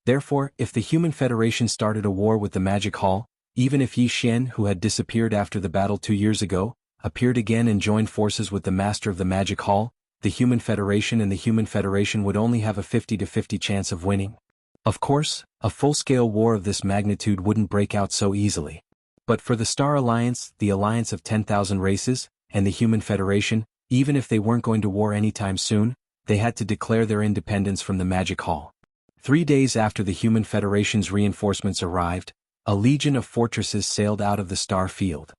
Therefore, if the Human Federation started a war with the Magic Hall, even if Yi Xian, who had disappeared after the battle 2 years ago, appeared again and joined forces with the Master of the Magic Hall, the Human Federation and the Human Federation would only have a 50-50 chance of winning. Of course, a full-scale war of this magnitude wouldn't break out so easily. But for the Star Alliance, the alliance of 10,000 races, and the Human Federation, even if they weren't going to war anytime soon, they had to declare their independence from the Magic Hall. 3 days after the Human Federation's reinforcements arrived, a legion of fortresses sailed out of the star field.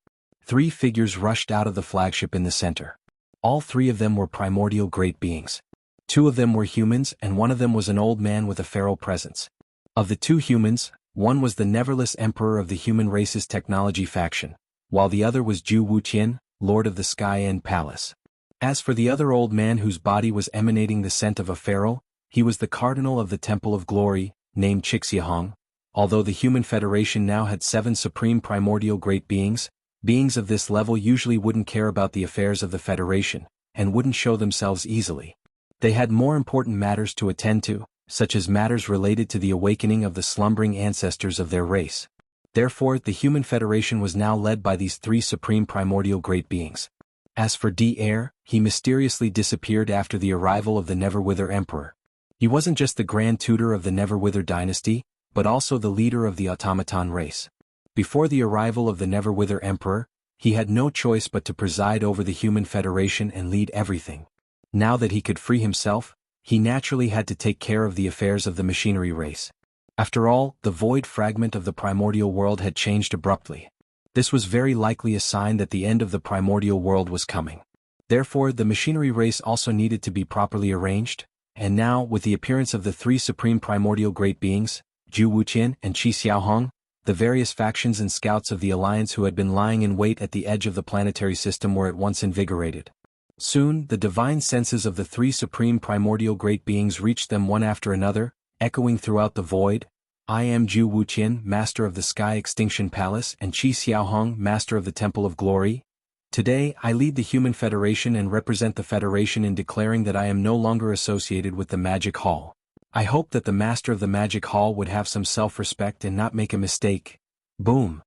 3 figures rushed out of the flagship in the center. All 3 of them were primordial great beings. 2 of them were humans and 1 of them was an old man with a feral presence. Of the 2 humans, one was the neverless emperor of the human race's technology faction, while the other was Zhu Wuqian, lord of the Sky End Palace. As for the other old man whose body was emanating the scent of a feral, he was the cardinal of the Temple of Glory, named Chixiahong. Although the Human Federation now had 7 supreme primordial great beings, beings of this level usually wouldn't care about the affairs of the Federation, and wouldn't show themselves easily. They had more important matters to attend to, such as matters related to the awakening of the slumbering ancestors of their race. Therefore, the Human Federation was now led by these 3 supreme primordial great beings. As for D-Air, he mysteriously disappeared after the arrival of the Neverwither Emperor. He wasn't just the Grand Tutor of the Neverwither dynasty, but also the leader of the automaton race. Before the arrival of the Neverwither Emperor, he had no choice but to preside over the Human Federation and lead everything. Now that he could free himself, he naturally had to take care of the affairs of the machinery race. After all, the void fragment of the primordial world had changed abruptly. This was very likely a sign that the end of the primordial world was coming. Therefore, the machinery race also needed to be properly arranged, and now, with the appearance of the three supreme primordial great beings, Zhu Wuqian and Qi Xiaohong, the various factions and scouts of the alliance who had been lying in wait at the edge of the planetary system were at once invigorated. Soon, the divine senses of the three supreme primordial great beings reached them one after another, echoing throughout the void. I am Zhu Wuqian, master of the Sky Extinction Palace, and Qi Xiaohong, master of the Temple of Glory. Today, I lead the Human Federation and represent the Federation in declaring that I am no longer associated with the Magic Hall. I hope that the master of the Magic Hall would have some self-respect and not make a mistake. Boom.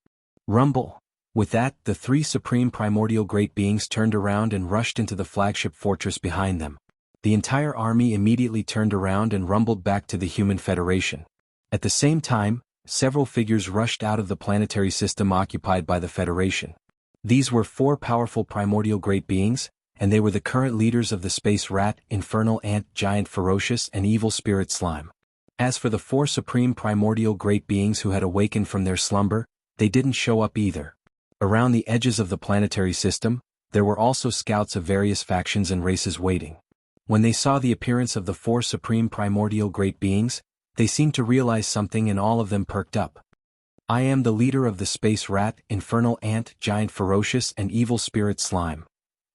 Rumble. With that, the three supreme primordial great beings turned around and rushed into the flagship fortress behind them. The entire army immediately turned around and rumbled back to the Human Federation. At the same time, several figures rushed out of the planetary system occupied by the Federation. These were four powerful primordial great beings, and they were the current leaders of the space rat, infernal ant, giant ferocious, and evil spirit slime. As for the four supreme primordial great beings who had awakened from their slumber, they didn't show up either. Around the edges of the planetary system, there were also scouts of various factions and races waiting. When they saw the appearance of the four supreme primordial great beings, they seemed to realize something and all of them perked up. I am the leader of the space rat, infernal ant, giant ferocious, and evil spirit slime.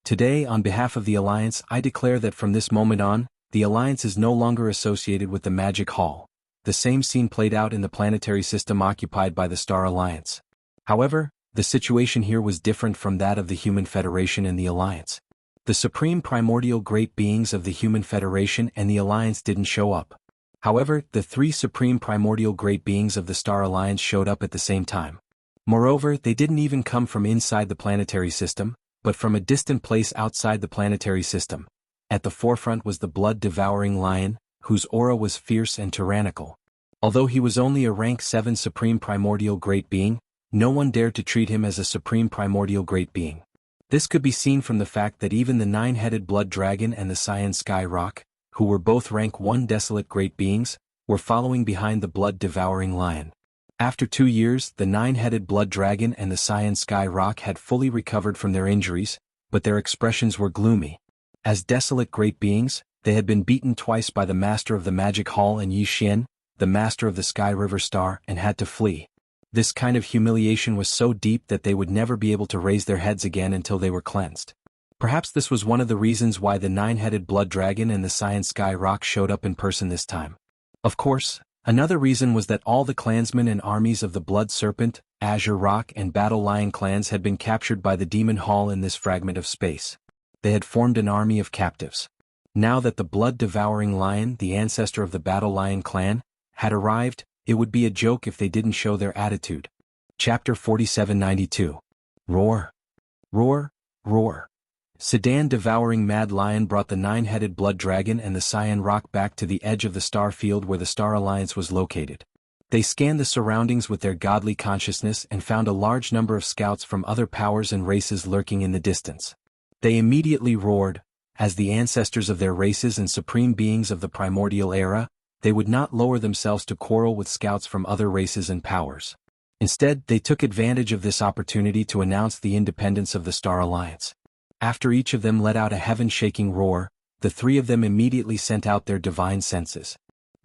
Today, on behalf of the Alliance, I declare that from this moment on, the Alliance is no longer associated with the Magic Hall. The same scene played out in the planetary system occupied by the Star Alliance. However, the situation here was different from that of the Human Federation and the Alliance. The supreme primordial great beings of the Human Federation and the Alliance didn't show up. However, the three supreme primordial great beings of the Star Alliance showed up at the same time. Moreover, they didn't even come from inside the planetary system, but from a distant place outside the planetary system. At the forefront was the blood-devouring lion, whose aura was fierce and tyrannical. Although he was only a rank 7 supreme primordial great being, no one dared to treat him as a supreme primordial great being. This could be seen from the fact that even the 9-headed blood dragon and the Cyan Sky Rock, who were both rank 1 desolate great beings, were following behind the blood-devouring lion. After 2 years, the 9-headed blood dragon and the Cyan Sky Rock had fully recovered from their injuries, but their expressions were gloomy. As desolate great beings, they had been beaten twice by the master of the Magic Hall and Yi Xian, the master of the Sky River Star, and had to flee. This kind of humiliation was so deep that they would never be able to raise their heads again until they were cleansed. Perhaps this was one of the reasons why the 9-headed blood dragon and the Cyan Sky Rock showed up in person this time. Of course, another reason was that all the clansmen and armies of the Blood Serpent, Azure Rock, and Battle Lion clans had been captured by the Demon Hall in this fragment of space. They had formed an army of captives. Now that the blood-devouring lion, the ancestor of the Battle Lion clan, had arrived, it would be a joke if they didn't show their attitude. Chapter 4792. Roar. Roar, roar. Sedan-devouring Mad Lion brought the 9-headed blood dragon and the Cyan Rock back to the edge of the star field where the Star Alliance was located. They scanned the surroundings with their godly consciousness and found a large number of scouts from other powers and races lurking in the distance. They immediately roared. As the ancestors of their races and supreme beings of the primordial era, they would not lower themselves to quarrel with scouts from other races and powers. Instead, they took advantage of this opportunity to announce the independence of the Star Alliance. After each of them let out a heaven-shaking roar, the three of them immediately sent out their divine senses.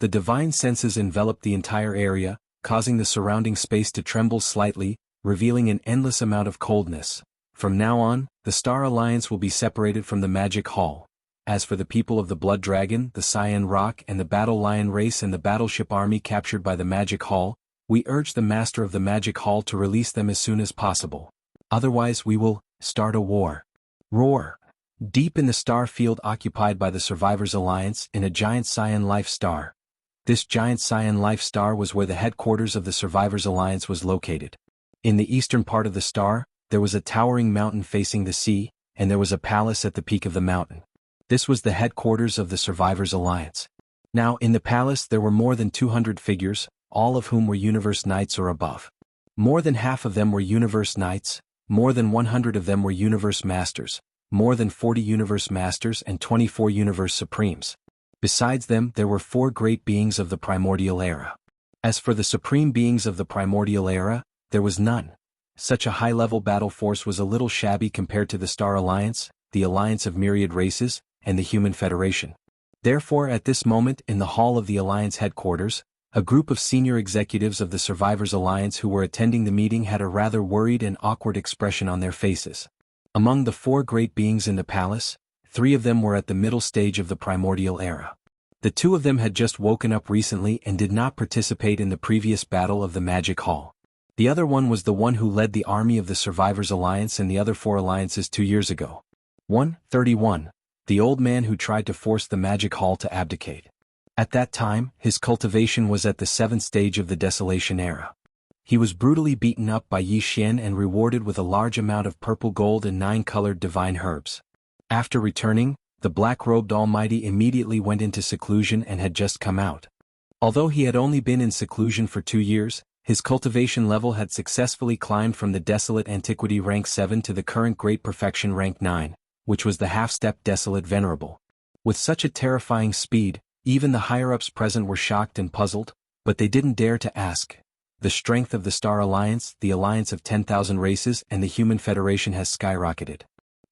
The divine senses enveloped the entire area, causing the surrounding space to tremble slightly, revealing an endless amount of coldness. From now on, the Star Alliance will be separated from the Magic Hall. As for the people of the Blood Dragon, the Cyan Rock, and the Battle Lion race and the battleship army captured by the Magic Hall, we urge the Master of the Magic Hall to release them as soon as possible. Otherwise we will start a war. Roar. Deep in the star field occupied by the Survivors Alliance in a giant Cyan Life Star. This giant Cyan Life Star was where the headquarters of the Survivors Alliance was located. In the eastern part of the star, there was a towering mountain facing the sea, and there was a palace at the peak of the mountain. This was the headquarters of the Survivors Alliance. Now, in the palace there were more than 200 figures, all of whom were Universe Knights or above. More than half of them were Universe Knights, more than 100 of them were Universe Masters, more than 40 universe masters and 24 universe supremes. Besides them, there were 4 great beings of the primordial era. As for the supreme beings of the primordial era, there was none. Such a high-level battle force was a little shabby compared to the Star Alliance, the Alliance of Myriad Races, and the Human Federation. Therefore, at this moment, in the hall of the Alliance headquarters, a group of senior executives of the Survivors Alliance who were attending the meeting had a rather worried and awkward expression on their faces. Among the 4 great beings in the palace, 3 of them were at the middle stage of the primordial era. The 2 of them had just woken up recently and did not participate in the previous battle of the Magic Hall. The other one was the one who led the army of the Survivors Alliance and the other 4 alliances 2 years ago. 31. The old man who tried to force the Magic Hall to abdicate. At that time, his cultivation was at the 7th stage of the Desolation era. He was brutally beaten up by Yi Xian and rewarded with a large amount of purple gold and 9-colored divine herbs. After returning, the black-robed Almighty immediately went into seclusion and had just come out. Although he had only been in seclusion for 2 years, his cultivation level had successfully climbed from the Desolate Antiquity rank 7 to the current Great Perfection rank 9, which was the half-step Desolate Venerable. With such a terrifying speed, even the higher-ups present were shocked and puzzled, but they didn't dare to ask. The strength of the Star Alliance, the Alliance of 10,000 Races, and the Human Federation has skyrocketed.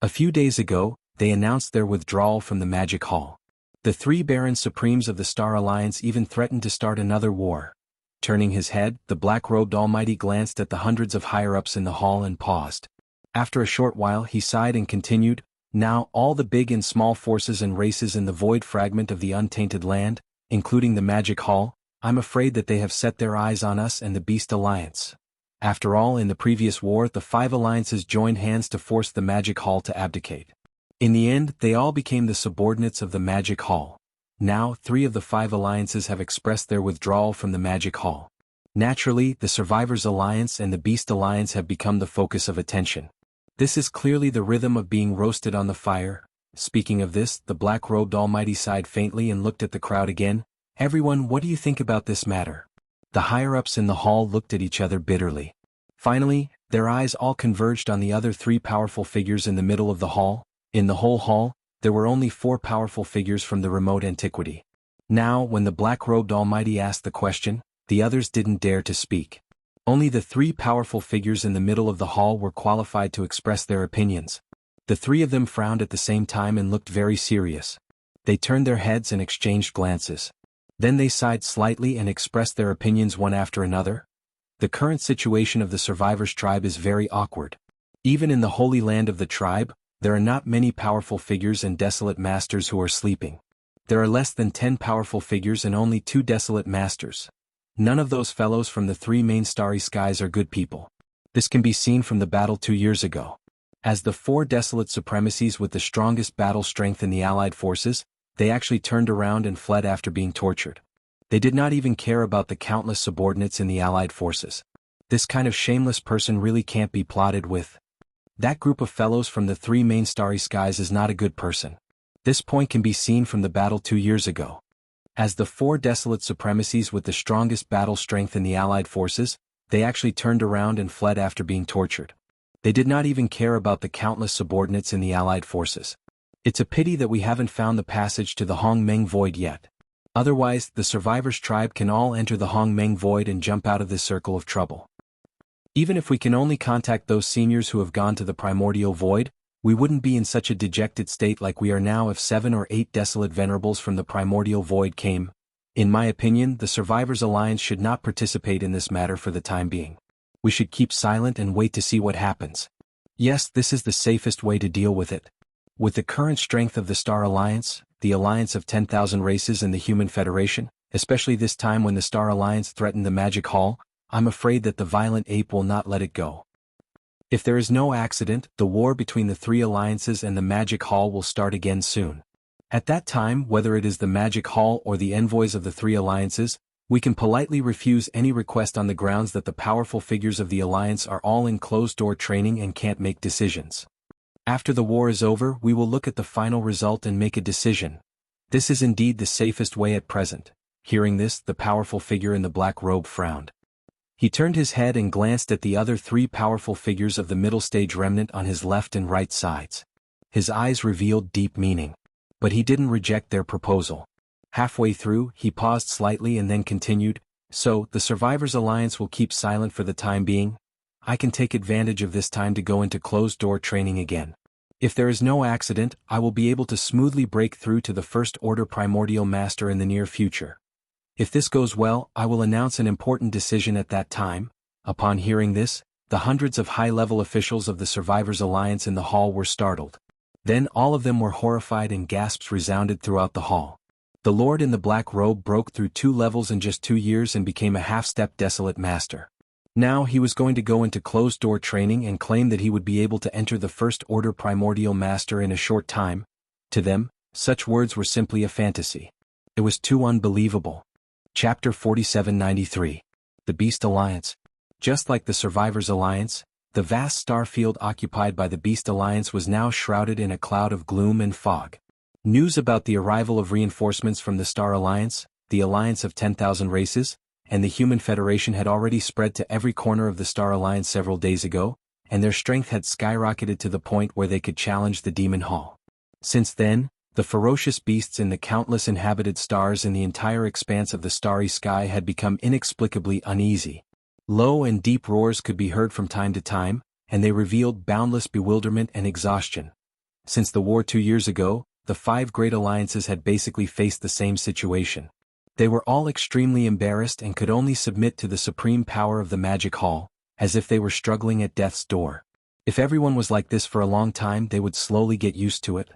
A few days ago, they announced their withdrawal from the Magic Hall. The 3 Baron Supremes of the Star Alliance even threatened to start another war. Turning his head, the black-robed Almighty glanced at the hundreds of higher-ups in the hall and paused. After a short while he sighed and continued, "Now all the big and small forces and races in the void fragment of the untainted land, including the Magic Hall, I'm afraid that they have set their eyes on us and the Beast Alliance. After all, in the previous war the 5 alliances joined hands to force the Magic Hall to abdicate. In the end, they all became the subordinates of the Magic Hall. Now, 3 of the 5 alliances have expressed their withdrawal from the Magic Hall. Naturally, the Survivors Alliance and the Beast Alliance have become the focus of attention. This is clearly the rhythm of being roasted on the fire." Speaking of this, the black-robed Almighty sighed faintly and looked at the crowd again. "Everyone, what do you think about this matter?" The higher-ups in the hall looked at each other bitterly. Finally, their eyes all converged on the other 3 powerful figures in the middle of the hall. In the whole hall, there were only 4 powerful figures from the remote antiquity. Now, when the black-robed Almighty asked the question, the others didn't dare to speak. Only the 3 powerful figures in the middle of the hall were qualified to express their opinions. The 3 of them frowned at the same time and looked very serious. They turned their heads and exchanged glances. Then they sighed slightly and expressed their opinions one after another. The current situation of the Survivors tribe is very awkward. Even in the Holy Land of the tribe, there are not many powerful figures and desolate masters who are sleeping. There are less than 10 powerful figures and only 2 desolate masters. None of those fellows from the 3 main starry skies are good people. This can be seen from the battle 2 years ago. As the 4 desolate supremacies with the strongest battle strength in the Allied forces, they actually turned around and fled after being tortured. They did not even care about the countless subordinates in the Allied forces. This kind of shameless person really can't be plotted with. That group of fellows from the 3 main starry skies is not a good person. This point can be seen from the battle 2 years ago. As the 4 desolate supremacies with the strongest battle strength in the Allied forces, they actually turned around and fled after being tortured. They did not even care about the countless subordinates in the Allied forces. It's a pity that we haven't found the passage to the Hong Meng Void yet. Otherwise, the Survivors tribe can all enter the Hong Meng Void and jump out of this circle of trouble. Even if we can only contact those seniors who have gone to the Primordial Void, we wouldn't be in such a dejected state like we are now if 7 or 8 desolate venerables from the Primordial Void came. In my opinion, the Survivors Alliance should not participate in this matter for the time being. We should keep silent and wait to see what happens. Yes, this is the safest way to deal with it. With the current strength of the Star Alliance, the Alliance of 10,000 Races and the Human Federation, especially this time when the Star Alliance threatened the Magic Hall, I'm afraid that the violent ape will not let it go. If there is no accident, the war between the 3 alliances and the Magic Hall will start again soon. At that time, whether it is the Magic Hall or the envoys of the 3 alliances, we can politely refuse any request on the grounds that the powerful figures of the alliance are all in closed-door training and can't make decisions. After the war is over, we will look at the final result and make a decision. This is indeed the safest way at present. Hearing this, the powerful figure in the black robe frowned. He turned his head and glanced at the other 3 powerful figures of the middle stage remnant on his left and right sides. His eyes revealed deep meaning. But he didn't reject their proposal. Halfway through, he paused slightly and then continued, "So, the Survivors Alliance will keep silent for the time being? I can take advantage of this time to go into closed-door training again. If there is no accident, I will be able to smoothly break through to the First Order Primordial Master in the near future. If this goes well, I will announce an important decision at that time." Upon hearing this, the hundreds of high-level officials of the Survivors Alliance in the hall were startled. Then all of them were horrified and gasps resounded throughout the hall. The Lord in the black robe broke through 2 levels in just 2 years and became a half-step desolate master. Now he was going to go into closed-door training and claim that he would be able to enter the First Order Primordial Master in a short time. To them, such words were simply a fantasy. It was too unbelievable. Chapter 4793. The Beast Alliance. Just like the Survivors Alliance, the vast star field occupied by the Beast Alliance was now shrouded in a cloud of gloom and fog. News about the arrival of reinforcements from the Star Alliance, the Alliance of 10,000 Races, and the Human Federation had already spread to every corner of the Star Alliance several days ago, and their strength had skyrocketed to the point where they could challenge the Demon Hall. Since then, the ferocious beasts in the countless inhabited stars in the entire expanse of the starry sky had become inexplicably uneasy. Low and deep roars could be heard from time to time, and they revealed boundless bewilderment and exhaustion. Since the war 2 years ago, the 5 great alliances had basically faced the same situation. They were all extremely embarrassed and could only submit to the supreme power of the Magic Hall, as if they were struggling at death's door. If everyone was like this for a long time, they would slowly get used to it.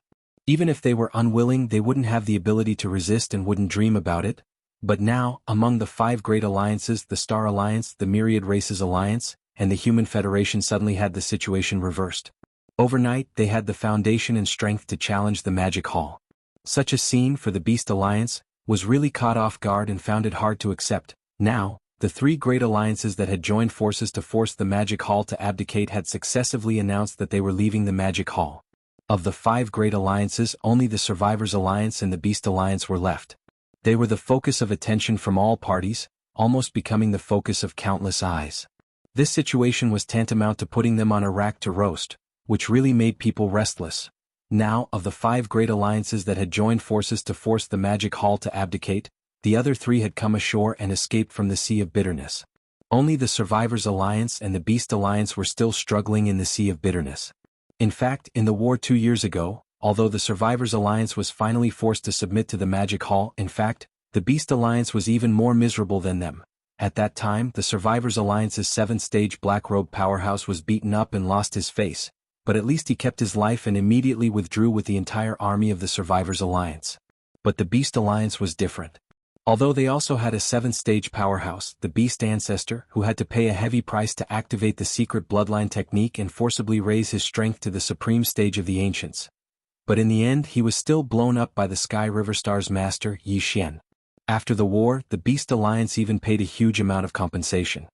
Even if they were unwilling, they wouldn't have the ability to resist and wouldn't dream about it. But now, among the 5 great alliances, the Star Alliance, the Myriad Races Alliance, and the Human Federation suddenly had the situation reversed. Overnight, they had the foundation and strength to challenge the Magic Hall. Such a scene for the Beast Alliance was really caught off guard and found it hard to accept. Now, the 3 great alliances that had joined forces to force the Magic Hall to abdicate had successively announced that they were leaving the Magic Hall. Of the 5 great alliances, only the Survivors Alliance and the Beast Alliance were left. They were the focus of attention from all parties, almost becoming the focus of countless eyes. This situation was tantamount to putting them on a rack to roast, which really made people restless. Now, of the 5 great alliances that had joined forces to force the Magic Hall to abdicate, the other 3 had come ashore and escaped from the Sea of Bitterness. Only the Survivors Alliance and the Beast Alliance were still struggling in the Sea of Bitterness. In fact, in the war 2 years ago, although the Survivors Alliance was finally forced to submit to the Magic Hall, in fact, the Beast Alliance was even more miserable than them. At that time, the Survivors Alliance's 7th-stage Black Robe powerhouse was beaten up and lost his face, but at least he kept his life and immediately withdrew with the entire army of the Survivors Alliance. But the Beast Alliance was different. Although they also had a 7th-stage powerhouse, the Beast Ancestor, who had to pay a heavy price to activate the secret bloodline technique and forcibly raise his strength to the supreme stage of the Ancients. But in the end, he was still blown up by the Sky River Star's master, Yi Xian. After the war, the Beast Alliance even paid a huge amount of compensation.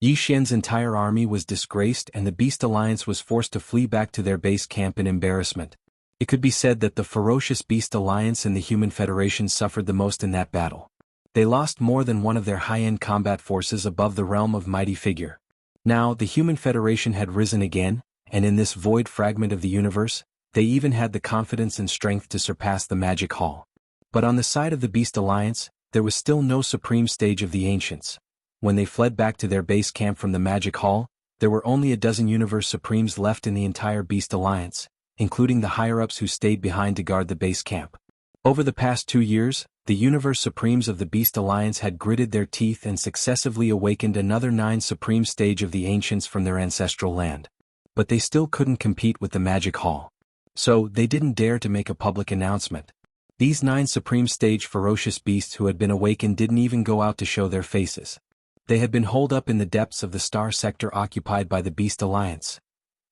Yi Xian's entire army was disgraced and the Beast Alliance was forced to flee back to their base camp in embarrassment. It could be said that the ferocious Beast Alliance and the Human Federation suffered the most in that battle. They lost more than one of their high-end combat forces above the realm of mighty figure. Now, the Human Federation had risen again, and in this void fragment of the universe, they even had the confidence and strength to surpass the Magic Hall. But on the side of the Beast Alliance, there was still no supreme stage of the Ancients. When they fled back to their base camp from the Magic Hall, there were only a dozen Universe Supremes left in the entire Beast Alliance, including the higher-ups who stayed behind to guard the base camp. Over the past 2 years, the Universe Supremes of the Beast Alliance had gritted their teeth and successively awakened another 9 Supreme stage of the Ancients from their ancestral land. But they still couldn't compete with the Magic Hall. So, they didn't dare to make a public announcement. These 9 Supreme stage ferocious beasts who had been awakened didn't even go out to show their faces. They had been holed up in the depths of the star sector occupied by the Beast Alliance.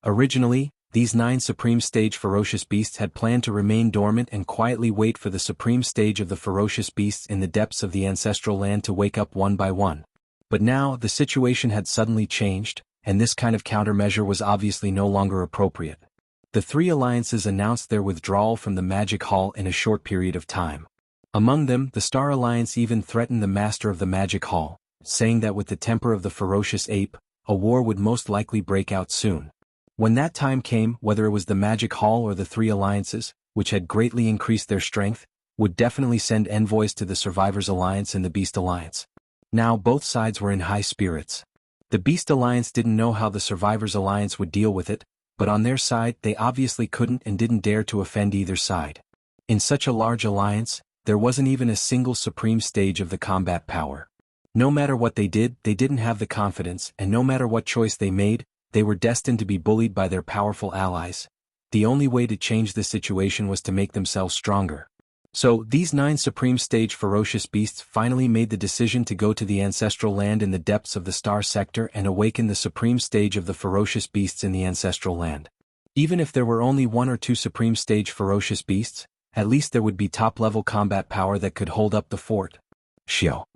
Originally, these 9 Supreme Stage ferocious beasts had planned to remain dormant and quietly wait for the Supreme Stage of the ferocious beasts in the depths of the ancestral land to wake up one by one. But now, the situation had suddenly changed, and this kind of countermeasure was obviously no longer appropriate. The 3 alliances announced their withdrawal from the Magic Hall in a short period of time. Among them, the Star Alliance even threatened the Master of the Magic Hall, saying that with the temper of the ferocious ape, a war would most likely break out soon. When that time came, whether it was the Magic Hall or the three alliances, which had greatly increased their strength, would definitely send envoys to the Survivors Alliance and the Beast Alliance. Now both sides were in high spirits. The Beast Alliance didn't know how the Survivors Alliance would deal with it, but on their side they obviously couldn't and didn't dare to offend either side. In such a large alliance, there wasn't even a single supreme stage of the combat power. No matter what they did, they didn't have the confidence, and no matter what choice they made, they were destined to be bullied by their powerful allies. The only way to change this situation was to make themselves stronger. So, these 9 Supreme Stage ferocious beasts finally made the decision to go to the ancestral land in the depths of the Star Sector and awaken the Supreme Stage of the ferocious beasts in the ancestral land. Even if there were only 1 or 2 Supreme Stage ferocious beasts, at least there would be top-level combat power that could hold up the fort. Shio.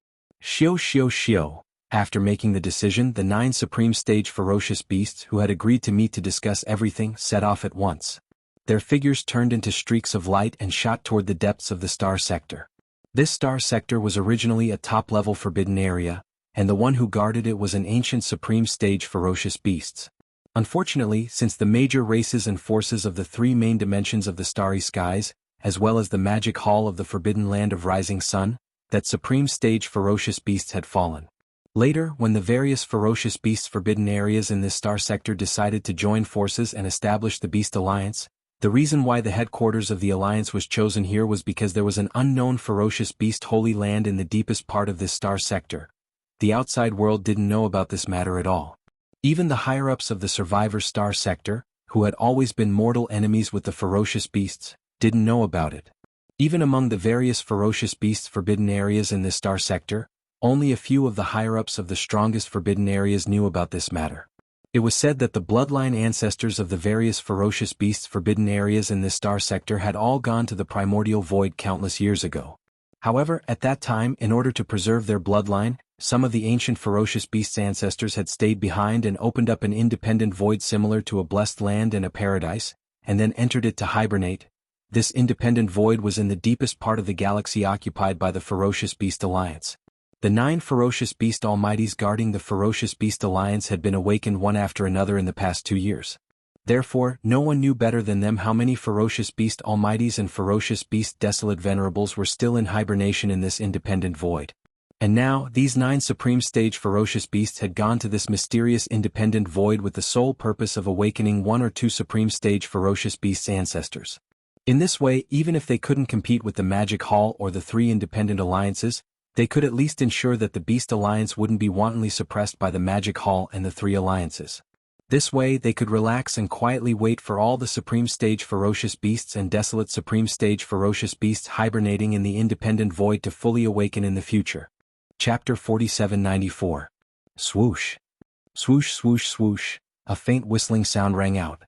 Shio. After making the decision, the 9 Supreme Stage ferocious beasts who had agreed to meet to discuss everything set off at once. Their figures turned into streaks of light and shot toward the depths of the Star Sector. This Star Sector was originally a top-level forbidden area, and the one who guarded it was an ancient Supreme Stage ferocious beasts. Unfortunately, since the major races and forces of the 3 main dimensions of the starry skies, as well as the Magic Hall of the Forbidden Land of Rising Sun, that Supreme Stage ferocious beasts had fallen. Later, when the various ferocious beasts forbidden areas in this Star Sector decided to join forces and establish the Beast Alliance, the reason why the headquarters of the Alliance was chosen here was because there was an unknown ferocious beast holy land in the deepest part of this Star Sector. The outside world didn't know about this matter at all. Even the higher-ups of the Survivor Star Sector, who had always been mortal enemies with the ferocious beasts, didn't know about it. Even among the various ferocious beasts forbidden areas in this Star Sector, only a few of the higher-ups of the strongest forbidden areas knew about this matter. It was said that the bloodline ancestors of the various ferocious beasts forbidden areas in this Star Sector had all gone to the primordial void countless years ago. However, at that time, in order to preserve their bloodline, some of the ancient ferocious beasts' ancestors had stayed behind and opened up an independent void similar to a blessed land and a paradise, and then entered it to hibernate. This independent void was in the deepest part of the galaxy occupied by the Ferocious Beast Alliance. The 9 ferocious beast almighties guarding the Ferocious Beast Alliance had been awakened one after another in the past 2 years. Therefore, no one knew better than them how many ferocious beast almighties and ferocious beast desolate venerables were still in hibernation in this independent void. And now, these 9 Supreme Stage ferocious beasts had gone to this mysterious independent void with the sole purpose of awakening 1 or 2 Supreme Stage ferocious beasts' ancestors. In this way, even if they couldn't compete with the Magic Hall or the 3 independent alliances, they could at least ensure that the Beast Alliance wouldn't be wantonly suppressed by the Magic Hall and the 3 alliances. This way, they could relax and quietly wait for all the Supreme Stage ferocious beasts and desolate Supreme Stage ferocious beasts hibernating in the independent void to fully awaken in the future. Chapter 4794. Swoosh. Swoosh swoosh swoosh, a faint whistling sound rang out.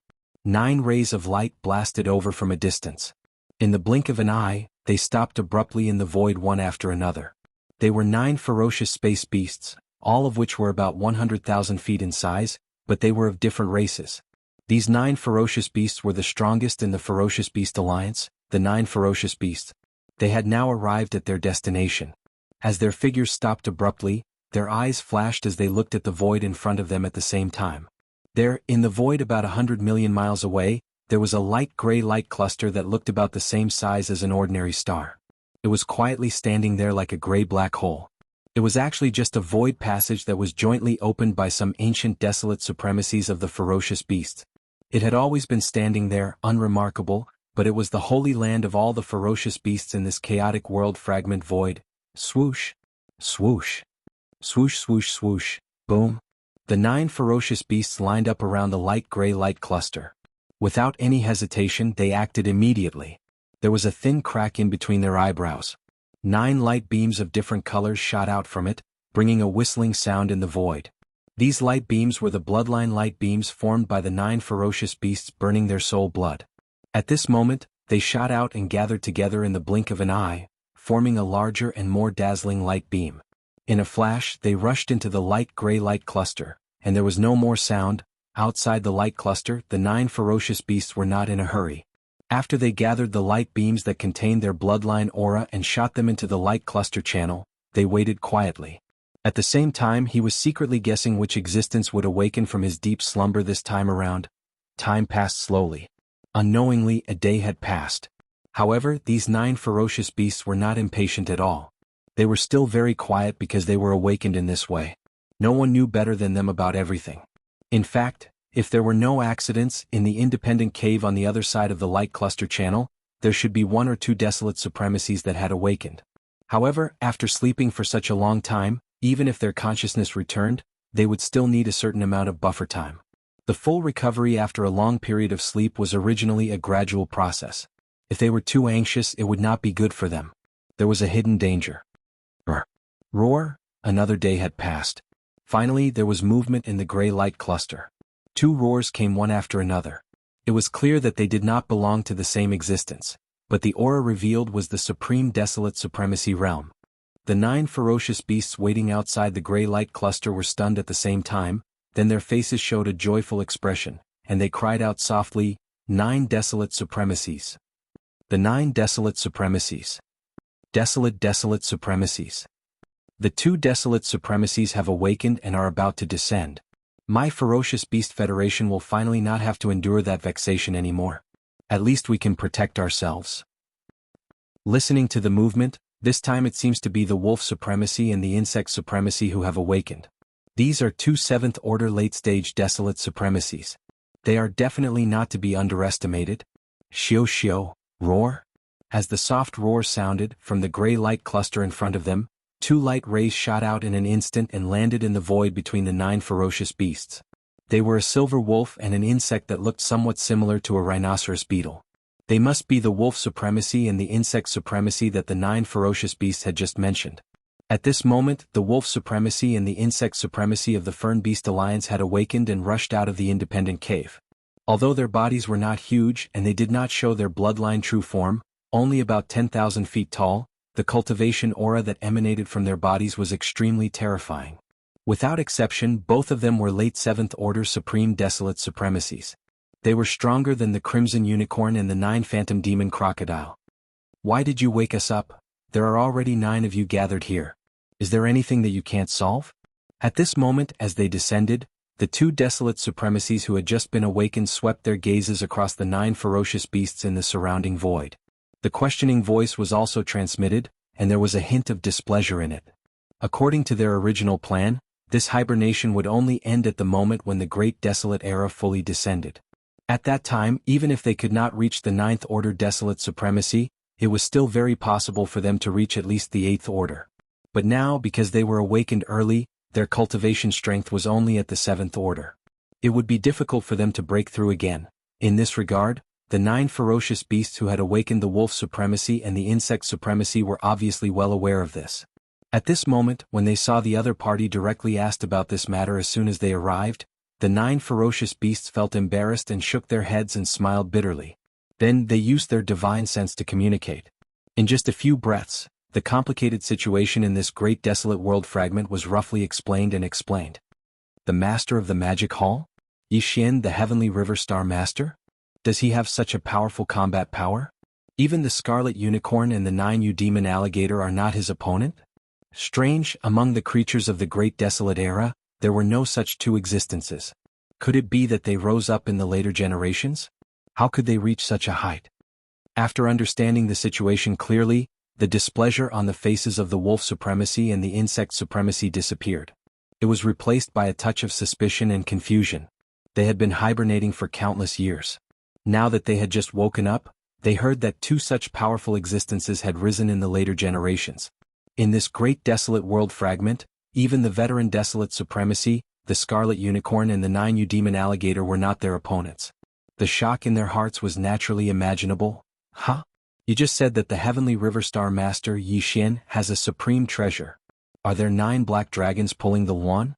9 rays of light blasted over from a distance. In the blink of an eye, they stopped abruptly in the void one after another. They were 9 ferocious space beasts, all of which were about 100,000 feet in size, but they were of different races. These 9 ferocious beasts were the strongest in the Ferocious Beast Alliance, the 9 ferocious beasts. They had now arrived at their destination. As their figures stopped abruptly, their eyes flashed as they looked at the void in front of them at the same time. There, in the void about 100 million miles away, there was a light gray light cluster that looked about the same size as an ordinary star. It was quietly standing there like a gray black hole. It was actually just a void passage that was jointly opened by some ancient desolate supremacies of the ferocious beast. It had always been standing there, unremarkable, but it was the holy land of all the ferocious beasts in this chaotic world fragment void. Swoosh. Swoosh. Swoosh swoosh swoosh, boom. The 9 ferocious beasts lined up around the light gray light cluster. Without any hesitation, they acted immediately. There was a thin crack in between their eyebrows. 9 light beams of different colors shot out from it, bringing a whistling sound in the void. These light beams were the bloodline light beams formed by the 9 ferocious beasts burning their soul blood. At this moment, they shot out and gathered together in the blink of an eye, forming a larger and more dazzling light beam. In a flash, they rushed into the light gray light cluster, and there was no more sound. Outside the light cluster, the 9 ferocious beasts were not in a hurry. After they gathered the light beams that contained their bloodline aura and shot them into the light cluster channel, they waited quietly. At the same time, he was secretly guessing which existence would awaken from his deep slumber this time around. time passed slowly. Unknowingly, a day had passed. However, these 9 ferocious beasts were not impatient at all. They were still very quiet because they were awakened in this way. No one knew better than them about everything. In fact, if there were no accidents in the independent cave on the other side of the light cluster channel, there should be 1 or 2 desolate supremacies that had awakened. However, after sleeping for such a long time, even if their consciousness returned, they would still need a certain amount of buffer time. The full recovery after a long period of sleep was originally a gradual process. If they were too anxious, it would not be good for them. There was a hidden danger. Roar, another day had passed. Finally, there was movement in the gray light cluster. 2 roars came one after another. It was clear that they did not belong to the same existence, but the aura revealed was the supreme desolate supremacy realm. The 9 ferocious beasts waiting outside the gray light cluster were stunned at the same time, then their faces showed a joyful expression, and they cried out softly, 9 desolate supremacies. The 9 desolate supremacies. Desolate supremacies. The 2 desolate supremacies have awakened and are about to descend. My ferocious beast federation will finally not have to endure that vexation anymore. At least we can protect ourselves. Listening to the movement, this time it seems to be the wolf supremacy and the insect supremacy who have awakened. These are 2 7th-order late-stage desolate supremacies. They are definitely not to be underestimated. Shio shio, roar. As the soft roar sounded from the gray light cluster in front of them, 2 light rays shot out in an instant and landed in the void between the 9 ferocious beasts. They were a silver wolf and an insect that looked somewhat similar to a rhinoceros beetle. They must be the wolf supremacy and the insect supremacy that the 9 ferocious beasts had just mentioned. At this moment, the wolf supremacy and the insect supremacy of the Fern Beast Alliance had awakened and rushed out of the independent cave. Although their bodies were not huge and they did not show their bloodline true form, only about 10,000 feet tall, the cultivation aura that emanated from their bodies was extremely terrifying. Without exception, both of them were late 7th-order supreme desolate supremacies. They were stronger than the Crimson Unicorn and the 9 Phantom Demon Crocodile. Why did you wake us up? There are already 9 of you gathered here. Is there anything that you can't solve? At this moment, as they descended, the 2 desolate supremacies who had just been awakened swept their gazes across the 9 ferocious beasts in the surrounding void. The questioning voice was also transmitted, and there was a hint of displeasure in it. According to their original plan, this hibernation would only end at the moment when the Great Desolate Era fully descended. At that time, even if they could not reach the 9th Order Desolate Supremacy, it was still very possible for them to reach at least the 8th Order. But now, because they were awakened early, their cultivation strength was only at the 7th Order. It would be difficult for them to break through again. In this regard, the 9 ferocious beasts who had awakened the wolf supremacy and the insect supremacy were obviously well aware of this. At this moment, when they saw the other party directly asked about this matter as soon as they arrived, the 9 ferocious beasts felt embarrassed and shook their heads and smiled bitterly. Then they used their divine sense to communicate. In just a few breaths, the complicated situation in this great desolate world fragment was roughly explained and explained. The master of the magic hall? Yixian, the heavenly river star master? Does he have such a powerful combat power? Even the scarlet unicorn and the 9U demon alligator are not his opponent? Strange, among the creatures of the Great Desolate Era, there were no such 2 existences. Could it be that they rose up in the later generations? How could they reach such a height? After understanding the situation clearly, the displeasure on the faces of the wolf supremacy and the insect supremacy disappeared. It was replaced by a touch of suspicion and confusion. They had been hibernating for countless years. Now that they had just woken up, they heard that 2 such powerful existences had risen in the later generations. In this great desolate world fragment, even the veteran desolate supremacy, the scarlet unicorn and the 9U demon alligator were not their opponents. The shock in their hearts was naturally imaginable. Huh? You just said that the heavenly river star master Yixian has a supreme treasure. Are there 9 black dragons pulling the wand?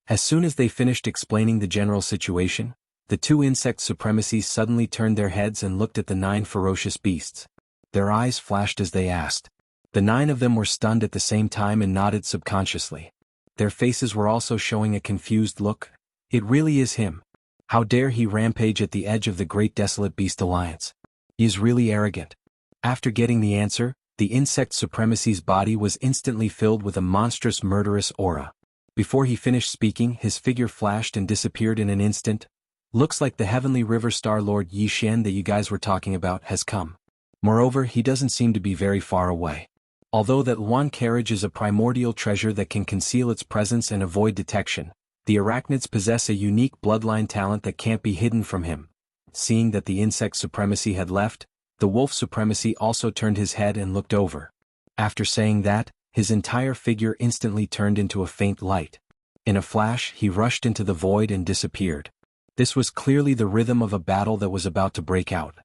As soon as they finished explaining the general situation, the 2 insect supremacies suddenly turned their heads and looked at the 9 ferocious beasts. Their eyes flashed as they asked. The 9 of them were stunned at the same time and nodded subconsciously. Their faces were also showing a confused look. It really is him. How dare he rampage at the edge of the Great Desolate Beast Alliance? He is really arrogant. After getting the answer, the insect supremacy's body was instantly filled with a monstrous murderous aura. Before he finished speaking, his figure flashed and disappeared in an instant. Looks like the heavenly river star Lord Yi Xian that you guys were talking about has come. Moreover, he doesn't seem to be very far away. Although that Luan carriage is a primordial treasure that can conceal its presence and avoid detection, the arachnids possess a unique bloodline talent that can't be hidden from him. Seeing that the insect supremacy had left, the wolf supremacy also turned his head and looked over. After saying that, his entire figure instantly turned into a faint light. In a flash, he rushed into the void and disappeared. This was clearly the rhythm of a battle that was about to break out.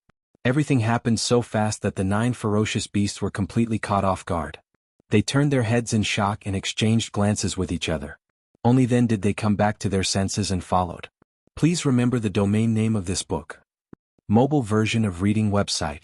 Everything happened so fast that the 9 ferocious beasts were completely caught off guard. They turned their heads in shock and exchanged glances with each other. Only then did they come back to their senses and followed. Please remember the domain name of this book. Mobile version of reading website.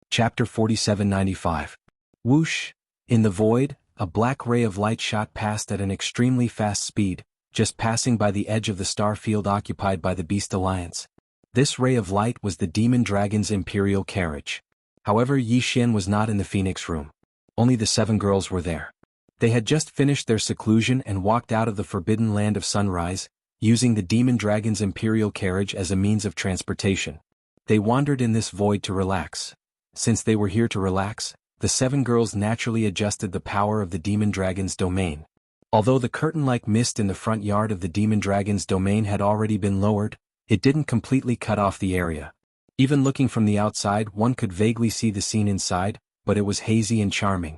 Chapter 4795. Whoosh! In the void, a black ray of light shot past at an extremely fast speed, just passing by the edge of the star field occupied by the Beast Alliance. This ray of light was the demon dragon's imperial carriage. However, Yi Xian was not in the Phoenix room. Only the 7 girls were there. They had just finished their seclusion and walked out of the forbidden land of sunrise, using the demon dragon's imperial carriage as a means of transportation. They wandered in this void to relax. Since they were here to relax, the 7 girls naturally adjusted the power of the demon dragon's domain. Although the curtain-like mist in the front yard of the demon dragon's domain had already been lowered, it didn't completely cut off the area. Even looking from the outside, one could vaguely see the scene inside, but it was hazy and charming.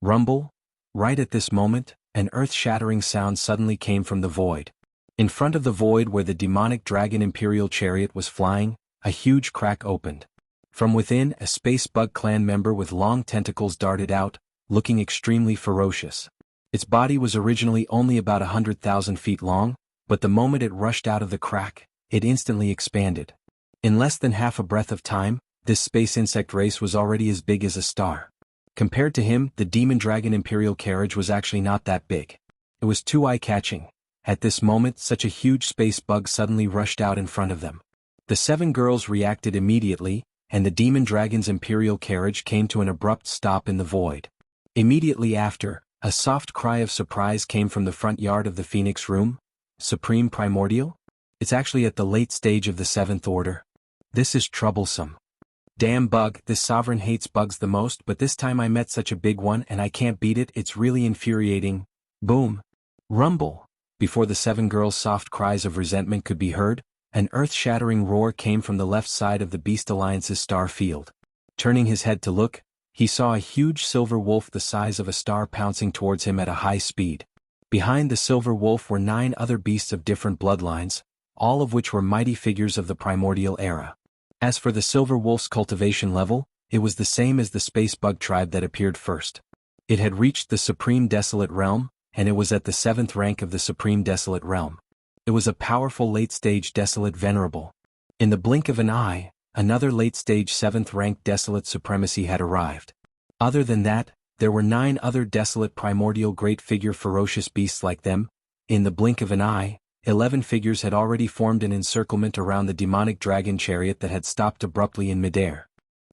Rumble? Right at this moment, an earth-shattering sound suddenly came from the void. In front of the void where the demonic dragon imperial chariot was flying, a huge crack opened. From within, a space bug clan member with long tentacles darted out, looking extremely ferocious. Its body was originally only about 100,000 feet long, but the moment it rushed out of the crack, it instantly expanded. In less than half a breath of time, this space insect race was already as big as a star. Compared to him, the demon dragon imperial carriage was actually not that big. It was too eye-catching. At this moment, such a huge space bug suddenly rushed out in front of them. The 7 girls reacted immediately, and the demon dragon's imperial carriage came to an abrupt stop in the void. Immediately after, a soft cry of surprise came from the front yard of the Phoenix room. Supreme Primordial? It's actually at the late stage of the 7th order. This is troublesome. Damn bug, this sovereign hates bugs the most, but this time I met such a big one and I can't beat it, it's really infuriating. Boom. Rumble. Before the 7 girls' soft cries of resentment could be heard, an earth-shattering roar came from the left side of the Beast Alliance's star field. Turning his head to look, he saw a huge silver wolf the size of a star pouncing towards him at a high speed. Behind the silver wolf were 9 other beasts of different bloodlines, all of which were mighty figures of the primordial era. As for the silver wolf's cultivation level, it was the same as the space bug tribe that appeared first. It had reached the Supreme Desolate Realm, and it was at the 7th rank of the Supreme Desolate Realm. It was a powerful late-stage Desolate Venerable. In the blink of an eye, another late-stage 7th-ranked Desolate Supremacy had arrived. Other than that, there were 9 other Desolate Primordial Great Figure ferocious beasts like them. In the blink of an eye, 11 figures had already formed an encirclement around the demonic dragon chariot that had stopped abruptly in midair.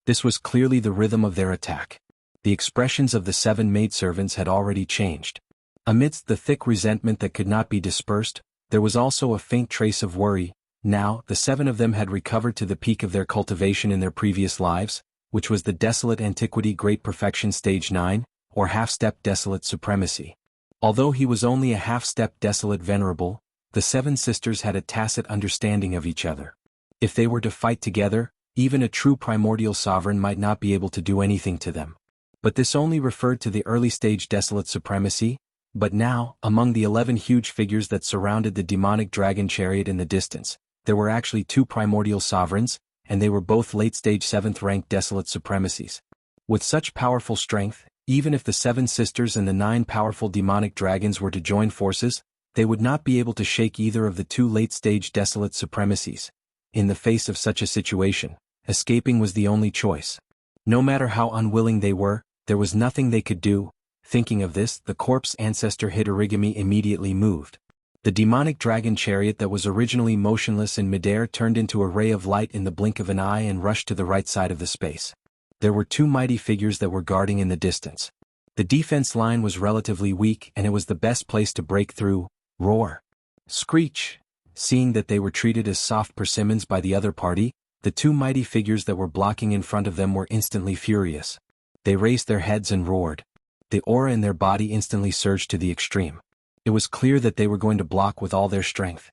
This was clearly the rhythm of their attack. The expressions of the 7 maidservants had already changed. Amidst the thick resentment that could not be dispersed, there was also a faint trace of worry. Now, the 7 of them had recovered to the peak of their cultivation in their previous lives, which was the Desolate Antiquity Great Perfection Stage 9, or Half-Step Desolate Supremacy. Although he was only a half-step Desolate Venerable, the 7 sisters had a tacit understanding of each other. If they were to fight together, even a true primordial sovereign might not be able to do anything to them. But this only referred to the early-stage Desolate Supremacy. But now, among the 11 huge figures that surrounded the demonic dragon chariot in the distance, there were actually 2 primordial sovereigns, and they were both late-stage 7th-ranked Desolate Supremacies. With such powerful strength, even if the 7 sisters and the 9 powerful demonic dragons were to join forces, they would not be able to shake either of the 2 late-stage Desolate Supremacies. In the face of such a situation, escaping was the only choice. No matter how unwilling they were, there was nothing they could do. Thinking of this, the corpse ancestor Hitorigami immediately moved. The demonic dragon chariot that was originally motionless in midair turned into a ray of light in the blink of an eye and rushed to the right side of the space. There were 2 mighty figures that were guarding in the distance. The defense line was relatively weak and it was the best place to break through. Roar. Screech. Seeing that they were treated as soft persimmons by the other party, the two mighty figures that were blocking in front of them were instantly furious. They raised their heads and roared. The aura in their body instantly surged to the extreme. It was clear that they were going to block with all their strength.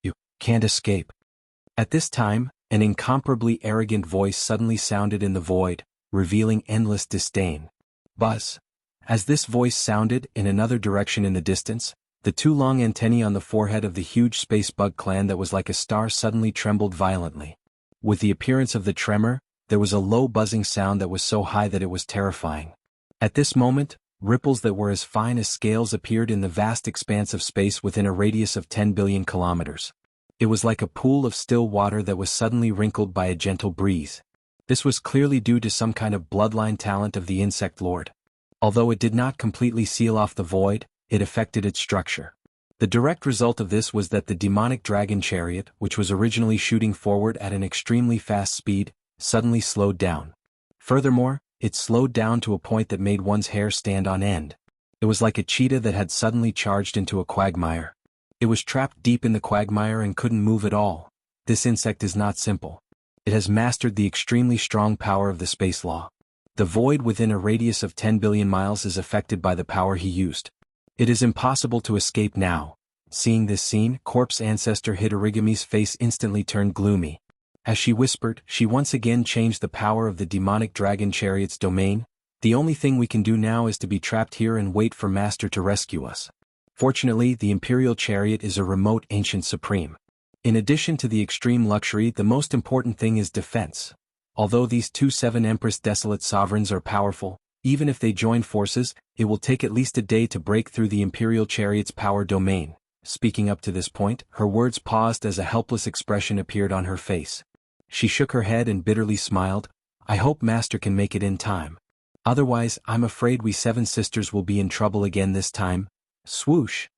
"You can't escape." At this time, an incomparably arrogant voice suddenly sounded in the void, revealing endless disdain. Buzz. As this voice sounded in another direction in the distance, the two long antennae on the forehead of the huge space bug clan that was like a star suddenly trembled violently. With the appearance of the tremor, there was a low buzzing sound that was so high that it was terrifying. At this moment, ripples that were as fine as scales appeared in the vast expanse of space within a radius of 10 billion kilometers. It was like a pool of still water that was suddenly wrinkled by a gentle breeze. This was clearly due to some kind of bloodline talent of the insect lord. Although it did not completely seal off the void, it affected its structure. The direct result of this was that the demonic dragon chariot, which was originally shooting forward at an extremely fast speed, suddenly slowed down. Furthermore, it slowed down to a point that made one's hair stand on end. It was like a cheetah that had suddenly charged into a quagmire. It was trapped deep in the quagmire and couldn't move at all. This insect is not simple. It has mastered the extremely strong power of the space law. The void within a radius of 10 billion miles is affected by the power he used. It is impossible to escape now. Seeing this scene, Corpse Ancestor Hitorigami's face instantly turned gloomy. As she whispered, she once again changed the power of the demonic dragon chariot's domain. "The only thing we can do now is to be trapped here and wait for Master to rescue us." Fortunately, the Imperial Chariot is a remote ancient supreme. In addition to the extreme luxury, the most important thing is defense. Although these two Seven Empress Desolate Sovereigns are powerful, even if they join forces, it will take at least a day to break through the Imperial Chariot's power domain. Speaking up to this point, her words paused as a helpless expression appeared on her face. She shook her head and bitterly smiled. "I hope Master can make it in time. Otherwise, I'm afraid we Seven Sisters will be in trouble again this time." Swoosh.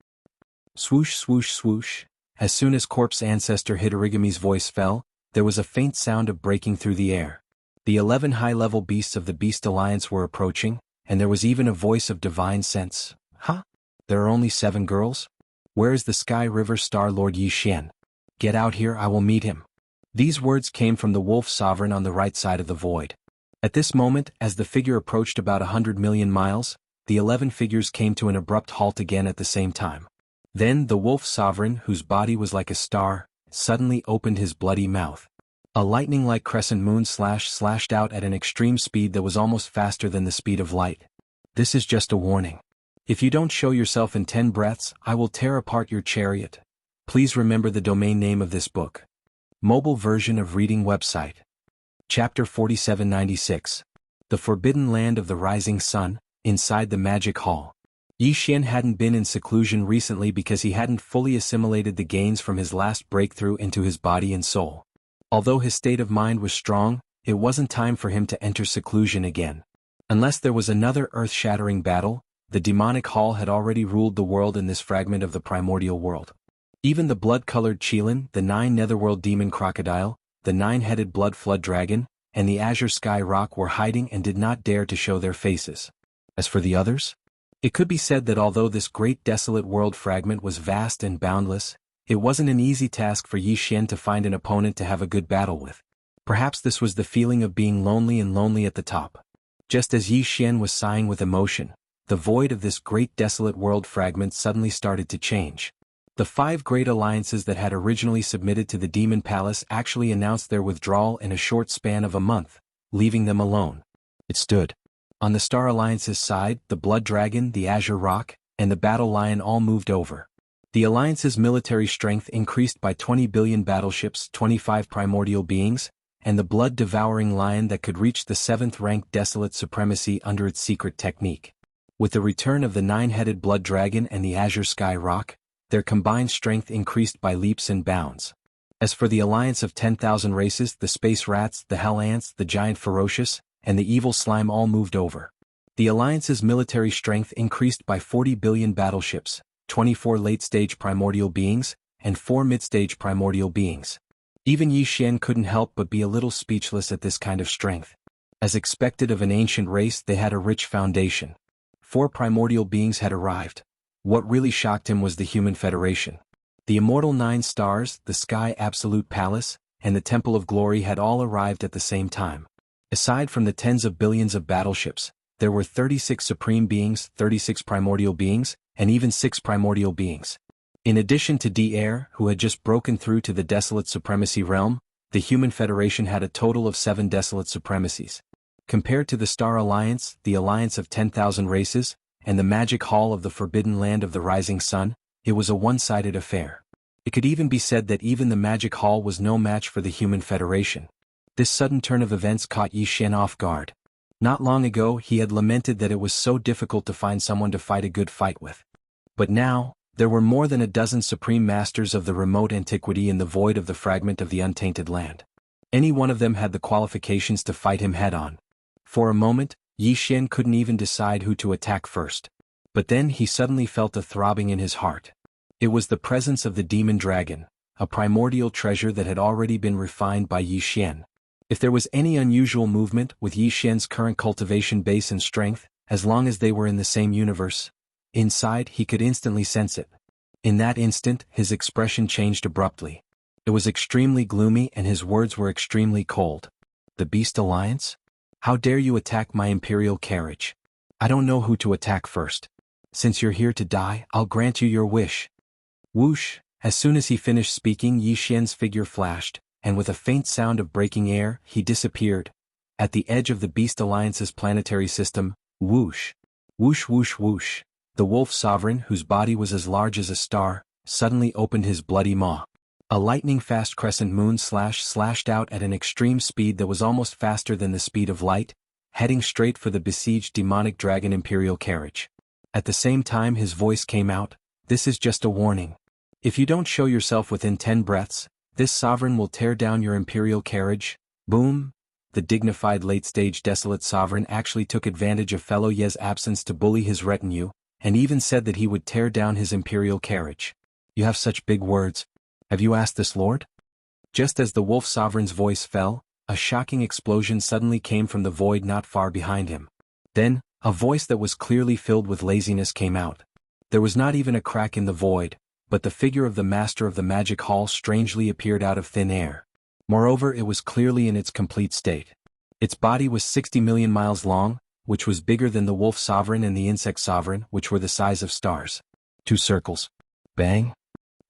Swoosh swoosh swoosh. As soon as Corpse Ancestor Hitorigami's voice fell, there was a faint sound of breaking through the air. The 11 high-level beasts of the Beast Alliance were approaching, and there was even a voice of divine sense. "Huh? There are only 7 girls? Where is the Sky River Star Lord Yi Xian? Get out here, I will meet him." These words came from the Wolf Sovereign on the right side of the void. At this moment, as the figure approached about 100 million miles, the 11 figures came to an abrupt halt again at the same time. Then the Wolf Sovereign, whose body was like a star, suddenly opened his bloody mouth. A lightning-like crescent moon slashed out at an extreme speed that was almost faster than the speed of light. "This is just a warning. If you don't show yourself in 10 breaths, I will tear apart your chariot. Please remember the domain name of this book." Mobile version of reading website. Chapter 4796. The Forbidden Land of the Rising Sun, inside the Magic Hall. Yi Xian hadn't been in seclusion recently because he hadn't fully assimilated the gains from his last breakthrough into his body and soul. Although his state of mind was strong, it wasn't time for him to enter seclusion again. Unless there was another earth-shattering battle, the demonic hall had already ruled the world in this fragment of the primordial world. Even the blood-colored Qilin, the 9 netherworld demon crocodile, the 9-headed blood flood dragon, and the azure sky rock were hiding and did not dare to show their faces. As for the others, it could be said that although this great desolate world fragment was vast and boundless, it wasn't an easy task for Yi Xian to find an opponent to have a good battle with. Perhaps this was the feeling of being lonely and lonely at the top. Just as Yi Xian was sighing with emotion, the void of this great desolate world fragment suddenly started to change. The 5 great alliances that had originally submitted to the Demon Palace actually announced their withdrawal in a short span of a month, leaving them alone. It stood. On the Star Alliance's side, the Blood Dragon, the Azure Rock, and the Battle Lion all moved over. The Alliance's military strength increased by 20 billion battleships, 25 primordial beings, and the blood-devouring lion that could reach the 7th-ranked Desolate Supremacy under its secret technique. With the return of the 9-headed Blood Dragon and the Azure Sky Rock, their combined strength increased by leaps and bounds. As for the alliance of 10,000 races, the Space Rats, the Hell Ants, the Giant Ferocious, and the Evil Slime all moved over. The alliance's military strength increased by 40 billion battleships, 24 late-stage primordial beings, and 4 mid-stage primordial beings. Even Yi Xian couldn't help but be a little speechless at this kind of strength. As expected of an ancient race, they had a rich foundation. 4 primordial beings had arrived. What really shocked him was the Human Federation. The immortal 9 stars, the Sky Absolute Palace, and the Temple of Glory had all arrived at the same time. Aside from the tens of billions of battleships, there were 36 supreme beings, 36 primordial beings, and even 6 primordial beings. In addition to D-Air, who had just broken through to the Desolate Supremacy realm, the Human Federation had a total of 7 Desolate Supremacies. Compared to the Star Alliance, the alliance of 10,000 races, and the Magic Hall of the Forbidden Land of the Rising Sun, it was a one-sided affair. It could even be said that even the Magic Hall was no match for the Human Federation. This sudden turn of events caught Yi Xian off guard. Not long ago he had lamented that it was so difficult to find someone to fight a good fight with. But now, there were more than a dozen supreme masters of the remote antiquity in the void of the fragment of the untainted land. Any one of them had the qualifications to fight him head-on. For a moment, Yi Xian couldn't even decide who to attack first. But then he suddenly felt a throbbing in his heart. It was the presence of the demon dragon, a primordial treasure that had already been refined by Yi Xian. If there was any unusual movement with Yi Xian's current cultivation base and strength, as long as they were in the same universe, inside he could instantly sense it. In that instant, his expression changed abruptly. It was extremely gloomy and his words were extremely cold. The Beast Alliance? How dare you attack my imperial carriage? I don't know who to attack first. Since you're here to die, I'll grant you your wish. Whoosh! As soon as he finished speaking, Yi Xian's figure flashed, and with a faint sound of breaking air, he disappeared. At the edge of the Beast Alliance's planetary system, whoosh! Whoosh whoosh whoosh! The wolf sovereign, whose body was as large as a star, suddenly opened his bloody maw. A lightning-fast crescent moon slashed out at an extreme speed that was almost faster than the speed of light, heading straight for the besieged demonic dragon imperial carriage. At the same time his voice came out, "This is just a warning. If you don't show yourself within 10 breaths, this sovereign will tear down your imperial carriage." Boom! The dignified late-stage desolate sovereign actually took advantage of fellow Ye's absence to bully his retinue, and even said that he would tear down his imperial carriage. You have such big words. Have you asked this lord? Just as the wolf sovereign's voice fell, a shocking explosion suddenly came from the void not far behind him. Then, a voice that was clearly filled with laziness came out. There was not even a crack in the void, but the figure of the master of the magic hall strangely appeared out of thin air. Moreover, it was clearly in its complete state. Its body was 60 million miles long, which was bigger than the wolf sovereign and the insect sovereign, which were the size of stars. 2 circles. Bang!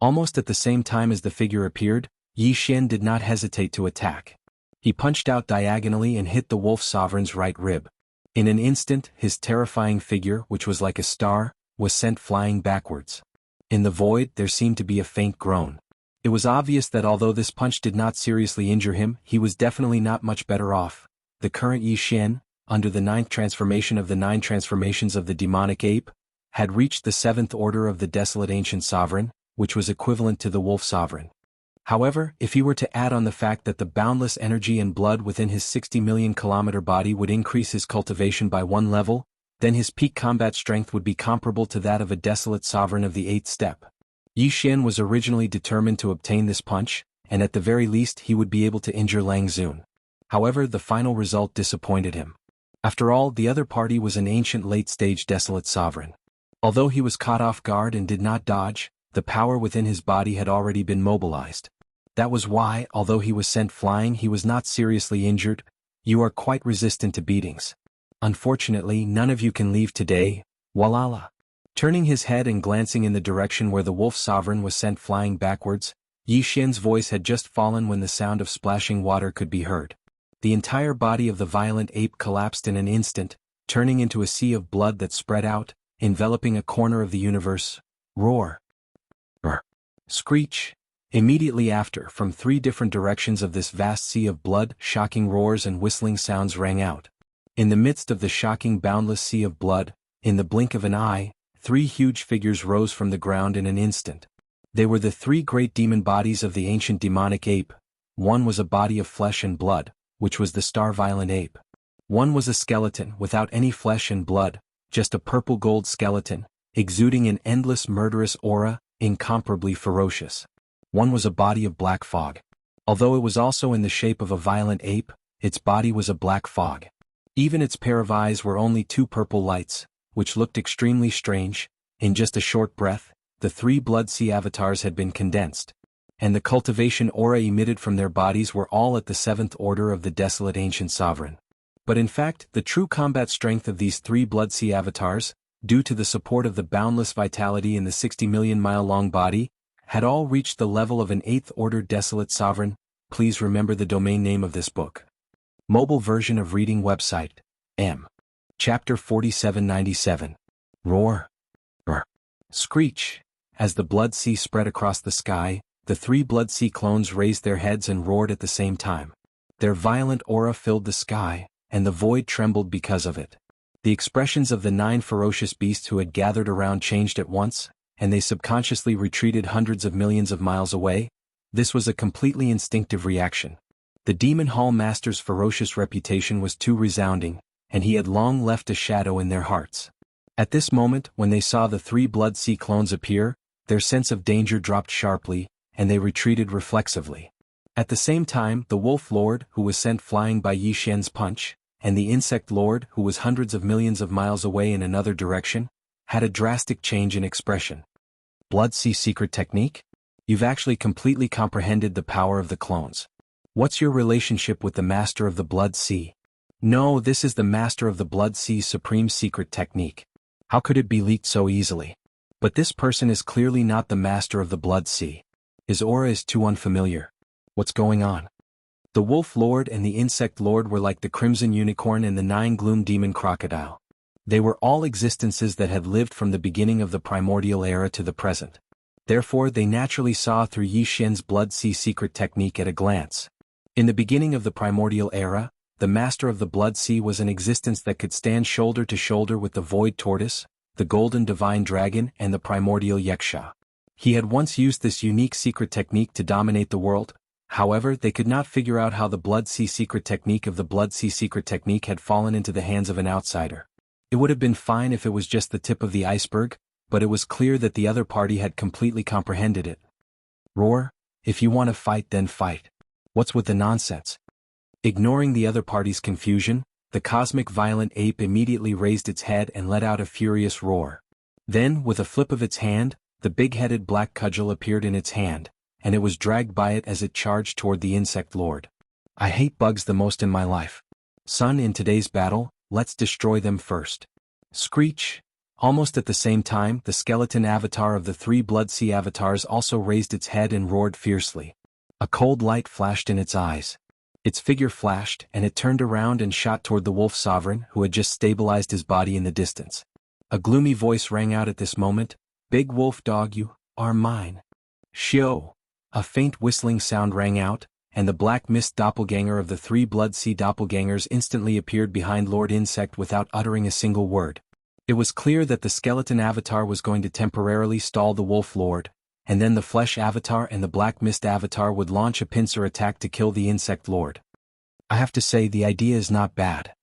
Almost at the same time as the figure appeared, Yi Xian did not hesitate to attack. He punched out diagonally and hit the wolf sovereign's right rib. In an instant, his terrifying figure, which was like a star, was sent flying backwards. In the void, there seemed to be a faint groan. It was obvious that although this punch did not seriously injure him, he was definitely not much better off. The current Yi Xian, under the 9th transformation of the 9 transformations of the demonic ape, had reached the 7th order of the desolate ancient sovereign, which was equivalent to the wolf sovereign. However, if he were to add on the fact that the boundless energy and blood within his 60 million kilometer body would increase his cultivation by 1 level, then his peak combat strength would be comparable to that of a desolate sovereign of the 8th step. Yi Xian was originally determined to obtain this punch, and at the very least he would be able to injure Lang Zun. However, the final result disappointed him. After all, the other party was an ancient late-stage desolate sovereign. Although he was caught off guard and did not dodge, the power within his body had already been mobilized. That was why, although he was sent flying, he was not seriously injured. You are quite resistant to beatings. Unfortunately, none of you can leave today, Walala. Turning his head and glancing in the direction where the wolf sovereign was sent flying backwards, Yi Xian's voice had just fallen when the sound of splashing water could be heard. The entire body of the violent ape collapsed in an instant, turning into a sea of blood that spread out, enveloping a corner of the universe. Roar! Screech! Immediately after, from 3 different directions of this vast sea of blood, shocking roars and whistling sounds rang out. In the midst of the shocking boundless sea of blood, in the blink of an eye, 3 huge figures rose from the ground in an instant. They were the 3 great demon bodies of the ancient demonic ape. One was a body of flesh and blood, which was the star violent ape. One was a skeleton without any flesh and blood, just a purple gold skeleton, exuding an endless murderous aura, incomparably ferocious. One was a body of black fog. Although it was also in the shape of a violent ape, its body was a black fog. Even its pair of eyes were only 2 purple lights, which looked extremely strange. In just a short breath, the 3 Blood Sea avatars had been condensed, and the cultivation aura emitted from their bodies were all at the 7th order of the desolate ancient sovereign. But in fact, the true combat strength of these 3 Blood Sea avatars, due to the support of the boundless vitality in the 60 million mile long body, had all reached the level of an 8th order desolate sovereign. Please remember the domain name of this book. Mobile version of reading website, M. Chapter 4797. Roar. Screech. As the Blood Sea spread across the sky, the 3 Blood Sea clones raised their heads and roared at the same time. Their violent aura filled the sky, and the void trembled because of it. The expressions of the 9 ferocious beasts who had gathered around changed at once, and they subconsciously retreated hundreds of millions of miles away. This was a completely instinctive reaction. The Demon Hall Master's ferocious reputation was too resounding, and he had long left a shadow in their hearts. At this moment, when they saw the 3 Blood Sea clones appear, their sense of danger dropped sharply, and they retreated reflexively. At the same time, the Wolf Lord, who was sent flying by Yi Xian's punch, and the Insect Lord, who was hundreds of millions of miles away in another direction, had a drastic change in expression. Blood Sea secret technique? You've actually completely comprehended the power of the clones. What's your relationship with the Master of the Blood Sea? No, this is the Master of the Blood Sea's supreme secret technique. How could it be leaked so easily? But this person is clearly not the Master of the Blood Sea. His aura is too unfamiliar. What's going on? The Wolf Lord and the Insect Lord were like the Crimson Unicorn and the 9 Gloom Demon Crocodile. They were all existences that had lived from the beginning of the primordial era to the present. Therefore, they naturally saw through Yi Xian's Blood Sea secret technique at a glance. In the beginning of the primordial era, the Master of the Blood Sea was an existence that could stand shoulder to shoulder with the Void Tortoise, the Golden Divine Dragon, and the Primordial Yaksha. He had once used this unique secret technique to dominate the world. However, they could not figure out how the Blood Sea secret technique of the Blood Sea secret technique had fallen into the hands of an outsider. It would have been fine if it was just the tip of the iceberg, but it was clear that the other party had completely comprehended it. Roar, if you want to fight, then fight. What's with the nonsense? Ignoring the other party's confusion, the cosmic violent ape immediately raised its head and let out a furious roar. Then, with a flip of its hand, the big-headed black cudgel appeared in its hand, and it was dragged by it as it charged toward the Insect Lord. I hate bugs the most in my life. Son, in today's battle, let's destroy them first. Screech. Almost at the same time, the skeleton avatar of the 3 Blood Sea avatars also raised its head and roared fiercely. A cold light flashed in its eyes. Its figure flashed, and it turned around and shot toward the Wolf Sovereign, who had just stabilized his body in the distance. A gloomy voice rang out at this moment, "Big Wolf Dog, you are mine." Shio. A faint whistling sound rang out, and the Black Mist doppelganger of the 3 Blood Sea doppelgangers instantly appeared behind Lord Insect without uttering a single word. It was clear that the skeleton avatar was going to temporarily stall the Wolf Lord, and then the Flesh Avatar and the Black Mist Avatar would launch a pincer attack to kill the Insect Lord. I have to say, the idea is not bad.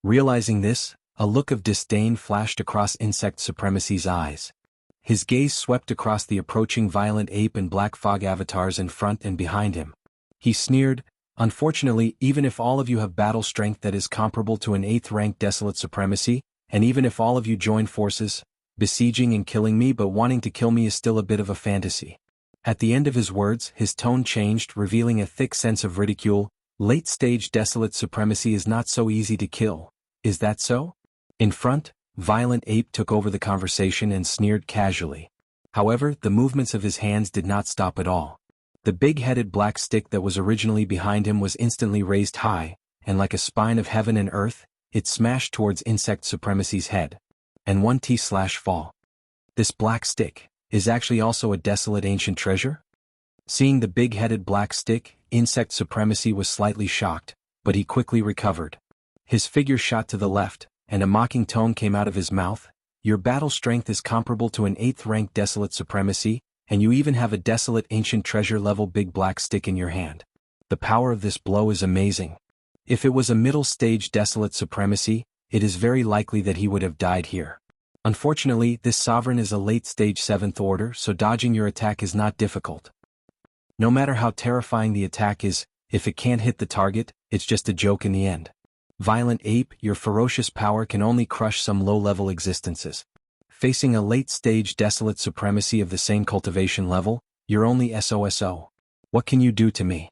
Realizing this, a look of disdain flashed across Insect Supremacy's eyes. His gaze swept across the approaching violent ape and black fog avatars in front and behind him. He sneered, "Unfortunately, even if all of you have battle strength that is comparable to an 8th-ranked Desolate Supremacy, and even if all of you join forces, besieging and killing me, but wanting to kill me is still a bit of a fantasy." At the end of his words, his tone changed, revealing a thick sense of ridicule. "Late-stage Desolate Supremacy is not so easy to kill. Is that so?" In front, Violent Ape took over the conversation and sneered casually. However, the movements of his hands did not stop at all. The big-headed black stick that was originally behind him was instantly raised high, and like a spine of heaven and earth, it smashed towards Insect Supremacy's head. And 1T/fall. This black stick is actually also a desolate ancient treasure? Seeing the big-headed black stick, Insect Supremacy was slightly shocked, but he quickly recovered. His figure shot to the left, and a mocking tone came out of his mouth. "Your battle strength is comparable to an 8th-ranked Desolate Supremacy, and you even have a desolate ancient treasure-level big black stick in your hand. The power of this blow is amazing. If it was a middle-stage Desolate Supremacy, it is very likely that he would have died here. Unfortunately, this sovereign is a late-stage 7th order, so dodging your attack is not difficult. No matter how terrifying the attack is, if it can't hit the target, it's just a joke in the end. Violent Ape, your ferocious power can only crush some low-level existences. Facing a late-stage desolate supremacy of the same cultivation level, you're only SOSO. What can you do to me?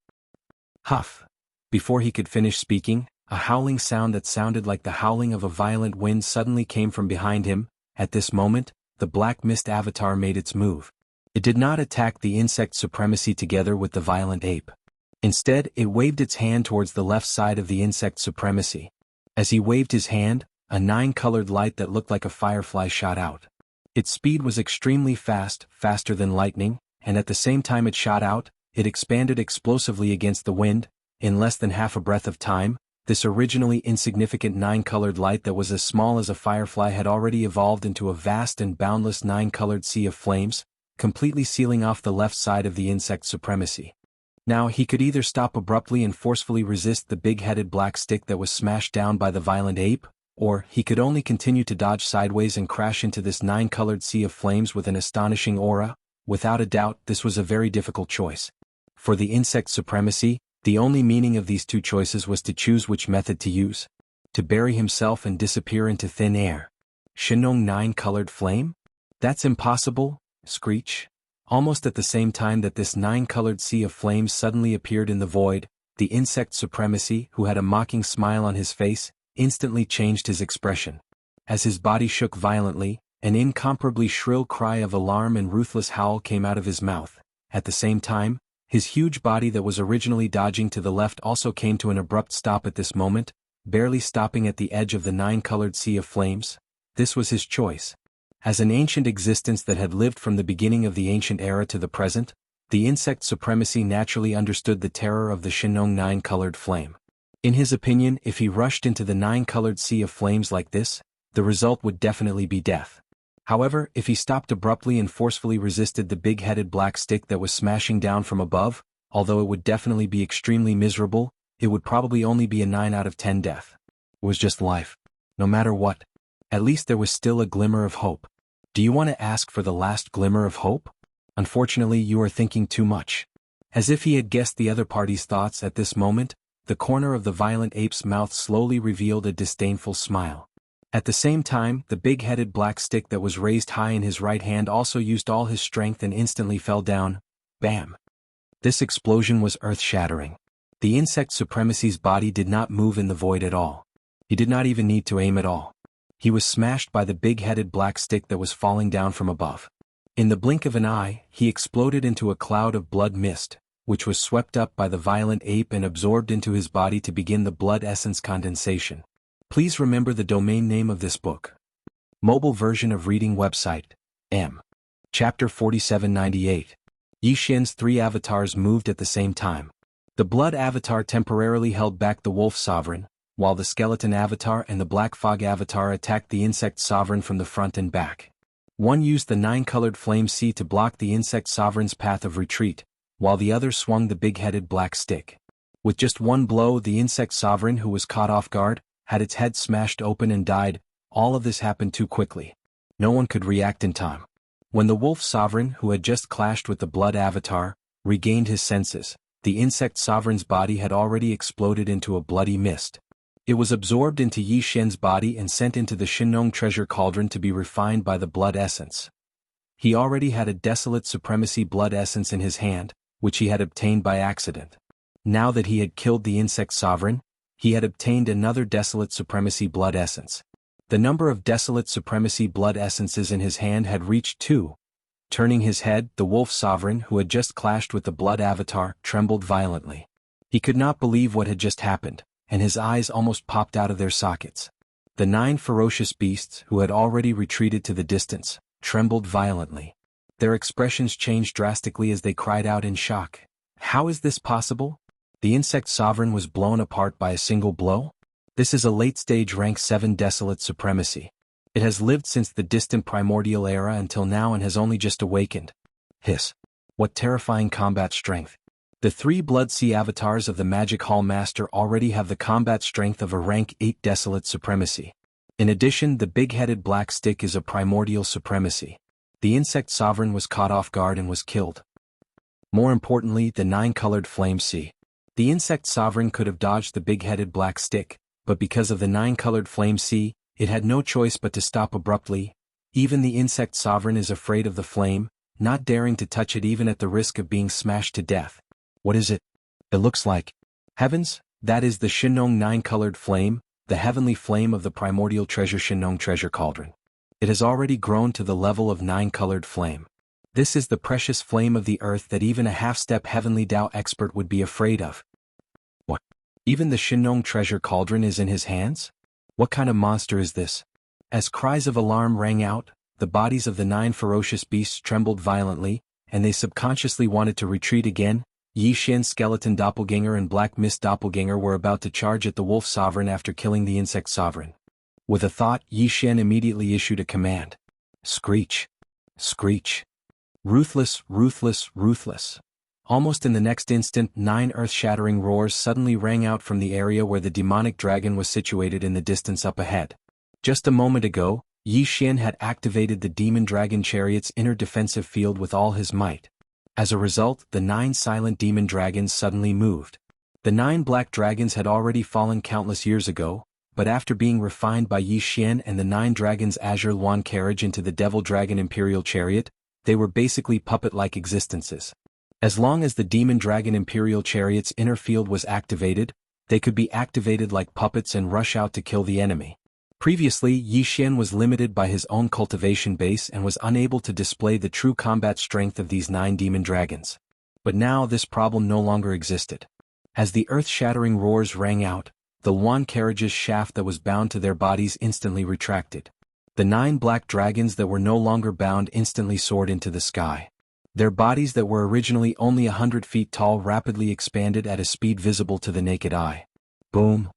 Huff. Before he could finish speaking, a howling sound that sounded like the howling of a violent wind suddenly came from behind him. At this moment, the black mist avatar made its move. It did not attack the insect supremacy together with the violent ape. Instead, it waved its hand towards the left side of the insect supremacy. As he waved his hand, a 9-colored light that looked like a firefly shot out. Its speed was extremely fast, faster than lightning, and at the same time it shot out, it expanded explosively against the wind. In less than half a breath of time, this originally insignificant 9-colored light that was as small as a firefly had already evolved into a vast and boundless 9-colored sea of flames, completely sealing off the left side of the insect supremacy. Now he could either stop abruptly and forcefully resist the big-headed black stick that was smashed down by the violent ape, or he could only continue to dodge sideways and crash into this 9-colored sea of flames with an astonishing aura. Without a doubt, this was a very difficult choice. For the insect supremacy, the only meaning of these two choices was to choose which method to use. To bury himself and disappear into thin air. Shinong 9-colored flame? That's impossible, Screech. Almost at the same time that this 9-colored sea of flames suddenly appeared in the void, the insect supremacy, who had a mocking smile on his face, instantly changed his expression. As his body shook violently, an incomparably shrill cry of alarm and ruthless howl came out of his mouth. At the same time, his huge body that was originally dodging to the left also came to an abrupt stop at this moment, barely stopping at the edge of the 9-colored sea of flames. This was his choice. As an ancient existence that had lived from the beginning of the ancient era to the present, the insect supremacy naturally understood the terror of the Shinong 9-colored flame. In his opinion, if he rushed into the 9-colored sea of flames like this, the result would definitely be death. However, if he stopped abruptly and forcefully resisted the big-headed black stick that was smashing down from above, although it would definitely be extremely miserable, it would probably only be a 9 out of 10 death. It was just life. No matter what. At least there was still a glimmer of hope. Do you want to ask for the last glimmer of hope? Unfortunately, you are thinking too much. As if he had guessed the other party's thoughts at this moment, the corner of the violent ape's mouth slowly revealed a disdainful smile. At the same time, the big-headed black stick that was raised high in his right hand also used all his strength and instantly fell down. Bam! This explosion was earth-shattering. The insect supremacy's body did not move in the void at all. He did not even need to aim at all. He was smashed by the big-headed black stick that was falling down from above. In the blink of an eye, he exploded into a cloud of blood mist, which was swept up by the violent ape and absorbed into his body to begin the blood essence condensation. Please remember the domain name of this book. Mobile version of reading website. M. Chapter 4798. Yi Xian's 3 avatars moved at the same time. The blood avatar temporarily held back the wolf sovereign, while the skeleton avatar and the black fog avatar attacked the insect sovereign from the front and back. One used the 9-colored flame sea to block the insect sovereign's path of retreat, while the other swung the big-headed black stick. With just one blow, the insect sovereign, who was caught off guard, had its head smashed open and died. All of this happened too quickly. No one could react in time. When the wolf sovereign, who had just clashed with the blood avatar, regained his senses, the insect sovereign's body had already exploded into a bloody mist. It was absorbed into Yi Xian's body and sent into the Shinong treasure cauldron to be refined by the blood essence. He already had a desolate supremacy blood essence in his hand, which he had obtained by accident. Now that he had killed the insect sovereign, he had obtained another desolate supremacy blood essence. The number of desolate supremacy blood essences in his hand had reached 2. Turning his head, the wolf sovereign, who had just clashed with the blood avatar, trembled violently. He could not believe what had just happened, and his eyes almost popped out of their sockets. The 9 ferocious beasts, who had already retreated to the distance, trembled violently. Their expressions changed drastically as they cried out in shock. How is this possible? The insect sovereign was blown apart by a single blow? This is a late-stage rank 7 desolate supremacy. It has lived since the distant primordial era until now and has only just awakened. Hiss. What terrifying combat strength. The 3 Blood Sea avatars of the Magic Hall Master already have the combat strength of a rank 8 desolate supremacy. In addition, the big-headed black stick is a primordial supremacy. The insect sovereign was caught off guard and was killed. More importantly, the 9-colored flame sea. The insect sovereign could have dodged the big-headed black stick, but because of the 9-colored flame sea, it had no choice but to stop abruptly. Even the insect sovereign is afraid of the flame, not daring to touch it even at the risk of being smashed to death. What is it? It looks like heavens. That is the Shinong nine-colored flame, the heavenly flame of the primordial treasure Shinong treasure cauldron. It has already grown to the level of nine-colored flame. This is the precious flame of the earth that even a half-step heavenly Tao expert would be afraid of. What? Even the Shinong treasure cauldron is in his hands? What kind of monster is this? As cries of alarm rang out, the bodies of the 9 ferocious beasts trembled violently, and they subconsciously wanted to retreat again. Yi Xian's skeleton doppelganger and Black Mist doppelganger were about to charge at the wolf sovereign after killing the insect sovereign. With a thought, Yi Xian immediately issued a command. Screech! Screech! Ruthless, ruthless, ruthless. Almost in the next instant, 9 earth-shattering roars suddenly rang out from the area where the demonic dragon was situated in the distance up ahead. Just a moment ago, Yi Xian had activated the demon dragon chariot's inner defensive field with all his might. As a result, the 9 silent demon dragons suddenly moved. The 9 black dragons had already fallen countless years ago, but after being refined by Yi Xian and the 9 dragons' azure Luan carriage into the devil dragon imperial chariot, they were basically puppet-like existences. As long as the demon dragon imperial chariot's inner field was activated, they could be activated like puppets and rush out to kill the enemy. Previously, Yi Xian was limited by his own cultivation base and was unable to display the true combat strength of these 9 demon dragons. But now this problem no longer existed. As the earth-shattering roars rang out, the Luan carriage's shaft that was bound to their bodies instantly retracted. The 9 black dragons that were no longer bound instantly soared into the sky. Their bodies that were originally only 100 feet tall rapidly expanded at a speed visible to the naked eye. Boom!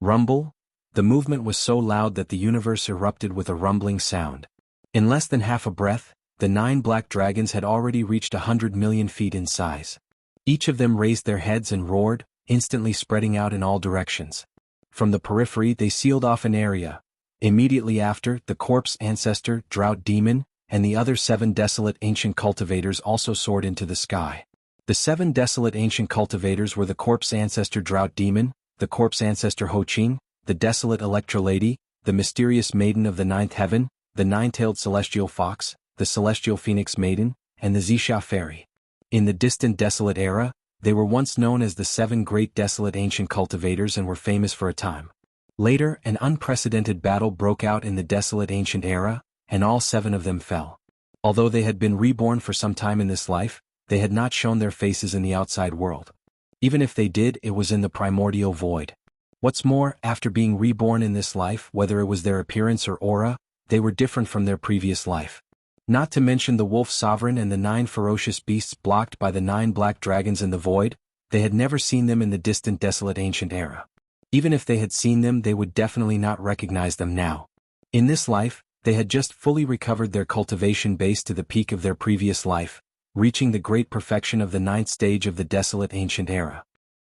Rumble! The movement was so loud that the universe erupted with a rumbling sound. In less than half a breath, the 9 black dragons had already reached 100 million feet in size. Each of them raised their heads and roared, instantly spreading out in all directions. From the periphery they sealed off an area. Immediately after, the corpse ancestor, drought demon, and the other 7 desolate ancient cultivators also soared into the sky. The 7 desolate ancient cultivators were the corpse ancestor drought demon, the corpse ancestor Ho Qing, the desolate Electra Lady, the mysterious maiden of the 9th heaven, the 9-tailed celestial fox, the celestial phoenix maiden, and the Zixia fairy. In the distant desolate era, they were once known as the 7 great desolate ancient cultivators and were famous for a time. Later, an unprecedented battle broke out in the desolate ancient era, and all 7 of them fell. Although they had been reborn for some time in this life, they had not shown their faces in the outside world. Even if they did, it was in the primordial void. What's more, after being reborn in this life, whether it was their appearance or aura, they were different from their previous life. Not to mention the wolf sovereign and the 9 ferocious beasts blocked by the 9 black dragons in the void, they had never seen them in the distant desolate ancient era. Even if they had seen them, they would definitely not recognize them now. In this life, they had just fully recovered their cultivation base to the peak of their previous life, reaching the great perfection of the 9th stage of the desolate ancient era.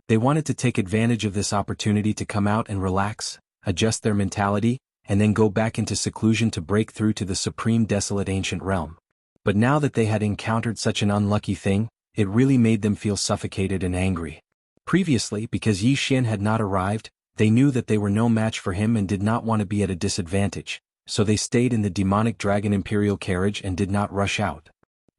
They wanted to take advantage of this opportunity to come out and relax, adjust their mentality, and then go back into seclusion to break through to the supreme desolate ancient realm. But now that they had encountered such an unlucky thing, it really made them feel suffocated and angry. Previously, because Yi Xian had not arrived, they knew that they were no match for him and did not want to be at a disadvantage, so they stayed in the demonic dragon imperial carriage and did not rush out.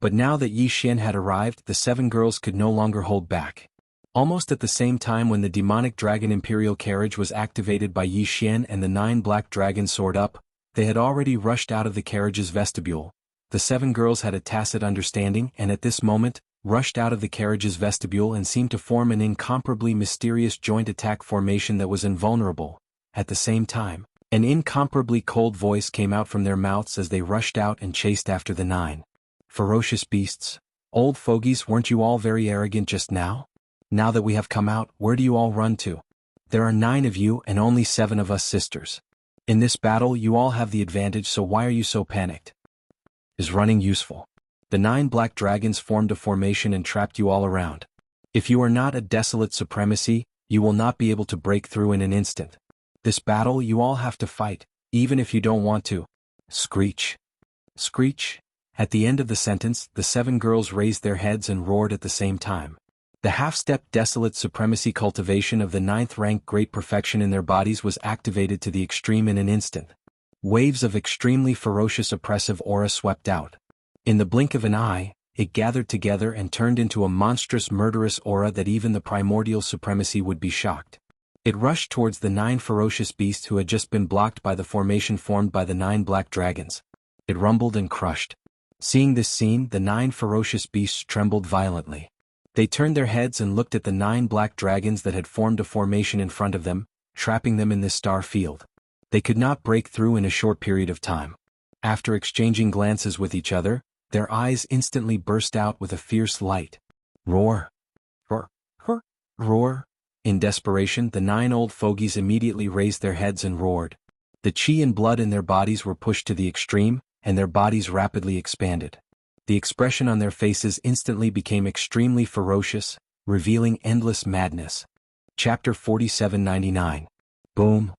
But now that Yi Xian had arrived, the 7 girls could no longer hold back. Almost at the same time when the demonic dragon imperial carriage was activated by Yi Xian and the 9 black dragons soared up, they had already rushed out of the carriage's vestibule. The 7 girls had a tacit understanding and at this moment, rushed out of the carriage's vestibule and seemed to form an incomparably mysterious joint attack formation that was invulnerable. At the same time, an incomparably cold voice came out from their mouths as they rushed out and chased after the 9 ferocious beasts. Old fogies, weren't you all very arrogant just now? Now that we have come out, where do you all run to? There are 9 of you and only 7 of us sisters. In this battle you all have the advantage, so why are you so panicked? Is running useful? The 9 black dragons formed a formation and trapped you all around. If you are not a desolate supremacy, you will not be able to break through in an instant. This battle you all have to fight, even if you don't want to. Screech. Screech. At the end of the sentence, the 7 girls raised their heads and roared at the same time. The half-step desolate supremacy cultivation of the 9th rank great perfection in their bodies was activated to the extreme in an instant. Waves of extremely ferocious oppressive aura swept out. In the blink of an eye, it gathered together and turned into a monstrous murderous aura that even the primordial supremacy would be shocked. It rushed towards the 9 ferocious beasts who had just been blocked by the formation formed by the 9 black dragons. It rumbled and crushed. Seeing this scene, the 9 ferocious beasts trembled violently. They turned their heads and looked at the 9 black dragons that had formed a formation in front of them, trapping them in this star field. They could not break through in a short period of time. After exchanging glances with each other, their eyes instantly burst out with a fierce light. Roar! Roar! Roar! Roar! In desperation, the 9 old fogies immediately raised their heads and roared. The chi and blood in their bodies were pushed to the extreme, and their bodies rapidly expanded. The expression on their faces instantly became extremely ferocious, revealing endless madness. Chapter 4799. Boom!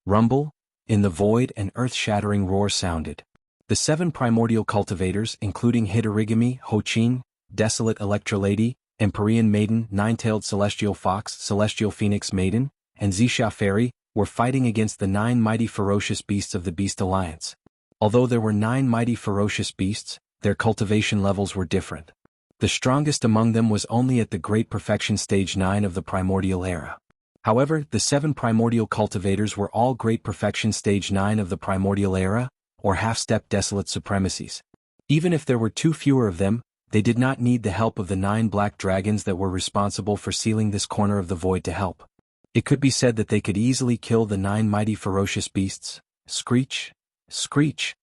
Rumble! In the void, an earth-shattering roar sounded. The 7 primordial cultivators, including Hitorigami, Ho-Chin, Desolate Electrolady, Empyrean Maiden, 9-tailed Celestial Fox, Celestial Phoenix Maiden, and Zixia Fairy, were fighting against the 9 mighty ferocious beasts of the Beast Alliance. Although there were 9 mighty ferocious beasts, their cultivation levels were different. The strongest among them was only at the Great Perfection Stage 9 of the Primordial Era. However, the 7 primordial cultivators were all Great Perfection Stage 9 of the Primordial Era, or half-step desolate supremacies. Even if there were 2 fewer of them, they did not need the help of the 9 black dragons that were responsible for sealing this corner of the void to help. It could be said that they could easily kill the 9 mighty ferocious beasts. Screech! Screech!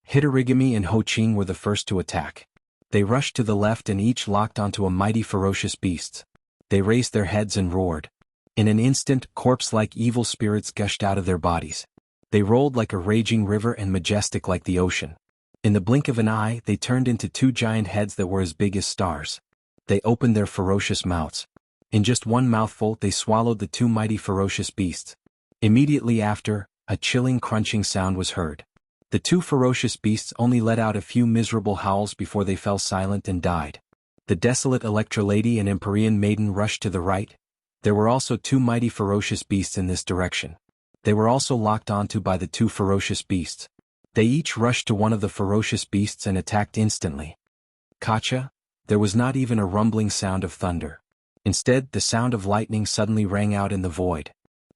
Hitorigami and Ho-Chin were the first to attack. They rushed to the left and each locked onto a mighty ferocious beast. They raised their heads and roared. In an instant, corpse-like evil spirits gushed out of their bodies. They rolled like a raging river and majestic like the ocean. In the blink of an eye, they turned into 2 giant heads that were as big as stars. They opened their ferocious mouths. In just one mouthful, they swallowed the 2 mighty ferocious beasts. Immediately after, a chilling crunching sound was heard. The 2 ferocious beasts only let out a few miserable howls before they fell silent and died. The desolate Electrolady and Empyrean Maiden rushed to the right. There were also 2 mighty ferocious beasts in this direction. They were also locked onto by the 2 ferocious beasts. They each rushed to one of the ferocious beasts and attacked instantly. Kacha! There was not even a rumbling sound of thunder. Instead, the sound of lightning suddenly rang out in the void.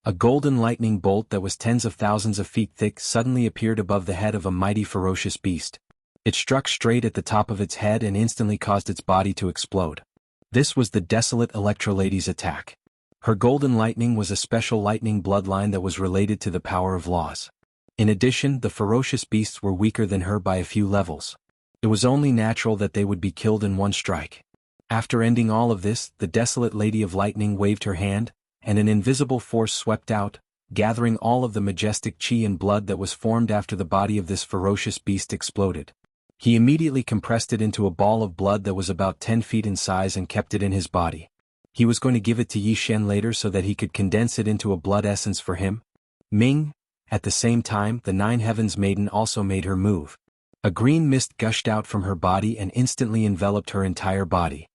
A golden lightning bolt that was tens of thousands of feet thick suddenly appeared above the head of a mighty ferocious beast. It struck straight at the top of its head and instantly caused its body to explode. This was the desolate Electrolady's attack. Her golden lightning was a special lightning bloodline that was related to the power of laws. In addition, the ferocious beasts were weaker than her by a few levels. It was only natural that they would be killed in one strike. After ending all of this, the desolate Lady of Lightning waved her hand, and an invisible force swept out, gathering all of the majestic chi and blood that was formed after the body of this ferocious beast exploded. He immediately compressed it into a ball of blood that was about 10 feet in size and kept it in his body. He was going to give it to Yi Shen later so that he could condense it into a blood essence for him. Ming! At the same time, the 9 Heavens Maiden also made her move. A green mist gushed out from her body and instantly enveloped her entire body.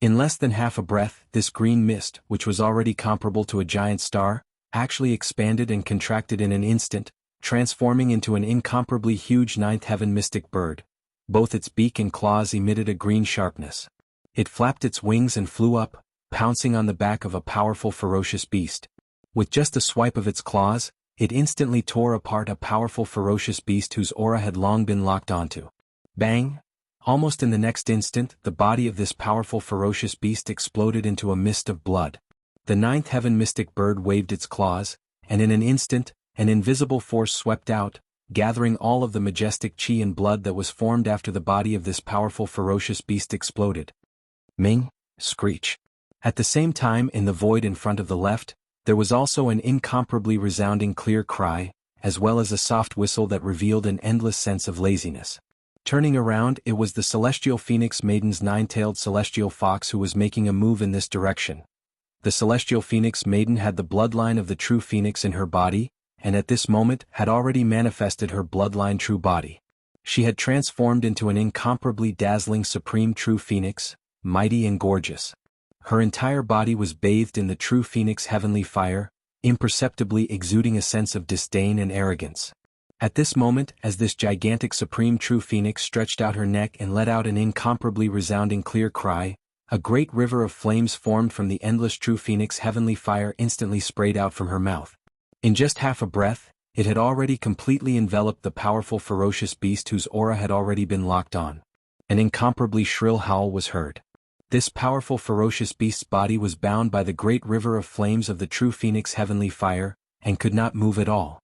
In less than half a breath, this green mist, which was already comparable to a giant star, actually expanded and contracted in an instant, transforming into an incomparably huge 9th heaven mystic bird. Both its beak and claws emitted a green sharpness. It flapped its wings and flew up, pouncing on the back of a powerful ferocious beast. With just a swipe of its claws, it instantly tore apart a powerful ferocious beast whose aura had long been locked onto. Bang! Almost in the next instant, the body of this powerful ferocious beast exploded into a mist of blood. The 9th heaven mystic bird waved its claws, and in an instant, an invisible force swept out, gathering all of the majestic chi and blood that was formed after the body of this powerful ferocious beast exploded. Ming! Screech! At the same time, in the void in front of the left, there was also an incomparably resounding clear cry, as well as a soft whistle that revealed an endless sense of laziness. Turning around, it was the Celestial Phoenix Maiden's 9-tailed Celestial Fox who was making a move in this direction. The Celestial Phoenix Maiden had the bloodline of the true Phoenix in her body, and at this moment had already manifested her bloodline true body. She had transformed into an incomparably dazzling supreme true Phoenix, mighty and gorgeous. Her entire body was bathed in the true Phoenix heavenly fire, imperceptibly exuding a sense of disdain and arrogance. At this moment, as this gigantic supreme true phoenix stretched out her neck and let out an incomparably resounding clear cry, a great river of flames formed from the endless true phoenix heavenly fire instantly sprayed out from her mouth. In just half a breath, it had already completely enveloped the powerful ferocious beast whose aura had already been locked on. An incomparably shrill howl was heard. This powerful ferocious beast's body was bound by the great river of flames of the true phoenix heavenly fire, and could not move at all.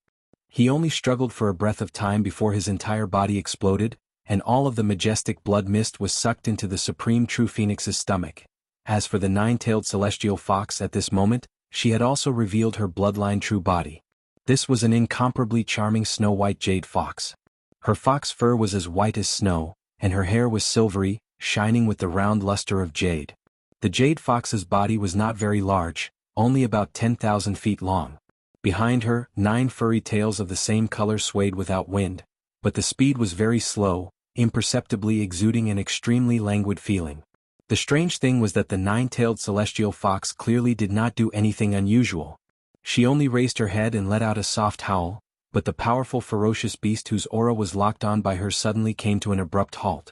He only struggled for a breath of time before his entire body exploded, and all of the majestic blood mist was sucked into the supreme true phoenix's stomach. As for the nine-tailed celestial fox at this moment, she had also revealed her bloodline true body. This was an incomparably charming snow-white jade fox. Her fox fur was as white as snow, and her hair was silvery, shining with the round luster of jade. The jade fox's body was not very large, only about 10,000 feet long. Behind her, 9 furry tails of the same color swayed without wind, but the speed was very slow, imperceptibly exuding an extremely languid feeling. The strange thing was that the 9-tailed celestial fox clearly did not do anything unusual. She only raised her head and let out a soft howl, but the powerful ferocious beast whose aura was locked on by her suddenly came to an abrupt halt.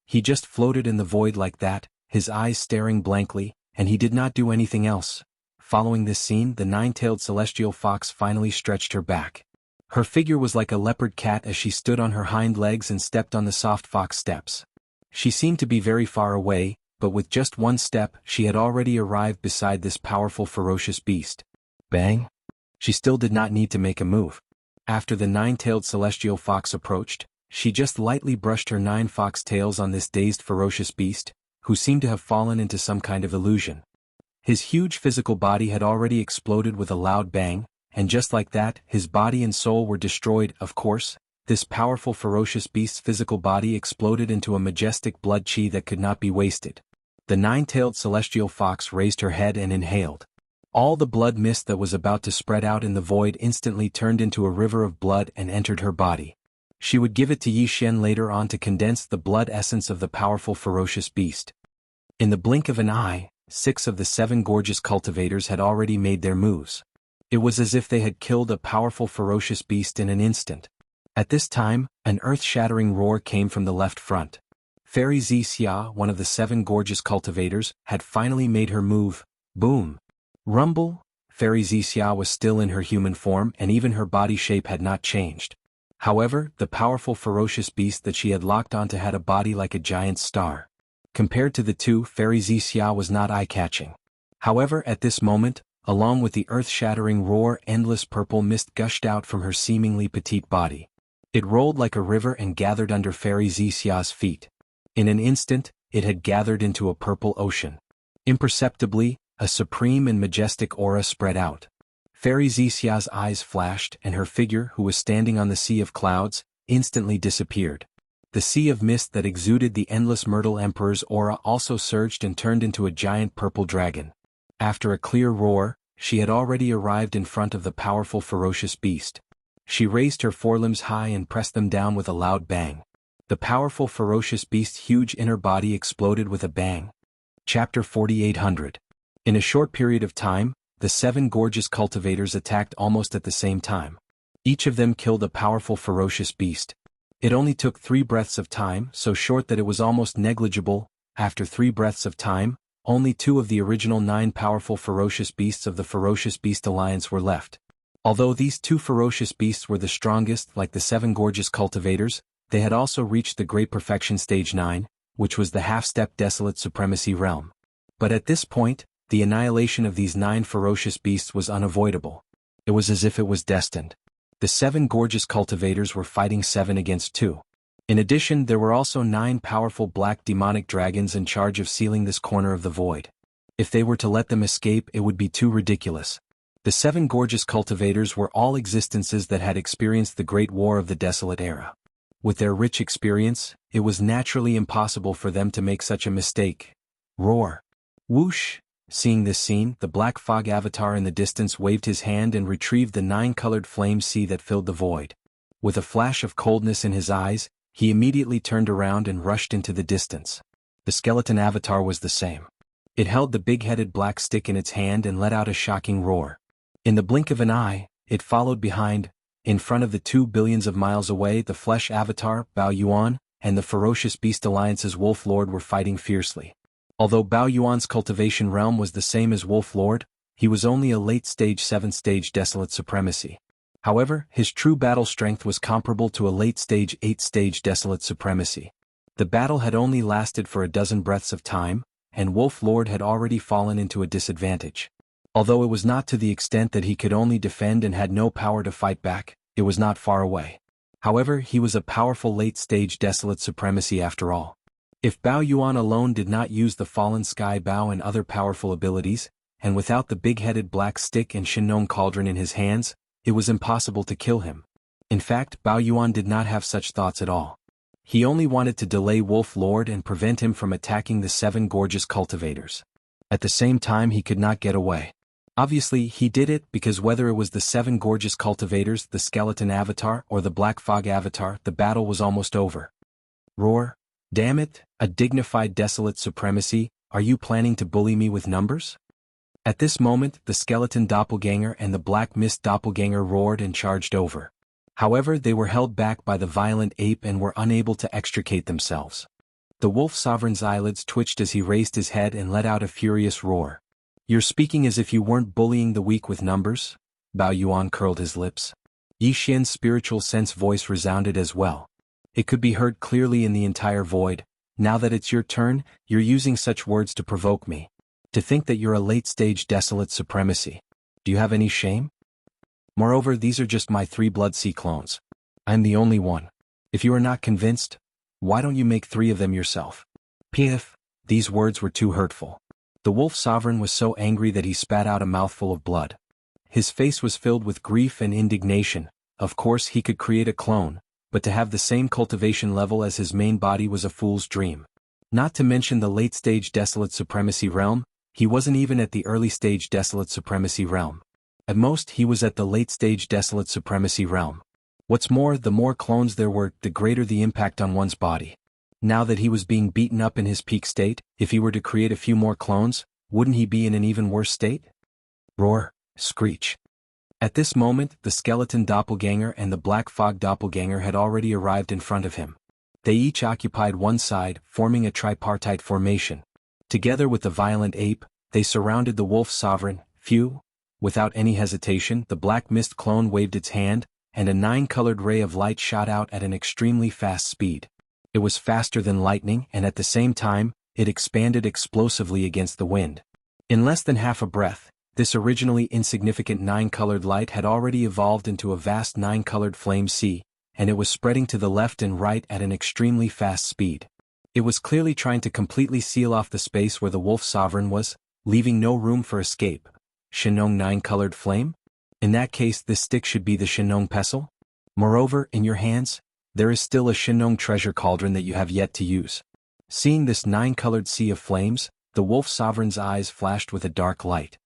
He just floated in the void like that, his eyes staring blankly, and he did not do anything else. Following this scene, the 9-tailed celestial fox finally stretched her back. Her figure was like a leopard cat as she stood on her hind legs and stepped on the soft fox steps. She seemed to be very far away, but with just one step, she had already arrived beside this powerful ferocious beast. Bang! She still did not need to make a move. After the 9-tailed celestial fox approached, she just lightly brushed her 9 fox tails on this dazed ferocious beast, who seemed to have fallen into some kind of illusion. His huge physical body had already exploded with a loud bang, and just like that, his body and soul were destroyed. Of course, this powerful ferocious beast's physical body exploded into a majestic blood chi that could not be wasted. The 9-tailed celestial fox raised her head and inhaled. All the blood mist that was about to spread out in the void instantly turned into a river of blood and entered her body. She would give it to Yi Xian later on to condense the blood essence of the powerful ferocious beast. In the blink of an eye, 6 of the 7 gorgeous cultivators had already made their moves. It was as if they had killed a powerful ferocious beast in an instant. At this time, an earth-shattering roar came from the left front. Fairy Xia, one of the 7 gorgeous cultivators, had finally made her move. Boom! Rumble! Fairy Xia was still in her human form and even her body shape had not changed. However, the powerful ferocious beast that she had locked onto had a body like a giant star. Compared to the two, Fairy Xia was not eye-catching. However, at this moment, along with the earth-shattering roar, endless purple mist gushed out from her seemingly petite body. It rolled like a river and gathered under Fairy Xia's feet. In an instant, it had gathered into a purple ocean. Imperceptibly, a supreme and majestic aura spread out. Fairy Xia's eyes flashed and her figure, who was standing on the sea of clouds, instantly disappeared. The sea of mist that exuded the endless Myrtle Emperor's aura also surged and turned into a giant purple dragon. After a clear roar, she had already arrived in front of the powerful ferocious beast. She raised her forelimbs high and pressed them down with a loud bang. The powerful ferocious beast's huge inner body exploded with a bang. Chapter 4800. In a short period of time, the 7 gorgeous cultivators attacked almost at the same time. Each of them killed a powerful ferocious beast. It only took 3 breaths of time, so short that it was almost negligible. After 3 breaths of time, only 2 of the original 9 powerful ferocious beasts of the Ferocious Beast Alliance were left. Although these 2 ferocious beasts were the strongest, like the 7 gorgeous cultivators, they had also reached the Great Perfection Stage 9, which was the half-step Desolate Supremacy realm. But at this point, the annihilation of these 9 ferocious beasts was unavoidable. It was as if it was destined. The 7 gorgeous cultivators were fighting 7 against 2. In addition, there were also 9 powerful black demonic dragons in charge of sealing this corner of the void. If they were to let them escape, it would be too ridiculous. The 7 gorgeous cultivators were all existences that had experienced the Great War of the Desolate Era. With their rich experience, it was naturally impossible for them to make such a mistake. Roar! Whoosh! Seeing this scene, the black fog avatar in the distance waved his hand and retrieved the 9-colored flame sea that filled the void. With a flash of coldness in his eyes, he immediately turned around and rushed into the distance. The skeleton avatar was the same. It held the big-headed black stick in its hand and let out a shocking roar. In the blink of an eye, it followed behind. In front of the 2 billions of miles away, the flesh avatar, Bao Yuan, and the ferocious Beast Alliance's Wolf Lord were fighting fiercely. Although Bao Yuan's cultivation realm was the same as Wolf Lord, he was only a late-stage 7th-stage Desolate Supremacy. However, his true battle strength was comparable to a late-stage 8th-stage Desolate Supremacy. The battle had only lasted for a dozen breaths of time, and Wolf Lord had already fallen into a disadvantage. Although it was not to the extent that he could only defend and had no power to fight back, it was not far away. However, he was a powerful late-stage Desolate Supremacy after all. If Bao Yuan alone did not use the Fallen Sky Bao and other powerful abilities, and without the big-headed black stick and Shinnong cauldron in his hands, it was impossible to kill him. In fact, Bao Yuan did not have such thoughts at all. He only wanted to delay Wolf Lord and prevent him from attacking the 7 gorgeous cultivators. At the same time, he could not get away. Obviously, he did it because whether it was the 7 gorgeous cultivators, the skeleton avatar, or the black fog avatar, the battle was almost over. Roar! Damn it, a dignified Desolate Supremacy, are you planning to bully me with numbers? At this moment, the skeleton doppelganger and the black mist doppelganger roared and charged over. However, they were held back by the violent ape and were unable to extricate themselves. The wolf sovereign's eyelids twitched as he raised his head and let out a furious roar. You're speaking as if you weren't bullying the weak with numbers? Bao Yuan curled his lips. Yi Xian's spiritual sense voice resounded as well. It could be heard clearly in the entire void. Now that it's your turn, you're using such words to provoke me. To think that you're a late-stage Desolate Supremacy. Do you have any shame? Moreover, these are just my 3 Blood Sea clones. I'm the only one. If you are not convinced, why don't you make 3 of them yourself? Pf, these words were too hurtful. The wolf sovereign was so angry that he spat out a mouthful of blood. His face was filled with grief and indignation. Of course he could create a clone, but to have the same cultivation level as his main body was a fool's dream. Not to mention the late-stage Desolate Supremacy realm, he wasn't even at the early-stage Desolate Supremacy realm. At most, he was at the late-stage Desolate Supremacy realm. What's more, the more clones there were, the greater the impact on one's body. Now that he was being beaten up in his peak state, if he were to create a few more clones, wouldn't he be in an even worse state? Roar, screech. At this moment, the skeleton doppelganger and the black fog doppelganger had already arrived in front of him. They each occupied one side, forming a tripartite formation. Together with the violent ape, they surrounded the wolf sovereign. Phew! Without any hesitation, the black mist clone waved its hand, and a 9-colored ray of light shot out at an extremely fast speed. It was faster than lightning, and at the same time, it expanded explosively against the wind. In less than half a breath, this originally insignificant 9-colored light had already evolved into a vast 9-colored flame sea, and it was spreading to the left and right at an extremely fast speed. It was clearly trying to completely seal off the space where the wolf sovereign was, leaving no room for escape. Shinnong 9-colored flame? In that case, this stick should be the Shinnong pestle? Moreover, in your hands, there is still a Shinnong treasure cauldron that you have yet to use. Seeing this 9-colored sea of flames, the wolf sovereign's eyes flashed with a dark light.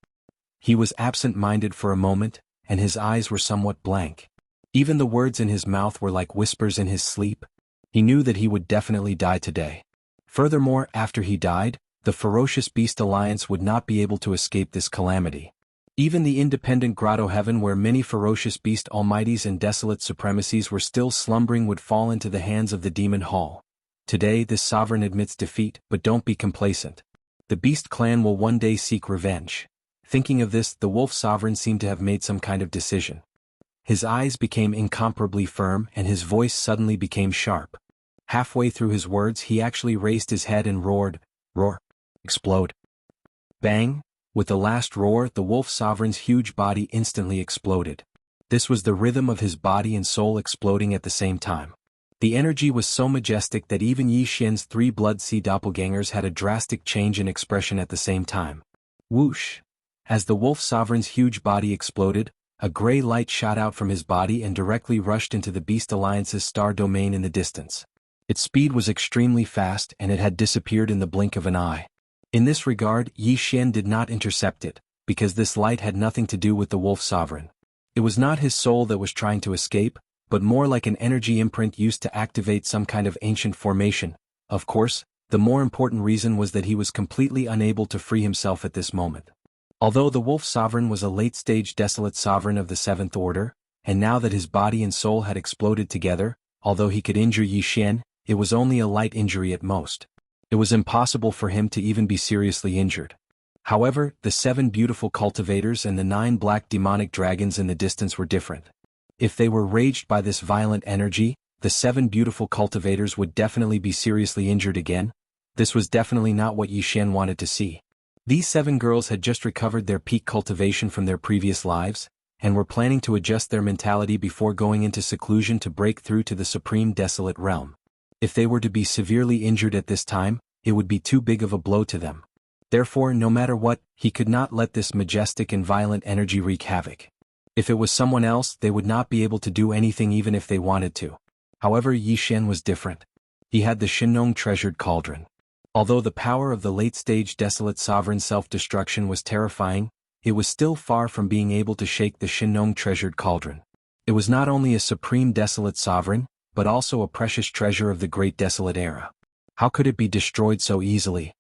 He was absent-minded for a moment, and his eyes were somewhat blank. Even the words in his mouth were like whispers in his sleep. He knew that he would definitely die today. Furthermore, after he died, the ferocious Beast Alliance would not be able to escape this calamity. Even the independent Grotto Heaven where many ferocious Beast Almighties and Desolate Supremacies were still slumbering would fall into the hands of the Demon Hall. Today this sovereign admits defeat, but don't be complacent. The Beast Clan will one day seek revenge. Thinking of this, the Wolf Sovereign seemed to have made some kind of decision. His eyes became incomparably firm and his voice suddenly became sharp. Halfway through his words he actually raised his head and roared, roar, explode. Bang! With the last roar, the Wolf Sovereign's huge body instantly exploded. This was the rhythm of his body and soul exploding at the same time. The energy was so majestic that even Yi Xian's 3 Blood Sea doppelgangers had a drastic change in expression at the same time. Whoosh! As the Wolf Sovereign's huge body exploded, a gray light shot out from his body and directly rushed into the Beast Alliance's star domain in the distance. Its speed was extremely fast and it had disappeared in the blink of an eye. In this regard, Yi Xian did not intercept it, because this light had nothing to do with the Wolf Sovereign. It was not his soul that was trying to escape, but more like an energy imprint used to activate some kind of ancient formation. Of course, the more important reason was that he was completely unable to free himself at this moment. Although the Wolf Sovereign was a late-stage Desolate Sovereign of the 7th Order, and now that his body and soul had exploded together, although he could injure Yi Xian, it was only a light injury at most. It was impossible for him to even be seriously injured. However, the 7 beautiful cultivators and the 9 black demonic dragons in the distance were different. If they were raged by this violent energy, the 7 beautiful cultivators would definitely be seriously injured again. This was definitely not what Yi Xian wanted to see. These 7 girls had just recovered their peak cultivation from their previous lives, and were planning to adjust their mentality before going into seclusion to break through to the supreme desolate realm. If they were to be severely injured at this time, it would be too big of a blow to them. Therefore, no matter what, he could not let this majestic and violent energy wreak havoc. If it was someone else, they would not be able to do anything even if they wanted to. However, Yi Xian was different. He had the Shinong treasured cauldron. Although the power of the late-stage desolate sovereign self-destruction was terrifying, it was still far from being able to shake the Shinong treasured cauldron. It was not only a supreme desolate sovereign, but also a precious treasure of the great desolate era. How could it be destroyed so easily?